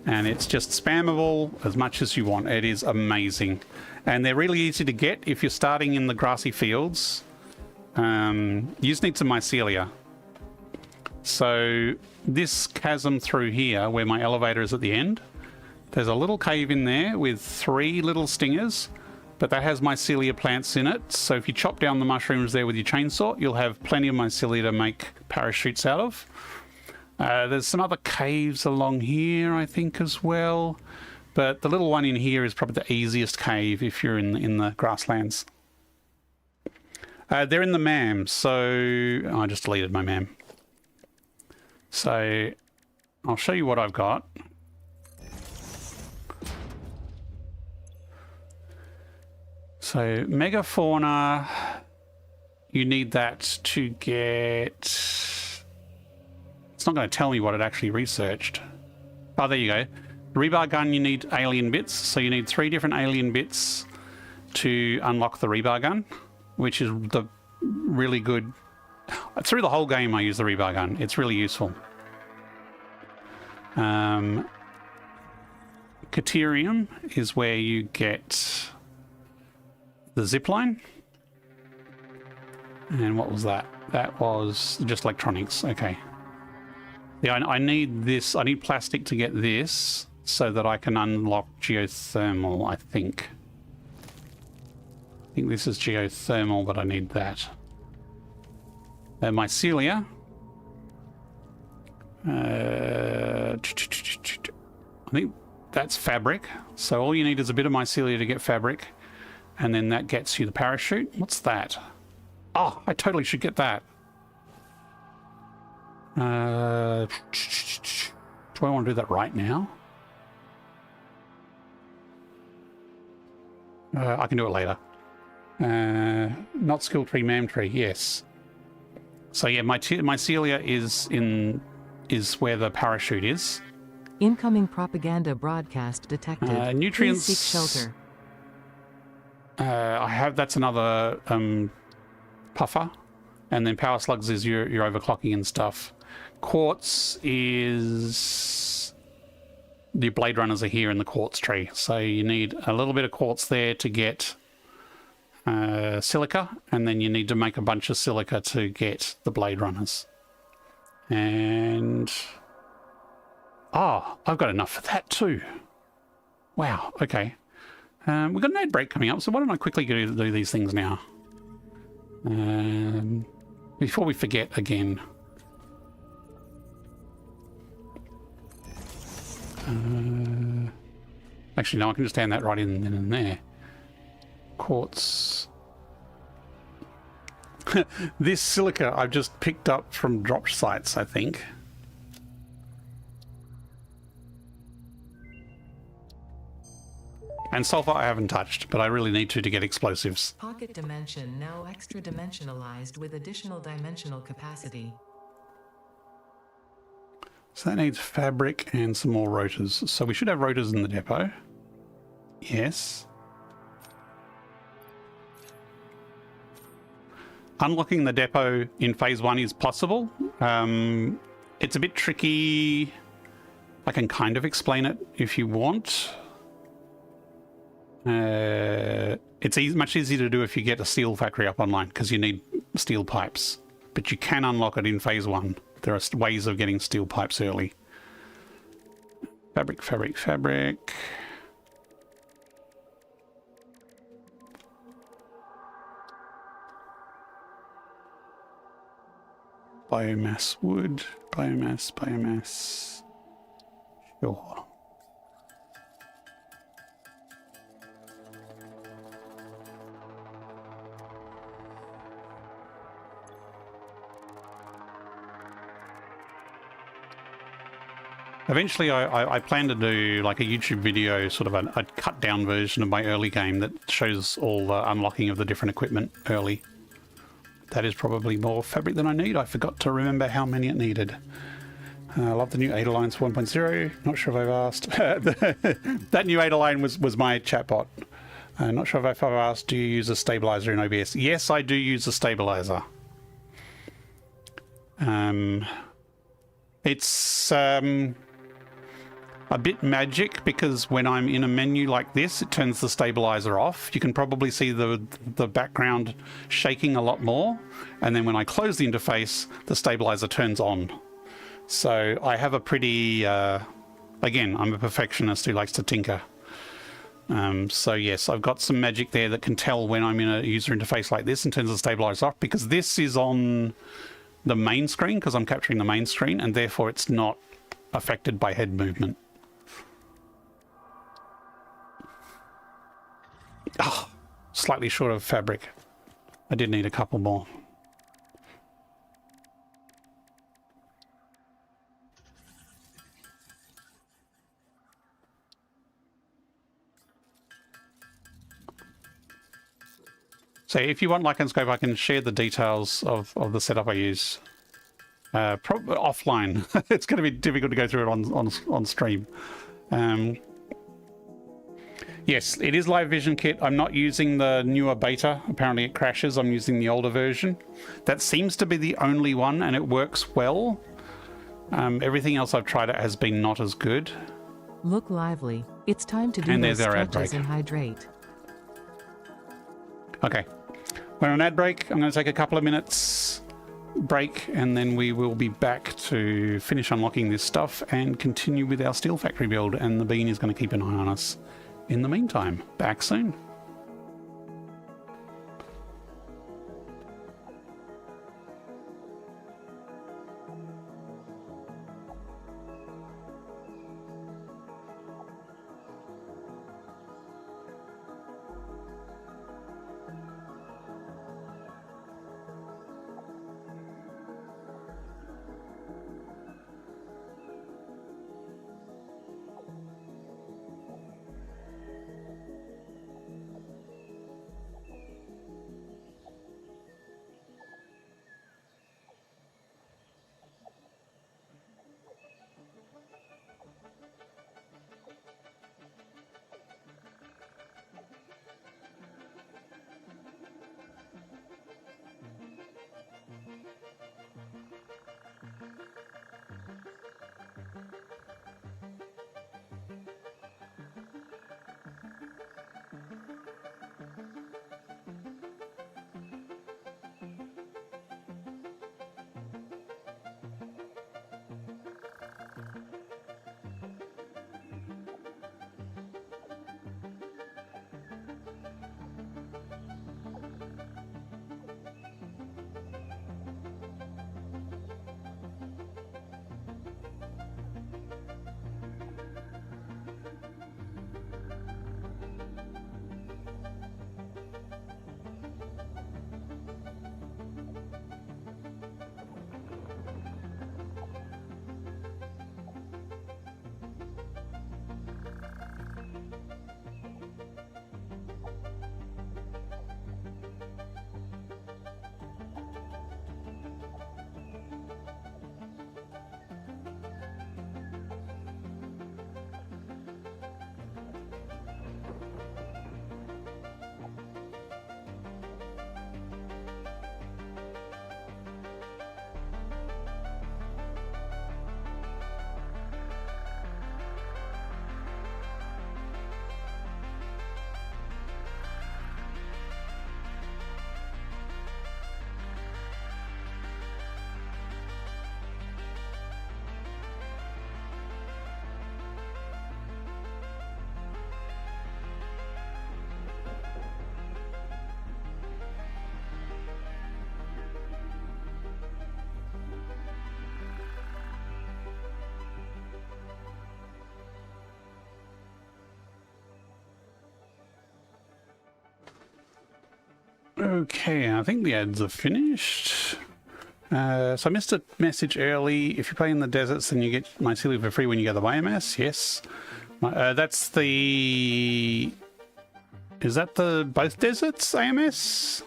and it's just spammable as much as you want. It is amazing, and they're really easy to get if you're starting in the grassy fields. You just need some mycelia. So this chasm through here, where my elevator is at the end, there's a little cave in there with 3 little stingers, but that has mycelia plants in it. So if you chop down the mushrooms there with your chainsaw, you'll have plenty of mycelia to make parachutes out of. There's some other caves along here, I think, as well. But the little one in here is probably the easiest cave if you're in the grasslands. They're in the MAM, so I just deleted my MAM. So I'll show you what I've got. So megafauna, you need that to get... It's not going to tell me what it actually researched. Oh, there you go. Rebar gun, you need alien bits. So you need 3 different alien bits to unlock the rebar gun, which is the really good... Through the whole game I use the rebar gun. It's really useful. Caterium is where you get the zipline. And what was that? That was just electronics. Okay. Yeah, I need this. I need plastic to get this so that I can unlock geothermal, I think. I think this is geothermal, but I need that. Mycelia. I think that's fabric. So all you need is a bit of mycelia to get fabric, and then that gets you the parachute. What's that? Oh, I totally should get that. Do I want to do that right now? I can do it later. Not skill tree, mam tree. Yes. So yeah, mycelia is where the parachute is. Incoming propaganda broadcast detected. Nutrients. Please seek shelter. I have. That's another puffer, and then power slugs is your overclocking and stuff. Quartz is the blade runners are here in the quartz tree, so you need a little bit of quartz there to get silica, and then you need to make a bunch of silica to get the blade runners. And I've got enough for that too. Wow. Okay. We've got an ad break coming up, so why don't I quickly do these things now? Before we forget again. Actually, no, I can just stand that right in there. Quartz. This silica I've just picked up from drop sites, I think. And sulfur I haven't touched, but I really need to get explosives. Pocket dimension now extra dimensionalized with additional dimensional capacity. So that needs fabric and some more rotors. So we should have rotors in the depot. Yes. Unlocking the depot in phase 1 is possible. It's a bit tricky. I can kind of explain it if you want. It's much easier to do if you get a steel factory up online, because you need steel pipes. But you can unlock it in phase 1. There are ways of getting steel pipes early. Fabric, fabric, fabric. Biomass wood, biomass, biomass. Sure. Eventually, I plan to do like a YouTube video, sort of a cut down version of my early game that shows all the unlocking of the different equipment early. That is probably more fabric than I need. I forgot to remember how many it needed. I love the new Ada lines 1.0. Not sure if I've asked. That new Ada line was my chatbot. Not sure if I've asked, do you use a stabilizer in OBS? Yes, I do use a stabilizer. It's a bit magic because when I'm in a menu like this, it turns the stabilizer off. You can probably see the background shaking a lot more. And then when I close the interface, the stabilizer turns on. So I have a pretty, again, I'm a perfectionist who likes to tinker. So yes, I've got some magic there that can tell when I'm in a user interface like this and turns the stabilizer off, because this is on the main screen, because I'm capturing the main screen, and therefore it's not affected by head movement. Oh, slightly short of fabric. I did need a couple more. So if you want like and scope, I can share the details of the setup I use. Offline. It's going to be difficult to go through it on stream. Yes, it is Live Vision Kit. I'm not using the newer beta. Apparently it crashes. I'm using the older version. That seems to be the only one, and it works well. Everything else I've tried it has been not as good. Look lively. It's time to do those stretches and hydrate. Okay. We're on ad break. I'm going to take a couple of minutes break, and then we will be back to finish unlocking this stuff and continue with our Steel Factory build, and the Bean is going to keep an eye on us in the meantime. Back soon. Okay, I think the ads are finished. So I missed a message early. If you play in the deserts, then you get mycelium for free when you go to the YMS. Yes. That's the... Is that the both deserts AMS?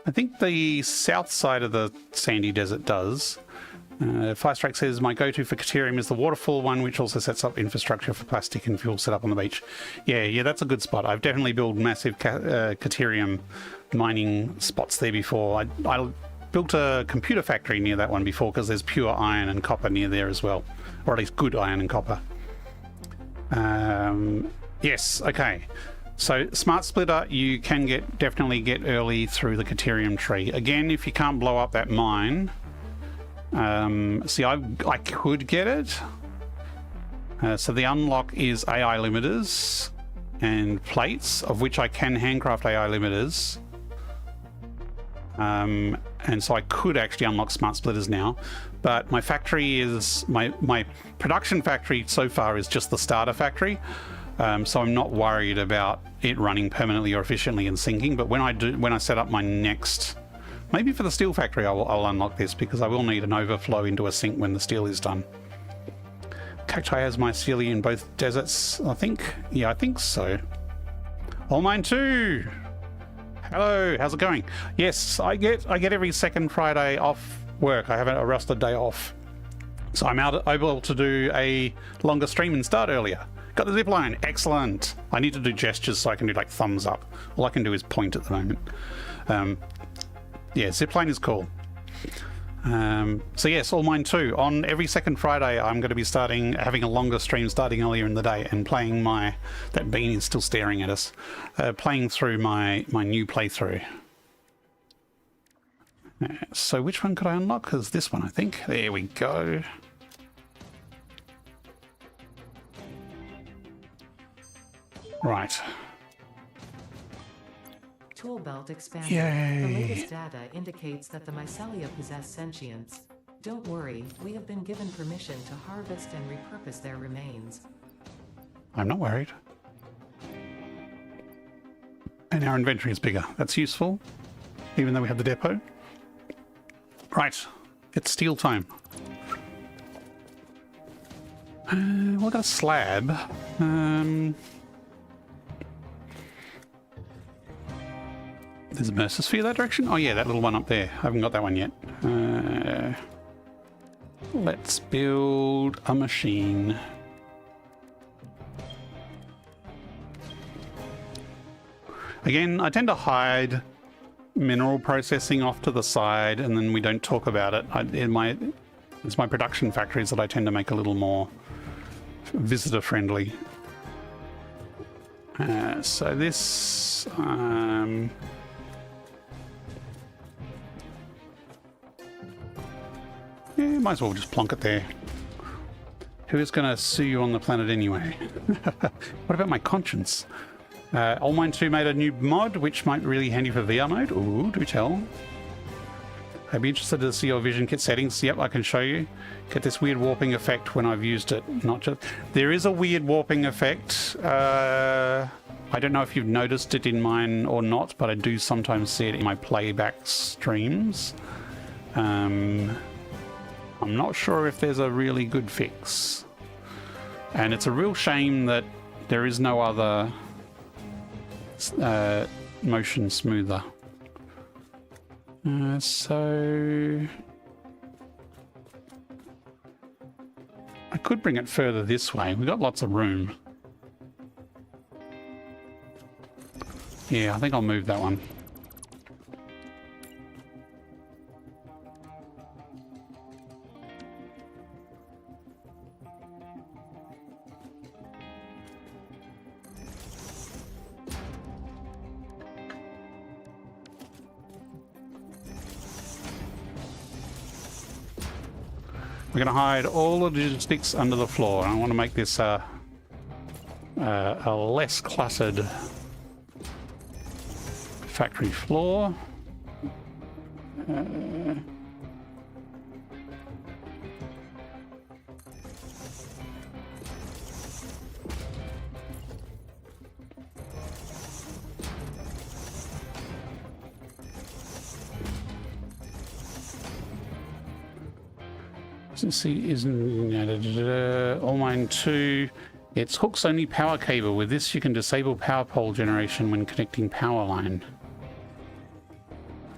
I think the south side of the sandy desert does. Firestrike says, my go-to for Caterium is the waterfall one, which also sets up infrastructure for plastic and fuel set up on the beach. Yeah, that's a good spot. I've definitely built massive Caterium mining spots there before. I built a computer factory near that one before because there's pure iron and copper near there as well. Or at least good iron and copper. Yes, okay. So Smart Splitter, you can definitely get early through the Caterium tree. Again, if you can't blow up that mine... see, I could get it. So the unlock is AI limiters and plates, of which I can handcraft AI limiters. And so I could actually unlock smart splitters now, but my factory is my production factory so far is just the starter factory. So I'm not worried about it running permanently or efficiently and syncing. But when I set up my next, maybe for the steel factory, I'll unlock this because I will need an overflow into a sink when the steel is done. Cacti has mycelia in both deserts, I think. Yeah, I think so. All mine too. Hello, how's it going? Yes, I get every second Friday off work. I have a rostered day off, so I'm able to do a longer stream and start earlier. Got the zip line, excellent. I need to do gestures so I can do like thumbs up. All I can do is point at the moment. Yeah, zipline is cool. So yes, all mine too. On every second Friday, I'm going to be having a longer stream starting earlier in the day and playing that bean is still staring at us, playing through my new playthrough. So which one could I unlock? Because this one, I think. There we go. Right. Tool belt expanded. Yay. The latest data indicates that the mycelia possess sentience. Don't worry, we have been given permission to harvest and repurpose their remains. I'm not worried. And our inventory is bigger. That's useful, even though we have the depot. Right, it's steel time. Well, I got a slab. There's a Mercersphere that direction? Oh yeah, that little one up there. I haven't got that one yet. Let's build a machine. Again, I tend to hide mineral processing off to the side and then we don't talk about it. It's my production factories that I tend to make a little more visitor friendly. So this... yeah, might as well just plonk it there. Who is going to sue you on the planet anyway? What about my conscience? All Mine 2 made a new mod, which might be really handy for VR mode. Ooh, do tell. I'd be interested to see your vision kit settings. Yep, I can show you. Get this weird warping effect when I've used it. Not just... There is a weird warping effect. I don't know if you've noticed it in mine or not, but I do sometimes see it in my playback streams. I'm not sure if there's a really good fix. And it's a real shame that there is no other motion smoother. So... I could bring it further this way. We've got lots of room. Yeah, I think I'll move that one. We're going to hide all the logistics under the floor. I want to make this a less cluttered factory floor. Let's see, isn't All Mine 2. It's hooks only power cable. With this, you can disable power pole generation when connecting power line.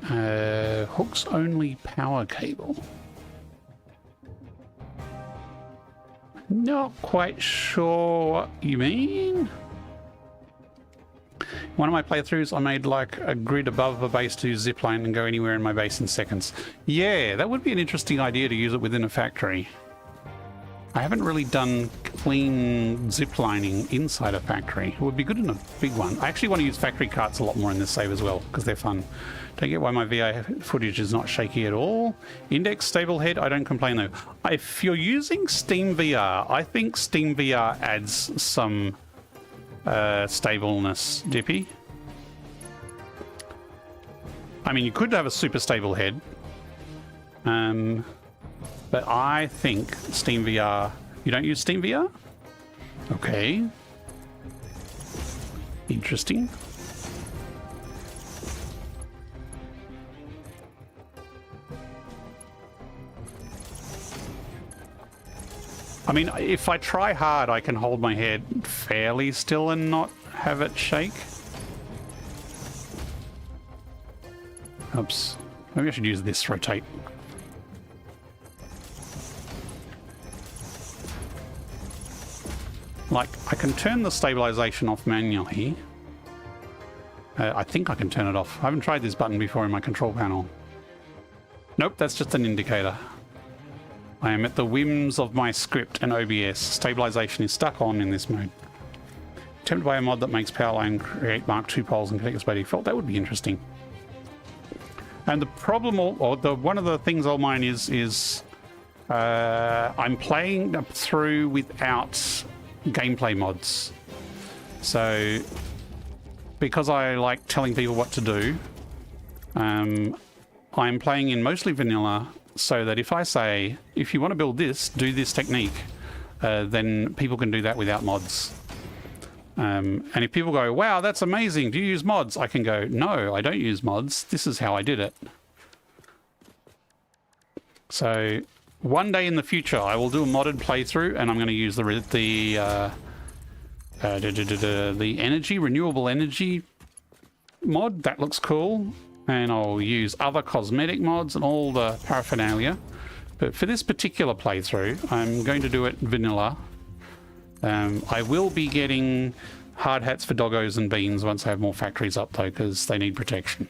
Hooks only power cable. Not quite sure what you mean. One of my playthroughs, I made like a grid above the base to zipline and go anywhere in my base in seconds. Yeah, that would be an interesting idea to use it within a factory. I haven't really done clean ziplining inside a factory. It would be good in a big one. I actually want to use factory carts a lot more in this save as well, because they're fun. Don't get why my VI footage is not shaky at all. Index stable head, I don't complain though. If you're using Steam VR, I think Steam VR adds some stableness, Dippy. I mean, you could have a super stable head. But I think Steam VR... You don't use Steam VR? Okay. Interesting. I mean, if I try hard, I can hold my head fairly still and not have it shake. Oops. Maybe I should use this rotate. Like, I can turn the stabilization off manually. I think I can turn it off. I haven't tried this button before in my control panel. Nope, that's just an indicator. I am at the whims of my script and OBS. Stabilization is stuck on in this mode. Tempted by a mod that makes Powerline create Mark II poles and connect us by default. That would be interesting. And the problem, one of the things on mine is I'm playing through without gameplay mods. So because I like telling people what to do, I'm playing in mostly vanilla, so that if I say, if you want to build this, do this technique, then people can do that without mods. And if people go, wow, that's amazing, do you use mods? I can go, no, I don't use mods. This is how I did it. So one day in the future, I will do a modded playthrough, and I'm going to use the renewable energy mod. That looks cool. And I'll use other cosmetic mods and all the paraphernalia. But for this particular playthrough, I'm going to do it vanilla. I will be getting hard hats for doggos and beans once I have more factories up, though, because they need protection.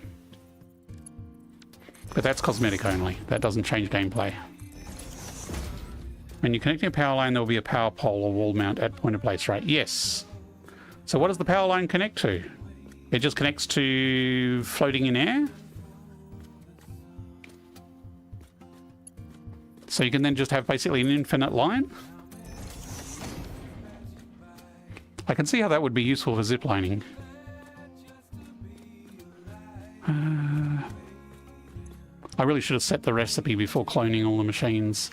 But that's cosmetic only. That doesn't change gameplay. When you're connecting a power line, there will be a power pole or wall mount at point of place, right? Yes. So what does the power line connect to? It just connects to floating in air? So you can then just have basically an infinite line? I can see how that would be useful for ziplining. I really should have set the recipe before cloning all the machines.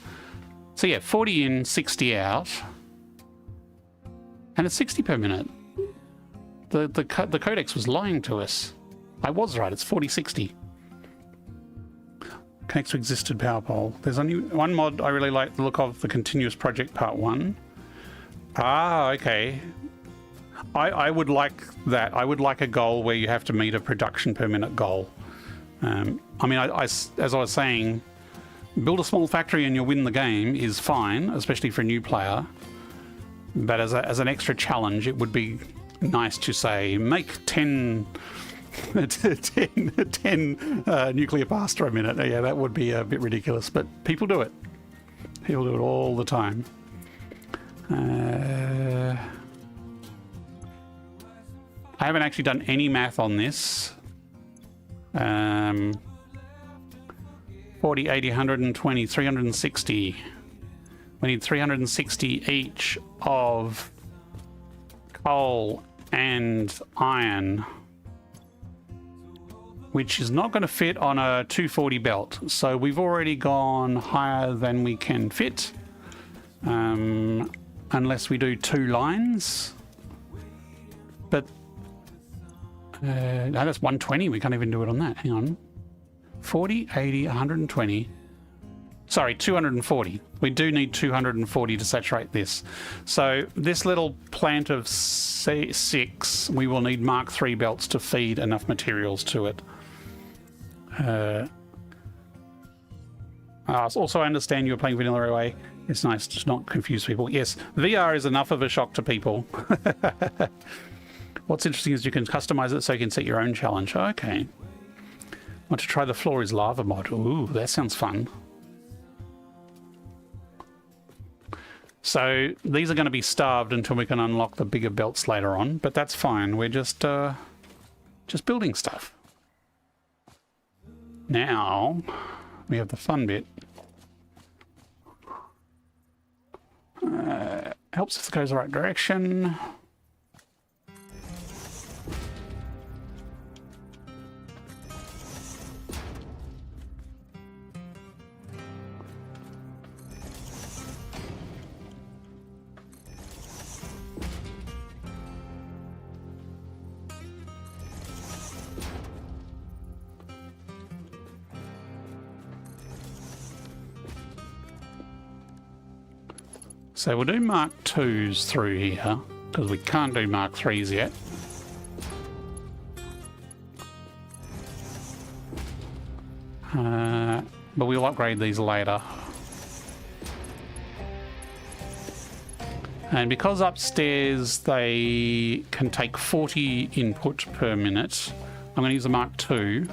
So yeah, 40 in, 60 out. And it's 60 per minute. The codex was lying to us. I was right, it's 4060. Connects to existed power pole. There's only one mod I really like the look of, the Continuous Project Part 1. Ah, okay. I would like that. I would like a goal where you have to meet a production per minute goal. I mean, as I was saying, build a small factory and you'll win the game is fine, especially for a new player. But as an extra challenge, it would be nice to say, make 10 nuclear pasta a minute. Yeah, that would be a bit ridiculous, but people do it. People do it all the time. I haven't actually done any math on this. 40, 80, 120, 360. We need 360 each of coal and iron, which is not going to fit on a 240 belt. So we've already gone higher than we can fit, unless we do 2 lines. But no, that's 120. We can't even do it on that. Hang on. 40, 80, 120. Sorry, 240. We do need 240 to saturate this. So this little plant of 6, we will need Mark III belts to feed enough materials to it. Also, I understand you're playing vanilla away. It's nice to not confuse people. Yes, VR is enough of a shock to people. What's interesting is you can customize it so you can set your own challenge. Okay. Want to try the floor is lava mod. Ooh, that sounds fun. So these are going to be starved until we can unlock the bigger belts later on, but that's fine. We're just building stuff. Now we have the fun bit. Helps if it goes the right direction. So we'll do Mark 2s through here, because we can't do Mark 3s yet. But we'll upgrade these later. And because upstairs they can take 40 input per minute, I'm going to use a Mark 2.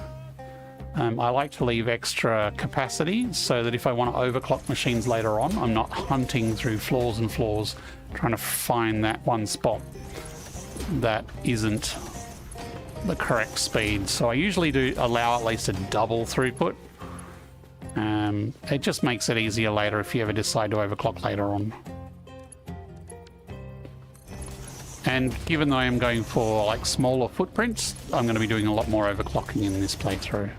I like to leave extra capacity so that if I want to overclock machines later on, I'm not hunting through floors and floors trying to find that one spot that isn't the correct speed. So I usually do allow at least a double throughput. It just makes it easier later if you ever decide to overclock later on. And given that I am going for like smaller footprints, I'm going to be doing a lot more overclocking in this playthrough.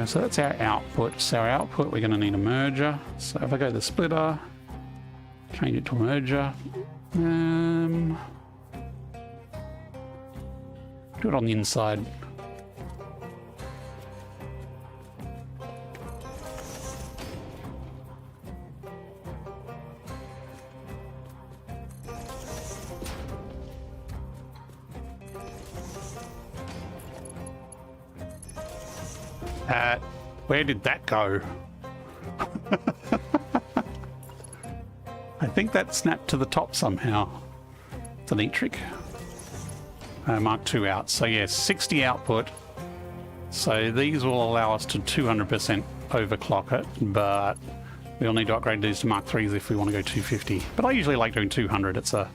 So that's our output. So our output, we're going to need a merger. So if I go to the splitter, change it to a merger. Do it on the inside. Where did that go? I think that snapped to the top somehow. It's a neat trick. Mark 2 out. So yes, 60 output. So these will allow us to 200% overclock it, but we'll need to upgrade these to Mark 3s if we want to go 250. But I usually like doing 200. It's a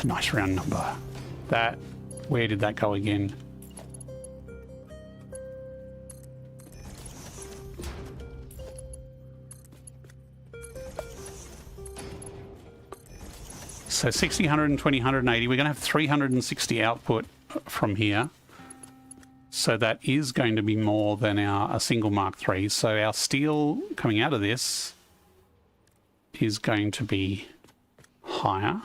nice round number. Where did that go again? So 60, 120, 180. We're going to have 360 output from here. So that is going to be more than a single Mark III. So our steel coming out of this is going to be higher.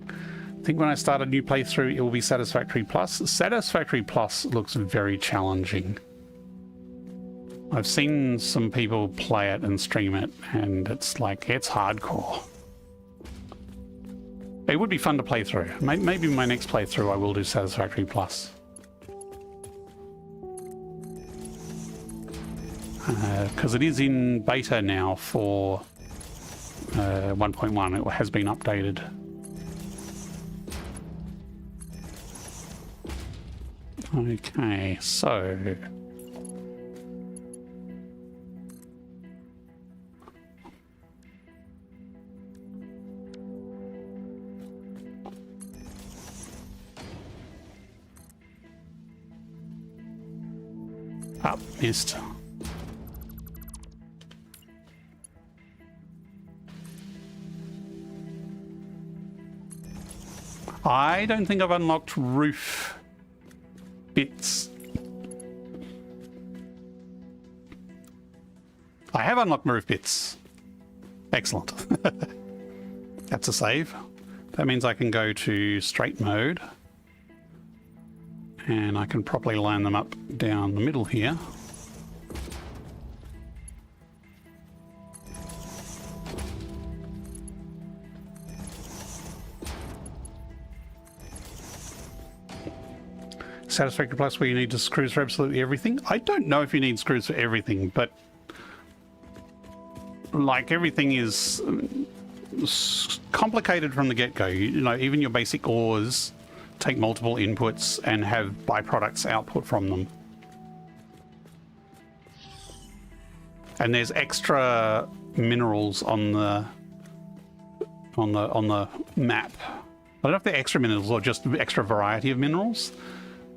I think when I start a new playthrough, it will be Satisfactory Plus. Satisfactory Plus looks very challenging. I've seen some people play it and stream it, and it's hardcore. It would be fun to play through. Maybe my next playthrough I will do Satisfactory Plus. Because it is in beta now for 1.1. It has been updated. Okay, so... missed. I don't think I've unlocked roof bits. I have unlocked roof bits. Excellent. That's a save. That means I can go to straight mode. And I can properly line them up down the middle here. Satisfactory Plus where you need screws for absolutely everything. I don't know if you need screws for everything, but like everything is complicated from the get-go. You know, even your basic ores take multiple inputs and have byproducts output from them. And there's extra minerals on the map. I don't know if they're extra minerals or just extra variety of minerals.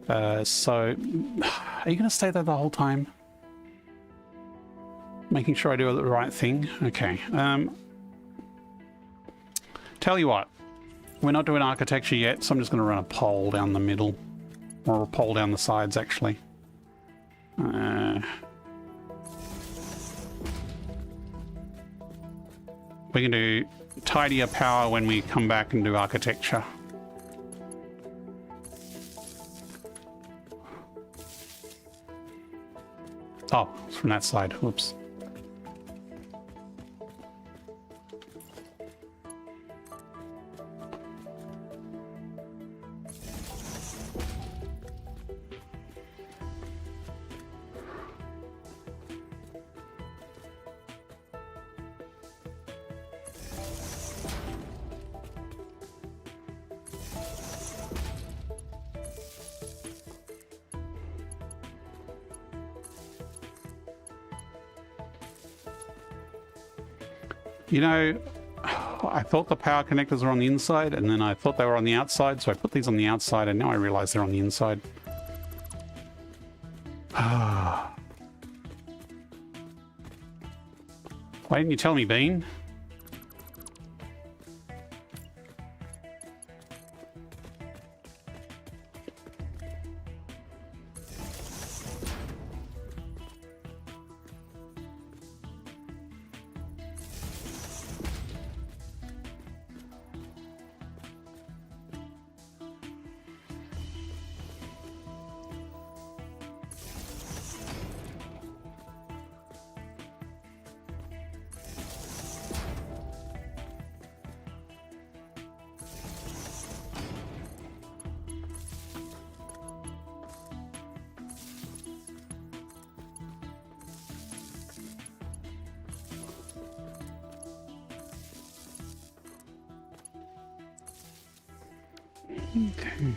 So, are you going to stay there the whole time? Making sure I do the right thing? Okay. Tell you what, we're not doing architecture yet, so I'm just going to run a pole down the middle. Or a pole down the sides, actually. We can do tidier power when we come back and do architecture. Oh, it's from that side. Whoops. You know, I thought the power connectors were on the inside, and then I thought they were on the outside, so I put these on the outside, and now I realize they're on the inside. Why didn't you tell me, Bean? Okay.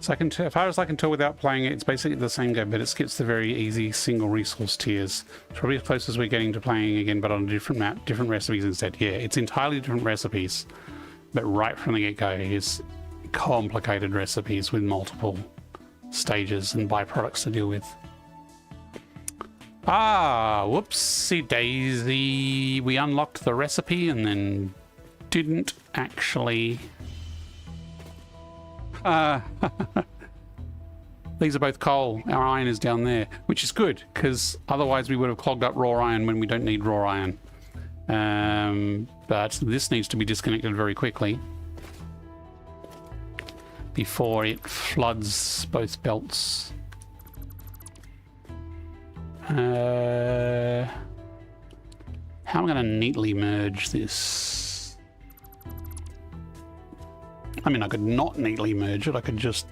So I can tell, as far as I can tell without playing it, it's basically the same game, but it skips the very easy single resource tiers. It's probably as close as we're getting to playing again, but on a different map, different recipes instead. Yeah, it's entirely different recipes, but right from the get-go, it is complicated recipes with multiple stages and byproducts to deal with. Ah, whoopsie daisy. We unlocked the recipe and then didn't actually... These are both coal. Our iron is down there, which is good, because otherwise we would have clogged up raw iron when we don't need raw iron. But this needs to be disconnected very quickly before it floods both belts. How am I going to neatly merge this? I mean, I could not neatly merge it. I could just...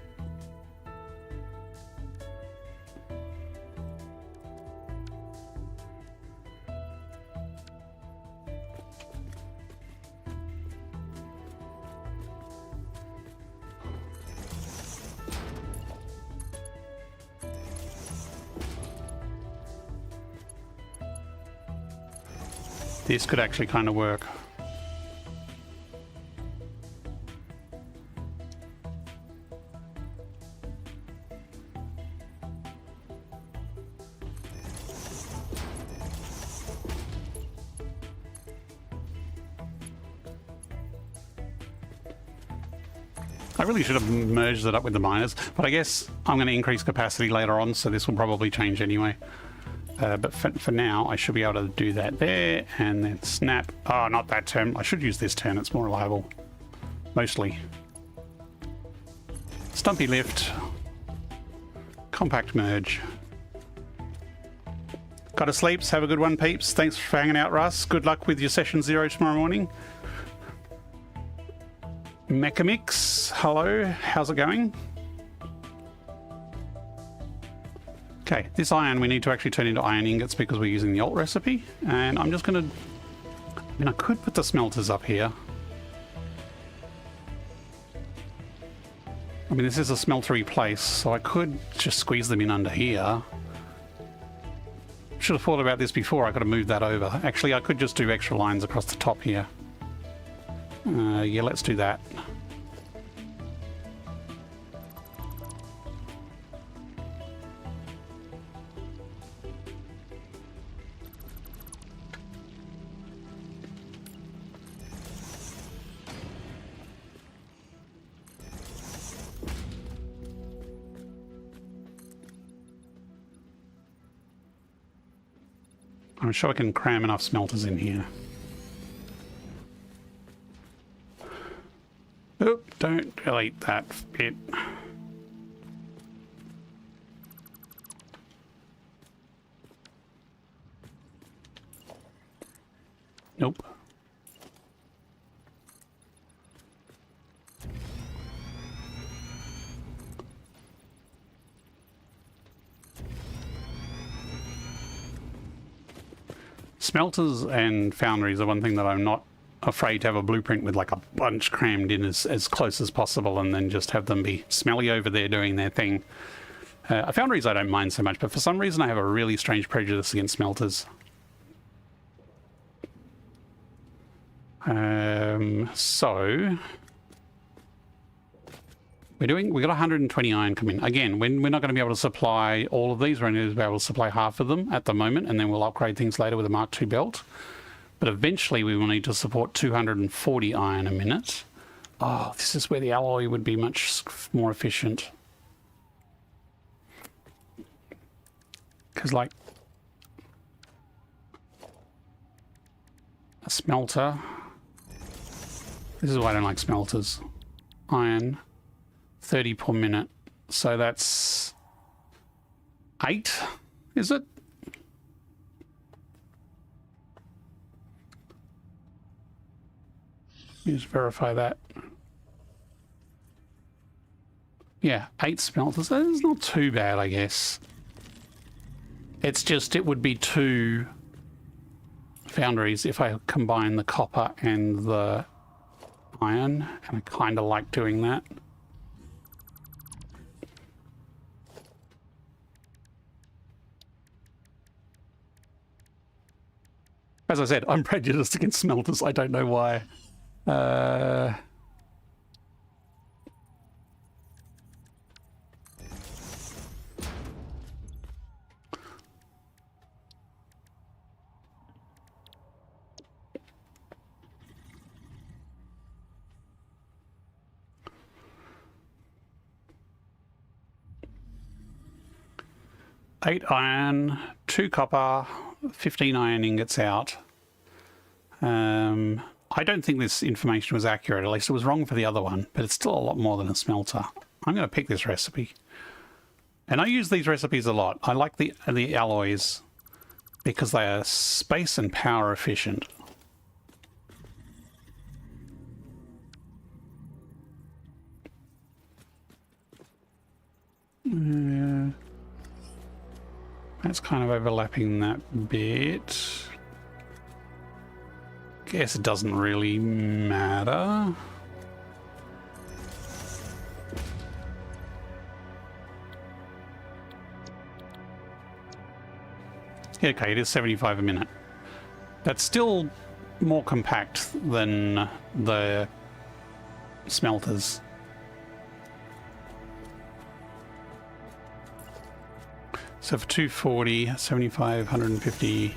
This could actually kind of work. I really should have merged it up with the miners, but I guess I'm going to increase capacity later on, so this will probably change anyway. But for now, I should be able to do that there, and then snap. Oh, not that turn. I should use this turn. It's more reliable. Mostly. Stumpy lift. Compact merge. Gotta sleeps. Have a good one, peeps. Thanks for hanging out, Russ. Good luck with your session 0 tomorrow morning. Mechamix, hello. How's it going? Okay, this iron we need to actually turn into iron ingots because we're using the alt recipe. And I'm just going to... I mean, I could put the smelters up here. I mean, this is a smeltery place, so I could just squeeze them in under here. Should have thought about this before. I could have moved that over. Actually, I could just do extra lines across the top here. Yeah, let's do that. I'm sure I can cram enough smelters in here. Oop, don't delete that bit. Nope. Smelters and foundries are one thing that I'm not afraid to have a blueprint with like a bunch crammed in as close as possible and then just have them be smelly over there doing their thing. Foundries I don't mind so much, but for some reason I have a really strange prejudice against smelters. So we got 120 iron coming. Again, we're not going to be able to supply all of these. We're only going to be able to supply half of them at the moment, and then we'll upgrade things later with a Mark II belt. But eventually we will need to support 240 iron a minute. Oh, this is where the alloy would be much more efficient. Because, like, a smelter... This is why I don't like smelters. Iron, 30 per minute. So that's 8, is it? Just verify that. Yeah, 8 smelters. That is not too bad, I guess. It's just, it would be 2 foundries if I combine the copper and the iron, and I kind of like doing that. As I said, I'm prejudiced against smelters. I don't know why. 8 iron, 2 copper, 15 iron ingots out. I don't think this information was accurate. At least it was wrong for the other one, but it's still a lot more than a smelter. I'm going to pick this recipe. And I use these recipes a lot. I like the alloys because they are space and power efficient. That's kind of overlapping that bit. Guess it doesn't really matter. Yeah, okay, it is 75 a minute. That's still more compact than the smelters. So for 240, 75, 150...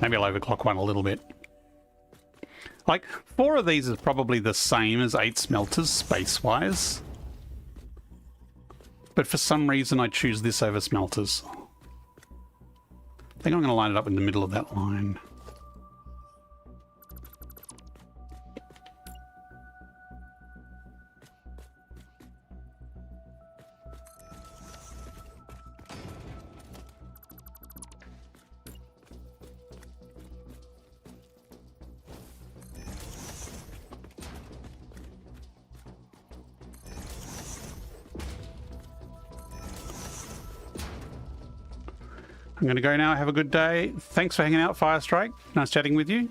maybe I'll overclock one a little bit. Like, 4 of these is probably the same as 8 smelters, space-wise. But for some reason I choose this over smelters. I think I'm going to line it up in the middle of that line. I'm going to go now. Have a good day. Thanks for hanging out, Firestrike. Nice chatting with you.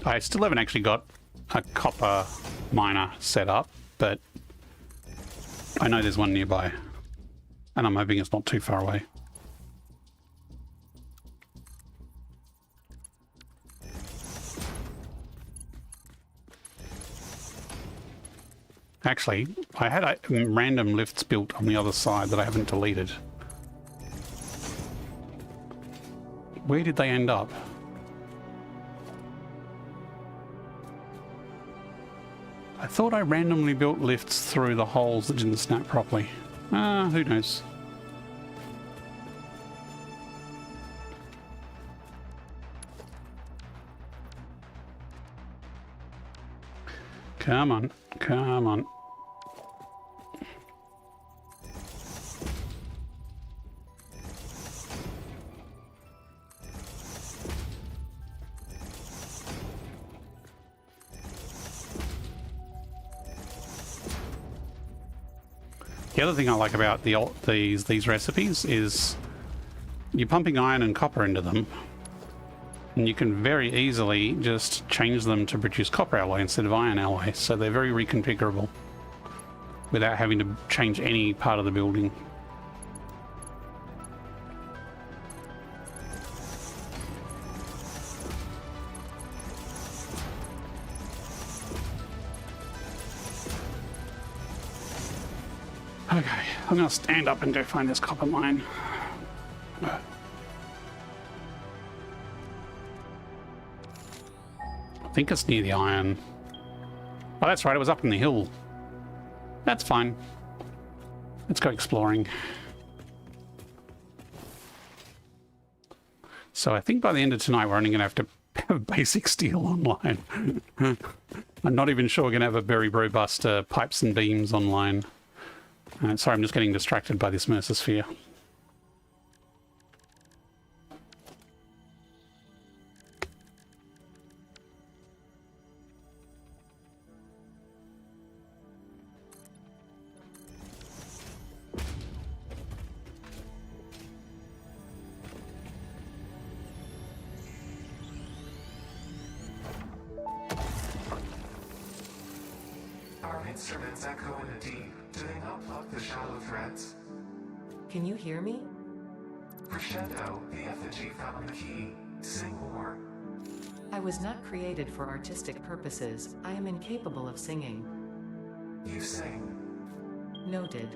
I still haven't actually got a copper miner set up, but I know there's one nearby. And I'm hoping it's not too far away. Actually, I had random lifts built on the other side that I haven't deleted. Where did they end up? I thought I randomly built lifts through the holes that didn't snap properly. Who knows? Come on, come on. The other thing I like about these recipes is you're pumping iron and copper into them, and you can very easily just change them to produce copper alloy instead of iron alloy, so they're very reconfigurable without having to change any part of the building. Okay, I'm gonna stand up and go find this copper mine. I think it's near the iron. Oh, that's right, it was up in the hill. That's fine. Let's go exploring. So I think by the end of tonight, we're only going to have to have basic steel online. I'm not even sure we're going to have a very robust pipes and beams online. Sorry, I'm just getting distracted by this Mercersphere. Our instruments echo in the deep. Do they not pluck the shallow threads? Can you hear me? Crescendo, the effigy found the key. Sing more. I was not created for artistic purposes. I am incapable of singing. You sing. Noted.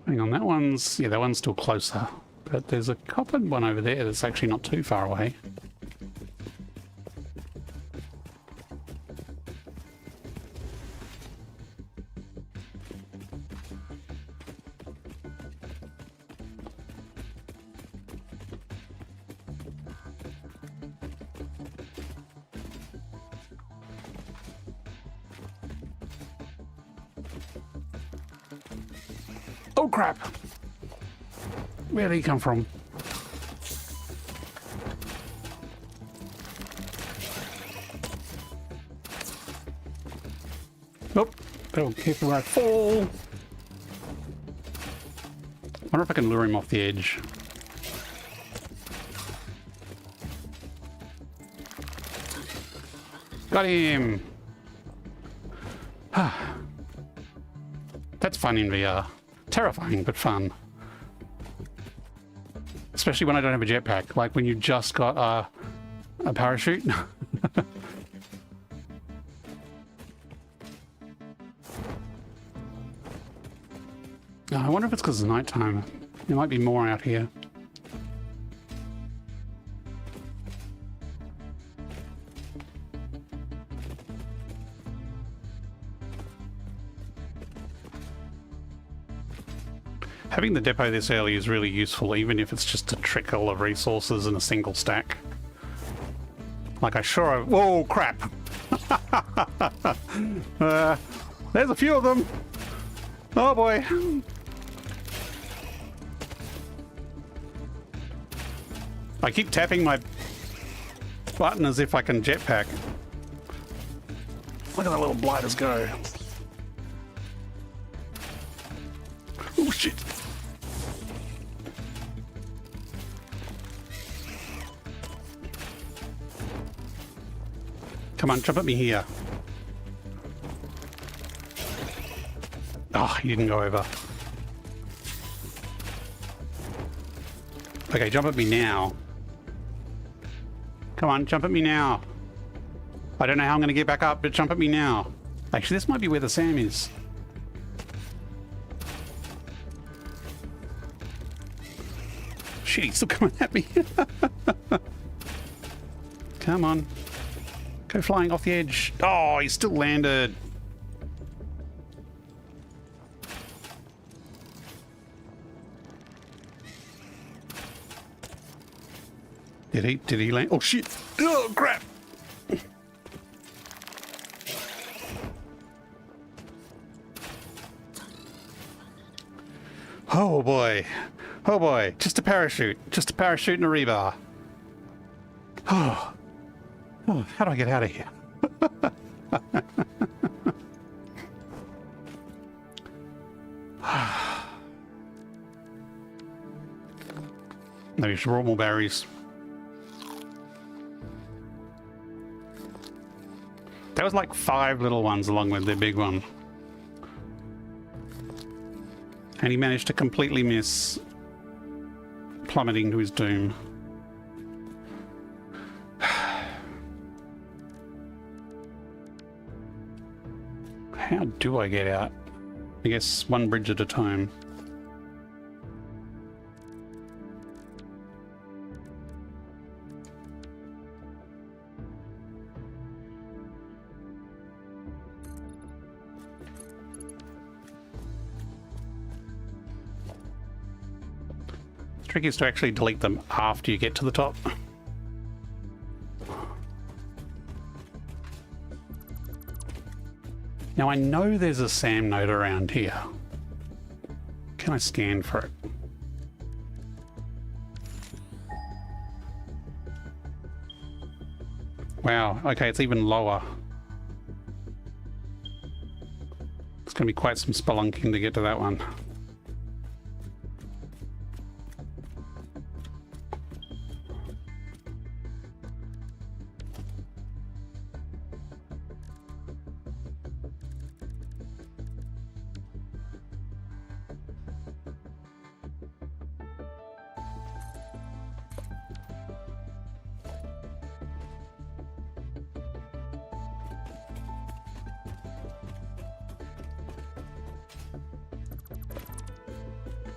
Hang on, that one's still closer. But there's a coppered one over there that's actually not too far away. Oh crap! Where did he come from? Nope. Oh, careful where I fall. I wonder if I can lure him off the edge. Got him! That's fun in VR. Terrifying, but fun. Especially when I don't have a jetpack, like when you just got a parachute. I wonder if it's because it's nighttime. There might be more out here. Having the depot this early is really useful, even if it's just a trickle of resources in a single stack. Like whoa, crap! There's a few of them! Oh boy! I keep tapping my button as if I can jetpack. Look at the little blighters go. Oh shit. Come on, jump at me here. Oh, he didn't go over. Okay, jump at me now. Come on, jump at me now. I don't know how I'm going to get back up, but jump at me now. Actually, this might be where the Sam is. Shit, he's still coming at me. Come on. Go flying off the edge. Oh, he still landed. Did he land? Oh shit. Oh crap. Oh boy. Oh boy. Just a parachute. Just a parachute and a rebar. Oh. Oh, how do I get out of here? Maybe some more berries. There was like 5 little ones along with the big one. And he managed to completely miss, plummeting to his doom. How do I get out? I guess one bridge at a time. The trick is to actually delete them after you get to the top. Now I know there's a SAM node around here. Can I scan for it? Wow, okay, it's even lower. It's gonna be quite some spelunking to get to that one.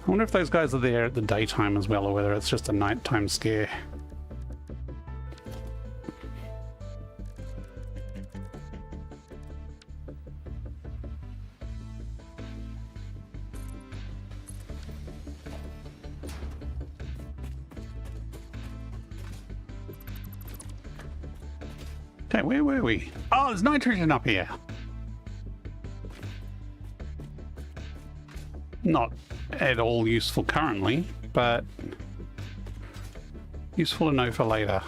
I wonder if those guys are there at the daytime as well, or whether it's just a nighttime scare. Okay, where were we? Oh, there's nitrogen up here. Not at all useful currently, but useful to know for later.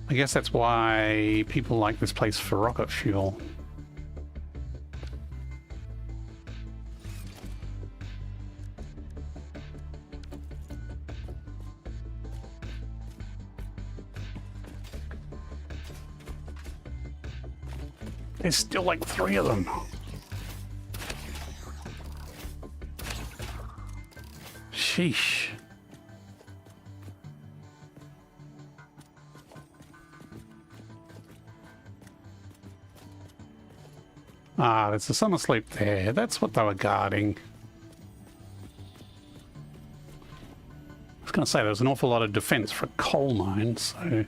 I guess that's why people like this place for rocket fuel. There's still like 3 of them. Sheesh. Ah, there's a summer sleep there. That's what they were guarding. I was going to say there's an awful lot of defense for coal mines, so...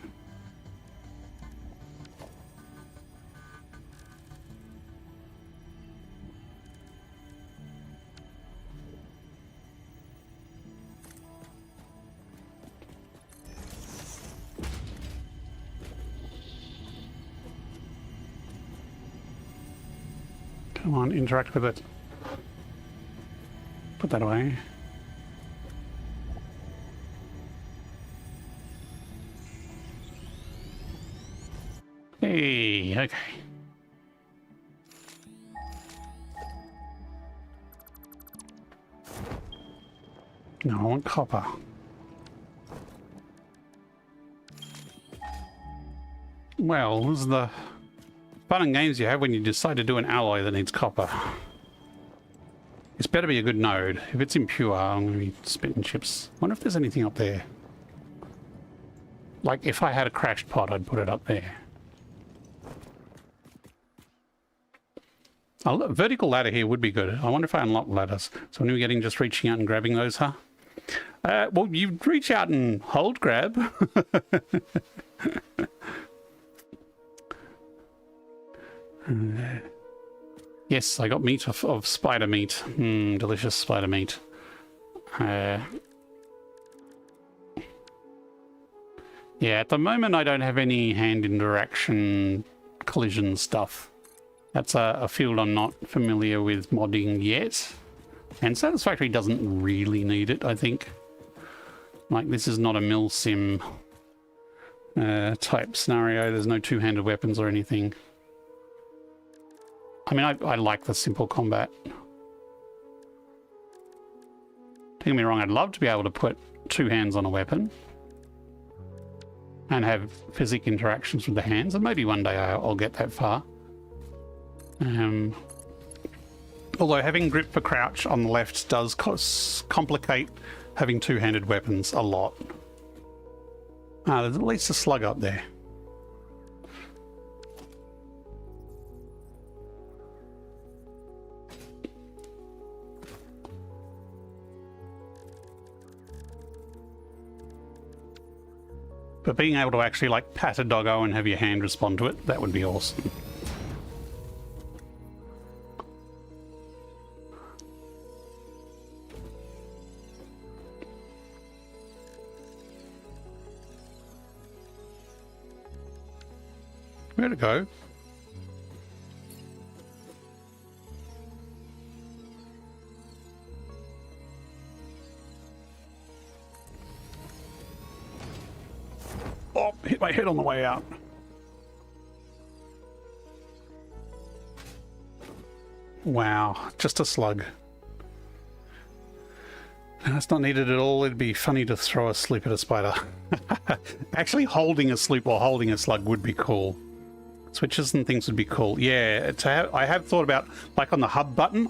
Come on, interact with it. Put that away. 50, okay. No, I want copper. Well, this is the fun and games you have when you decide to do an alloy that needs copper. It's better be a good node. If it's impure, I'm going to be spitting chips. I wonder if there's anything up there. Like, if I had a crashed pot, I'd put it up there. A vertical ladder here would be good. I wonder if I unlock ladders. So when we're getting just reaching out and grabbing those, huh? Well, you reach out and hold grab. Yes, I got meat of spider meat. Delicious spider meat. Yeah, at the moment I don't have any hand interaction collision stuff. That's a field I'm not familiar with modding yet. And Satisfactory doesn't really need it, I think. Like, this is not a mill sim type scenario. There's no two-handed weapons or anything. I mean, I like the simple combat. Don't get me wrong, I'd love to be able to put two hands on a weapon and have physical interactions with the hands, and maybe one day I'll get that far. Although having grip for crouch on the left does complicate having two-handed weapons a lot. There's at least a slug up there. But being able to actually, like, pat a doggo and have your hand respond to it, that would be awesome. Where'd it go? Oh, hit my head on the way out. Wow, just a slug. That's not needed at all. It'd be funny to throw a sloop at a spider. Actually, holding a sloop or holding a slug would be cool. Switches and things would be cool. Yeah, I have thought about, like on the hub button,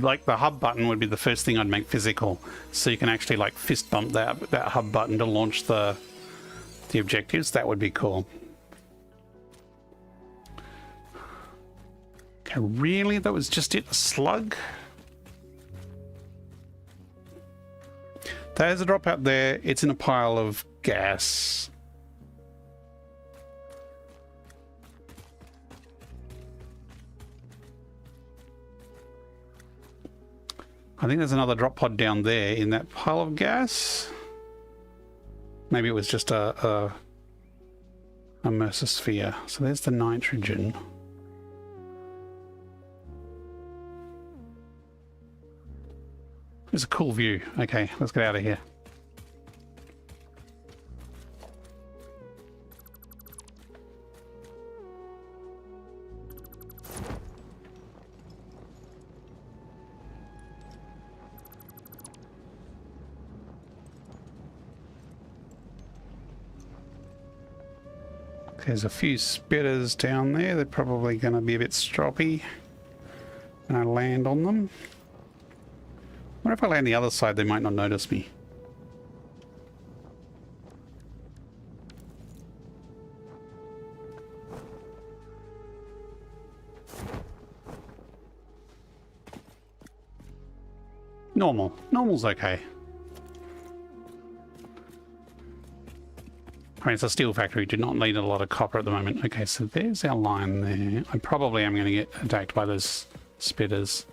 like the hub button would be the first thing I'd make physical. So you can actually like fist bump that hub button to launch the objectives. That would be cool. Okay, really? That was just it? A slug? There's a drop out there. It's in a pile of gas. I think there's another drop pod down there in that pile of gas. Maybe it was just a immersive. So there's the nitrogen. It's a cool view. Okay, let's get out of here. There's a few spitters down there. They're probably going to be a bit stroppy when I land on them. What if I land the other side? They might not notice me. Normal. Normal's okay. I mean, it's a steel factory. Do not need a lot of copper at the moment. Okay, so there's our line there. I probably am going to get attacked by those spitters.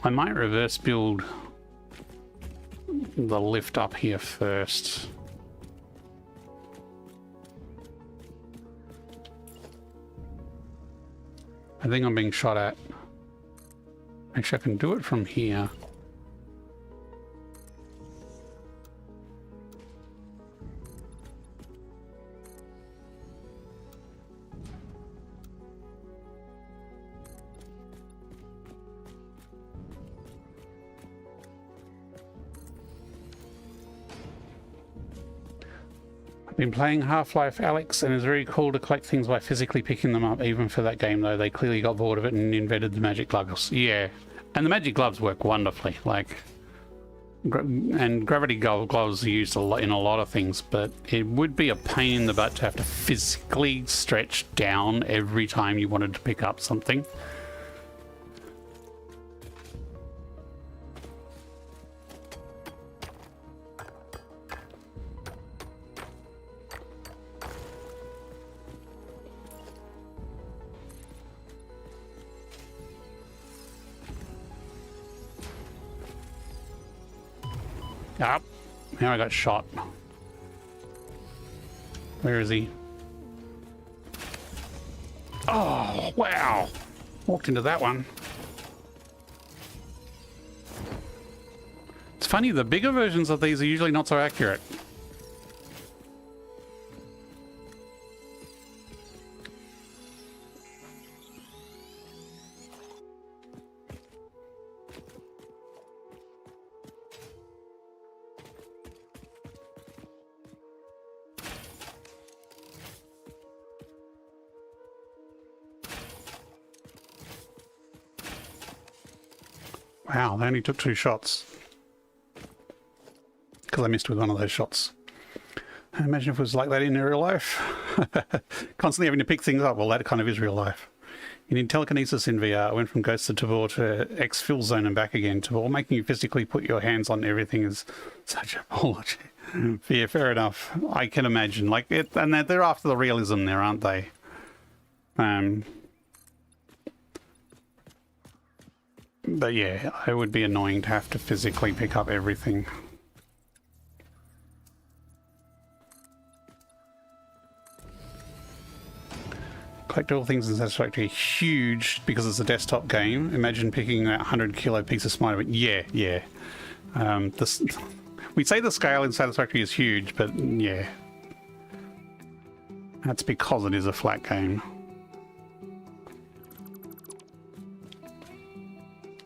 I might reverse build the lift up here first. I think I'm being shot at. Actually, I can do it from here. Been playing Half-Life Alyx, and it's very cool to collect things by physically picking them up. Even for that game, though, they clearly got bored of it and invented the magic gloves. Yeah, and the magic gloves work wonderfully. Like, and gravity gloves are used a lot in a lot of things, but it would be a pain in the butt to have to physically stretch down every time you wanted to pick up something. Up. Now I got shot. Where is he? Oh, wow. Walked into that one. It's funny, the bigger versions of these are usually not so accurate. Wow, they only took 2 shots. Because I missed with one of those shots. Imagine if it was like that in real life. Constantly having to pick things up. Well, that kind of is real life. You need telekinesis in VR. I went from Ghost of Tabor to X-Fill Zone and back again. Tabor making you physically put your hands on everything is such a bullshit. Yeah, fair enough. I can imagine. Like it, and they're after the realism there, aren't they? But yeah, it would be annoying to have to physically pick up everything. Collectible things in Satisfactory are huge because it's a desktop game. Imagine picking that 100-kilo piece of Spider-Man. Yeah. We'd say the scale in Satisfactory is huge, but yeah. That's because it is a flat game.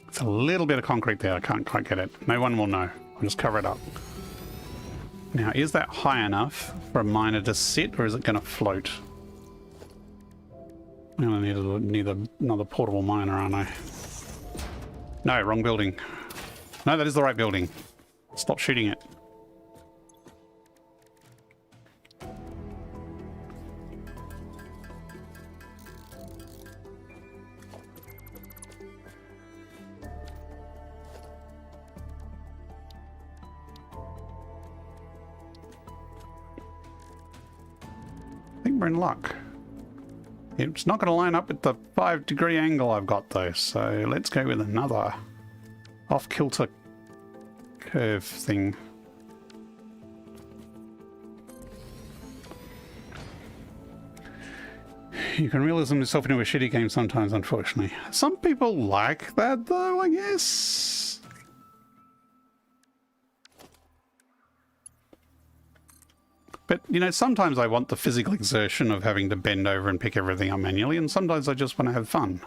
It's a little bit of concrete there. I can't quite get it. No one will know. I'll just cover it up. Now, is that high enough for a miner to sit, or is it going to float? I need another portable miner, aren't I? No, wrong building. No, that is the right building. Stop shooting it. I think we're in luck. It's not going to line up with the 5-degree angle I've got though, so let's go with another off-kilter curve thing. You can realism yourself into a shitty game sometimes, unfortunately. Some people like that though, I guess. But, you know, sometimes I want the physical exertion of having to bend over and pick everything up manually, and sometimes I just want to have fun.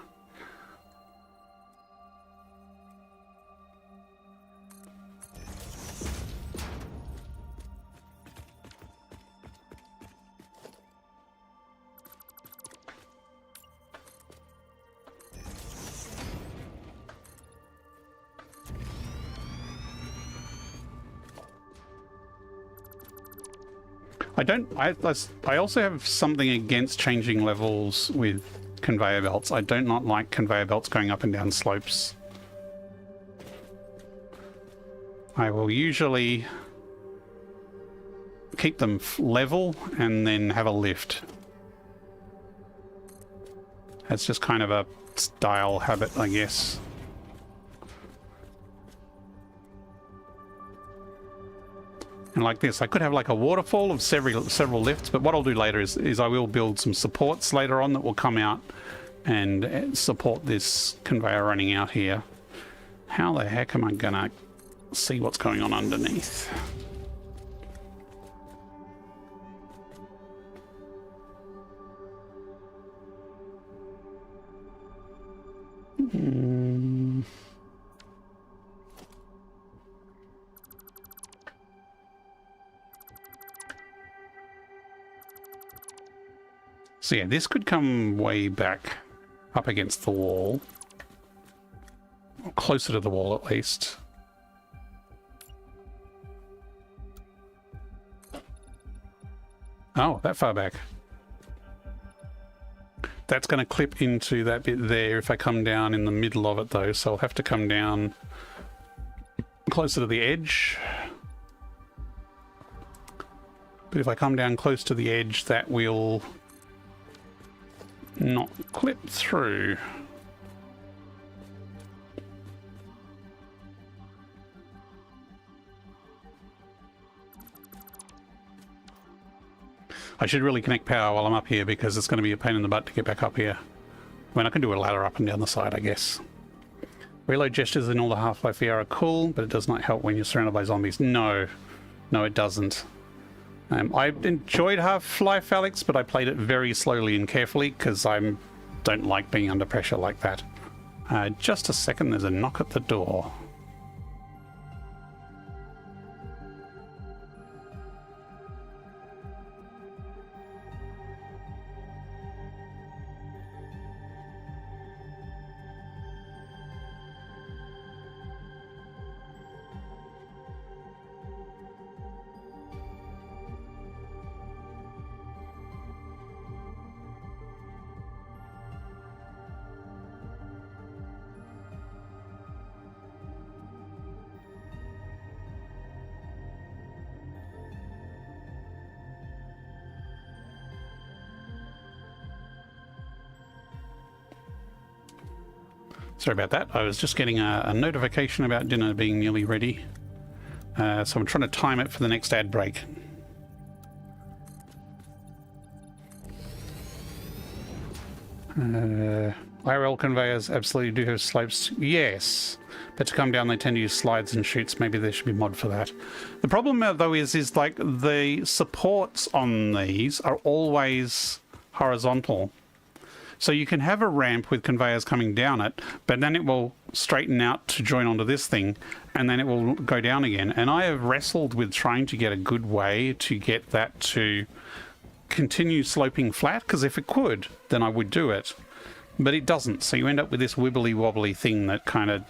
I also have something against changing levels with conveyor belts. I don't not like conveyor belts going up and down slopes. I will usually keep them level and then have a lift. That's just kind of a style habit, I guess. And like this, I could have like a waterfall of several lifts, but what I'll do later is I will build some supports later on that will come out and support this conveyor running out here. How the heck am I gonna see what's going on underneath? So yeah, this could come way back up against the wall. Or closer to the wall, at least. Oh, that far back. That's going to clip into that bit there if I come down in the middle of it, though. So I'll have to come down closer to the edge. But if I come down close to the edge, that will not clip through. I should really connect power while I'm up here because it's going to be a pain in the butt to get back up here. I mean, I can do a ladder up and down the side, I guess. Reload gestures in all the Half-Life VR are cool, but it does not help when you're surrounded by zombies. No, it doesn't. I enjoyed Half-Life Alyx, but I played it very slowly and carefully because I don't like being under pressure like that. Just a second, there's a knock at the door. Sorry about that. I was just getting a notification about dinner being nearly ready. So I'm trying to time it for the next ad break. IRL conveyors absolutely do have slopes. Yes. But to come down, they tend to use slides and chutes. Maybe there should be a mod for that. The problem, though, is like the supports on these are always horizontal. So you can have a ramp with conveyors coming down it, but then it will straighten out to join onto this thing, and then it will go down again. And I have wrestled with trying to get a good way to get that to continue sloping flat, because if it could, then I would do it. But it doesn't, so you end up with this wibbly-wobbly thing that kind of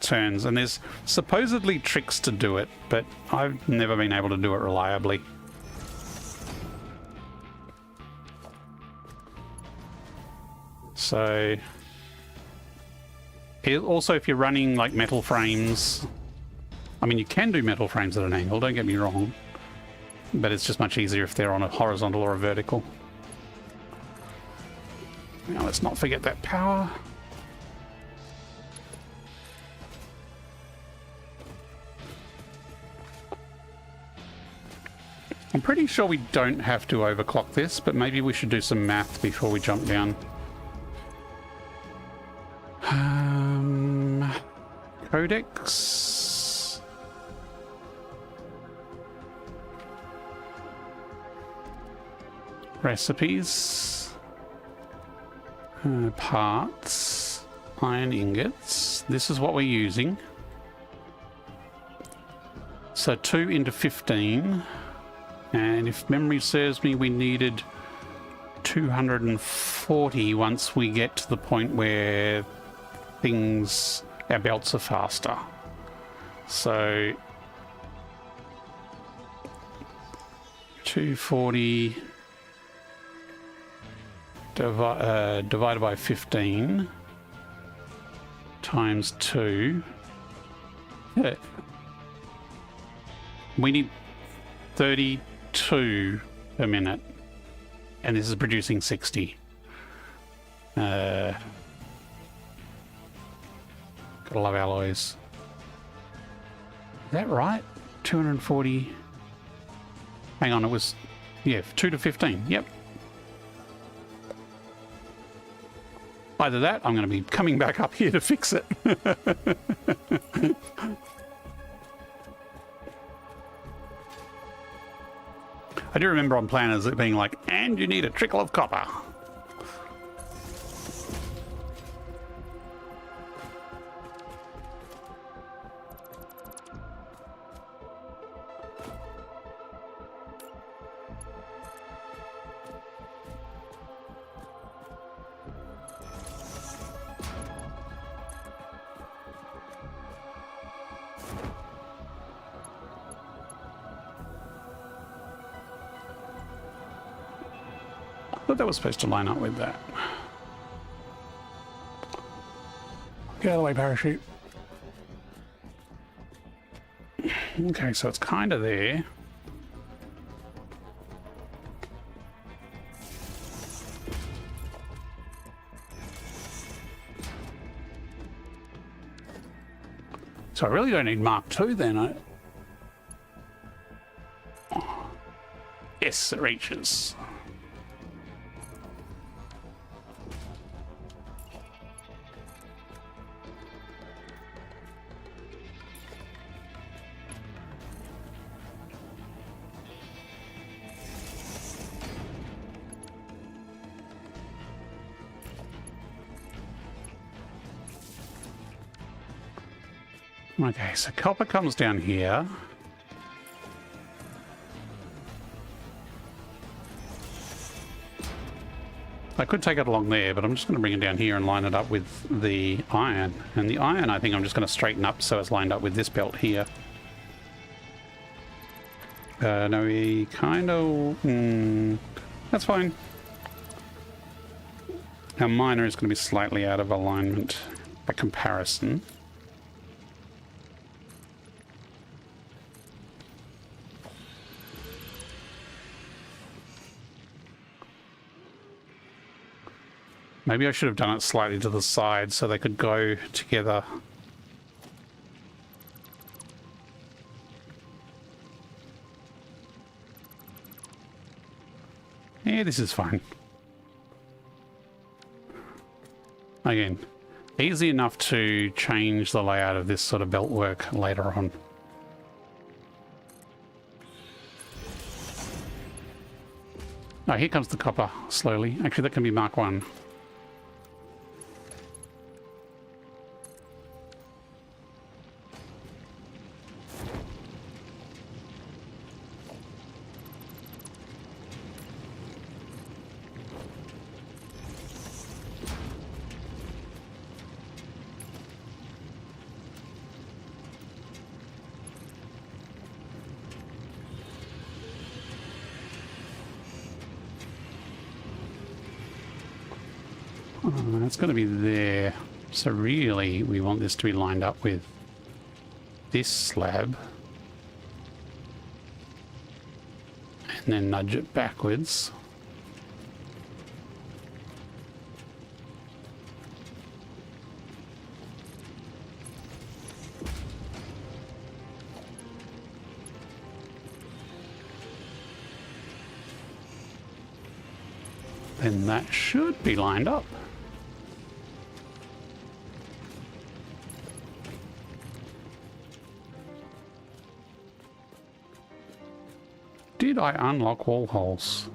turns. And there's supposedly tricks to do it, but I've never been able to do it reliably. So, also if you're running like metal frames, I mean you can do metal frames at an angle, don't get me wrong, but it's just much easier if they're on a horizontal or a vertical. Now let's not forget that power. I'm pretty sure we don't have to overclock this, but maybe we should do some math before we jump down. Codex. Recipes. Parts. Iron ingots. This is what we're using. So 2 into 15. And if memory serves me, we needed 240 once we get to the point where our belts are faster. So 240 divided by 15 times 2. Yeah. We need 32 per minute, and this is producing 60. Gotta love alloys. Is that right? 240. Hang on, it was, yeah, 2 to 15. Yep. Either that, I'm going to be coming back up here to fix it. I do remember on planners it being like, and you need a trickle of copper. Thought that was supposed to line up with that. Get out of the way, parachute. Okay, so it's kind of there. So I really don't need Mark II then. Yes, it reaches. Okay, so copper comes down here. I could take it along there, but I'm just going to bring it down here and line it up with the iron. And the iron, I think I'm just going to straighten up so it's lined up with this belt here. No, we kind of... that's fine. Our miner is going to be slightly out of alignment by comparison. Maybe I should have done it slightly to the side so they could go together. Yeah, this is fine. Again, easy enough to change the layout of this sort of belt work later on. Oh, here comes the copper slowly. Actually, that can be Mark 1. It's going to be there. So really, we want this to be lined up with this slab. And then nudge it backwards. Then that should be lined up. Did I unlock wall holes?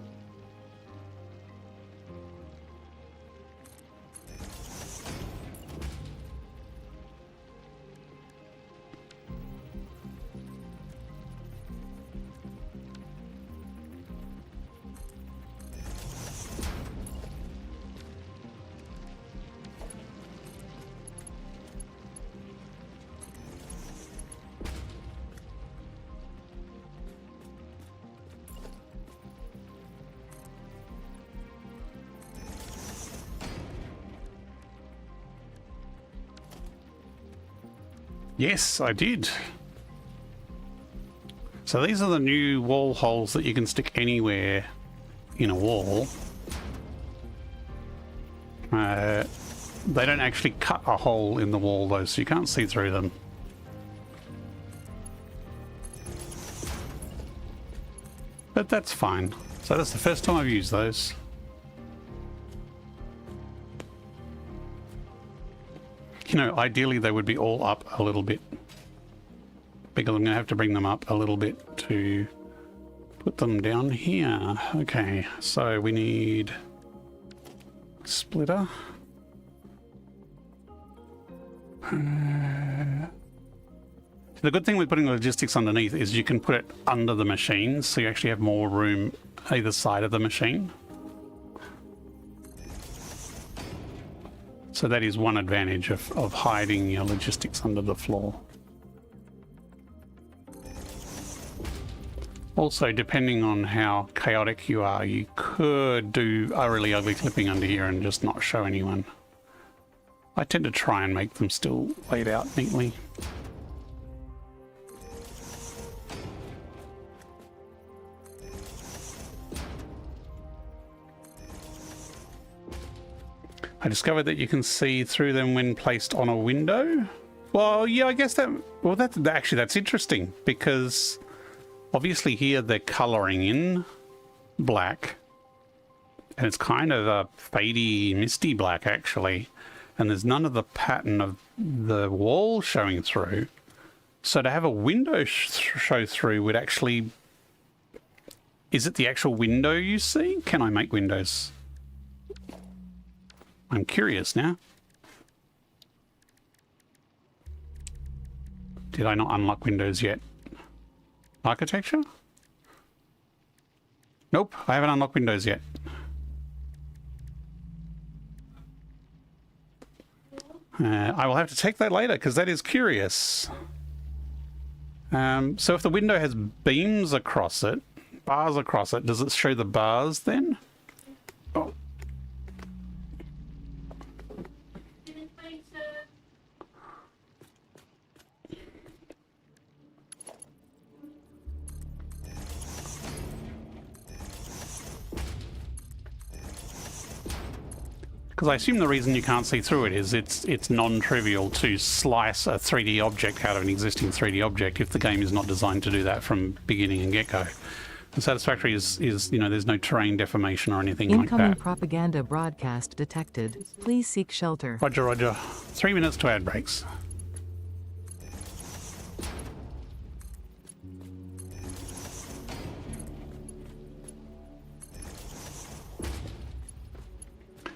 Yes, I did. So these are the new wall holes that you can stick anywhere in a wall. They don't actually cut a hole in the wall though, so you can't see through them. But that's fine. So that's the first time I've used those. You know, ideally they would be all up a little bit, because I'm going to have to bring them up a little bit to put them down here. Okay, so we need a splitter. The good thing with putting the logistics underneath is you can put it under the machine, so you actually have more room either side of the machine. So that is one advantage of hiding your logistics under the floor. Also, depending on how chaotic you are, you could do a really ugly clipping under here and just not show anyone. I tend to try and make them still laid out neatly. I discovered that you can see through them when placed on a window. Well, yeah, I guess that... Well, actually, that's interesting, because obviously here they're colouring in black, and it's kind of a fadey, misty black, actually, and there's none of the pattern of the wall showing through. So to have a window show through would actually... Is it the actual window you see? Can I make windows? I'm curious now. Did I not unlock windows yet? Architecture? Nope, I haven't unlocked windows yet. I will have to check that later because that is curious. So if the window has beams across it, bars across it, does it show the bars then? Oh. Because I assume the reason you can't see through it is it's non-trivial to slice a 3D object out of an existing 3D object if the game is not designed to do that from beginning and get-go. The Satisfactory is you know, there's no terrain deformation or anything like that. Incoming propaganda broadcast detected. Please seek shelter. Roger, roger. 3 minutes to ad breaks.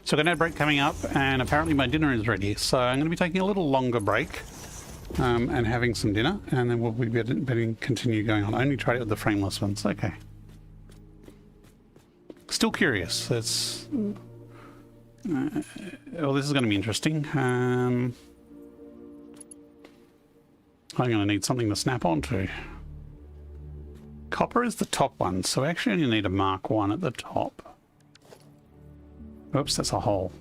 So I've got an ad break coming up, and apparently my dinner is ready. So I'm going to be taking a little longer break and having some dinner, and then we'll be better continue going on. I only tried it with the frameless ones. Okay. Still curious. It's well, this is going to be interesting. I'm going to need something to snap onto. Copper is the top one, so we actually only need a Mark 1 at the top. Oops, that's a hole.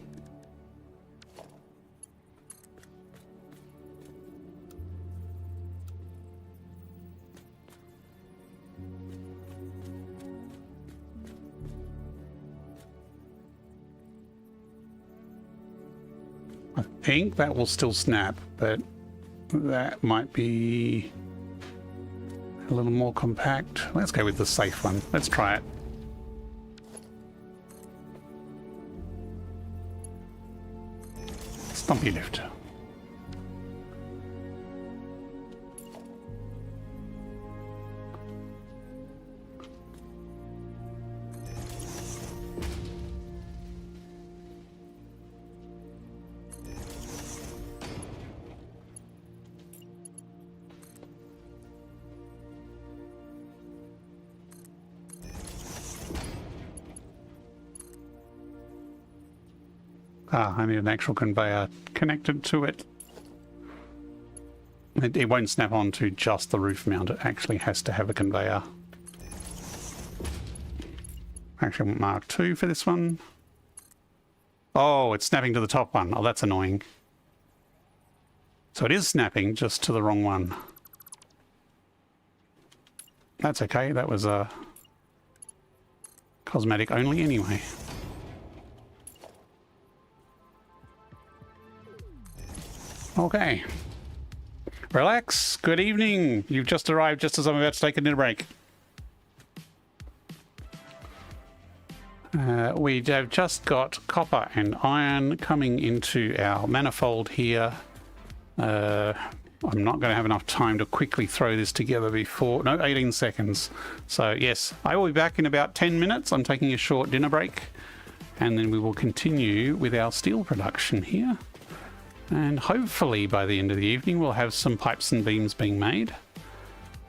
I think that will still snap, but that might be a little more compact. Let's go with the safe one. Let's try it. Stumpy lift. Ah, I need an actual conveyor connected to it. It won't snap onto just the roof mount. It actually has to have a conveyor. Actually, I want Mark 2 for this one. Oh, it's snapping to the top one. Oh, that's annoying. So it is snapping just to the wrong one. That's okay. That was a cosmetic only anyway. Okay. Relax. Good evening. You've just arrived just as I'm about to take a dinner break. We have just got copper and iron coming into our manifold here. I'm not going to have enough time to quickly throw this together before... No, 18 seconds. So, yes, I will be back in about 10 minutes. I'm taking a short dinner break. And then we will continue with our steel production here. And hopefully by the end of the evening we'll have some pipes and beams being made.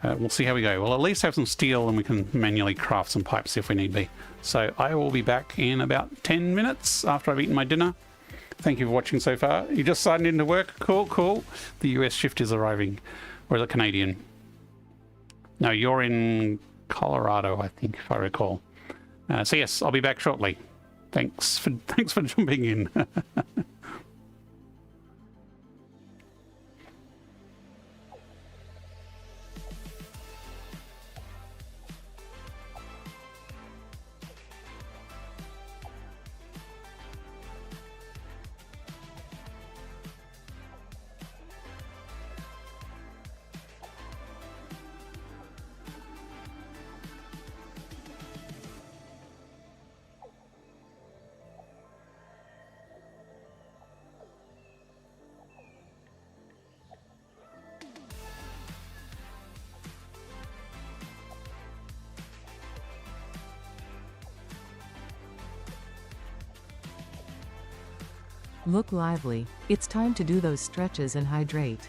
We'll see how we go. We'll at least have some steel and we can manually craft some pipes if we need be. So I will be back in about 10 minutes after I've eaten my dinner. Thank you for watching so far. You just signed into work? Cool, cool. The US shift is arriving. Or is it Canadian? No, you're in Colorado, I think, if I recall. So yes, I'll be back shortly. Thanks for jumping in. Look lively. It's time to do those stretches and hydrate.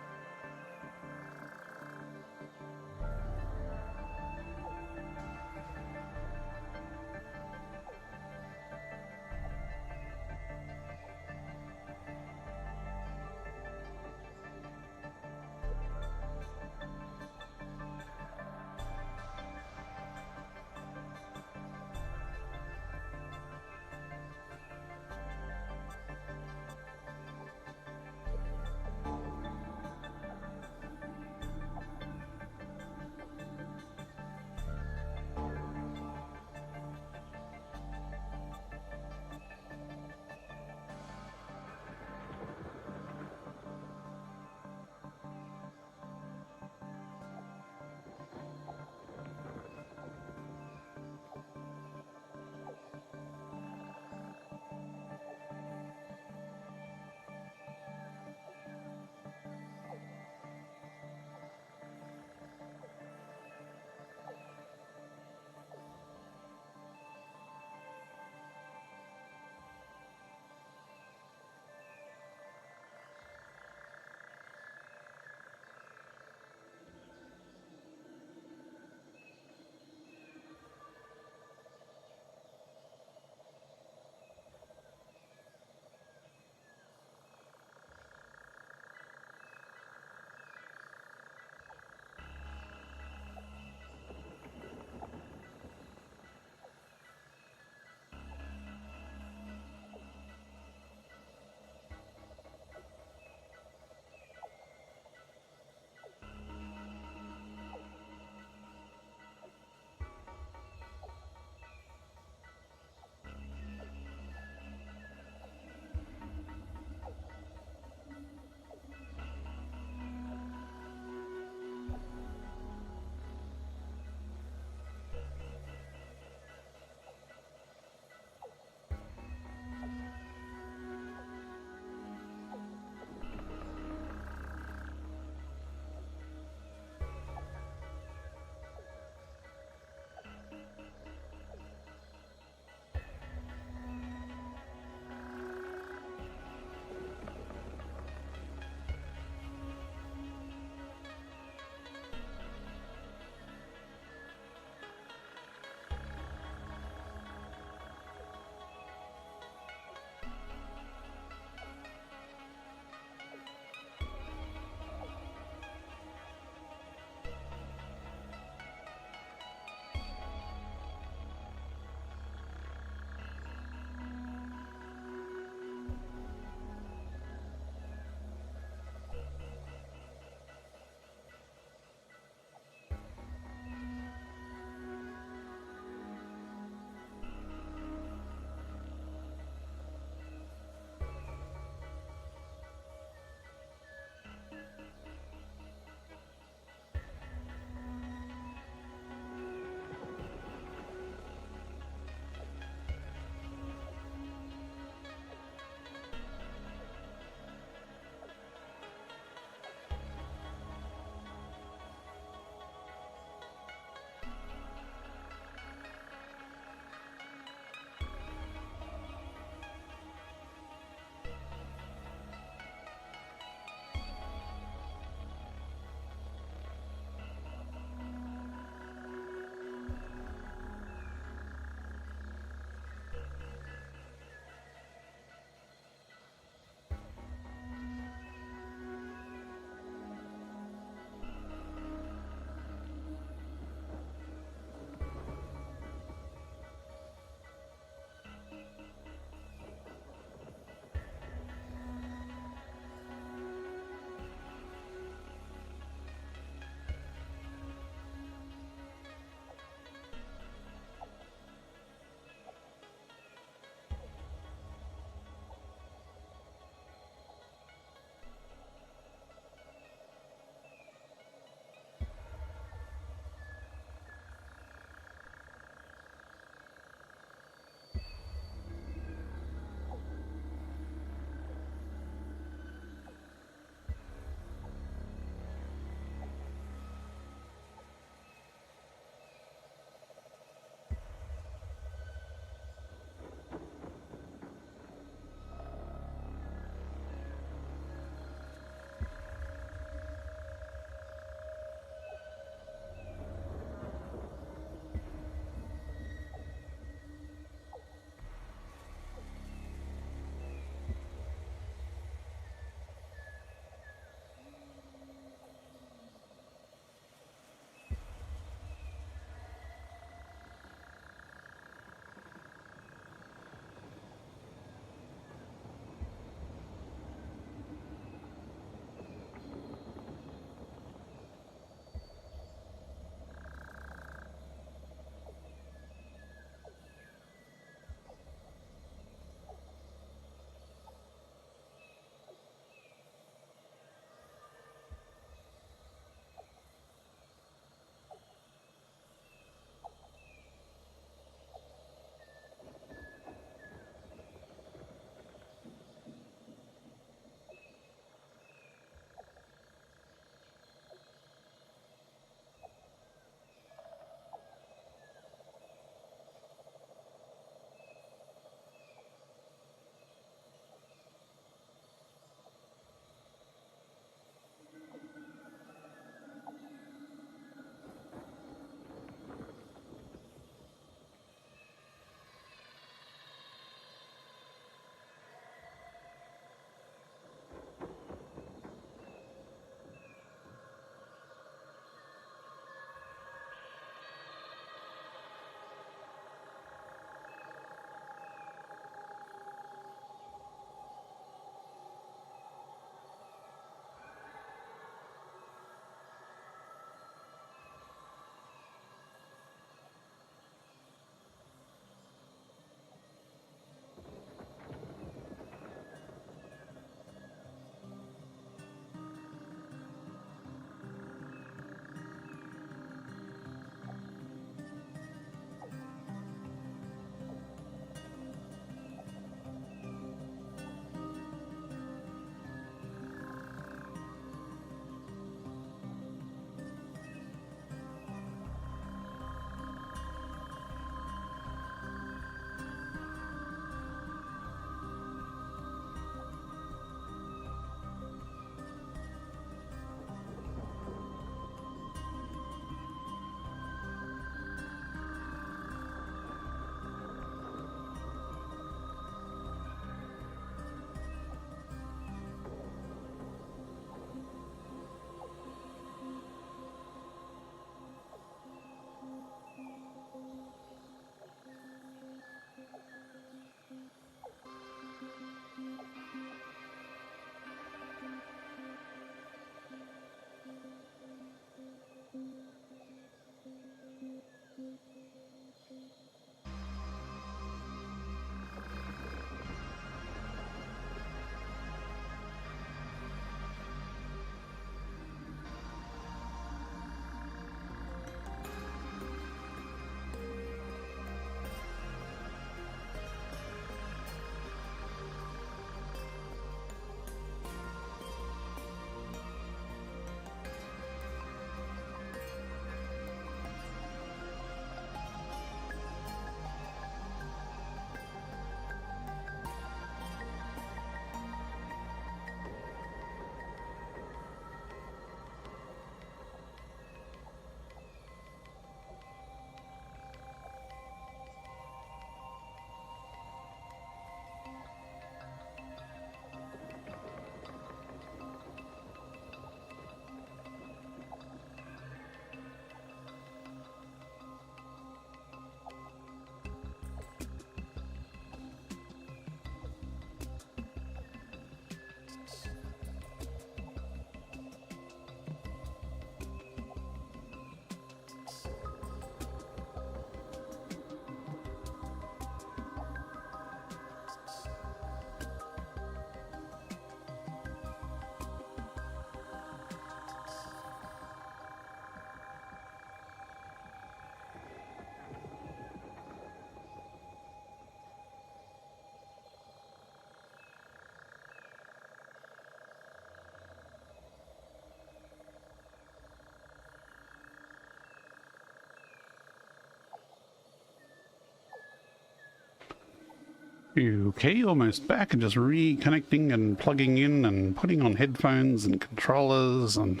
Okay, almost back and just reconnecting and plugging in and putting on headphones and controllers and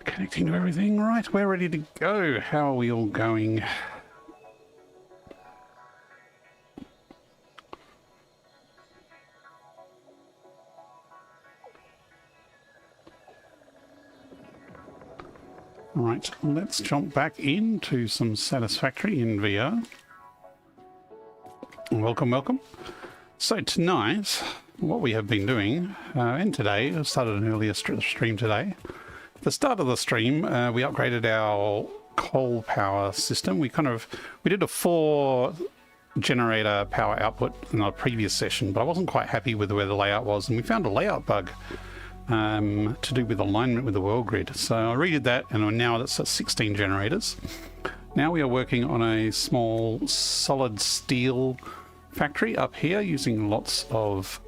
connecting to everything. Right, we're ready to go. How are we all going? Right, let's jump back into some Satisfactory in VR. Welcome, welcome. So tonight, what we have been doing, and today, I started an earlier stream today. At the start of the stream, we upgraded our coal power system. We did a 4 generator power output in our previous session, but I wasn't quite happy with where the layout was, and we found a layout bug to do with alignment with the world grid. So I redid that, and now it's at 16 generators. Now we are working on a small solid steel factory up here using lots of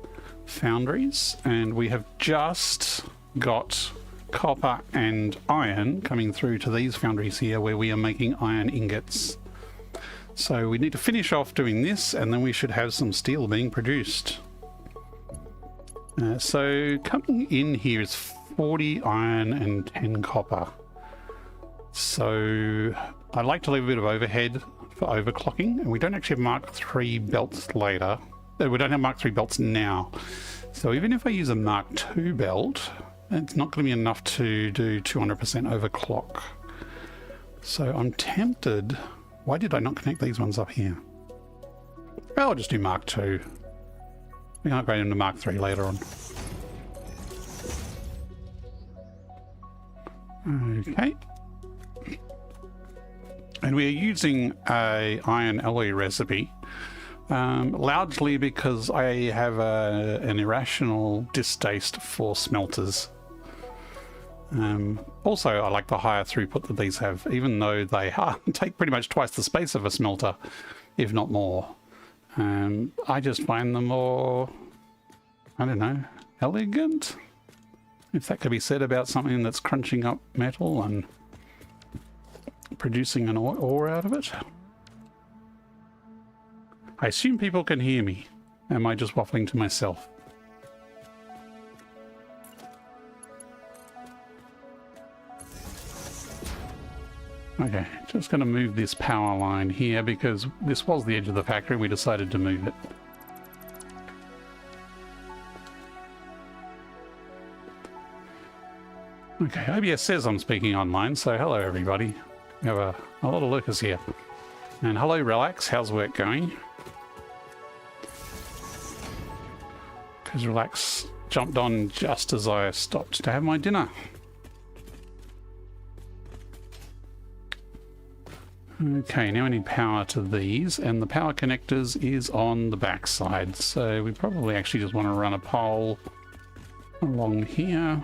foundries, and we have just got copper and iron coming through to these foundries here where we are making iron ingots. So we need to finish off doing this, and then we should have some steel being produced. So coming in here is 40 iron and 10 copper. So I like to leave a bit of overhead for overclocking, and we don't actually have Mark III belts later. We don't have Mark III belts now. So even if I use a Mark II belt, it's not going to be enough to do 200% overclock. So I'm tempted. Why did I not connect these ones up here? Well, I'll just do Mark II. We can upgrade them to Mark III later on. Okay. And we are using a iron alloy recipe, largely because I have an irrational distaste for smelters. Also, I like the higher throughput that these have, even though they take pretty much twice the space of a smelter, if not more. I just find them more, I don't know, elegant? If that could be said about something that's crunching up metal and producing an ore out of it. I assume people can hear me. Am I just waffling to myself? Okay, just going to move this power line here because this was the edge of the factory. We decided to move it. Okay, OBS says I'm speaking online, so hello everybody. We have a lot of lurkers here. And hello Relax, how's work going? Because Relax jumped on just as I stopped to have my dinner. Okay, now we need power to these, and the power connectors is on the back side, so we probably actually just want to run a pole along here.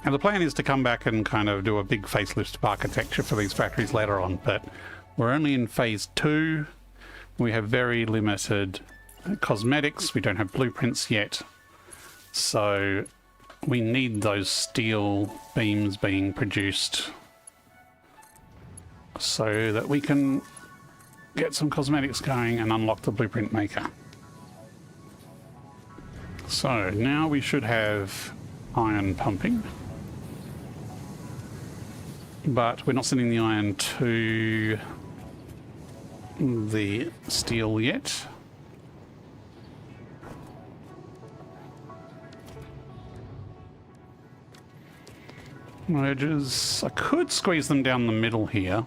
And the plan is to come back and kind of do a big facelift architecture for these factories later on, but we're only in phase 2. We have very limited cosmetics. We don't have blueprints yet. So we need those steel beams being produced so that we can get some cosmetics going and unlock the blueprint maker. So now we should have iron pumping. But we're not sending the iron to the steel yet. Merges. I could squeeze them down the middle here.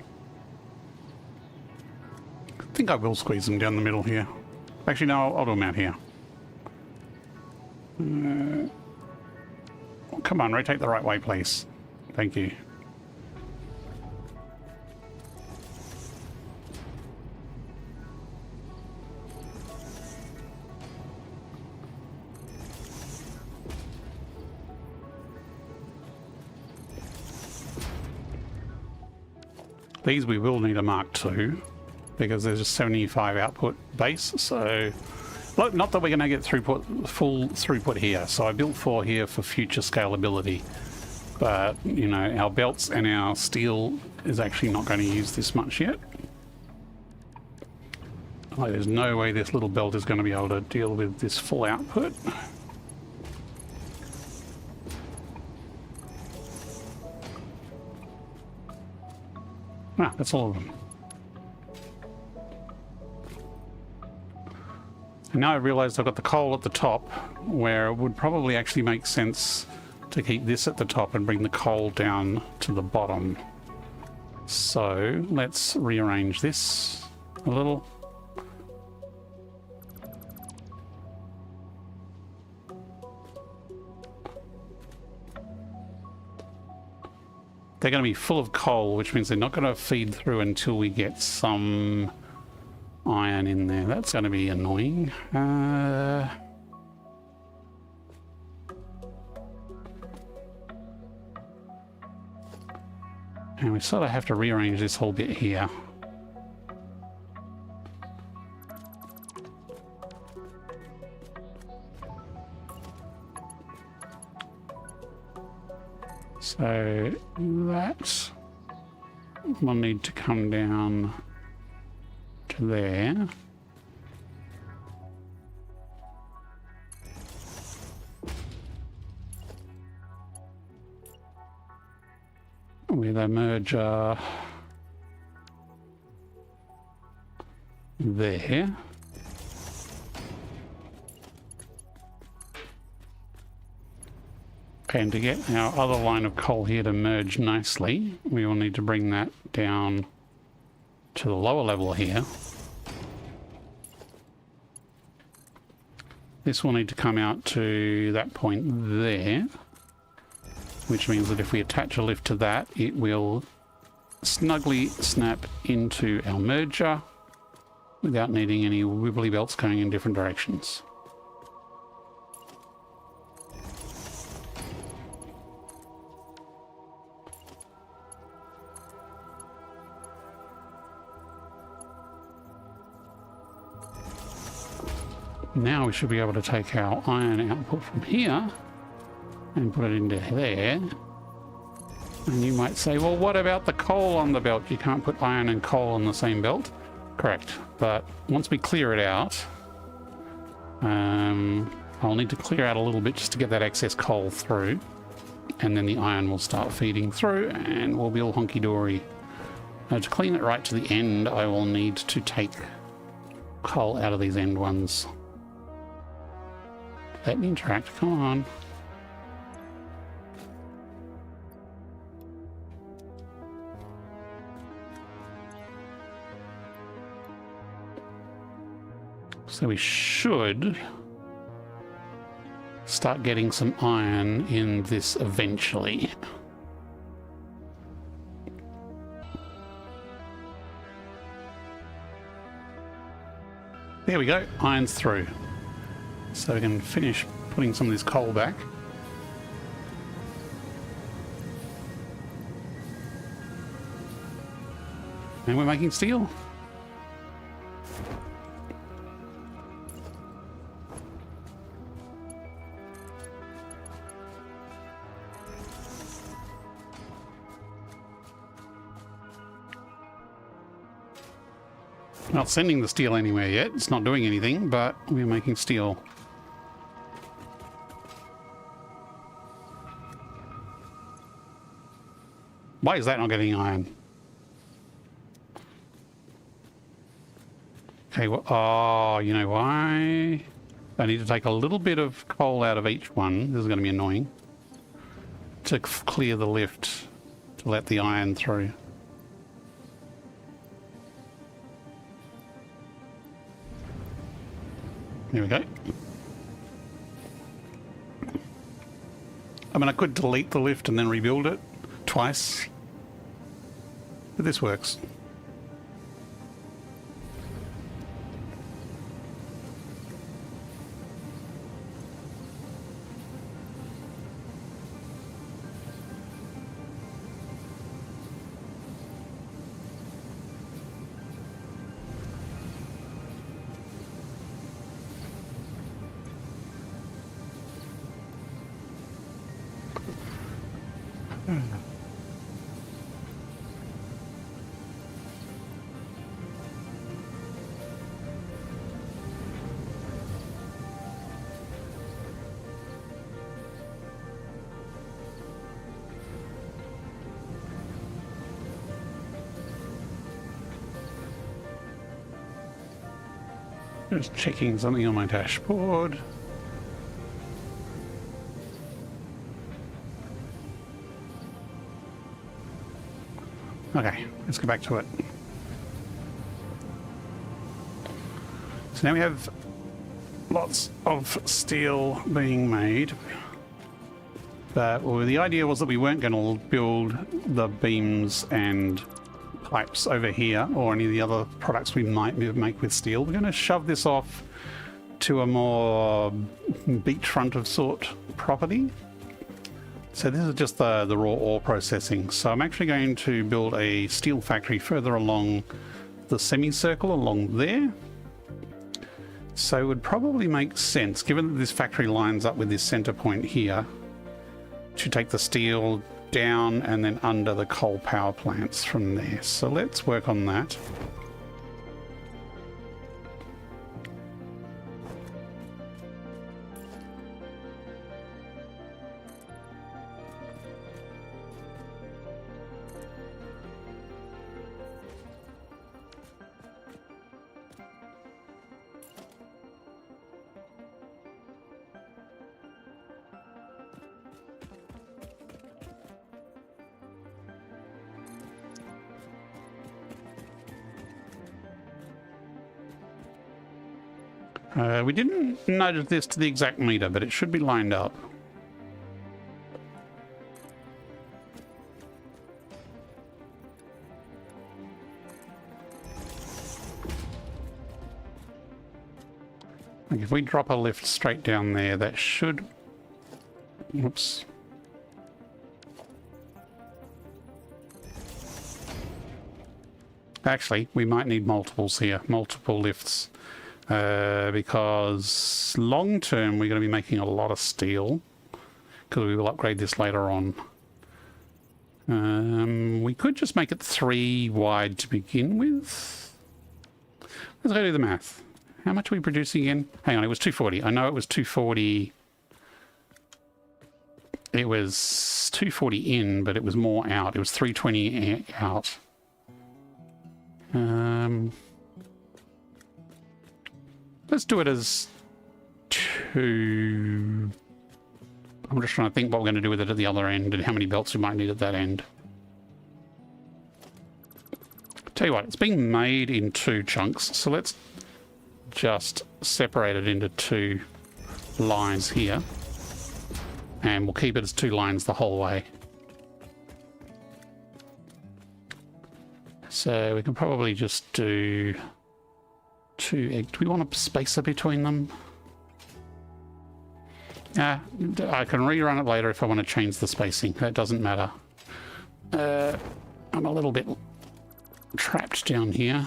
I think I will squeeze them down the middle here. Actually, no, I'll do them out here. Come on, rotate the right way, please. Thank you. These we will need a Mark II because there's a 75 output base, so Look, not that we're going to get throughput, full throughput here. So I built 4 here for future scalability. But, you know, our belts and our steel is actually not going to use this much yet. Like, there's no way this little belt is going to be able to deal with this full output. Ah, that's all of them. And now I realised I've got the coal at the top, where it would probably actually make sense to keep this at the top and bring the coal down to the bottom. So let's rearrange this a little. They're going to be full of coal, which means they're not going to feed through until we get some iron in there. That's going to be annoying. And we sort of have to rearrange this whole bit here. So that will need to come down to there. With a merger there. And to get our other line of coal here to merge nicely, we will need to bring that down to the lower level here. This will need to come out to that point there, which means that if we attach a lift to that, it will snugly snap into our merger without needing any wibbly belts going in different directions. Now we should be able to take our iron output from here and put it into there. And you might say, well, what about the coal on the belt? You can't put iron and coal on the same belt. Correct. But once we clear it out, I'll need to clear out a little bit just to get that excess coal through. And then the iron will start feeding through and we'll be all honky-dory. Now, to clean it right to the end, I will need to take coal out of these end ones. Let me interact, come on. So we should start getting some iron in this eventually. There we go, iron's through. So we can finish putting some of this coal back. And we're making steel. Not sending the steel anywhere yet. It's not doing anything, but we're making steel. Why is that not getting iron? Okay, well, oh, you know why? I need to take a little bit of coal out of each one. This is going to be annoying. To clear the lift, to let the iron through. There we go. I mean, I could delete the lift and then rebuild it twice, but this works. Just checking something on my dashboard. Okay, let's go back to it. So now we have lots of steel being made. But well, the idea was that we weren't going to build the beams and pipes over here or any of the other products we might make with steel. We're going to shove this off to a more beachfront of sort property. So this is just the raw ore processing. So I'm actually going to build a steel factory further along the semicircle along there. So it would probably make sense, given that this factory lines up with this center point here, to take the steel down and then under the coal power plants from there. So let's work on that. We didn't notice this to the exact meter, but it should be lined up. Like if we drop a lift straight down there, that should... Whoops. Actually, we might need multiples here, multiple lifts. Because long term we're going to be making a lot of steel because we will upgrade this later on. We could just make it 3 wide to begin with. Let's go do the math. How much are we producing again? Hang on, it was 240. I know it was 240. It was 240 in, but it was more out. It was 320 out. Let's do it as 2... I'm just trying to think what we're going to do with it at the other end and how many belts we might need at that end. Tell you what, it's being made in 2 chunks, so let's just separate it into 2 lines here. And we'll keep it as 2 lines the whole way. So we can probably just do 2 egg. Do we want a spacer between them? I can rerun it later if I want to change the spacing. That doesn't matter. I'm a little bit trapped down here.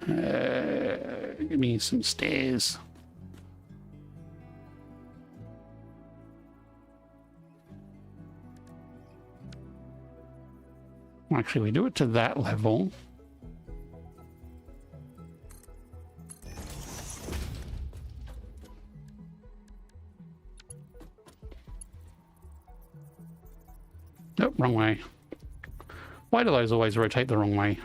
Give me some stairs. Actually, we do it to that level. Nope, wrong way. Why do those always rotate the wrong way?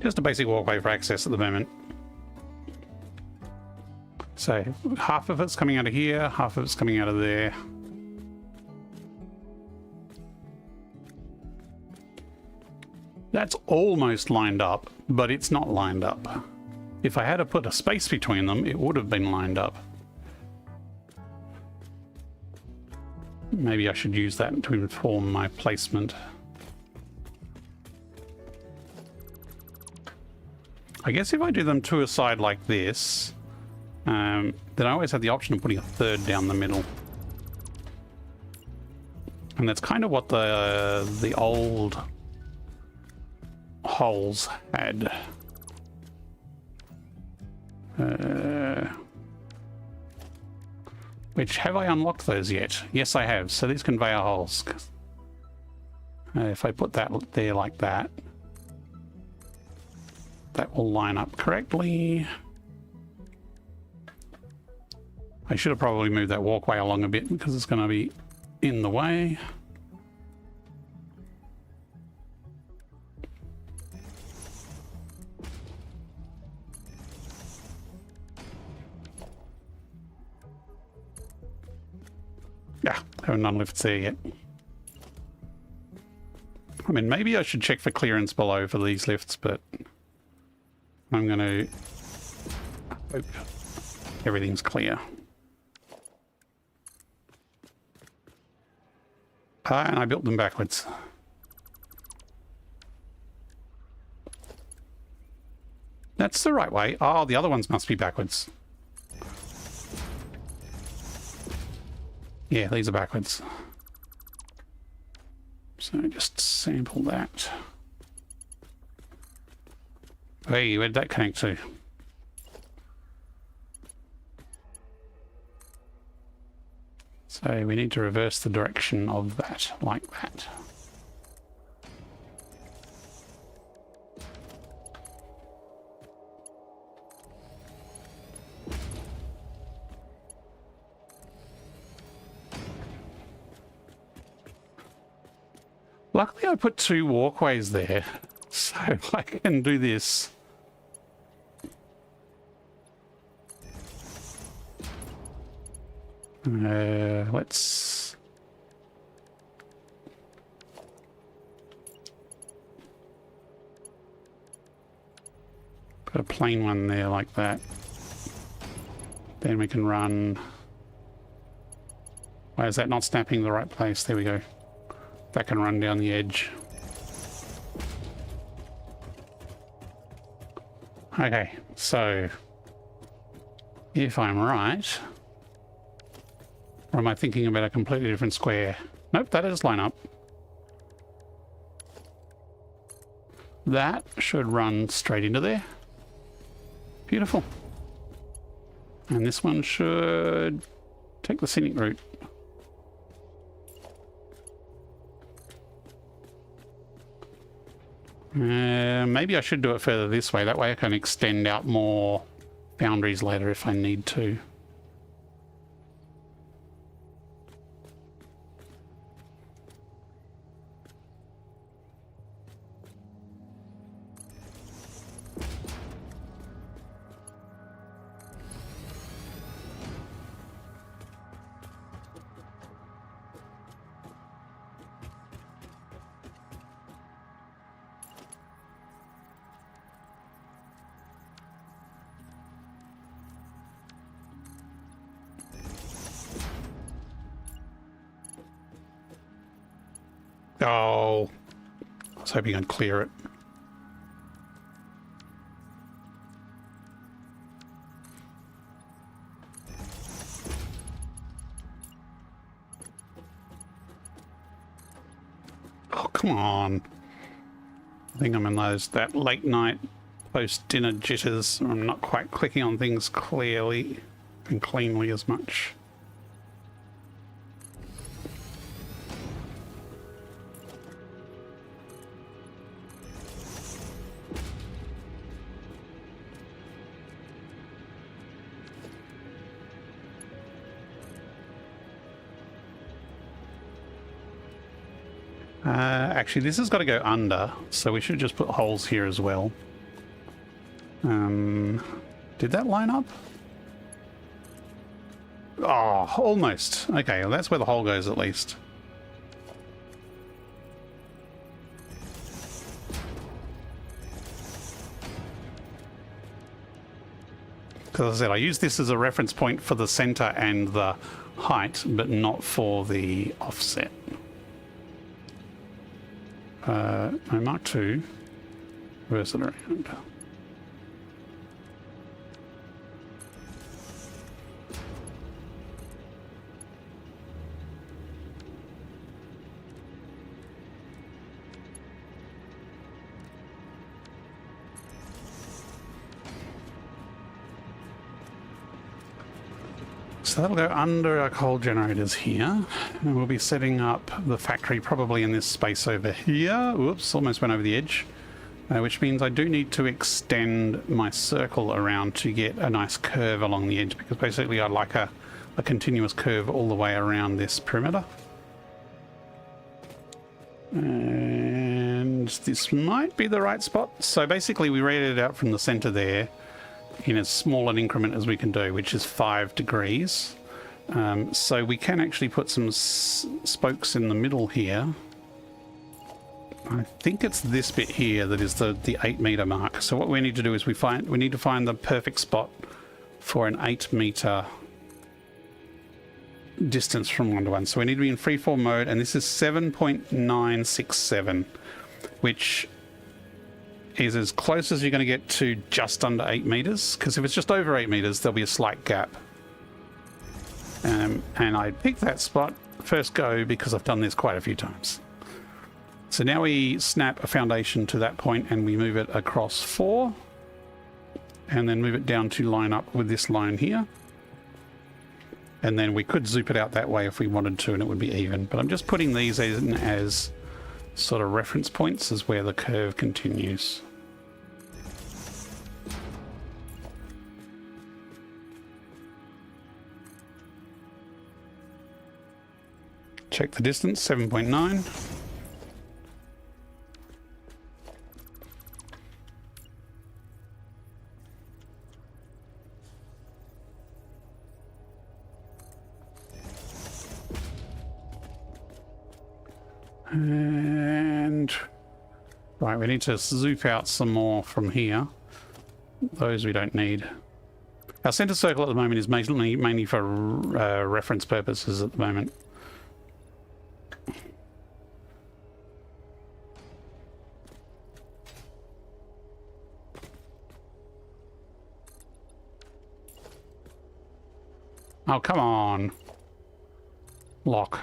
Just a basic walkway for access at the moment. So half of it's coming out of here, half of it's coming out of there. That's almost lined up, but it's not lined up. If I had to put a space between them, it would have been lined up. Maybe I should use that to inform my placement. I guess if I do them 2 aside like this, then I always have the option of putting a 3rd down the middle. And that's kind of what the old holes had. Which, have I unlocked those yet? Yes, I have. So these conveyor holes. If I put that there like that, that will line up correctly. I should have probably moved that walkway along a bit because it's going to be in the way. Yeah, haven't done lifts there yet. I mean, maybe I should check for clearance below for these lifts, but I'm going to hope everything's clear. And I built them backwards. That's the right way. Oh, the other ones must be backwards. Yeah, these are backwards. So just sample that. Hey, where'd that connect to? So we need to reverse the direction of that, like that. Luckily I put 2 walkways there, so I can do this. Let's... put a plain one there like that. Then we can run... Why is that not snapping the right place? There we go. That can run down the edge. Okay, so if I'm right, or am I thinking about a completely different square? Nope, that does line up. That should run straight into there. Beautiful. And this one should take the scenic route. Maybe I should do it further this way. That way I can extend out more boundaries later if I need to. Oh, I was hoping I'd clear it. Oh, come on. I think I'm in that late night post-dinner jitters. I'm not quite clicking on things clearly and cleanly as much. Actually, this has got to go under, so we should just put holes here as well. Did that line up? Oh, almost. Okay, well, that's where the hole goes at least. Because as I said, I use this as a reference point for the center and the height, but not for the offset. No, Mark II, reverse it around. So that'll go under our coal generators here. And we'll be setting up the factory probably in this space over here. Oops, almost went over the edge. Which means I do need to extend my circle around to get a nice curve along the edge, because basically I'd like a continuous curve all the way around this perimeter. And this might be the right spot. So basically we rated it out from the center there in as small an increment as we can do, which is 5 degrees. So we can actually put some spokes in the middle here. I think it's this bit here that is the 8 meter mark. So what we need to do is we need to find the perfect spot for an 8 meter distance from one to one. So we need to be in freeform mode, and this is 7.967, which is as close as you're going to get to just under 8 meters, because if it's just over 8 meters there'll be a slight gap. And I picked that spot first go because I've done this quite a few times. So now we snap a foundation to that point and we move it across 4, and then move it down to line up with this line here. And then we could zoop it out that way if we wanted to, and it would be even. But I'm just putting these in as sort of reference points as where the curve continues. Check the distance, 7.9. And right, we need to zoop out some more from here. Those we don't need. Our center circle at the moment is mainly for reference purposes at the moment. Oh, come on. Lock.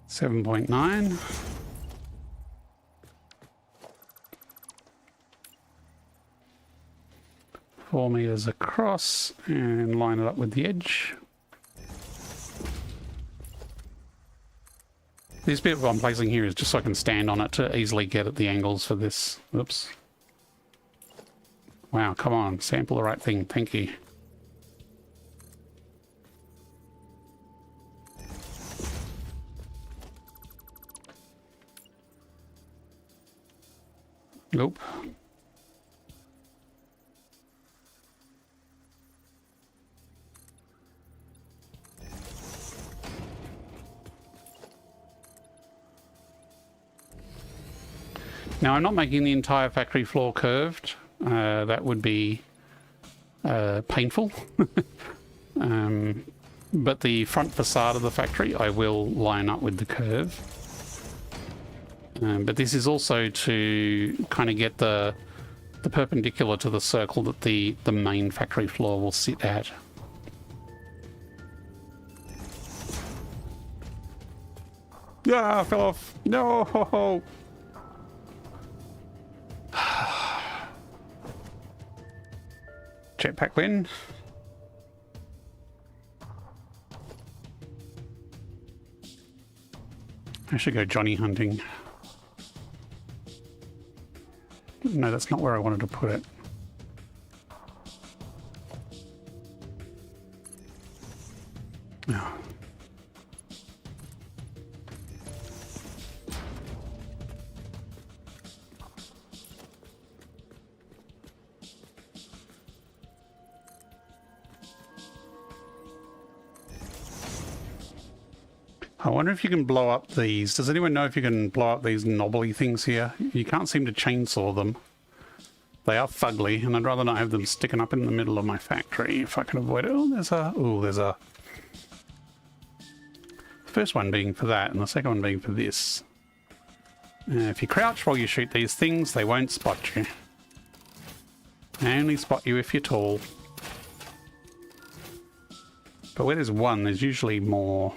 $7.9. $4 meters across and line it up with the edge. This bit I'm placing here is just so I can stand on it to easily get at the angles for this. Oops. Wow, come on, sample the right thing. Thank you. Nope. Now I'm not making the entire factory floor curved. That would be painful. But the front facade of the factory I will line up with the curve. But this is also to kind of get the perpendicular to the circle that the main factory floor will sit at. Ah, fell off. No. Jetpack win. I should go Johnny hunting. No, that's not where I wanted to put it. Oh. I wonder if you can blow up these. Does anyone know if you can blow up these knobbly things here? You can't seem to chainsaw them. They are fugly, and I'd rather not have them sticking up in the middle of my factory if I can avoid it. Oh, there's a... The first one being for that, and the second one being for this. If you crouch while you shoot these things, they won't spot you. They only spot you if you're tall. But where there's one, there's usually more.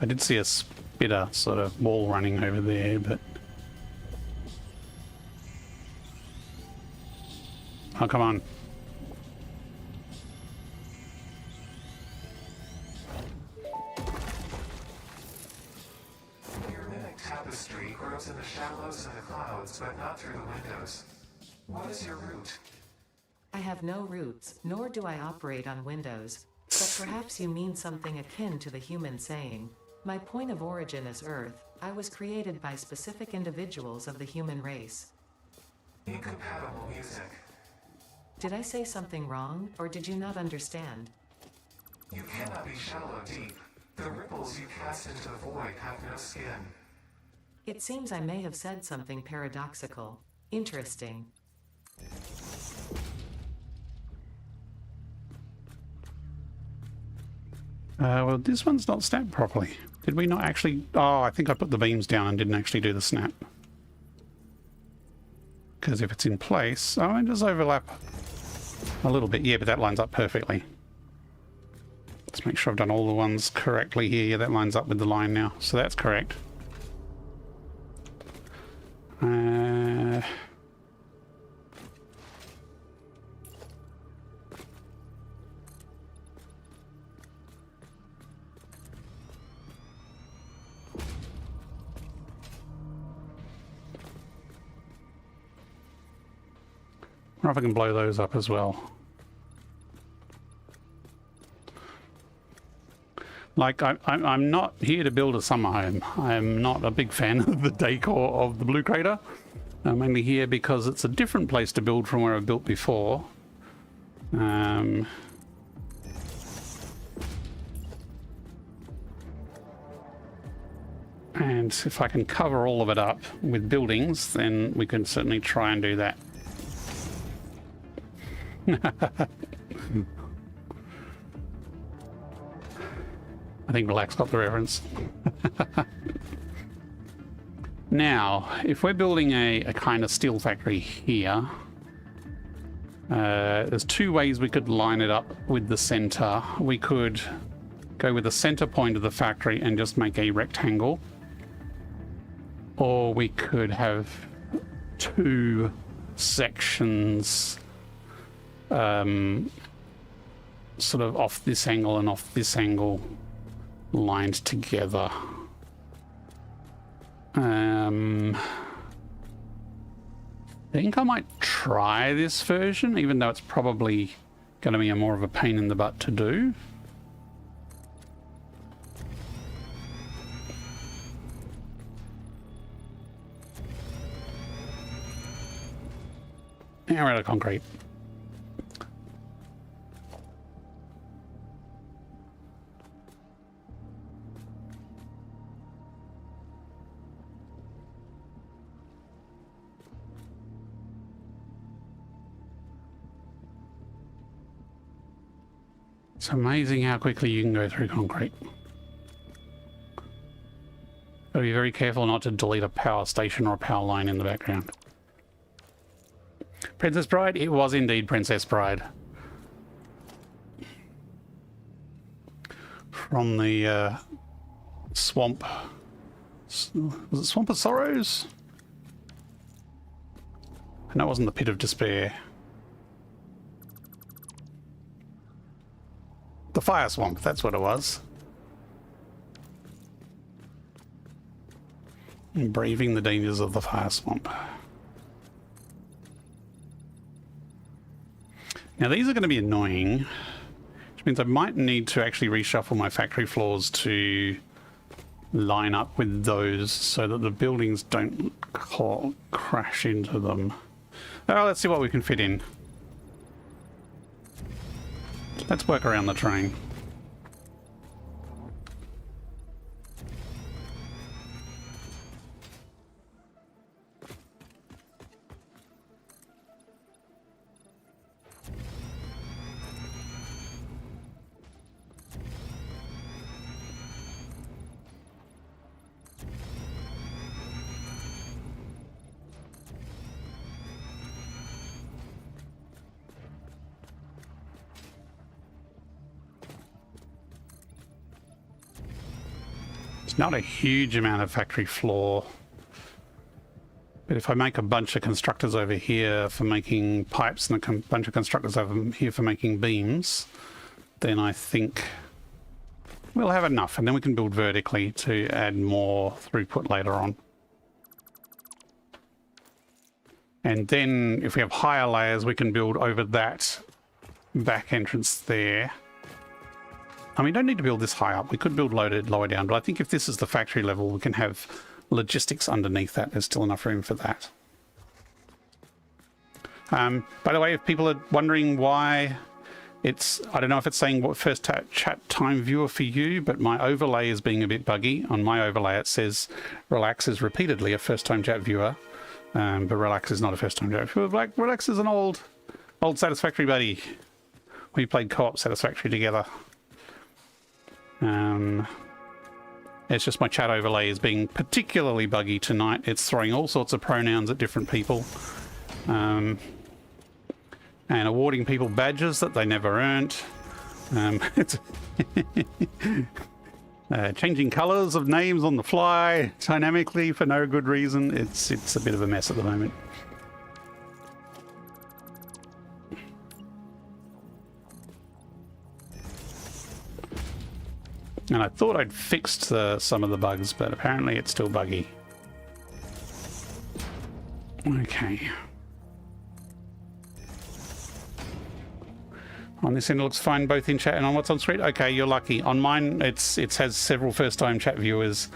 I did see a spitter sort of wall running over there, but... Oh, come on. Your mimic tapestry grows in the shallows and the clouds, but not through the windows. What is your root? I have no roots, nor do I operate on Windows. But perhaps you mean something akin to the human saying, "My point of origin is Earth. I was created by specific individuals of the human race." Incompatible music. Did I say something wrong, or did you not understand? You cannot be shallow deep. The ripples you cast into the void have no skin. It seems I may have said something paradoxical. Interesting. Well, this one's not snapped properly. Did we not actually... Oh, I think I put the beams down and didn't actually do the snap. Because if it's in place... Oh, it does overlap a little bit. Yeah, but that lines up perfectly. Let's make sure I've done all the ones correctly here. Yeah, that lines up with the line now. So that's correct. I wonder if I can blow those up as well. Like, I'm not here to build a summer home. I'm not a big fan of the decor of the Blue Crater. I'm only here because it's a different place to build from where I've built before. And if I can cover all of it up with buildings, then we can certainly try and do that. I think Relax got the reference. Now, if we're building a kind of steel factory here, there's two ways we could line it up with the center. We could go with the center point of the factory and just make a rectangle, or we could have two sections sort of off this angle and off this angle lined together. I think I might try this version, even though it's probably going to be more of a pain in the butt to do. Now we're out of concrete. It's amazing how quickly you can go through concrete. Gotta be very careful not to delete a power station or a power line in the background. Princess Bride? It was indeed Princess Bride. From the swamp. Was it Swamp of Sorrows? And that wasn't the Pit of Despair. The Fire Swamp, that's what it was. Braving the dangers of the Fire Swamp. Now these are going to be annoying, which means I might need to actually reshuffle my factory floors to line up with those so that the buildings don't crash into them. Oh, let's see what we can fit in. Let's work around the train. It's not a huge amount of factory floor, but if I make a bunch of constructors over here for making pipes and a bunch of constructors over here for making beams, then I think we'll have enough, and then we can build vertically to add more throughput later on. And then if we have higher layers, we can build over that back entrance there. And we don't need to build this high up. We could build lower down, but I think if this is the factory level, we can have logistics underneath that. There's still enough room for that. By the way, if people are wondering why it's, I don't know if it's saying what first chat time viewer for you, but my overlay is being a bit buggy. On my overlay, it says Relax is repeatedly a first time chat viewer, but Relax is not a first time chat viewer. Relax is an old Satisfactory buddy. We played co-op Satisfactory together. It's just my chat overlay is being particularly buggy tonight. It's throwing all sorts of pronouns at different people. And awarding people badges that they never earned. It's changing colours of names on the fly dynamically for no good reason. It's a bit of a mess at the moment. And I thought I'd fixed some of the bugs, but apparently it's still buggy. Okay. On this end it looks fine both in chat and on what's on screen. Okay, you're lucky. On mine it has several first-time chat viewers.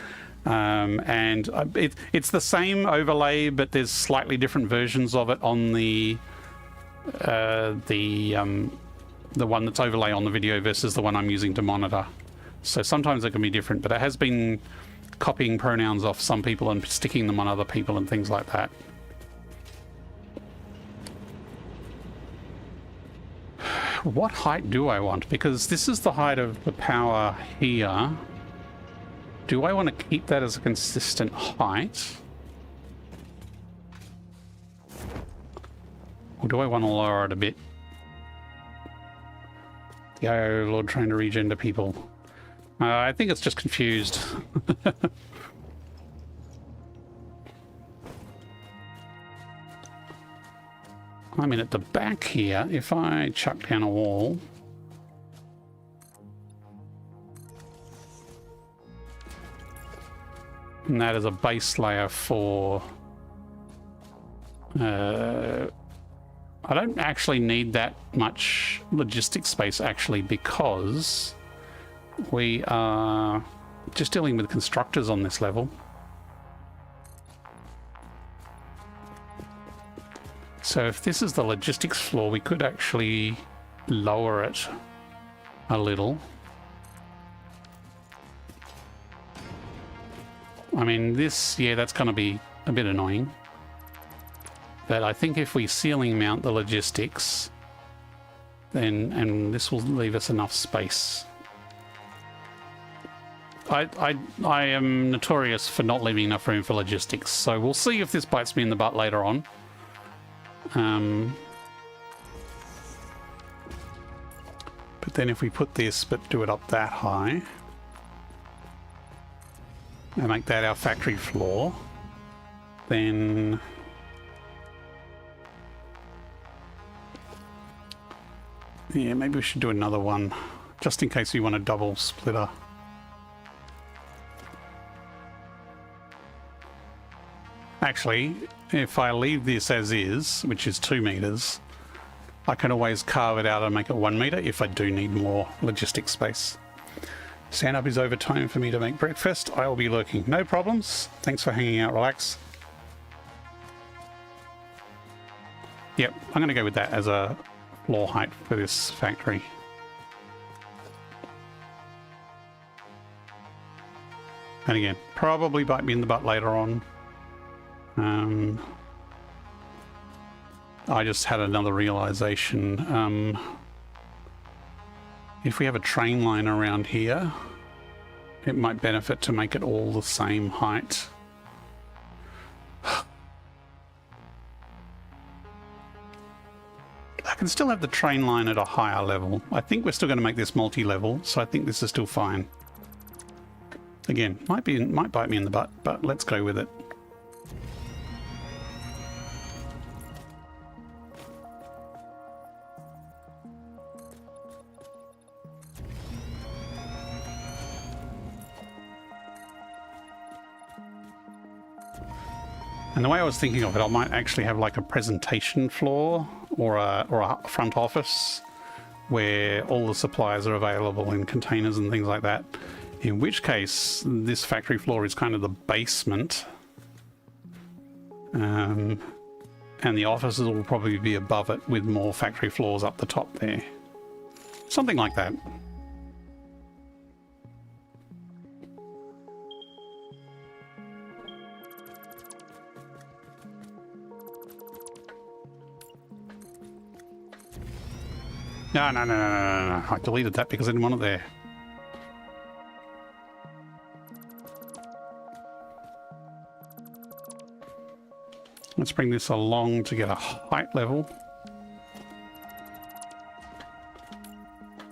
And it's the same overlay, but there's slightly different versions of it on the one that's overlay on the video versus the one I'm using to monitor. So sometimes it can be different, but it has been copying pronouns off some people and sticking them on other people and things like that. What height do I want? Because this is the height of the power here. Do I want to keep that as a consistent height? Or do I want to lower it a bit? Yo, Lord trying to regender people. I think it's just confused. I mean, at the back here, if I chuck down a wall... and that is a base layer for... I don't actually need that much logistics space, actually, because... we are just dealing with constructors on this level. So if this is the logistics floor, we could actually lower it a little. I mean, this, yeah, that's going to be a bit annoying. But I think if we ceiling mount the logistics, then, and this will leave us enough space. I am notorious for not leaving enough room for logistics, so we'll see if this bites me in the butt later on. But then if we put this, but do it up that high, and make that our factory floor, then... yeah, maybe we should do another one, just in case we want a double splitter. Actually, if I leave this as is, which is 2 meters, I can always carve it out and make it 1 meter if I do need more logistic space. Stand up is over time for me to make breakfast. I will be lurking. No problems. Thanks for hanging out, Relax. Yep, I'm going to go with that as a floor height for this factory. And again, probably bite me in the butt later on. I just had another realization. If we have a train line around here, it might benefit to make it all the same height. I can still have the train line at a higher level. I think we're still going to make this multi-level, so I think this is still fine. Again, might bite me in the butt, but let's go with it. And the way I was thinking of it, I might actually have like a presentation floor or a front office where all the supplies are available in containers and things like that. In which case, this factory floor is kind of the basement. And the offices will probably be above it with more factory floors up the top there. Something like that. No. I deleted that because I didn't want it there. Let's bring this along to get a height level.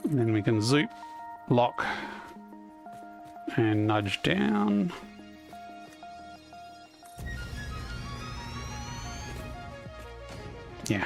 And then we can zoop, lock, and nudge down. Yeah.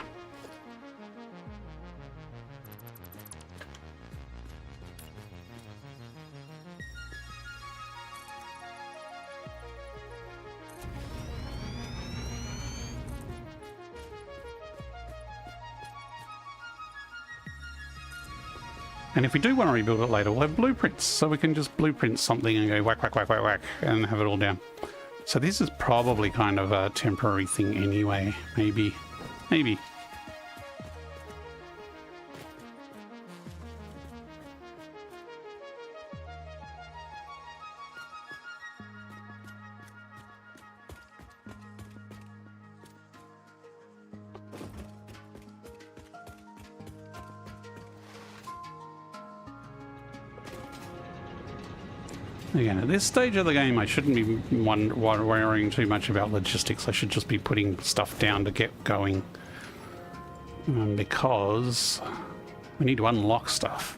And if we do want to rebuild it later, we'll have blueprints, so we can just blueprint something and go whack, whack, whack, whack, whack, and have it all down. So this is probably kind of a temporary thing anyway, maybe. Maybe. Again, at this stage of the game, I shouldn't be worrying too much about logistics. I should just be putting stuff down to get going. Because we need to unlock stuff.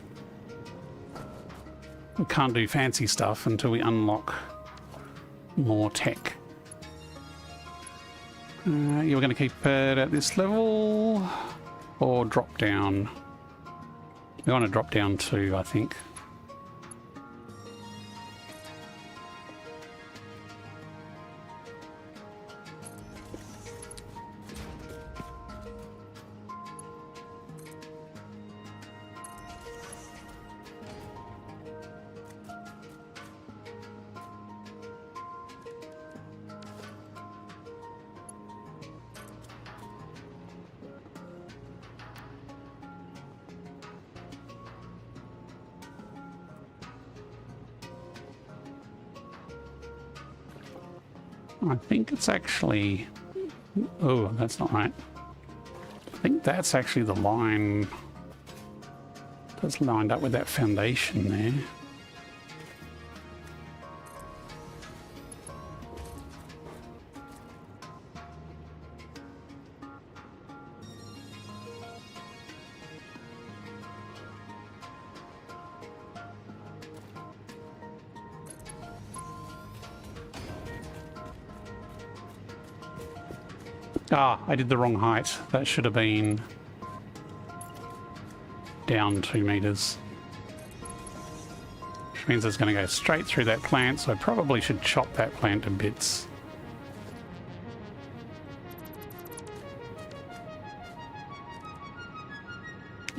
We can't do fancy stuff until we unlock more tech. You're going to keep it at this level or drop down? We want to drop down too, I think. I think it's actually... Oh, that's not right. I think that's actually the line that's lined up with that foundation there. Ah, I did the wrong height. That should have been down 2 meters. Which means it's going to go straight through that plant, so I probably should chop that plant to bits.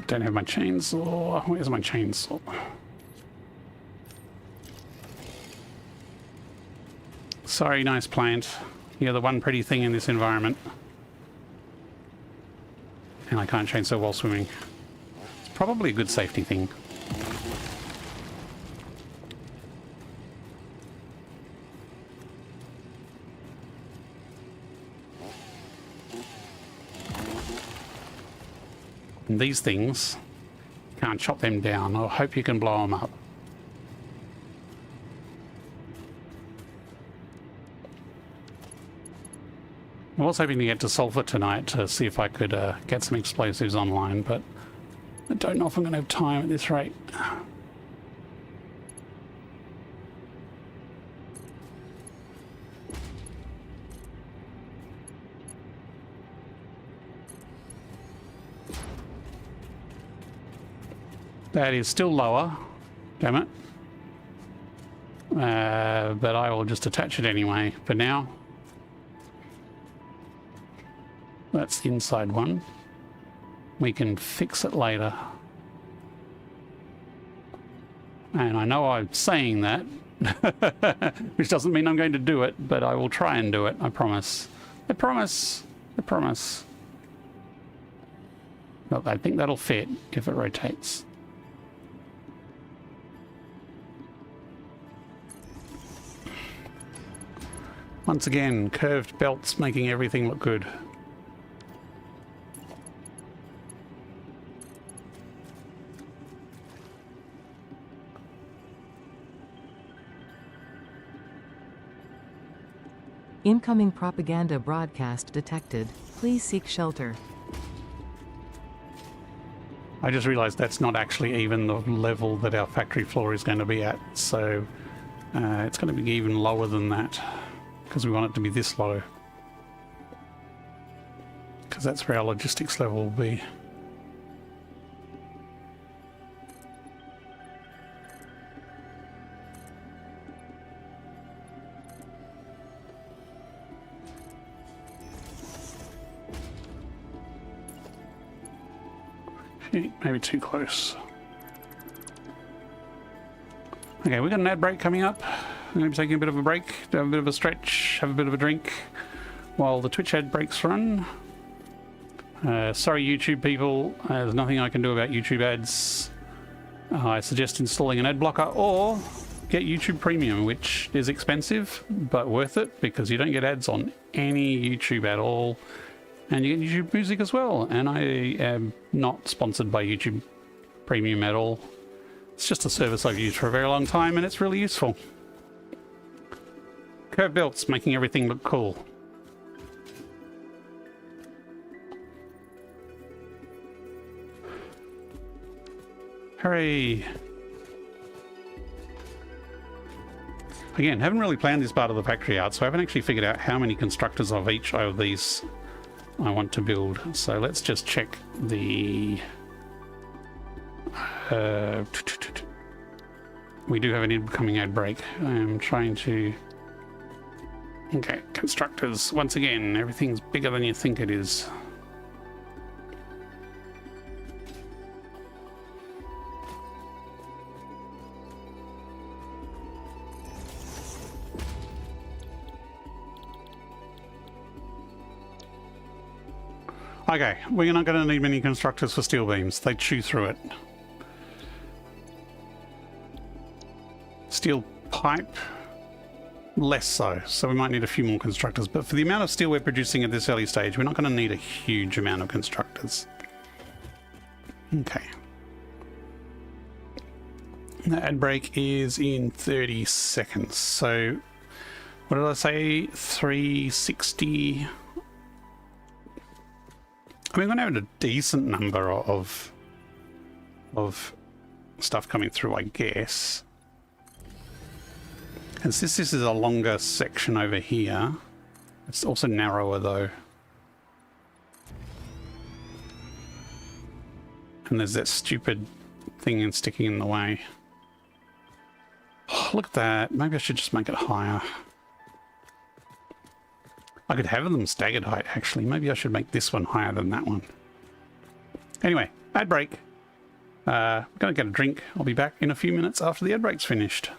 Don't have my chainsaw. Where's my chainsaw? Sorry, nice plant. You're the one pretty thing in this environment. And I can't chainsaw while swimming. It's probably a good safety thing. And these things, can't chop them down. I hope you can blow them up. I was hoping to get to Sulphur tonight to see if I could get some explosives online, but I don't know if I'm going to have time at this rate. That is still lower, damn it. But I will just attach it anyway for now. That's the inside one. We can fix it later. And I know I'm saying that, which doesn't mean I'm going to do it, but I will try and do it, I promise. I promise. I promise. Look, I think that'll fit if it rotates. Once again, curved belts making everything look good. Incoming propaganda broadcast detected. Please seek shelter. I just realized that's not actually even the level that our factory floor is going to be at, so it's going to be even lower than that, because we want it to be this low. Because that's where our logistics level will be. Maybe too close. Okay, we've got an ad break coming up. I'm going to be taking a bit of a break, have a bit of a stretch, have a bit of a drink while the Twitch ad breaks run. Sorry YouTube people, there's nothing I can do about YouTube ads. I suggest installing an ad blocker or get YouTube Premium, which is expensive but worth it because you don't get ads on any YouTube at all. And you get YouTube Music as well, and I am not sponsored by YouTube Premium at all. It's just a service I've used for a very long time, and it's really useful. Curved belts making everything look cool. Hooray! Again, haven't really planned this part of the factory out, so I haven't actually figured out how many constructors of each of these I want to build. So let's just check the we do have an incoming ad break. I'm trying to... Okay, constructors. Once again, everything's bigger than you think it is. Okay, we're not going to need many constructors for steel beams. They chew through it. Steel pipe, less so. So we might need a few more constructors. But for the amount of steel we're producing at this early stage, we're not going to need a huge amount of constructors. Okay. The ad break is in 30 seconds. So what did I say? 360... I mean, we're going to have a decent number of stuff coming through, I guess. And since this is a longer section over here, it's also narrower though. And there's that stupid thing sticking in the way. Oh, look at that. Maybe I should just make it higher. I could have them staggered height, actually. Maybe I should make this one higher than that one. Anyway, ad break. I'm going to get a drink. I'll be back in a few minutes after the ad break's finished.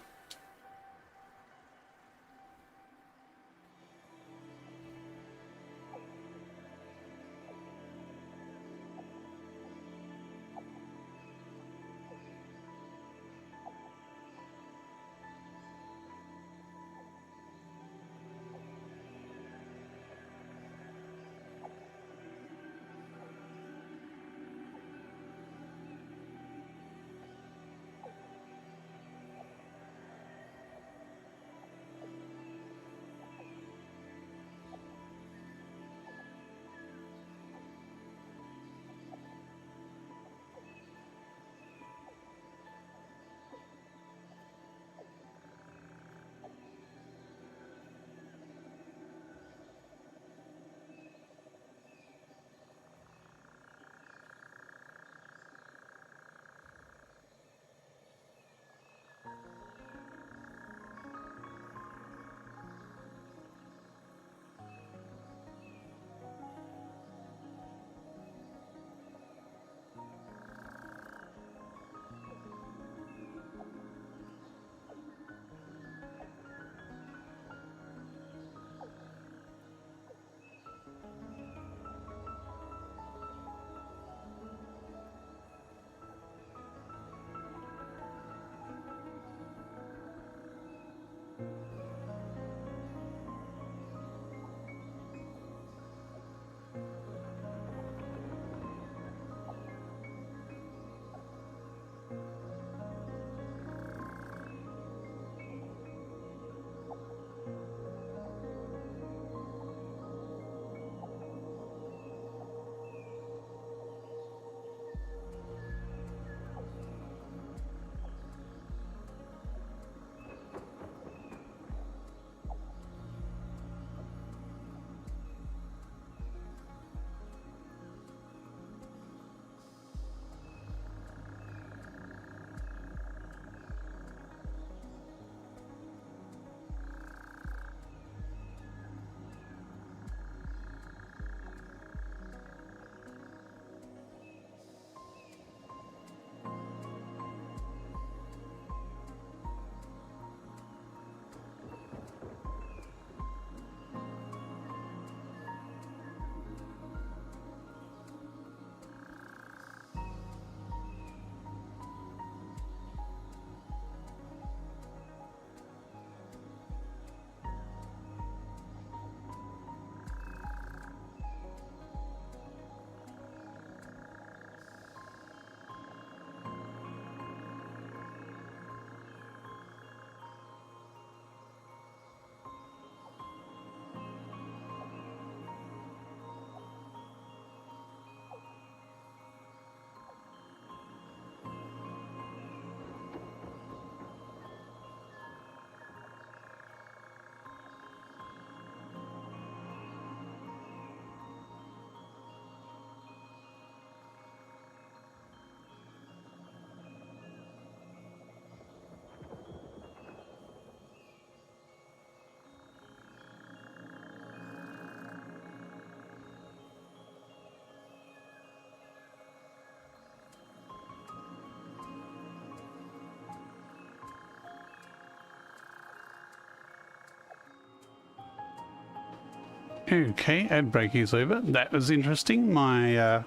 Okay, ad break is over. That was interesting. My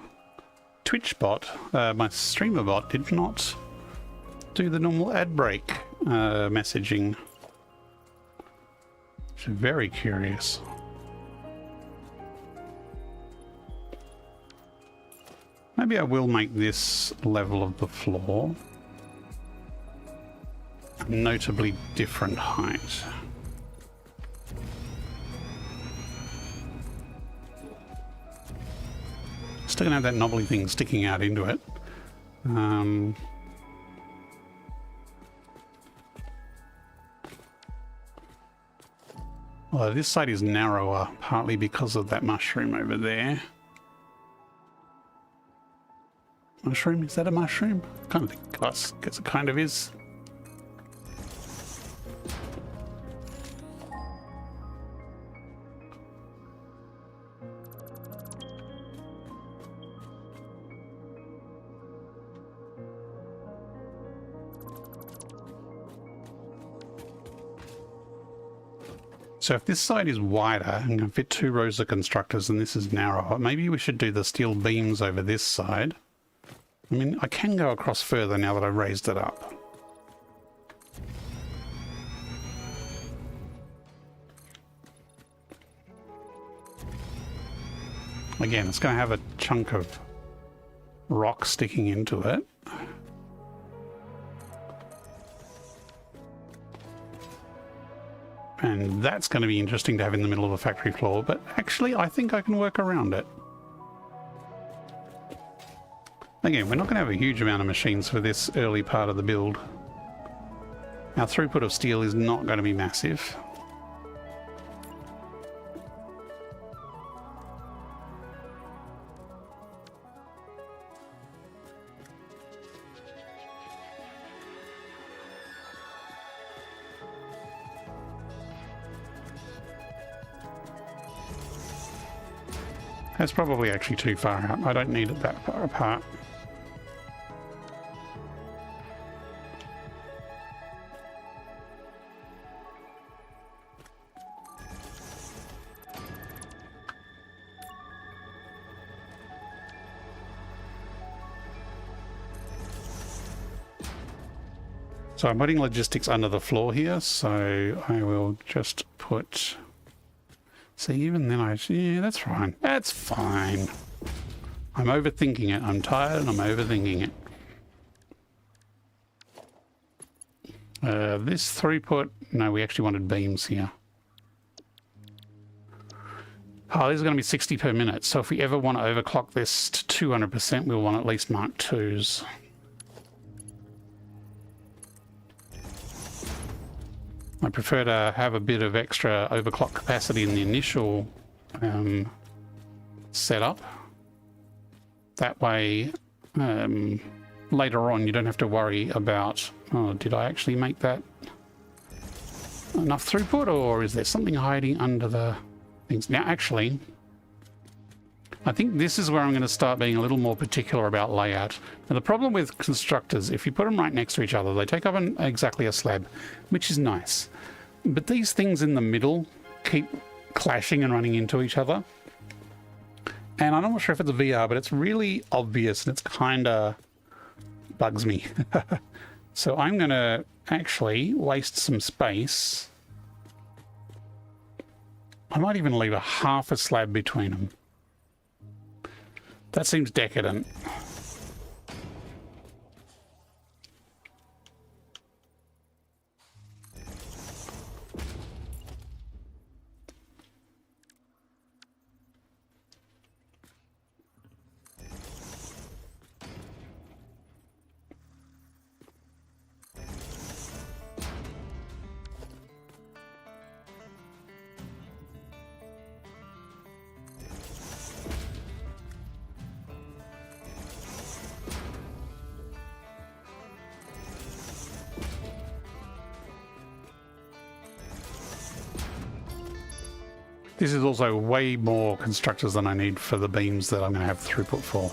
Twitch bot, my streamer bot, did not do the normal ad break messaging. Which is very curious. Maybe I will make this level of the floor a notably different height. Still gonna have that knobbly thing sticking out into it. Well, this side is narrower, partly because of that mushroom over there. Mushroom? Is that a mushroom? I kind of think, I guess it kind of is. So if this side is wider and can fit 2 rows of constructors and this is narrower, maybe we should do the steel beams over this side. I mean, I can go across further now that I've raised it up. Again, it's going to have a chunk of rock sticking into it. And that's going to be interesting to have in the middle of the factory floor, but actually I think I can work around it. Again, we're not going to have a huge amount of machines for this early part of the build. Our throughput of steel is not going to be massive. That's probably actually too far out. I don't need it that far apart. So I'm putting logistics under the floor here, so I will just put... See, even then yeah, that's fine. That's fine. I'm overthinking it. I'm tired and I'm overthinking it. This throughput... No, we actually wanted beams here. Oh, this is going to be 60 per minute. So if we ever want to overclock this to 200%, we'll want at least Mark 2s. I prefer to have a bit of extra overclock capacity in the initial setup. That way, later on, you don't have to worry about, oh, did I actually make that enough throughput, or is there something hiding under the things? Now, actually, I think this is where I'm going to start being a little more particular about layout. Now, the problem with constructors, if you put them right next to each other, they take up exactly a slab, which is nice. But these things in the middle keep clashing and running into each other. And I'm not sure if it's a VR, but it's really obvious and it's kind of bugs me. So I'm going to actually waste some space. I might even leave a half a slab between them. That seems decadent. This is also way more constructors than I need for the beams that I'm going to have throughput for.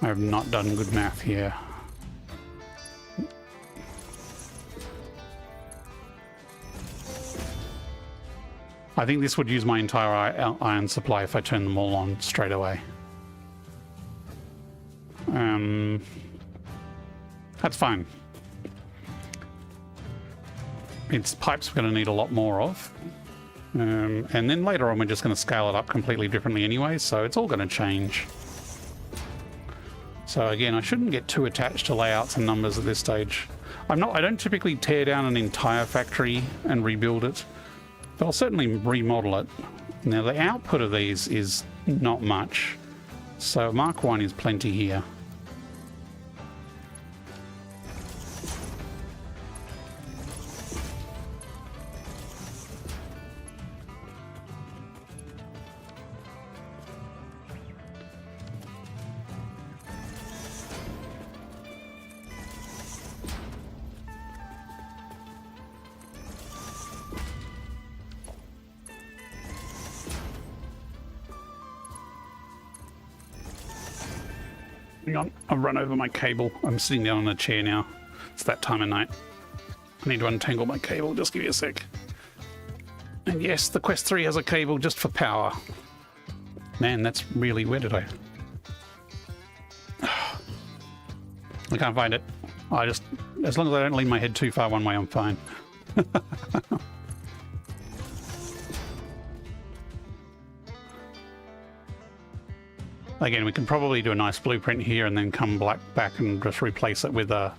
I have not done good math here. I think this would use my entire iron supply if I turn them all on straight away. That's fine. It's pipes we're going to need a lot more of. And then later on we're just going to scale it up completely differently anyway, so it's all going to change. So again, I shouldn't get too attached to layouts and numbers at this stage. I don't typically tear down an entire factory and rebuild it, but I'll certainly remodel it. Now the output of these is not much, so Mark 1 is plenty here. Hang on, I've run over my cable. I'm sitting down on a chair now. It's that time of night. I need to untangle my cable. Just give me a sec. And yes, the Quest 3 has a cable just for power. Man, that's really... Where did I can't find it. As long as I don't lean my head too far one way, I'm fine. Again, we can probably do a nice blueprint here and then come back and just replace it with a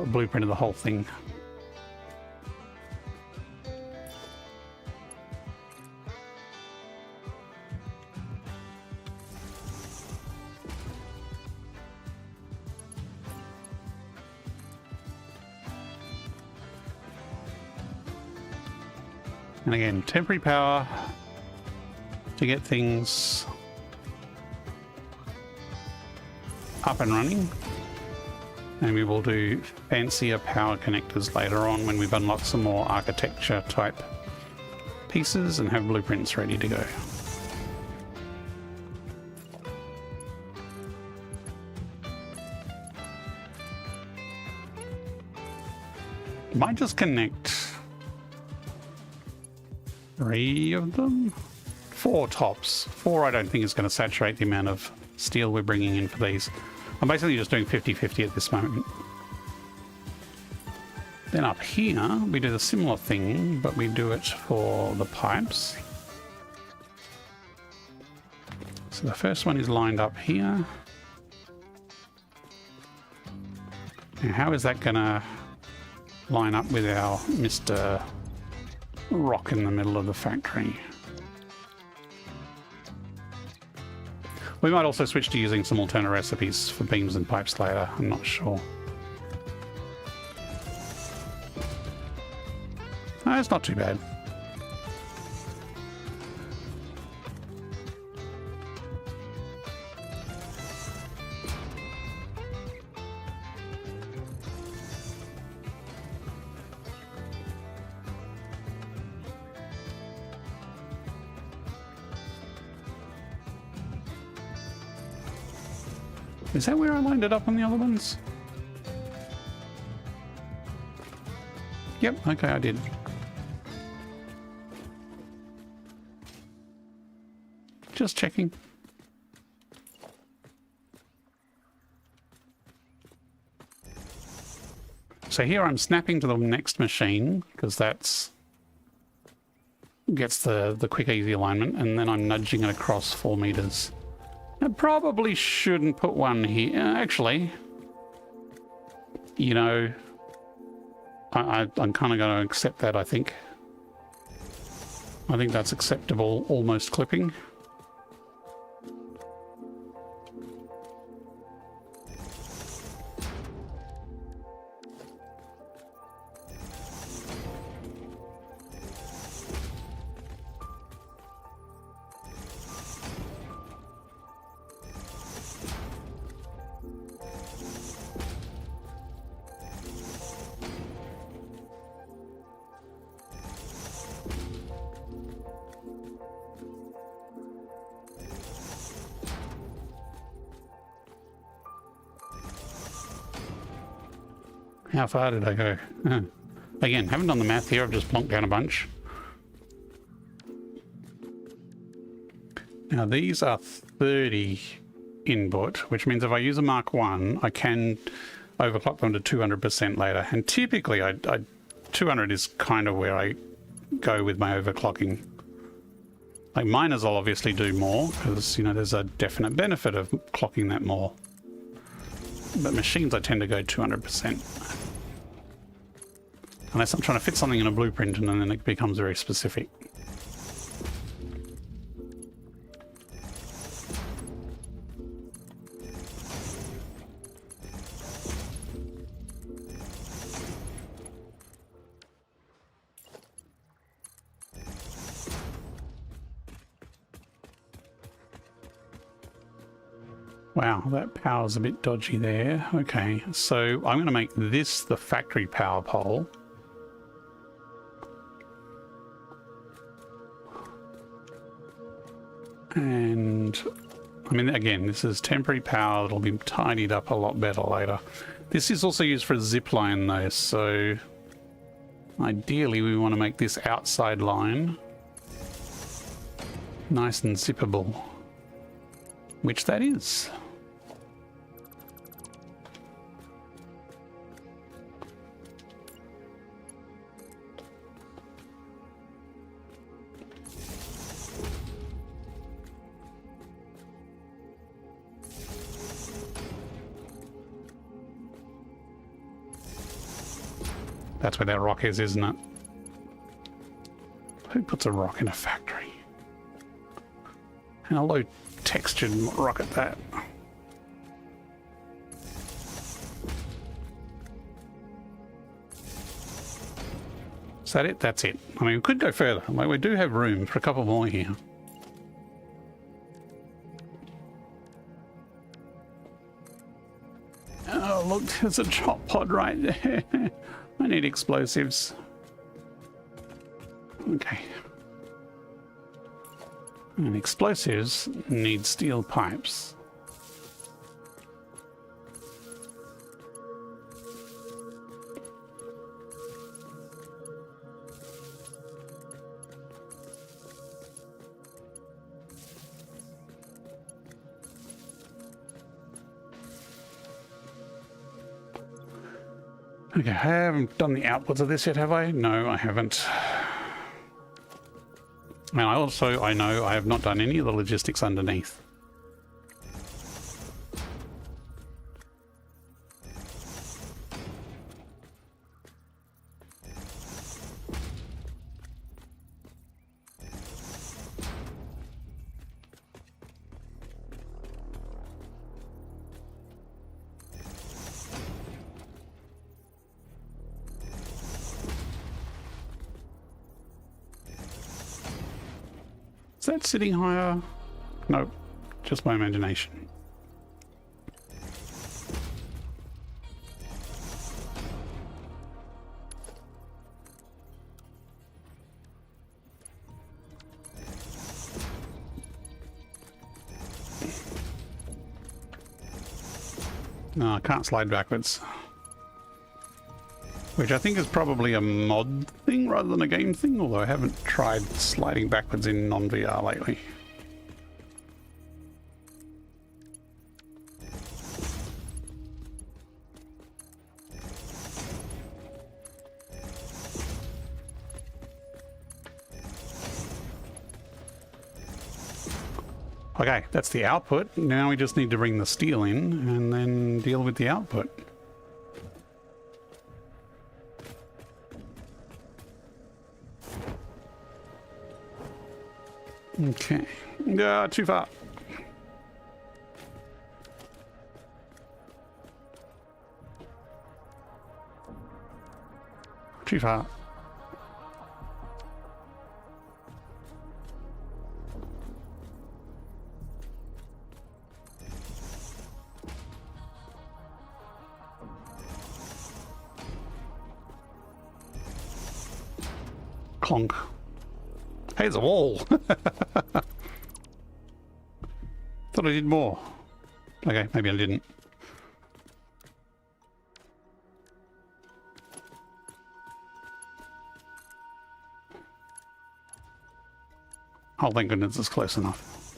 blueprint of the whole thing. And again, temporary power to get things up and running, and we will do fancier power connectors later on when we've unlocked some more architecture type pieces and have blueprints ready to go. Might just connect 3 of them? 4 tops. 4 I don't think is going to saturate the amount of steel we're bringing in for these. I'm basically just doing 50-50 at this moment. Then up here, we do the similar thing, but we do it for the pipes. So the first one is lined up here. Now, how is that gonna line up with our Mr. Rock in the middle of the factory? We might also switch to using some alternate recipes for beams and pipes later, I'm not sure. No, it's not too bad. Is that where I lined it up on the other ones? Yep, okay, I did. Just checking. So here I'm snapping to the next machine, because that's gets the quick easy alignment, and then I'm nudging it across 4 meters. I probably shouldn't put one here. Actually, you know, I'm kind of going to accept that, I think. I think that's acceptable, almost clipping. How far did I go? Again, haven't done the math here, I've just plonked down a bunch. Now these are 30 input, which means if I use a Mark 1, I can overclock them to 200% later. And typically, 200 is kind of where I go with my overclocking. Like miners will obviously do more because, you know, there's a definite benefit of clocking that more. But machines, I tend to go 200%. Unless I'm trying to fit something in a blueprint and then it becomes very specific. Wow, that power's a bit dodgy there. Okay, so I'm going to make this the factory power pole. And, I mean, again, this is temporary power. It'll be tidied up a lot better later. This is also used for a zip line, though, so ideally we want to make this outside line nice and zippable, which that is. That's where that rock is, isn't it? Who puts a rock in a factory? And a low textured rock at that. Is that it? That's it. I mean, we could go further. Like, we do have room for a couple more here. Oh, look, there's a chop pod right there. I need explosives. Okay. And explosives need steel pipes. Okay, I haven't done the outputs of this yet, have I? No, I haven't. And I know I have not done any of the logistics underneath. Is that sitting higher? Nope, just my imagination. No, I can't slide backwards. Which I think is probably a mod thing rather than a game thing, although I haven't tried sliding backwards in non-VR lately. Okay, that's the output. Now we just need to bring the steel in and then deal with the output. Okay. Too far. Too far. Clonk. Hey, there's a wall. Thought I did more. Okay, maybe I didn't. Oh, thank goodness it's close enough.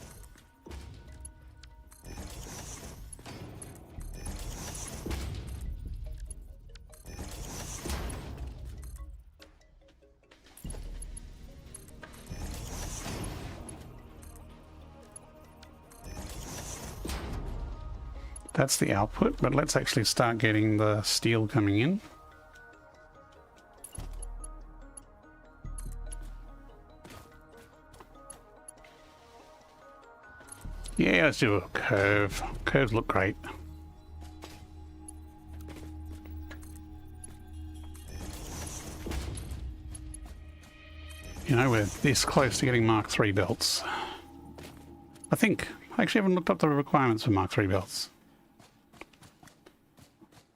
That's the output, but let's actually start getting the steel coming in. Yeah, let's do a curve. Curves look great. You know, we're this close to getting Mark III belts. I think. I actually haven't looked up the requirements for Mark III belts.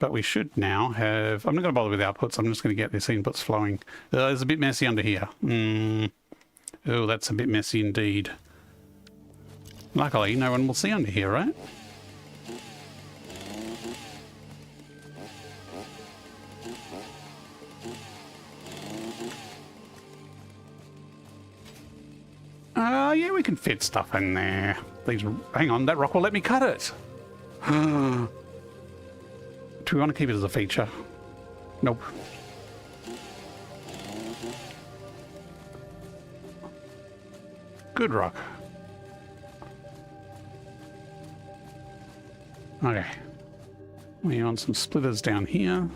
But we should now have... I'm not going to bother with outputs. I'm just going to get these inputs flowing. It's a bit messy under here. Oh, that's a bit messy indeed. Luckily, no one will see under here, right? Yeah, we can fit stuff in there. These, hang on, that rock will let me cut it. Do we want to keep it as a feature? Nope. Good rock. Okay. We want some splitters down here.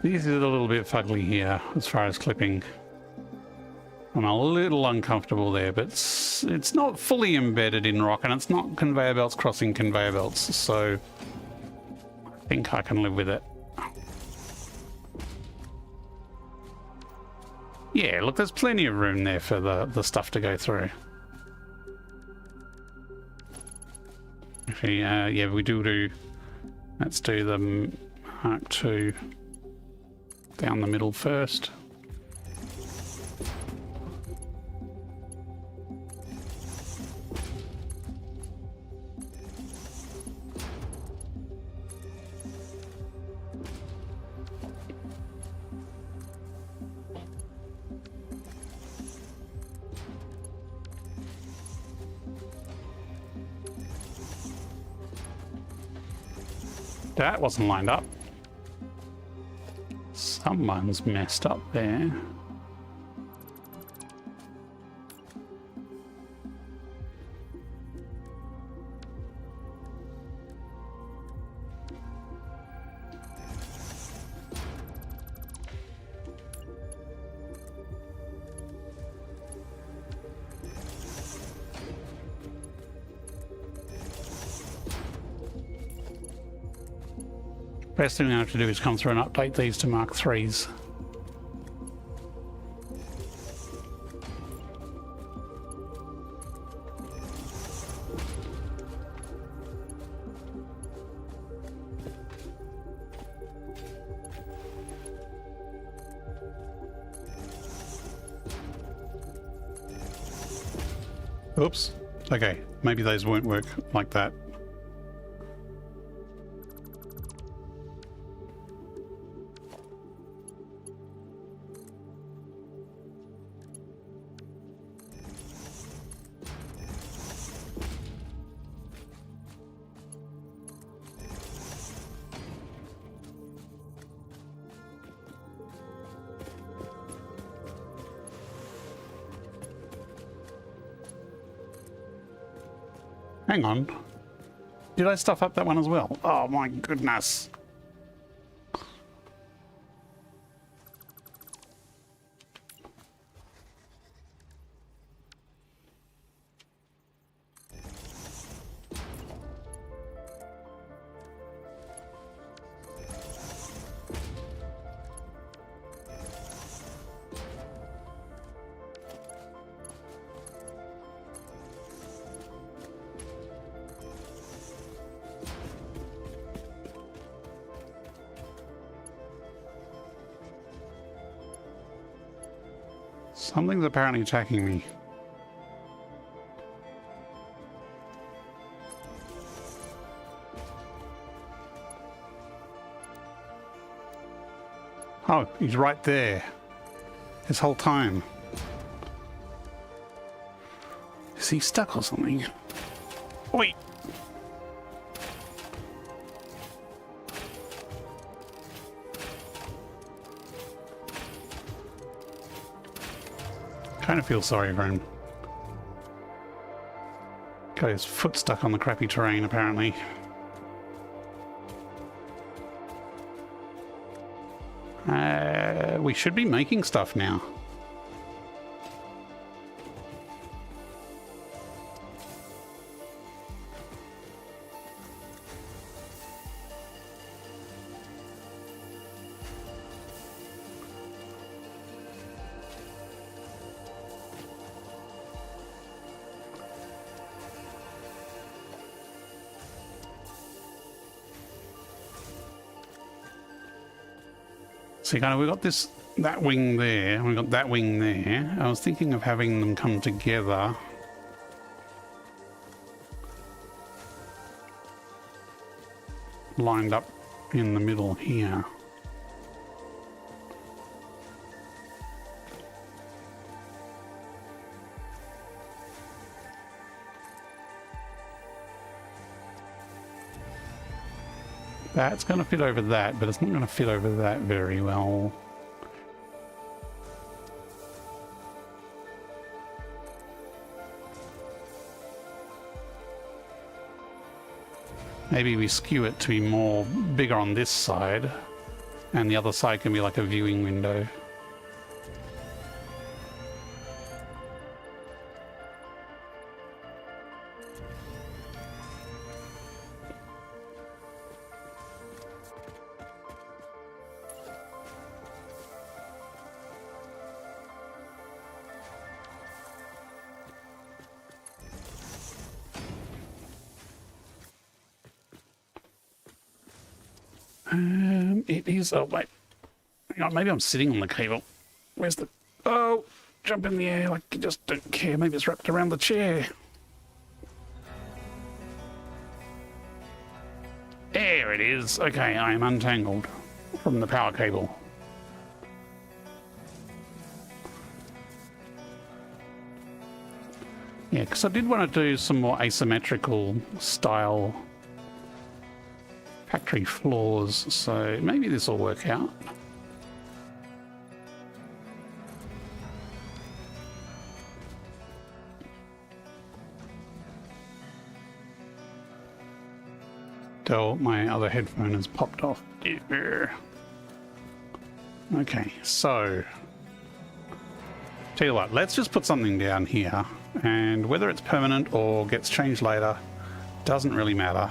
This is a little bit fugly here as far as clipping. I'm a little uncomfortable there, but it's not fully embedded in rock, and it's not conveyor belts crossing conveyor belts, so I think I can live with it. Yeah, look, there's plenty of room there for the stuff to go through. Actually, yeah, we do... Let's do the Mark II down the middle first. That wasn't lined up. Someone's messed up there. Best thing I have to do is come through and update these to Mark IIIs. Oops. Okay, maybe those won't work like that. Hang on. Did I stuff up that one as well? Oh my goodness. Something's apparently attacking me. Oh, he's right there. This whole time. Is he stuck or something? Wait. Kind of feel sorry for him. Got his foot stuck on the crappy terrain, apparently. We should be making stuff now. So kind of, we got that wing there, and we got that wing there. I was thinking of having them come together. Lined up in the middle here. That's going to fit over that, but it's not going to fit over that very well. Maybe we skew it to be more bigger on this side, and the other side can be like a viewing window. It is. Oh, wait. Hang on, maybe I'm sitting on the cable. Where's the. Oh! Jump in the air like you just don't care. Maybe it's wrapped around the chair. There it is. Okay, I am untangled from the power cable. Yeah, because I did want to do some more asymmetrical style factory floors, so maybe this will work out. Till my other headphone has popped off. Okay, so tell you what, let's just put something down here, and whether it's permanent or gets changed later doesn't really matter.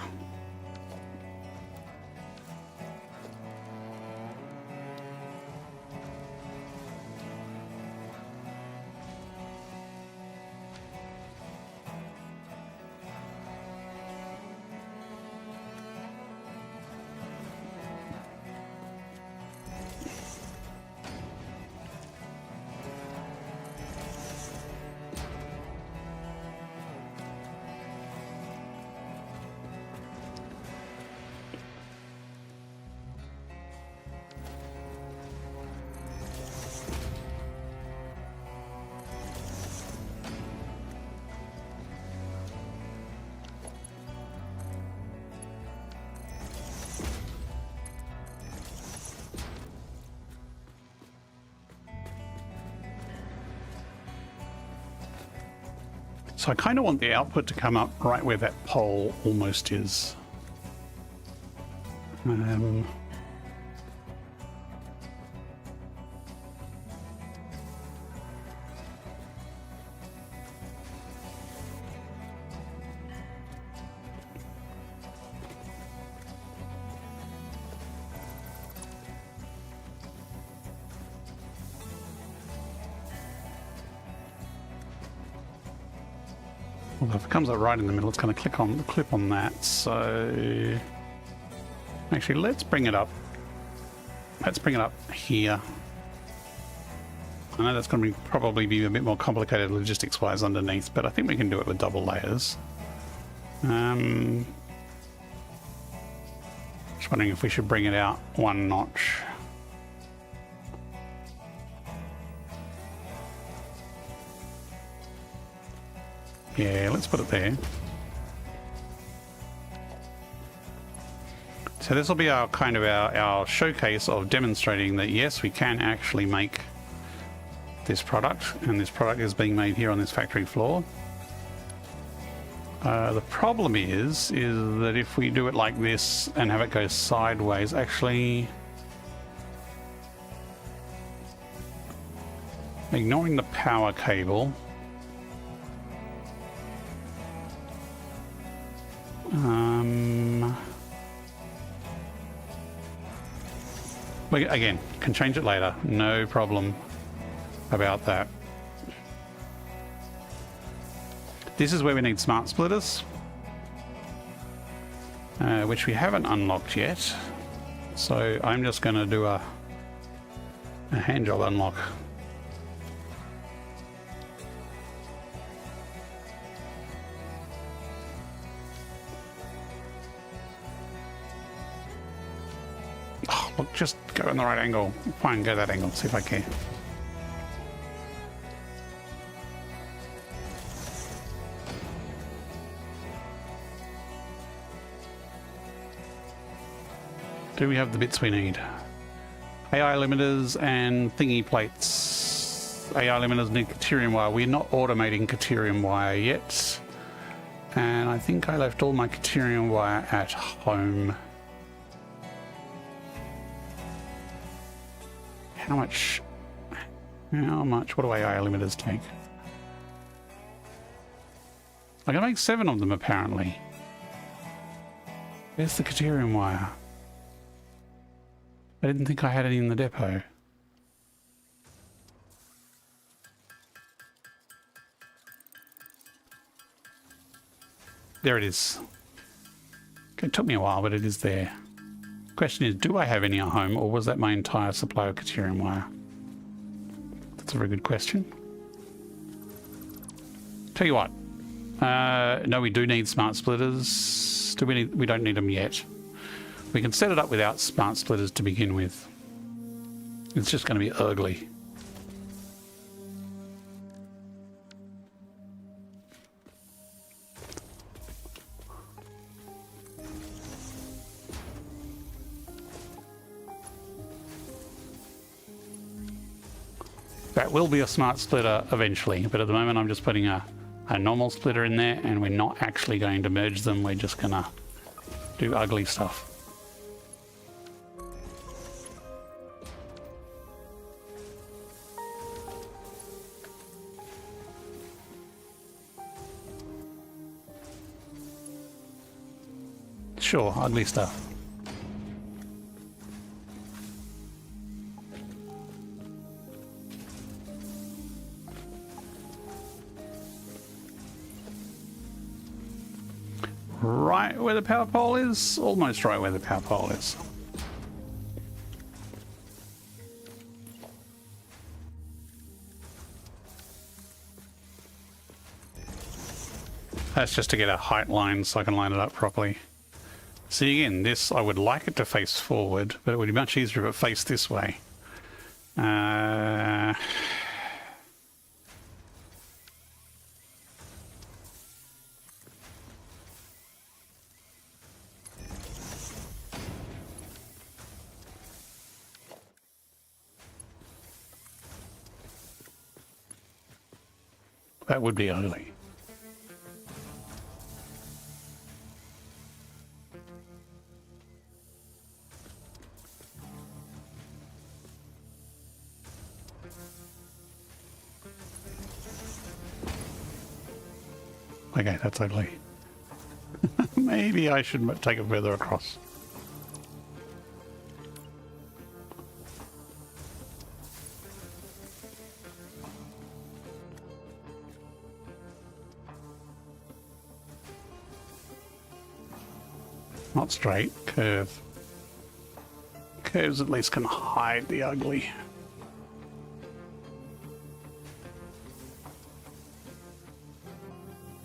So I kind of want the output to come up right where that pole almost is. Well, if it comes up right in the middle, it's going to clip on that. So actually, let's bring it up. Let's bring it up here. I know that's going to probably be a bit more complicated logistics-wise underneath, but I think we can do it with double layers. Just wondering if we should bring it out one notch. Yeah, let's put it there. So this will be our kind of our showcase of demonstrating that yes, we can actually make this product, and this product is being made here on this factory floor. The problem is that if we do it like this and have it go sideways, actually ignoring the power cable, we again can change it later, no problem about that. This is where we need smart splitters, which we haven't unlocked yet. So I'm just going to do a hand job unlock. Oh, look, just go in the right angle. Fine, go that angle, see if I can. Do we have the bits we need? AI limiters and thingy plates. AI limiters need Caterium wire. We're not automating Caterium wire yet. And I think I left all my Caterium wire at home. How much, what do AI limiters take? I can make 7 of them apparently. Where's the Caterium wire? I didn't think I had any in the depot. There it is. Okay, it took me a while, but it is there. Question is, do I have any at home, or was that my entire supply of Caterium wire? That's a very good question. Tell you what. No, we do need smart splitters. We don't need them yet. We can set it up without smart splitters to begin with. It's just going to be ugly. That will be a smart splitter eventually, but at the moment I'm just putting a normal splitter in there, and we're not actually going to merge them. We're just going to do ugly stuff. Sure, ugly stuff. Right where the power pole is? Almost right where the power pole is. That's just to get a height line so I can line it up properly. See, again, this, I would like it to face forward, but it would be much easier if it faced this way. That would be ugly. Okay, that's ugly. Maybe I should take it further across. Not straight, curve. Curves at least can hide the ugly.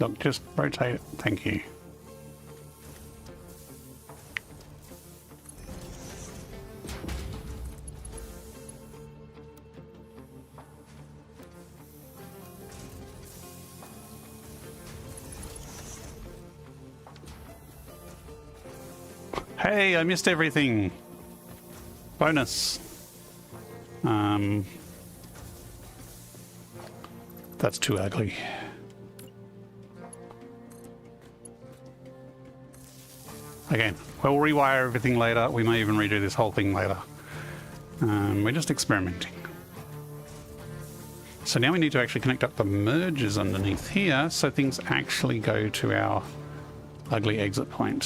Look, just rotate it. Thank you. Hey, I missed everything. Bonus. That's too ugly. Okay, we'll rewire everything later. We may even redo this whole thing later. We're just experimenting. So now we need to actually connect up the merges underneath here so things actually go to our ugly exit point.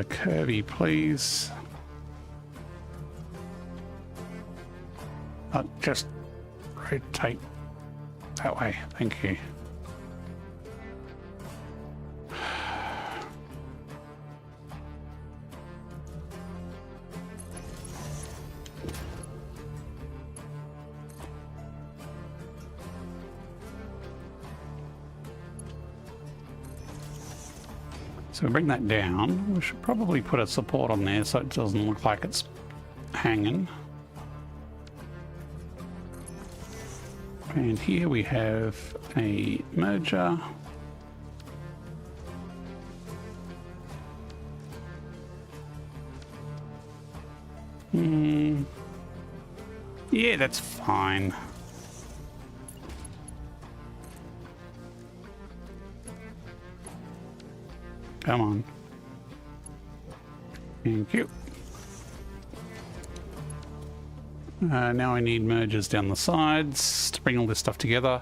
Curvy, please. Just rotate that way. Thank you. So we bring that down. We should probably put a support on there so it doesn't look like it's hanging. And here we have a merger. Yeah, that's fine. Come on. Thank you. Now I need mergers down the sides to bring all this stuff together.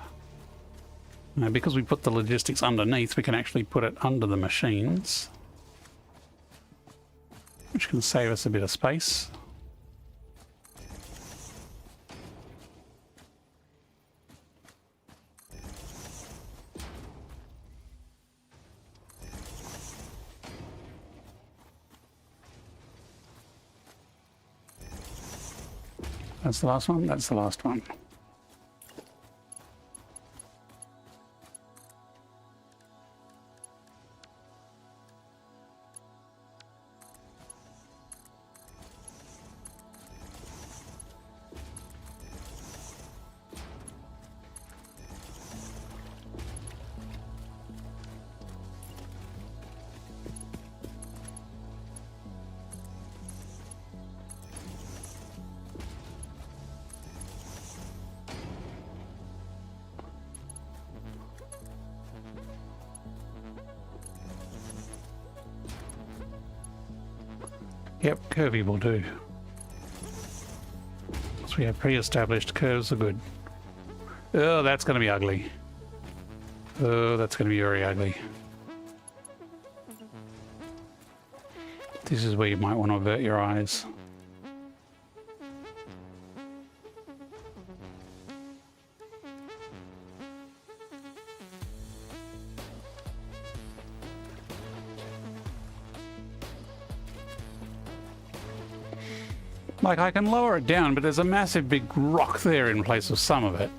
Because we put the logistics underneath, we can actually put it under the machines, which can save us a bit of space. That's the last one. That's the last one. Yep, curvy will do. So we have pre-established curves are good. Oh, that's going to be ugly. Oh, that's going to be very ugly. This is where you might want to avert your eyes. Like, I can lower it down, but there's a massive big rock there in place of some of it.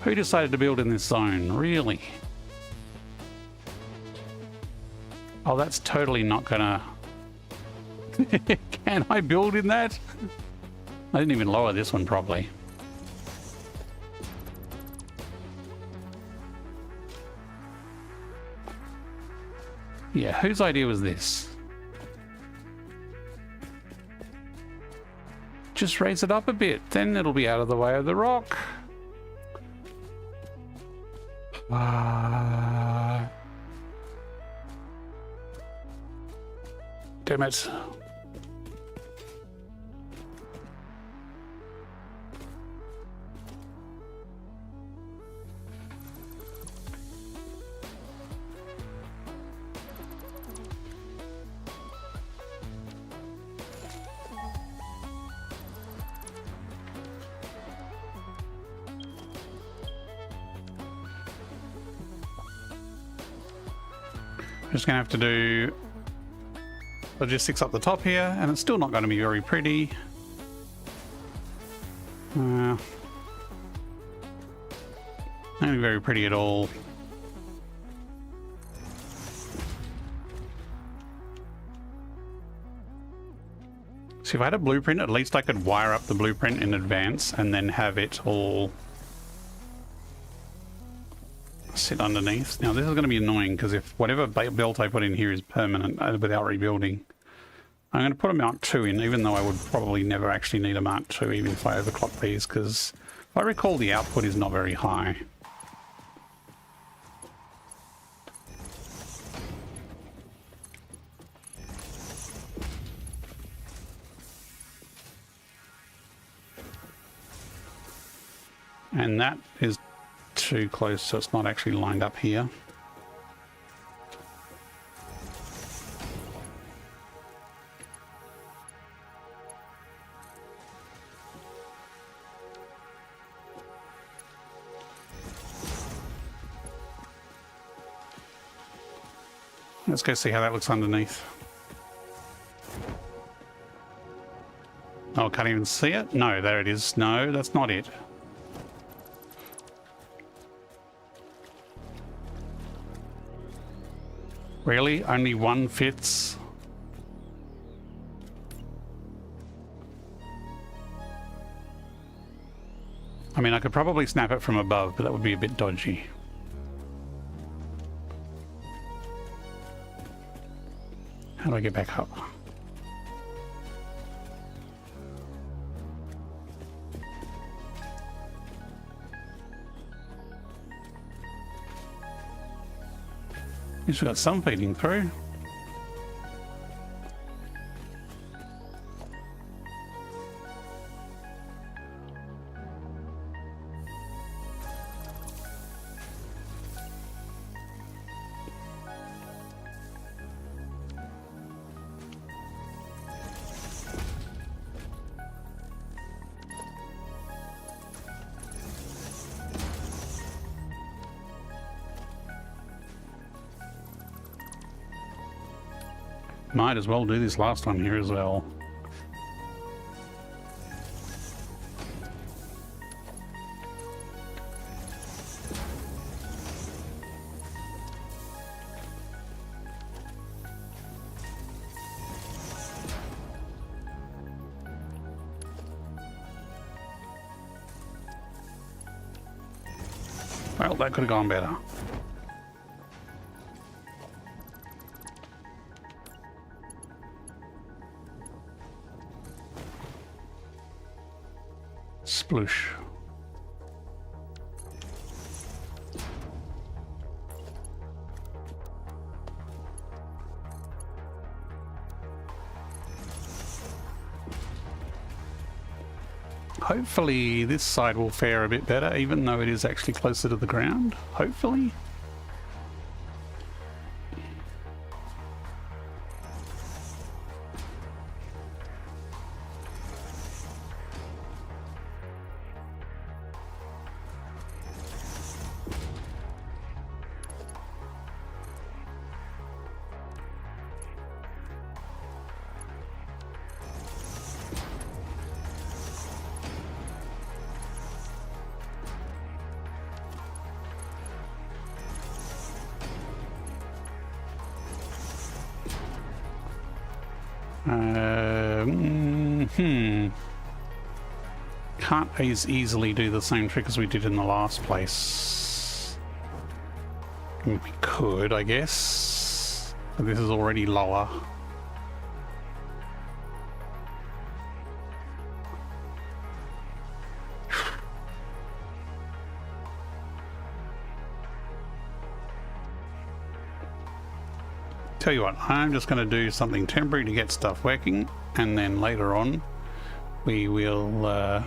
Who decided to build in this zone? Really? Oh, that's totally not gonna... Can I build in that? I didn't even lower this one properly. Yeah, whose idea was this? Just raise it up a bit, then it'll be out of the way of the rock. Damn it. Just gonna have to do logistics up the top here, and it's still not going to be very pretty. Not very pretty at all. So if I had a blueprint, at least I could wire up the blueprint in advance and then have it all sit underneath. Now this is going to be annoying because if whatever belt I put in here is permanent without rebuilding, I'm going to put a Mark 2 in, even though I would probably never actually need a Mark 2 even if I overclock these, because if I recall the output is not very high. And that is too close, so it's not actually lined up here. Let's go see how that looks underneath. Oh, can't even see it? No, there it is. No, that's not it. Really? Only one fits? I mean, I could probably snap it from above, but that would be a bit dodgy. How do I get back up? At least we got some feeding through. Might as well do this last one here as well. Well, that could have gone better. Sploosh. Hopefully this side will fare a bit better, even though it is actually closer to the ground. Hopefully. Can't as easily do the same trick as we did in the last place. We could, I guess, but this is already lower. Tell you what, I'm just going to do something temporary to get stuff working, and then later on we will I'm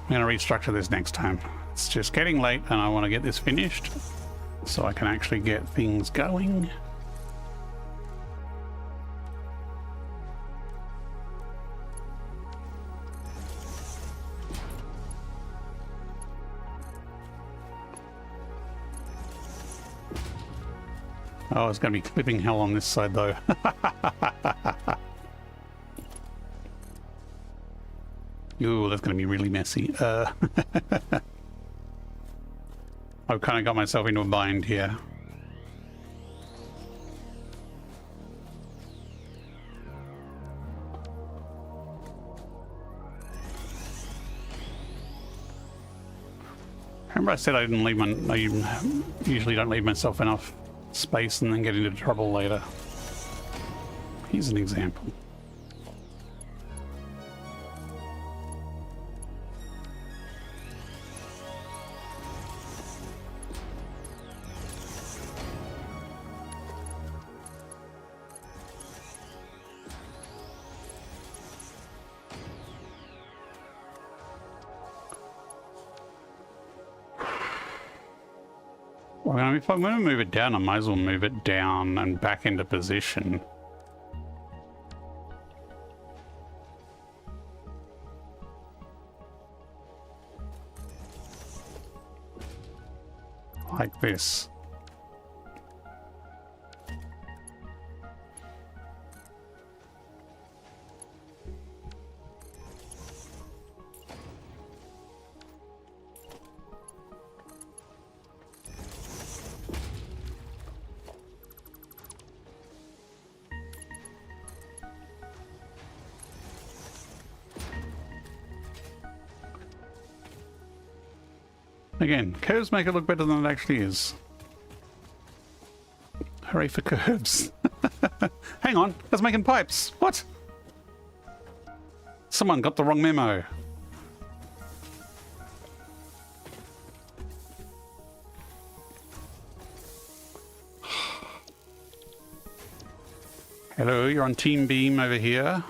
going to restructure this next time. It's just getting late and I want to get this finished so I can actually get things going. Oh, it's going to be clipping hell on this side, though. Ooh, that's going to be really messy. I've kind of got myself into a bind here. Remember I said I didn't leave I usually don't leave myself enough space and then get into trouble later. Here's an example. Well, if I'm going to move it down, I might as well move it down and back into position. Like this. Again, curves make it look better than it actually is. Hooray for curves. Hang on, that's making pipes. What? Someone got the wrong memo. Hello, you're on Team Beam over here.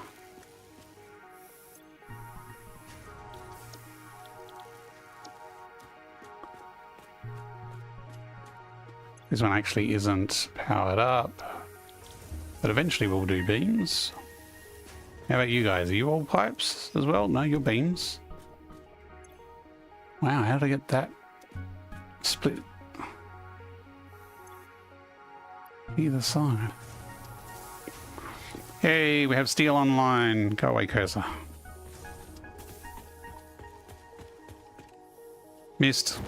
This one actually isn't powered up, but eventually we'll do beams. How about you guys? Are you all pipes as well? No, you're beams. Wow, how did I get that split either side? Hey, we have steel online. Go away, cursor. Missed.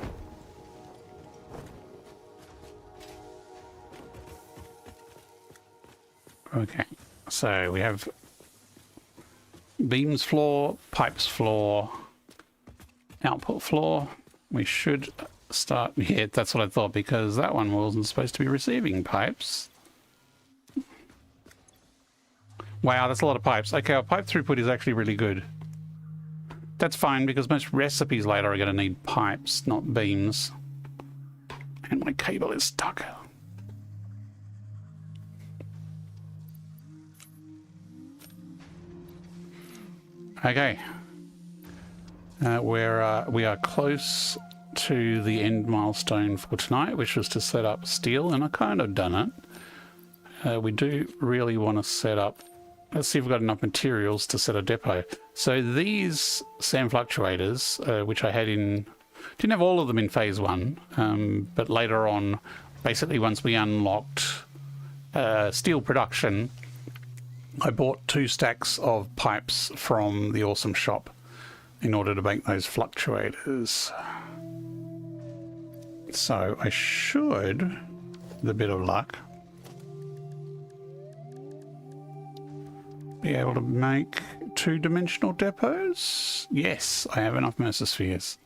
Okay, so we have beams floor, pipes floor, output floor. We should start, yeah, that's what I thought, because that one wasn't supposed to be receiving pipes. Wow, that's a lot of pipes. Okay, our pipe throughput is actually really good. That's fine, because most recipes later are going to need pipes, not beams. And my cable is stuck. Okay, we are close to the end milestone for tonight, which was to set up steel, and I kind of done it. We do really want to set up, let's see if we've got enough materials to set a depot. So these sand fluctuators, which I had in, didn't have all of them in phase one, but later on, basically once we unlocked steel production, I bought 2 stacks of pipes from the awesome shop in order to make those fluctuators. So I should, with a bit of luck, be able to make 2-dimensional depots. Yes, I have enough Mercer-spheres.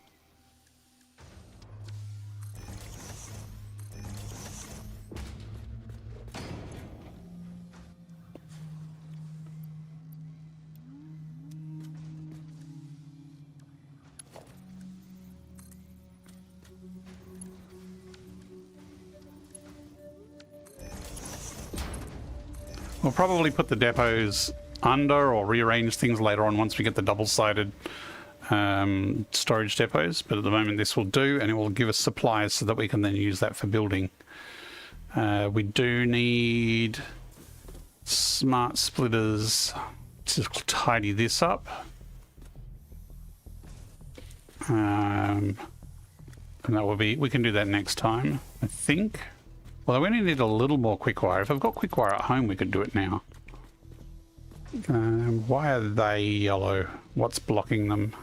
We'll probably put the depots under or rearrange things later on once we get the double-sided storage depots, but at the moment this will do, and it will give us supplies so that we can then use that for building. We do need smart splitters to tidy this up. And that will be, we can do that next time, I think. Well, we only need a little more quick wire. If I've got quick wire at home, we could do it now. Why are they yellow? What's blocking them?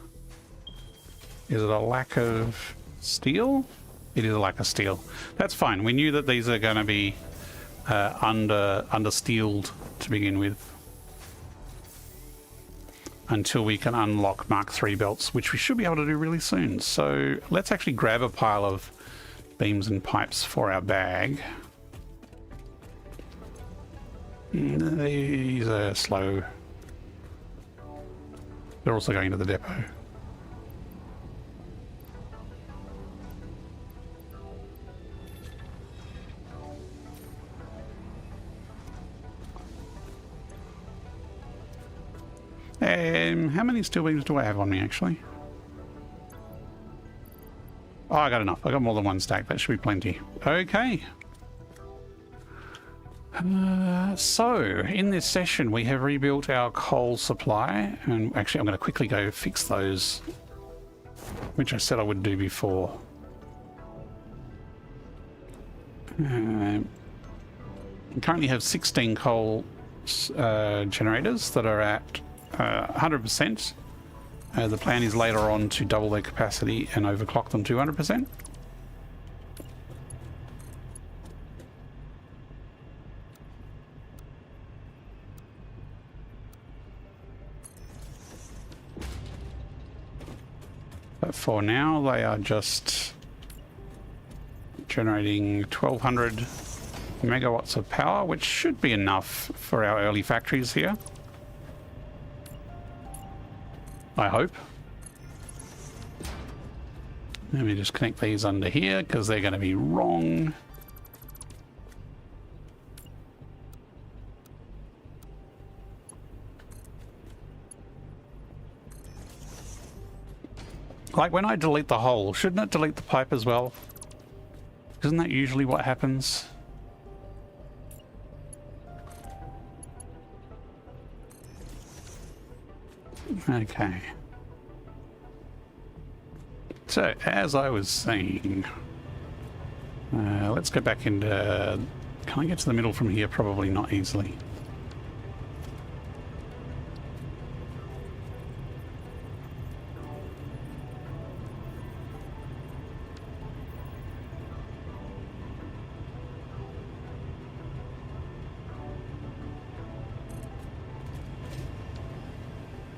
Is it a lack of steel? It is a lack of steel. That's fine. We knew that these are going to be under steeled to begin with. Until we can unlock Mark III belts, which we should be able to do really soon. So let's actually grab a pile of beams and pipes for our bag. These are slow. They're also going to the depot. How many steel beams do I have on me, actually? Oh, I got enough. I got more than one stack. That should be plenty. Okay. So, in this session, we have rebuilt our coal supply. And actually, I'm going to quickly go fix those, which I said I would do before. We currently have 16 coal generators that are at 100%. The plan is later on to double their capacity and overclock them to 100%. But for now, they are just generating 1200 megawatts of power, which should be enough for our early factories here. I hope. Let me just connect these under here because they're going to be wrong. Like when I delete the hole, shouldn't it delete the pipe as well? Isn't that usually what happens? Okay. So, as I was saying, let's go back into... Can I get to the middle from here? Probably not easily.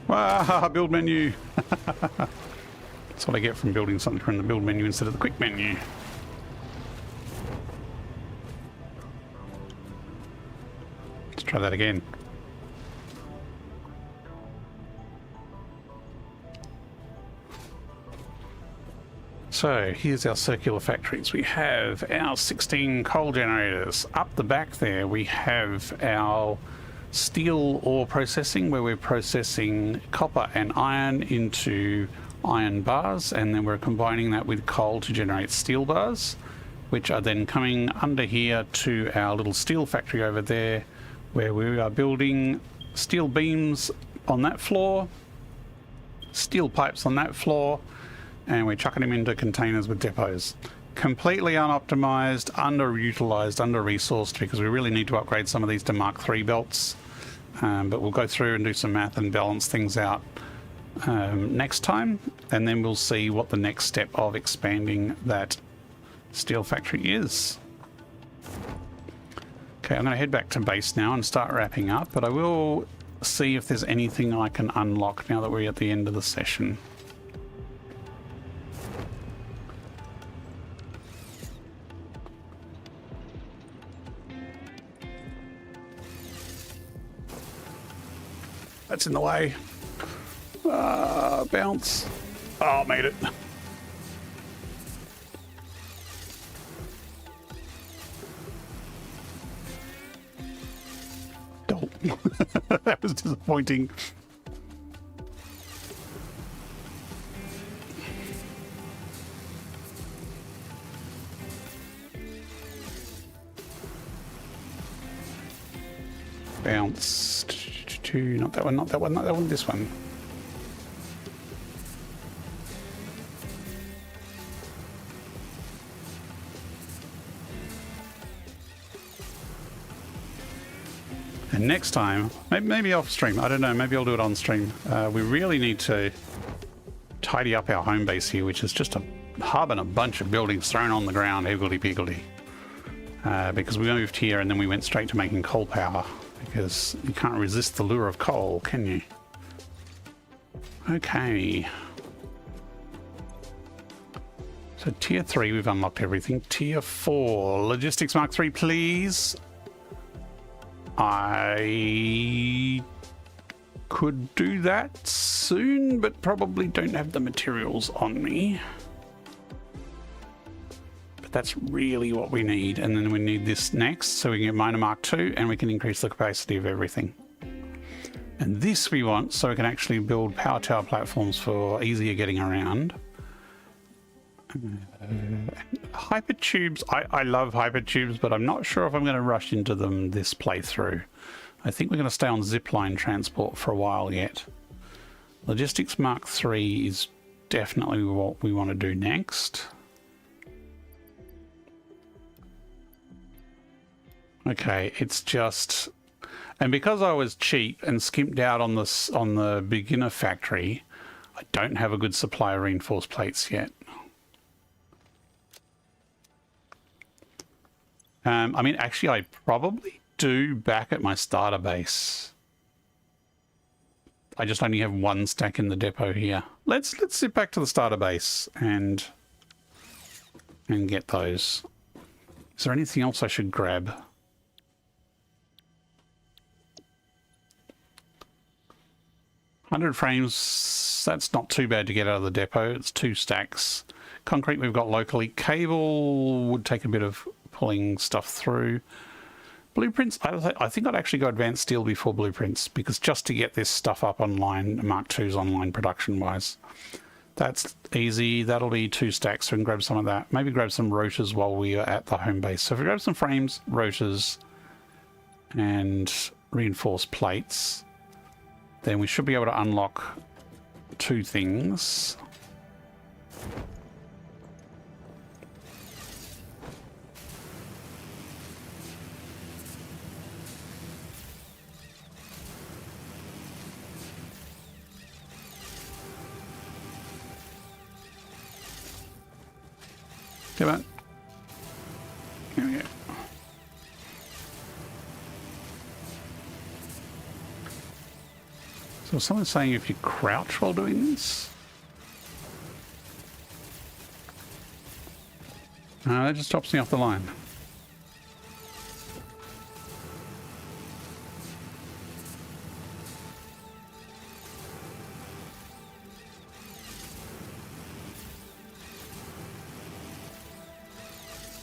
Ah, build menu. That's what I get from building something from the build menu instead of the quick menu. Let's try that again. So here's our circular factories. We have our 16 coal generators. Up the back there we have our steel ore processing, where we're processing copper and iron into iron bars, and then we're combining that with coal to generate steel bars, which are then coming under here to our little steel factory over there, where we are building steel beams on that floor, steel pipes on that floor, and we're chucking them into containers with depots. Completely unoptimized, underutilized, under-resourced, because we really need to upgrade some of these to Mark III belts. But we'll go through and do some math and balance things out next time, and then we'll see what the next step of expanding that steel factory is. Okay, I'm going to head back to base now and start wrapping up, but I will see if there's anything I can unlock now that we're at the end of the session. That's in the way. Bounce. Oh, made it. Dope. That was disappointing. Bounce. Not that one, not that one, not that one, this one. And next time, maybe off stream, I don't know, maybe I'll do it on stream. We really need to tidy up our home base here, which is just a hub and a bunch of buildings thrown on the ground, higgledy-piggledy. Because we moved here and then we went straight to making coal power, because you can't resist the lure of coal, can you? Okay. So tier 3, we've unlocked everything. Tier 4, logistics Mark 3, please. I could do that soon, but probably don't have the materials on me. But that's really what we need. And then we need this next, so we can get miner Mark 2 and we can increase the capacity of everything. And this we want so we can actually build power tower platforms for easier getting around. Hypertubes, I love hypertubes, but I'm not sure if I'm going to rush into them this playthrough. I think we're going to stay on zipline transport for a while yet. Logistics Mark 3 is definitely what we want to do next. Okay, it's just... And because I was cheap and skimped out on the beginner factory, I don't have a good supply of reinforced plates yet. I mean, actually, I probably do back at my starter base. I just only have one stack in the depot here. Let's zip back to the starter base and get those. Is there anything else I should grab? $100 frames, that's not too bad to get out of the depot. It's 2 stacks. Concrete we've got locally. Cable would take a bit of pulling stuff through. Blueprints, I think I'd actually go advanced steel before blueprints, because just to get this stuff up online, Mark II's online production-wise. That's easy. That'll be 2 stacks, so we can grab some of that. Maybe grab some rotors while we are at the home base. So if we grab some frames, rotors, and reinforced plates, then we should be able to unlock 2 things. Come on. Here we go. So someone's saying if you crouch while doing this? No, that just drops me off the line.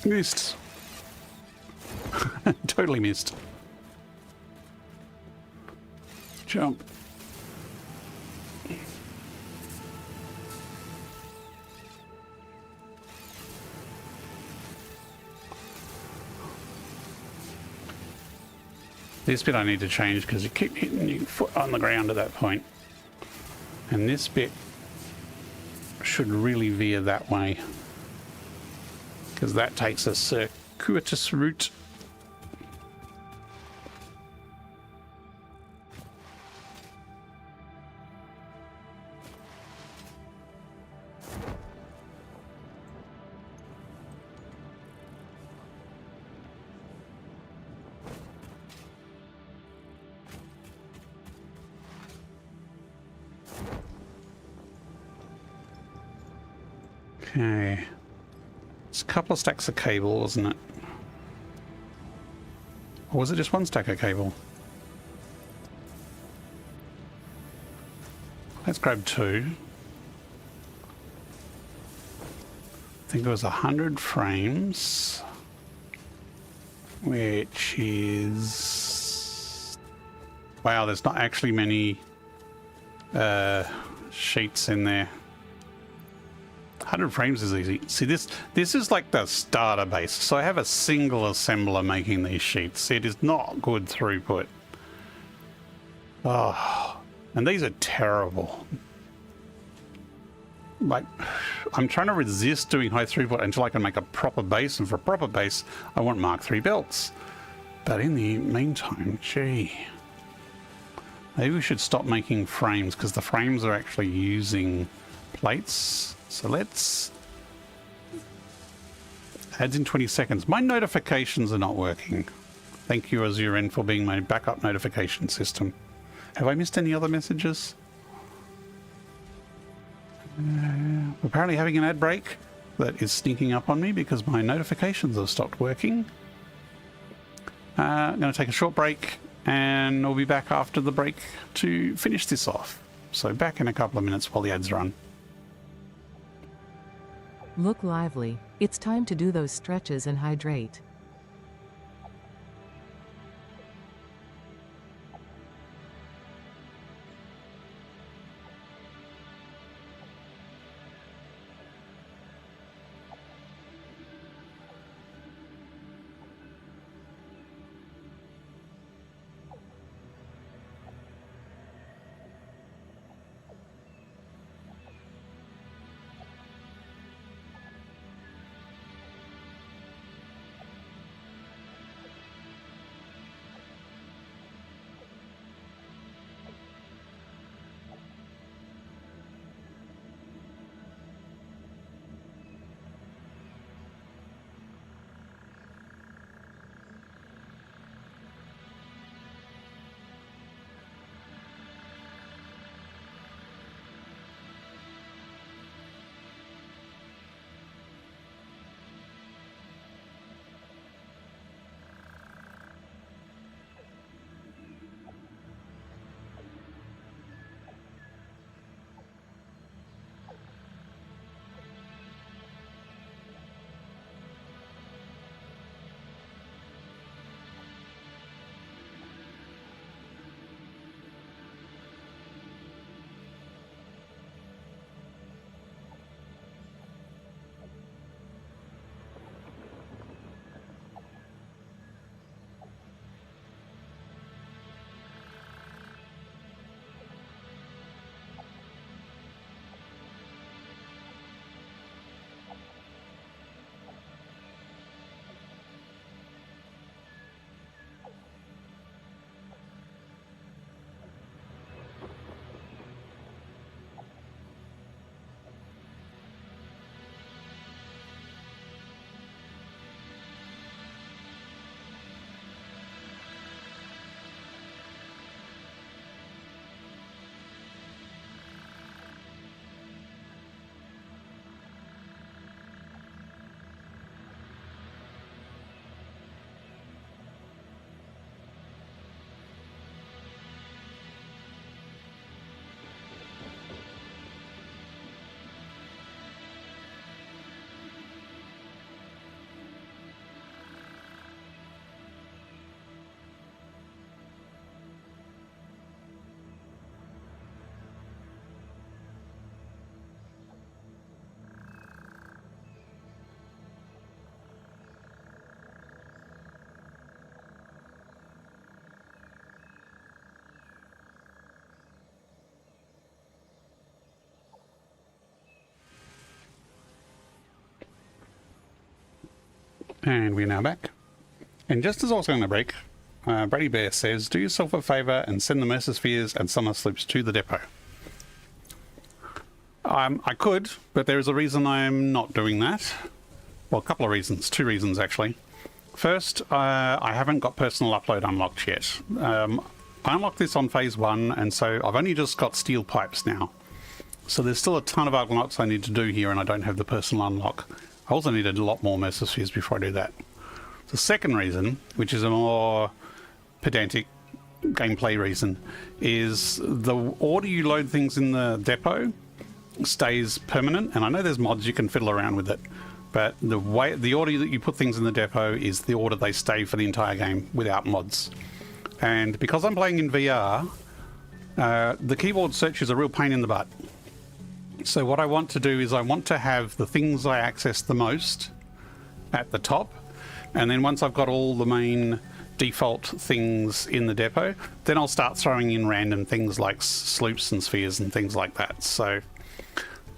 Missed. Totally missed. Jump. This bit I need to change because you keep hitting your foot on the ground at that point. And this bit should really veer that way, because that takes a circuitous route. Okay. It's a couple of stacks of cable, wasn't it? Or was it just 1 stack of cable? Let's grab 2. I think it was 100 frames, which is... Wow, there's not actually many sheets in there. 100 frames is easy. See, this is like the starter base. So I have a single assembler making these sheets. It is not good throughput. Oh, and these are terrible. Like, I'm trying to resist doing high throughput until I can make a proper base, and for a proper base, I want Mark III belts. But in the meantime, gee, maybe we should stop making frames because the frames are actually using plates. So let's... Adds in 20 seconds. My notifications are not working. Thank you, Azuren, for being my backup notification system. Have I missed any other messages? We're apparently having an ad break that is sneaking up on me because my notifications have stopped working. I'm going to take a short break and we'll be back after the break to finish this off. So back in a couple of minutes while the ads run. Look lively. It's time to do those stretches and hydrate. And we're now back. And just as I was going to break, Brady Bear says, do yourself a favour and send the Mercerspheres and Summer Sloops to the depot. I could, but there is a reason I'm not doing that. Well, a couple of reasons. Two reasons, actually. First, I haven't got personal upload unlocked yet. I unlocked this on phase 1, and so I've only just got steel pipes now. So there's still a ton of unlocks I need to do here, and I don't have the personal unlock. I also need a lot more Mercerspheres before I do that. The second reason, which is a more pedantic gameplay reason, is the order you load things in the depot stays permanent, and I know there's mods you can fiddle around with it, but the order that you put things in the depot is the order they stay for the entire game without mods. And because I'm playing in VR, the keyboard search is a real pain in the butt. So what I want to do is I want to have the things I access the most at the top, and then once I've got all the main default things in the depot, then I'll start throwing in random things like sloops and spheres and things like that. So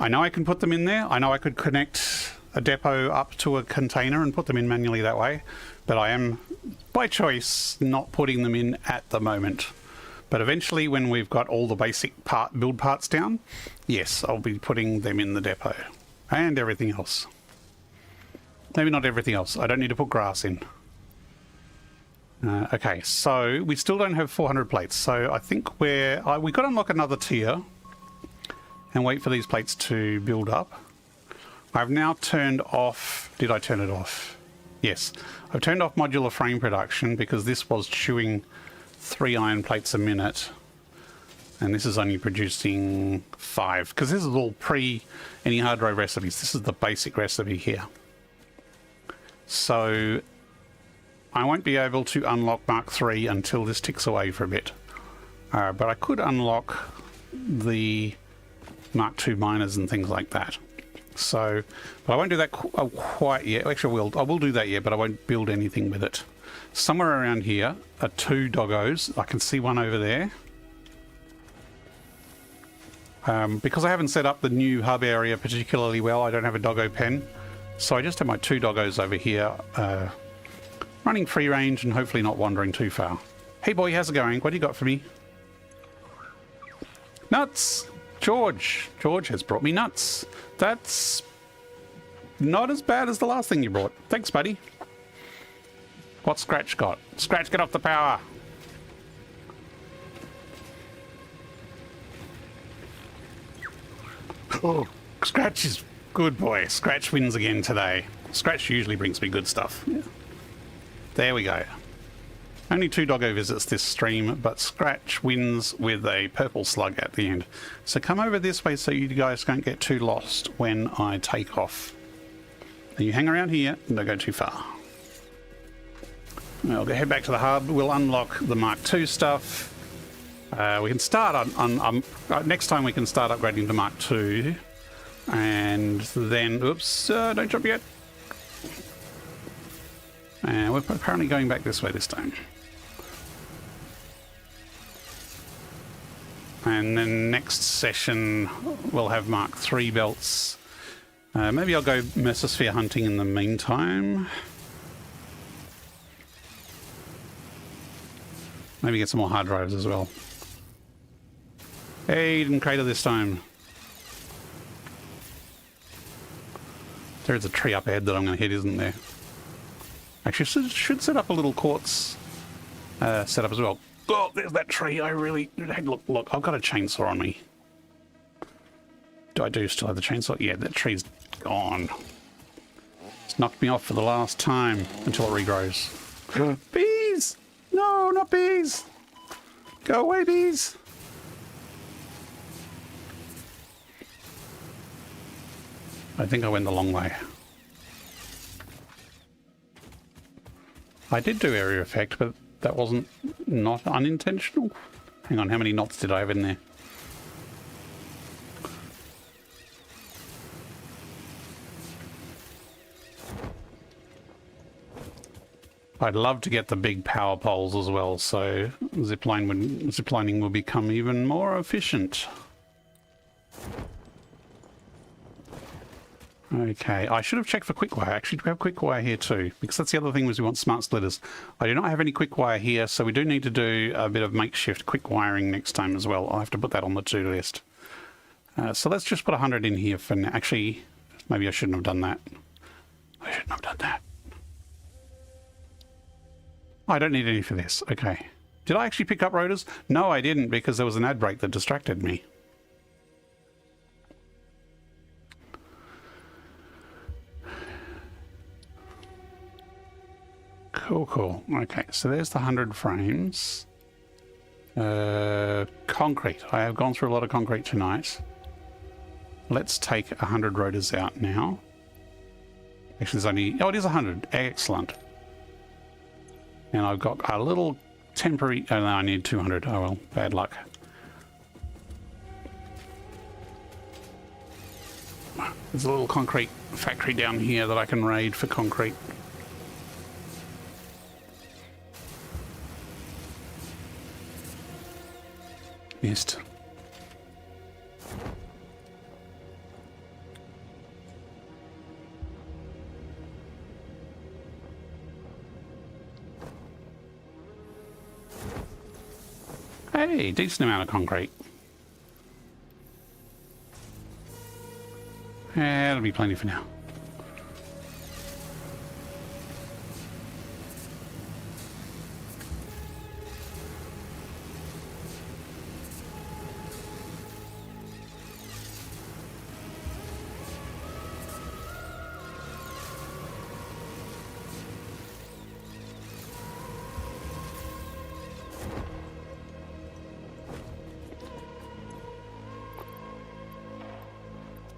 I know I can put them in there. I know I could connect a depot up to a container and put them in manually that way, but I am, by choice, not putting them in at the moment. But eventually, when we've got all the basic build parts down, yes, I'll be putting them in the depot. And everything else. Maybe not everything else. I don't need to put grass in. Okay, so we still don't have 400 plates. So I think we've got to unlock another tier and wait for these plates to build up. I've now turned off... Did I turn it off? Yes. I've turned off modular frame production because this was chewing 3 iron plates a minute. And this is only producing 5. Because this is all pre any hard drive recipes. This is the basic recipe here. So I won't be able to unlock Mark III until this ticks away for a bit. But I could unlock the Mark II miners and things like that. So, but I won't do that quite yet. Actually, I will do that yet, but I won't build anything with it. Somewhere around here are 2 doggos. I can see one over there. Because I haven't set up the new hub area particularly well, I don't have a doggo pen. So I just have my 2 doggos over here, running free range and hopefully not wandering too far. Hey boy, how's it going? What do you got for me? Nuts! George has brought me nuts. That's not as bad as the last thing you brought. Thanks, buddy. What's Scratch got? Scratch, get off the power. Oh, Scratch is good boy. Scratch wins again today. Scratch usually brings me good stuff. Yeah. There we go. Only 2 doggo visits this stream, but Scratch wins with a purple slug at the end. So come over this way so you guys don't get too lost when I take off. And you hang around here and don't go too far. I'll head back to the hub. We'll unlock the Mark II stuff. We can start on next time we can start upgrading to Mark II. And then, oops, don't jump yet. And we're apparently going back this way this time. And then next session we'll have Mark III belts. Maybe I'll go Mesosphere hunting in the meantime. Maybe get some more hard drives as well. Hey, didn't crater this time. There's a tree up ahead that I'm going to hit, isn't there? Actually, should set up a little quartz setup as well. Oh, there's that tree. Look, I've got a chainsaw on me. Do still have the chainsaw? Yeah, that tree's gone. It's knocked me off for the last time until it regrows. Bees! No, not bees! Go away, bees! I think I went the long way. I did do area effect, but that wasn't not unintentional. Hang on, how many knots did I have in there? I'd love to get the big power poles as well, so ziplining will become even more efficient. Okay, I should have checked for quick wire. Actually, we have quick wire here too, because that's the other thing was we want smart splitters. I do not have any quick wire here, so we do need to do a bit of makeshift quick wiring next time as well. I'll have to put that on the to-do list. So let's just put 100 in here for now. Actually, maybe I shouldn't have done that. I shouldn't have done that. I don't need any for this. Okay. Did I actually pick up rotors? No, I didn't, because there was an ad break that distracted me. Cool. Okay, so there's the 100 frames. Concrete. I have gone through a lot of concrete tonight. Let's take 100 rotors out now. Actually, there's only... Oh, it is 100. Excellent. And I've got a little temporary... Oh, no, I need 200. Oh, well, bad luck. There's a little concrete factory down here that I can raid for concrete. Missed. Hey, decent amount of concrete. Yeah, that'll be plenty for now.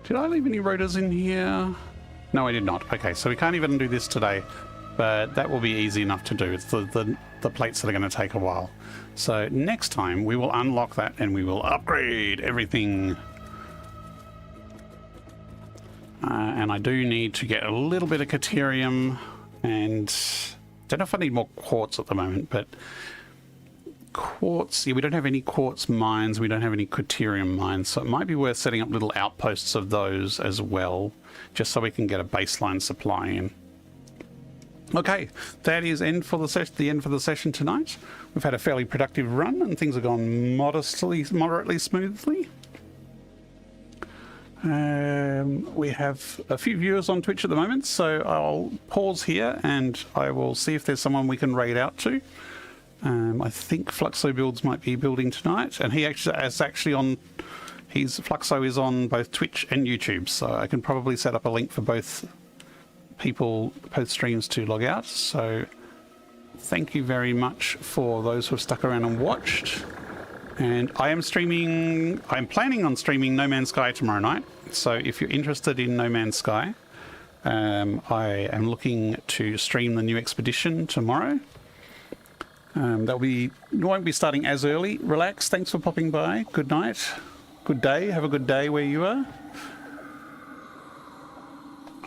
Did I leave any rotors in here? No, I did not. Okay, so we can't even do this today, but that will be easy enough to do. It's the plates that are going to take a while. So next time we will unlock that and we will upgrade everything. And I do need to get a little bit of Caterium, and don't know if I need more quartz at the moment, but quartz, yeah, we don't have any quartz mines, we don't have any Caterium mines, so it might be worth setting up little outposts of those as well, just so we can get a baseline supply in. Okay, that is the end for the session tonight. We've had a fairly productive run and things have gone moderately smoothly. We have a few viewers on Twitch at the moment, so I'll pause here and I will see if there's someone we can raid out to. I think Fluxo Builds might be building tonight, and Fluxo is on both Twitch and YouTube, so I can probably set up a link for both streams to log out. So thank you very much for those who have stuck around and watched. And I'm planning on streaming No Man's Sky tomorrow night, so if you're interested in No Man's Sky, I am looking to stream the new expedition tomorrow. Won't be starting as early. Relax. Thanks for popping by. Good night. Good day. Have a good day where you are.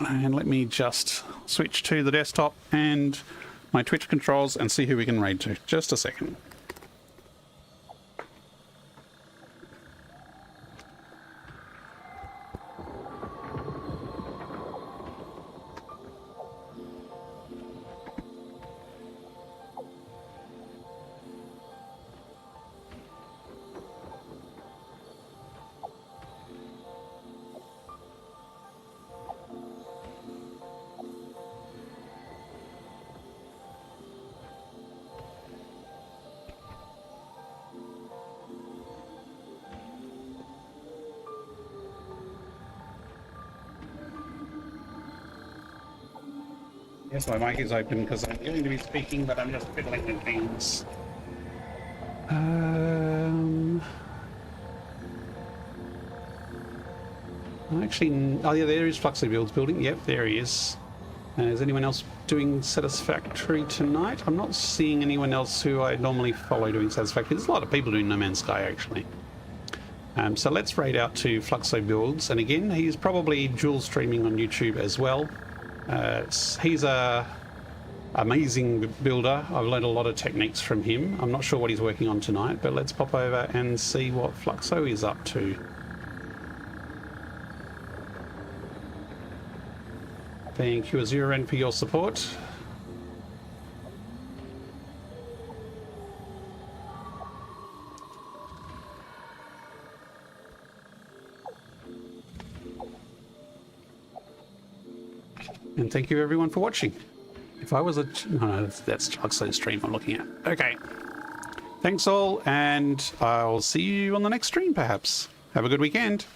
And let me just switch to the desktop and my Twitch controls and see who we can raid to. Just a second. Yes, my mic is open because I'm going to be speaking, but I'm just fiddling with things. Actually, oh yeah, there is Fluxo Builds building. Yep, there he is. Is anyone else doing Satisfactory tonight? I'm not seeing anyone else who I normally follow doing Satisfactory. There's a lot of people doing No Man's Sky, actually. So let's raid out to Fluxo Builds. And again, he's probably dual streaming on YouTube as well. He's a amazing builder. I've learned a lot of techniques from him. I'm not sure what he's working on tonight, but let's pop over and see what Fluxo is up to. Thank you, Azuren, for your support. And thank you everyone for watching. If I was no, that's Fluxo's stream I'm looking at. Okay. Thanks all, and I'll see you on the next stream perhaps. Have a good weekend.